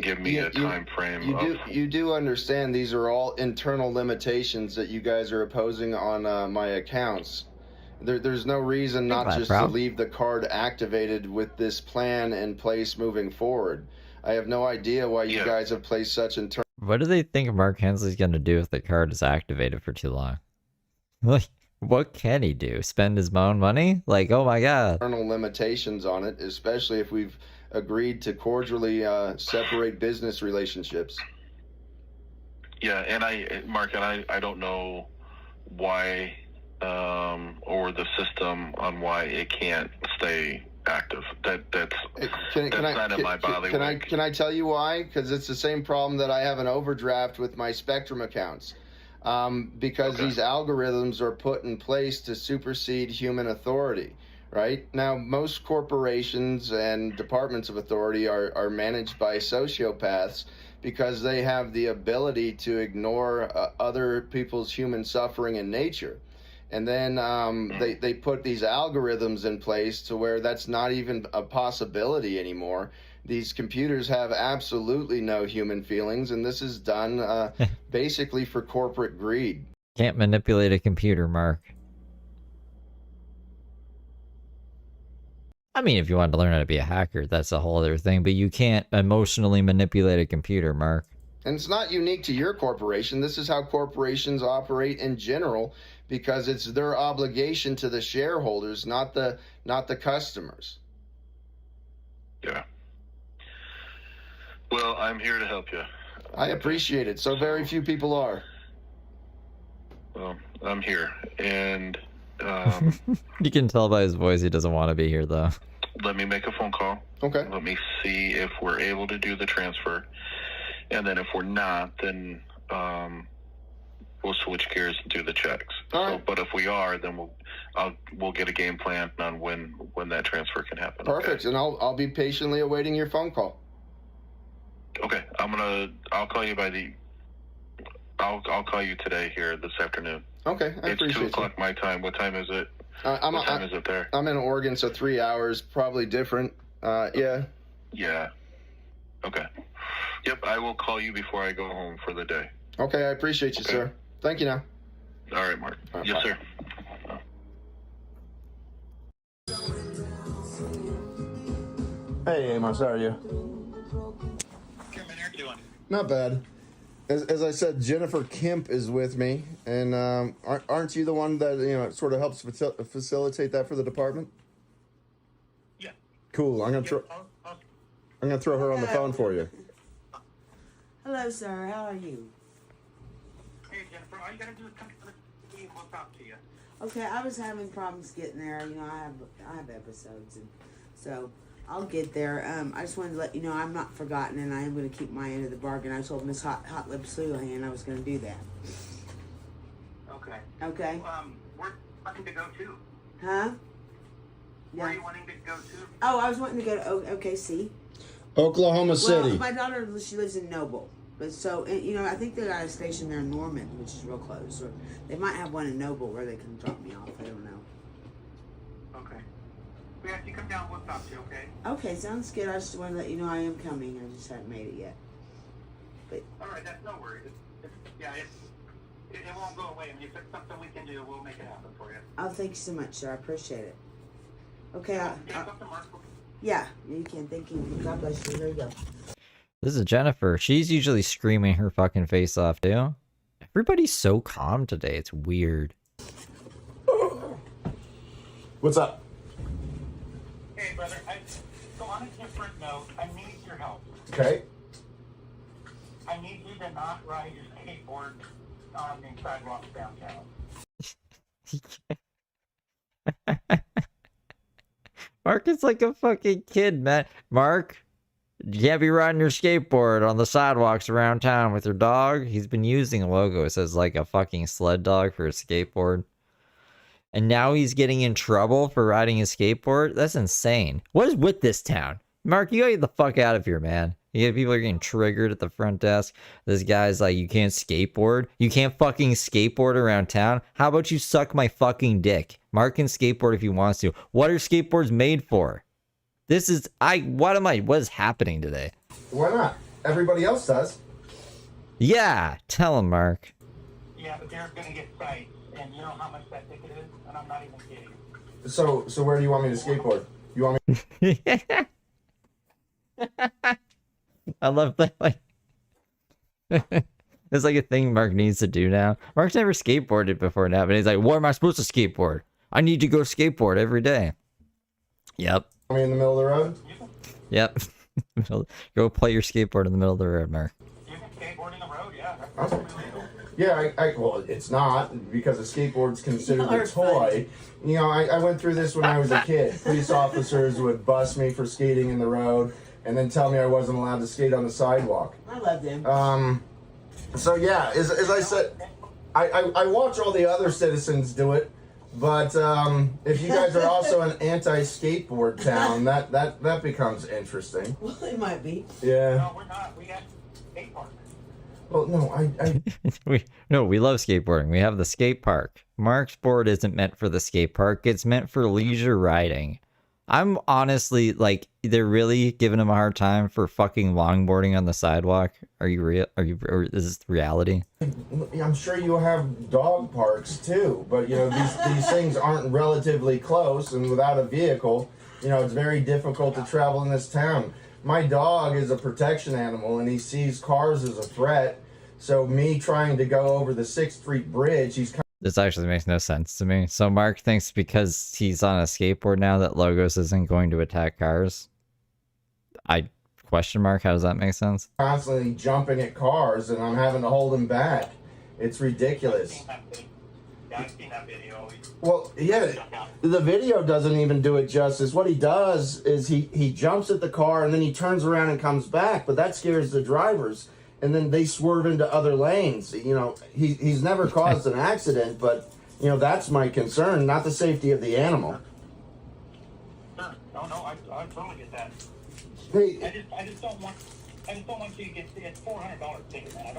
give me a time frame. You do understand these are all internal limitations that you guys are opposing on my accounts. There's no reason not just to leave the card activated with this plan in place moving forward. I have no idea why you guys have placed such internal. What do they think Mark Hensley's going to do if the card is activated for too long? Like, what can he do? Spend his own money? Like, oh my god. Internal limitations on it, especially if we've agreed to cordially separate business relationships. Yeah, and Mark, I don't know why or the system on why it can't stay active. That's not in my body. Can I tell you why? Because it's the same problem that I have an overdraft with my Spectrum accounts. Because these algorithms are put in place to supersede human authority. Right? Now, most corporations and departments of authority are managed by sociopaths because they have the ability to ignore other people's human suffering and nature. And then they put these algorithms in place to where that's not even a possibility anymore. These computers have absolutely no human feelings, and this is done basically for corporate greed. Can't manipulate a computer, Mark. I mean, if you wanted to learn how to be a hacker, that's a whole other thing, but you can't emotionally manipulate a computer, Mark. And it's not unique to your corporation. This is how corporations operate in general, because it's their obligation to the shareholders, not the customers. Yeah. Well, I'm here to help you. I appreciate it. So very few people are. Well, I'm here, and you can tell by his voice he doesn't want to be here, though. Let me make a phone call. Okay. Let me see if we're able to do the transfer, and then if we're not, then we'll switch gears and do the checks. All right. But if we are, then we'll get a game plan on when that transfer can happen. Perfect. Okay? And I'll be patiently awaiting your phone call. Okay. I'll call you I'll call you today here this afternoon. Okay, I appreciate it. It's 2 o'clock my time. What time is it? What time is it there? I'm in Oregon, so 3 hours, probably different. Yeah. Yeah. Okay. Yep, I will call you before I go home for the day. Okay, I appreciate you, sir. Thank you now. All right, Mark. All right, yes, bye. sir. Hey, Amos, how are you? How you doing? Not bad. as I said, Jennifer Kemp is with me, and aren't you the one that sort of helps facilitate that for the department? Yeah. Cool. I'm gonna throw her on the phone for you. Hello, sir. How are you? Hey, Jennifer, all you gotta do is come to the team. We'll talk to you. Okay, I was having problems getting there. You know, I have episodes, and so I'll get there. I just wanted to let you know I'm not forgotten, and I am going to keep my end of the bargain. I told Miss Hot Lips Houlihan I was going to do that. Okay. Okay. Where are you wanting to go to? Huh? Where are you wanting to go to? Oh, I was wanting to go to OKC. Oklahoma City. Well, my daughter, she lives in Noble. But so, I think they got a station there in Norman, which is real close. Or they might have one in Noble where they can drop me off. I don't know. Okay. We have to come down. We'll talk to you, okay? Okay, sounds good. I just want to let you know I am coming. I just haven't made it yet. But all right, that's no worries. It won't go away. And if it's something we can do, we'll make it happen for you. oh, thank you so much, sir. I appreciate it. Okay. Yeah, you can. Thank you. God bless you. There you go. This is Jennifer. She's usually screaming her fucking face off, too. Everybody's so calm today. It's weird. What's up? Hey, brother. So on a different note, I need your help. Okay. I need you to not ride your skateboard on the sidewalks downtown. Mark is like a fucking kid, man. Mark, you can't be riding your skateboard on the sidewalks around town with your dog. He's been using logos as like a fucking sled dog for a skateboard. And now he's getting in trouble for riding his skateboard? That's insane. What is with this town? Mark, you gotta get the fuck out of here, man. You get people are getting triggered at the front desk. This guy's like, you can't skateboard? You can't fucking skateboard around town? How about you suck my fucking dick? Mark can skateboard if he wants to. What are skateboards made for? This is, what is happening today? Why not? Everybody else does. Yeah, tell him, Mark. Yeah, but they're gonna get cites, and you know how much that ticket is? And I'm not even kidding. So where do you want me to skateboard? You want me? I love that. Like, it's like a thing Mark needs to do now. Mark's never skateboarded before now, but he's like, "Where am I supposed to skateboard? I need to go skateboard every day." Yep. Are we in the middle of the road? Yep. Go play your skateboard in the middle of the road, Mark. You can skateboard in the road, yeah. That's perfectly legal. Yeah, well, it's not, because a skateboard's considered a toy. You know, I went through this when I was a kid. Police officers would bust me for skating in the road and then tell me I wasn't allowed to skate on the sidewalk. I love them. So yeah, as I said, I watch all the other citizens do it, but if you guys are also an anti-skateboard town, that becomes interesting. Well, it might be. Yeah. No, we're not. We got skate parks. Well, no, we love skateboarding. We have the skate park. Mark's board isn't meant for the skate park. It's meant for leisure riding. I'm honestly like, they're really giving him a hard time for fucking longboarding on the sidewalk. Are you real? Or is this reality? I'm sure you have dog parks too, but you know, these things aren't relatively close, and without a vehicle, you know, it's very difficult to travel in this town. My dog is a protection animal, and he sees cars as a threat. So me trying to go over the 6th Street Bridge, This actually makes no sense to me. So Mark thinks because he's on a skateboard now that Logos isn't going to attack cars? Question mark, how does that make sense? Constantly jumping at cars, and I'm having to hold him back. It's ridiculous. Yeah, I've seen that video. Well, yeah, the video doesn't even do it justice. What he does is he jumps at the car, and then he turns around and comes back, but that scares the drivers, and then they swerve into other lanes. You know, he's never caused an accident, but, you know, that's my concern, not the safety of the animal. Sure. No, I totally get that. Hey, I just don't want you to get it's $400 ticket, man.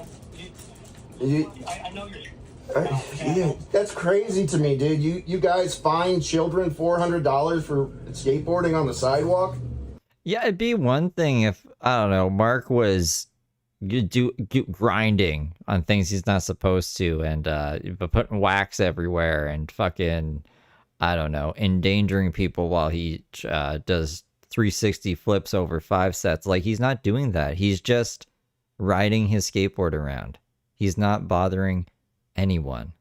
I know you're. Yeah, that's crazy to me, dude. You guys fine children $400 for skateboarding on the sidewalk? Yeah, it'd be one thing if, I don't know, Mark was grinding on things he's not supposed to, and putting wax everywhere and fucking, I don't know, endangering people while he does 360 flips over 5 sets. Like, he's not doing that. He's just riding his skateboard around. He's not bothering anyone.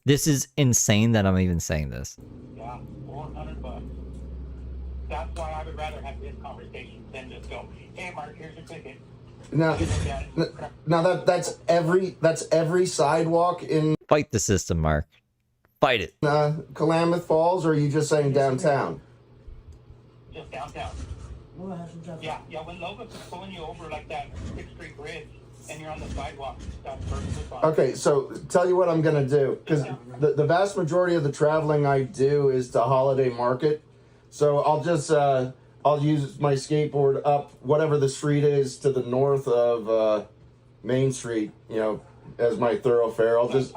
This is insane that I'm even saying this. Yeah, $400. That's why I would rather have this conversation than just go, hey, Mark, here's your ticket. Now that's every sidewalk in Fight the system, Mark. Fight it. Klamath Falls, or are you just saying downtown? Just downtown. Yeah, when Logos is pulling you over like that 6th Street Bridge and you're on the sidewalk, that's perfectly fine. Okay, so tell you what I'm gonna do, because the vast majority of the traveling I do is to Holiday Market, so I'll just I'll use my skateboard up whatever the street is to the north of Main Street, you know, as my thoroughfare. I'll just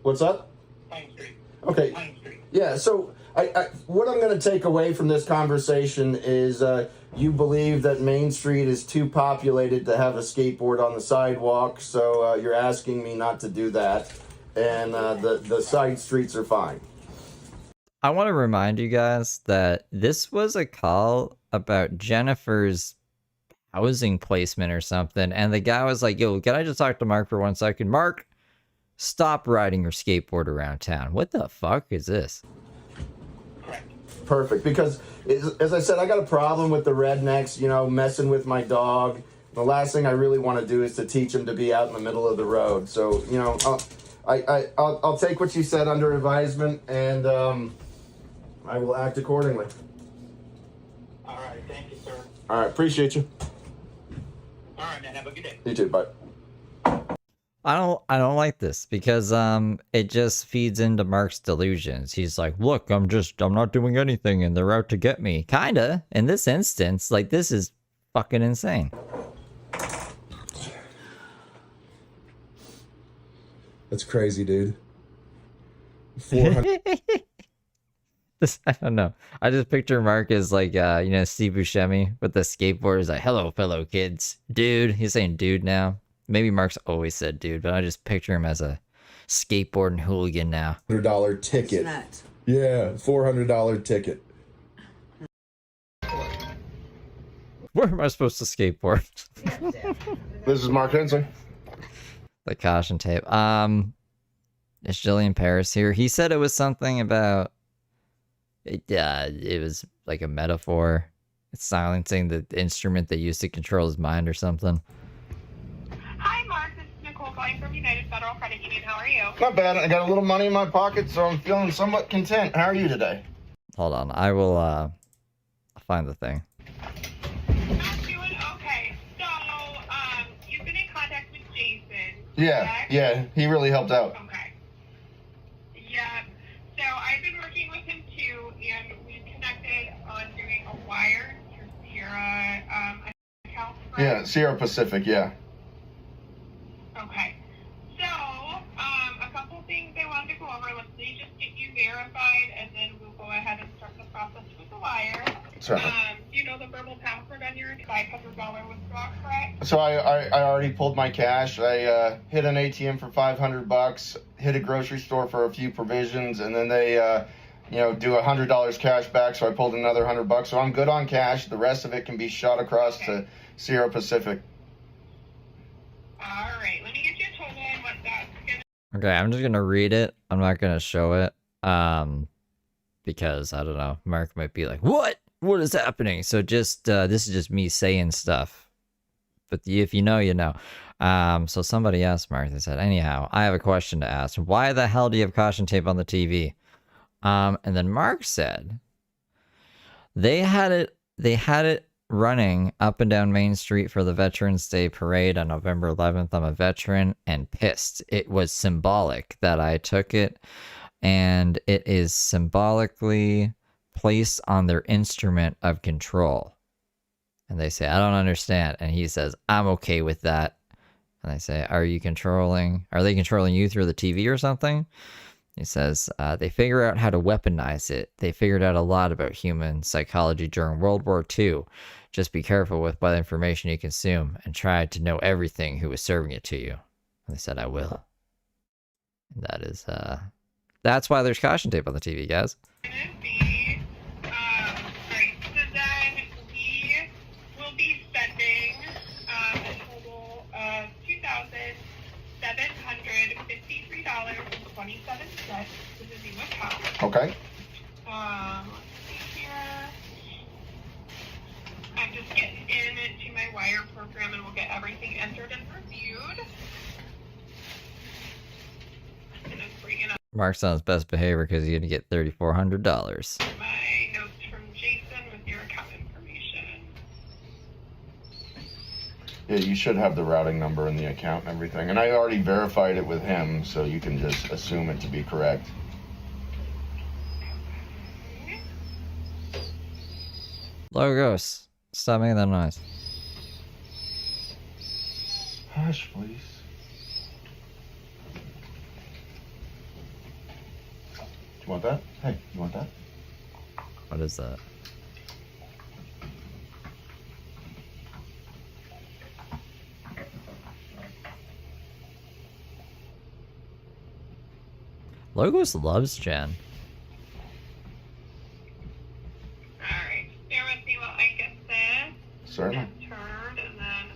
what's up? Pine Street. Okay. Pine Street. Yeah, so I what I'm going to take away from this conversation is you believe that Main Street is too populated to have a skateboard on the sidewalk, so you're asking me not to do that, and the side streets are fine. I want to remind you guys that this was a call about Jennifer's housing placement or something, and the guy was like, yo, can I just talk to Mark for 1 second? Mark, stop riding your skateboard around town. What the fuck is this? Perfect, because as I said, I got a problem with the rednecks, you know, messing with my dog. The last thing I really want to do is to teach him to be out in the middle of the road. So, you know, I'll take what you said under advisement, and I will act accordingly. All right, thank you, sir. All right, appreciate you. All right, man, have a good day. You too, bye. I don't like this because it just feeds into Mark's delusions. He's like, look, I'm not doing anything and they're out to get me. Kinda. In this instance, like, this is fucking insane. That's crazy, dude. 400. I don't know. I just picture Mark as like, Steve Buscemi with the skateboard. He's like, hello, fellow kids. Dude. He's saying dude now. Maybe Mark's always said dude, but I just picture him as a skateboarding hooligan now. $100 ticket. Yeah, $400 ticket. Where am I supposed to skateboard? This is Mark Hensley. The caution tape. Is Jillian Paris here? He said it was something about it. It was like a metaphor. It's silencing the instrument they used to control his mind or something. Hi, Mark. This is Nicole calling from United Federal Credit Union. How are you? Not bad. I got a little money in my pocket, so I'm feeling somewhat content. How are you today? Hold on. I will find the thing. I'm doing okay. So, you've been in contact with Jason. Yeah, correct? yeah. He really helped out. Okay. Yeah. So, I've been working with him too, and we've connected on doing a wire through Sierra account. Yeah, Sierra Pacific, yeah. Okay. So, a couple things I wanted to go over. Let's just get you verified, and then we'll go ahead and start the process with the wire. That's right. Do you know the verbal password on your $500 withdrawal, correct? So I already pulled my cash. I hit an ATM for $500, hit a grocery store for a few provisions, and then they do $100 cash back, so I pulled another $100. So I'm good on cash. The rest of it can be shot across to Sierra Pacific. All right, let me get you a total on what that's gonna. Okay, I'm just gonna read it. I'm not gonna show it. Because I don't know, Mark might be like, what is happening? So just this is just me saying stuff, but if you know, you know. So somebody asked Mark, they said, anyhow, I have a question to ask. Why the hell do you have caution tape on the TV? And then Mark said they had it running up and down Main Street for the Veterans Day parade on November 11th. I'm a veteran and pissed. It was symbolic that I took it, and it is symbolically placed on their instrument of control. And they say, I don't understand. And he says, I'm okay with that. And I say, are they controlling you through the TV or something? He says, they figure out how to weaponize it. They figured out a lot about human psychology during World War II. Just be careful with what information you consume and try to know everything who is serving it to you. And they said, I will. And that is, that's why there's caution tape on the TV, guys. Right, so then we will be spending a total of $2,700 27 cents to the new account. Okay. Let's see here. I'm just getting into my wire program and we'll get everything entered and reviewed. And I'm bringing up Mark's on his best behavior because he's gonna get $3,400. my notes from Jason with your account information. Yeah, you should have the routing number and the account and everything. And I already verified it with him, so you can just assume it to be correct. Logos, stop making that noise. Hush, please. Do you want that? Hey, you want that? What is that? Logos loves Jen. Alright, bear with me while I get this Certainly. turned and then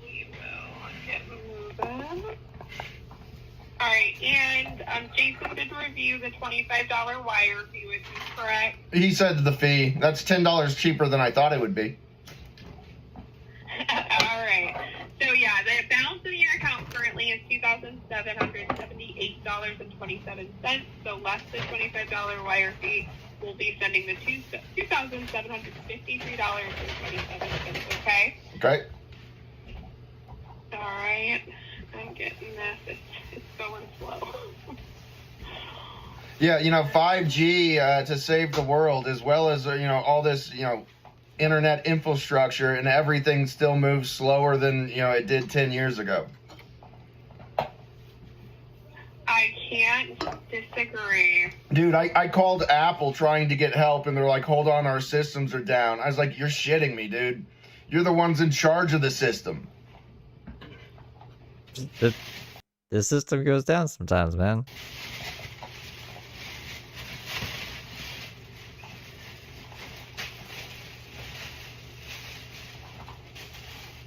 we will get moving. Alright, and Jason did review the $25 wire fee with you, correct? He said the fee. That's $10 cheaper than I thought it would be. Alright, so yeah, the balance in your account currently is $2,778.27, so less than $25 wire fee. We'll be sending the $2,753.27, okay? Okay. Alright, I'm getting this. It's going slow. Yeah, 5G to save the world, as well as, all this, internet infrastructure, and everything still moves slower than, it did 10 years ago. I can't disagree. Dude, I called Apple trying to get help, and they're like, hold on, our systems are down. I was like, you're shitting me, dude. You're the ones in charge of the system. The system goes down sometimes, man.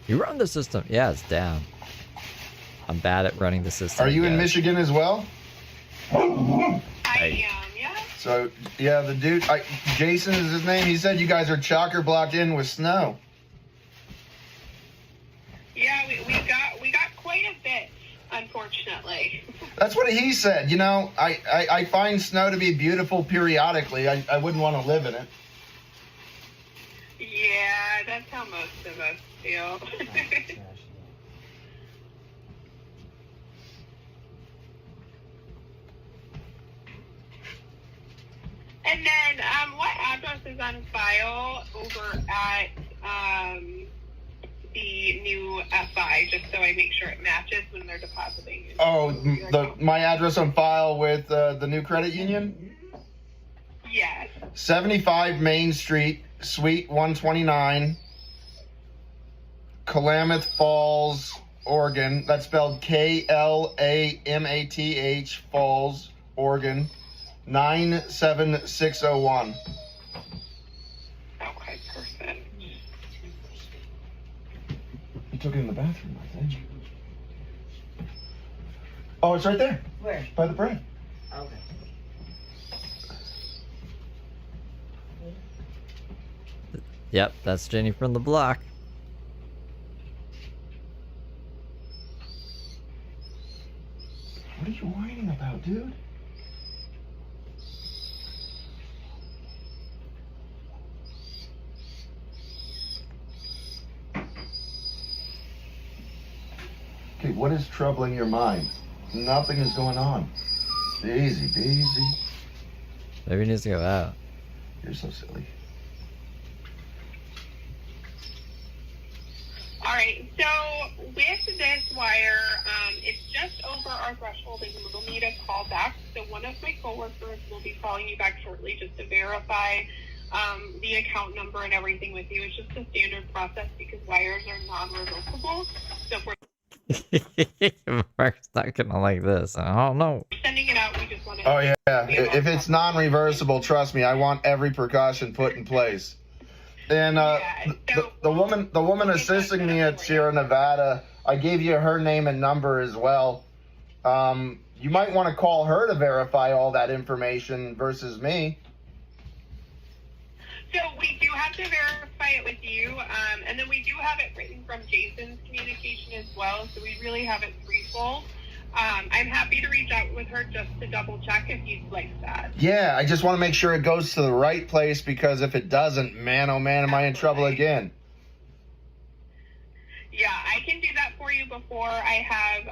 You run the system. Yeah, it's down. I'm bad at running the system. Are you in Michigan as well? I am, yeah. So, yeah, the dude, Jason is his name. He said you guys are chocker blocked in with snow. Yeah, we got quite a bit, unfortunately. That's what he said. I find snow to be beautiful periodically. I wouldn't want to live in it. Yeah, that's how most of us feel. And then, what address is on file over at the new FI, just so I make sure it matches when they're depositing? Oh, my address on file with the new credit union? Yes. 75 Main Street, Suite 129, Klamath Falls, Oregon. That's spelled Klamath, Falls, Oregon. 97601. Okay, perfect. You took it in the bathroom, I think. Oh, it's right there. Where? By the bread. Okay. Yep, that's Jenny from the block. What are you whining about, dude? Okay, what is troubling your mind? Nothing is going on. Easy, easy. Maybe he needs to go out. You're so silly. Alright, so with this wire, it's just over our threshold and we'll need a call back. So one of my coworkers will be calling you back shortly just to verify the account number and everything with you. It's just a standard process because wires are non-revocable. So if we're Mark's not gonna like this. I don't know. sending it out, we just want to... Oh, yeah. If it's non-reversible, trust me, I want every precaution put in place. And the woman assisting me at Sierra Nevada, I gave you her name and number as well. You might want to call her to verify all that information versus me. So we do have to verify it with you, and then we do have it written from Jason's communication as well, so we really have it threefold. I'm happy to reach out with her just to double check if you'd like that. Yeah, I just want to make sure it goes to the right place, because if it doesn't, man, oh man, am I in trouble again. Yeah, I can do that for you before I have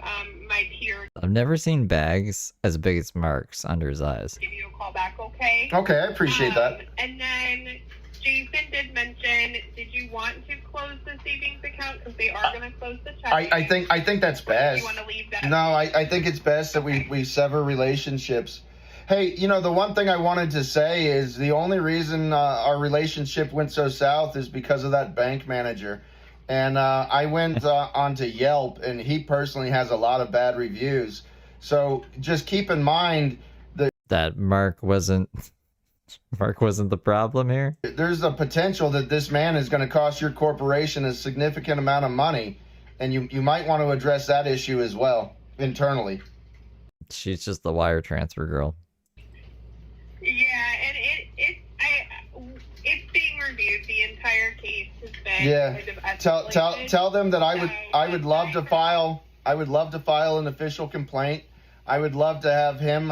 my peer I've never seen bags as big as Mark's under his eyes. give you a call back, okay? Okay, I appreciate that. And then Jason did mention, did you want to close the savings account? Because they are going to close the check. I think that's best. You want to leave that? No, I think it's best that we sever relationships. Hey, you know, the one thing I wanted to say is the only reason our relationship went so south is because of that bank manager. And I went onto Yelp, and he personally has a lot of bad reviews. So just keep in mind that Mark wasn't the problem here. There's a potential that this man is going to cost your corporation a significant amount of money, and you might want to address that issue as well internally. She's just the wire transfer girl. Yeah, and it's being reviewed. The entire case has been kind of escalated. Tell them that I would love to file an official complaint. I would love to have him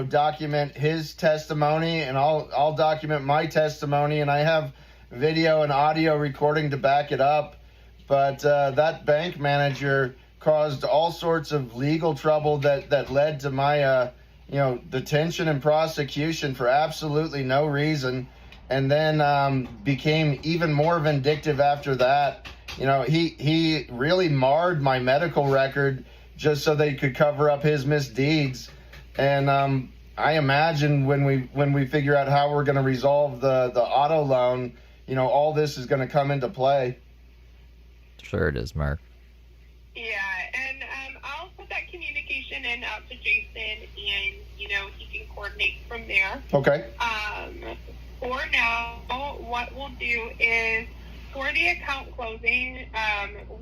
document his testimony, and I'll document my testimony, and I have video and audio recording to back it up. But that bank manager caused all sorts of legal trouble that led to my detention and prosecution for absolutely no reason, and then became even more vindictive after that. You know, he really marred my medical record just so they could cover up his misdeeds. And I imagine when we figure out how we're going to resolve the auto loan, all this is going to come into play. Sure it is, Mark. Yeah, and I'll put that communication in out to Jason, and he can coordinate from there. Okay. For now, what we'll do is, for the account closing,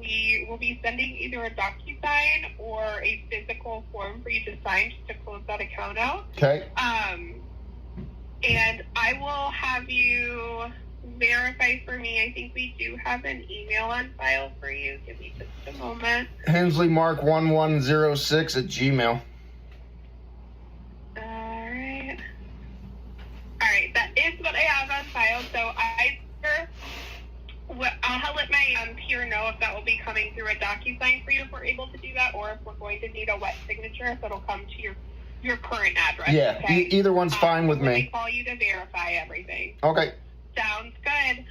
we will be sending either a DocuSign or a physical form for you to sign just to close that account out. Okay. And I will have you verify for me. I think we do have an email on file for you. Give me just a moment. HensleyMark1106@gmail. All right, that is what I have on file. So I'll let my peer know if that will be coming through a DocuSign for you if we're able to do that, or if we're going to need a wet signature, if it'll come to your current address. Yeah, okay? Either one's fine with when me. they call you to verify everything. Okay. Sounds good.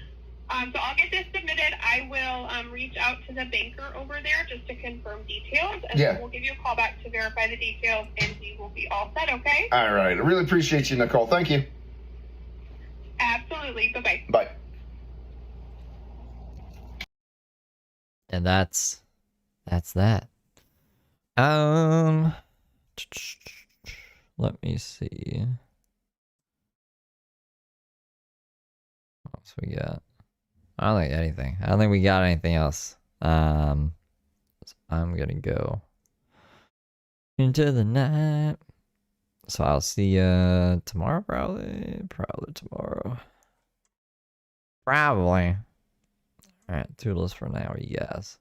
So I'll get this submitted. I will reach out to the banker over there just to confirm details, and then we'll give you a call back to verify the details, and we will be all set, okay? All right. I really appreciate you, Nicole. Thank you. Absolutely. Bye-bye. Bye. And that's that. Let me see. What else we got? I don't think anything. I don't think we got anything else. So I'm gonna go into the night. So I'll see you tomorrow, probably tomorrow. Probably. Alright, toodles for now, you guys.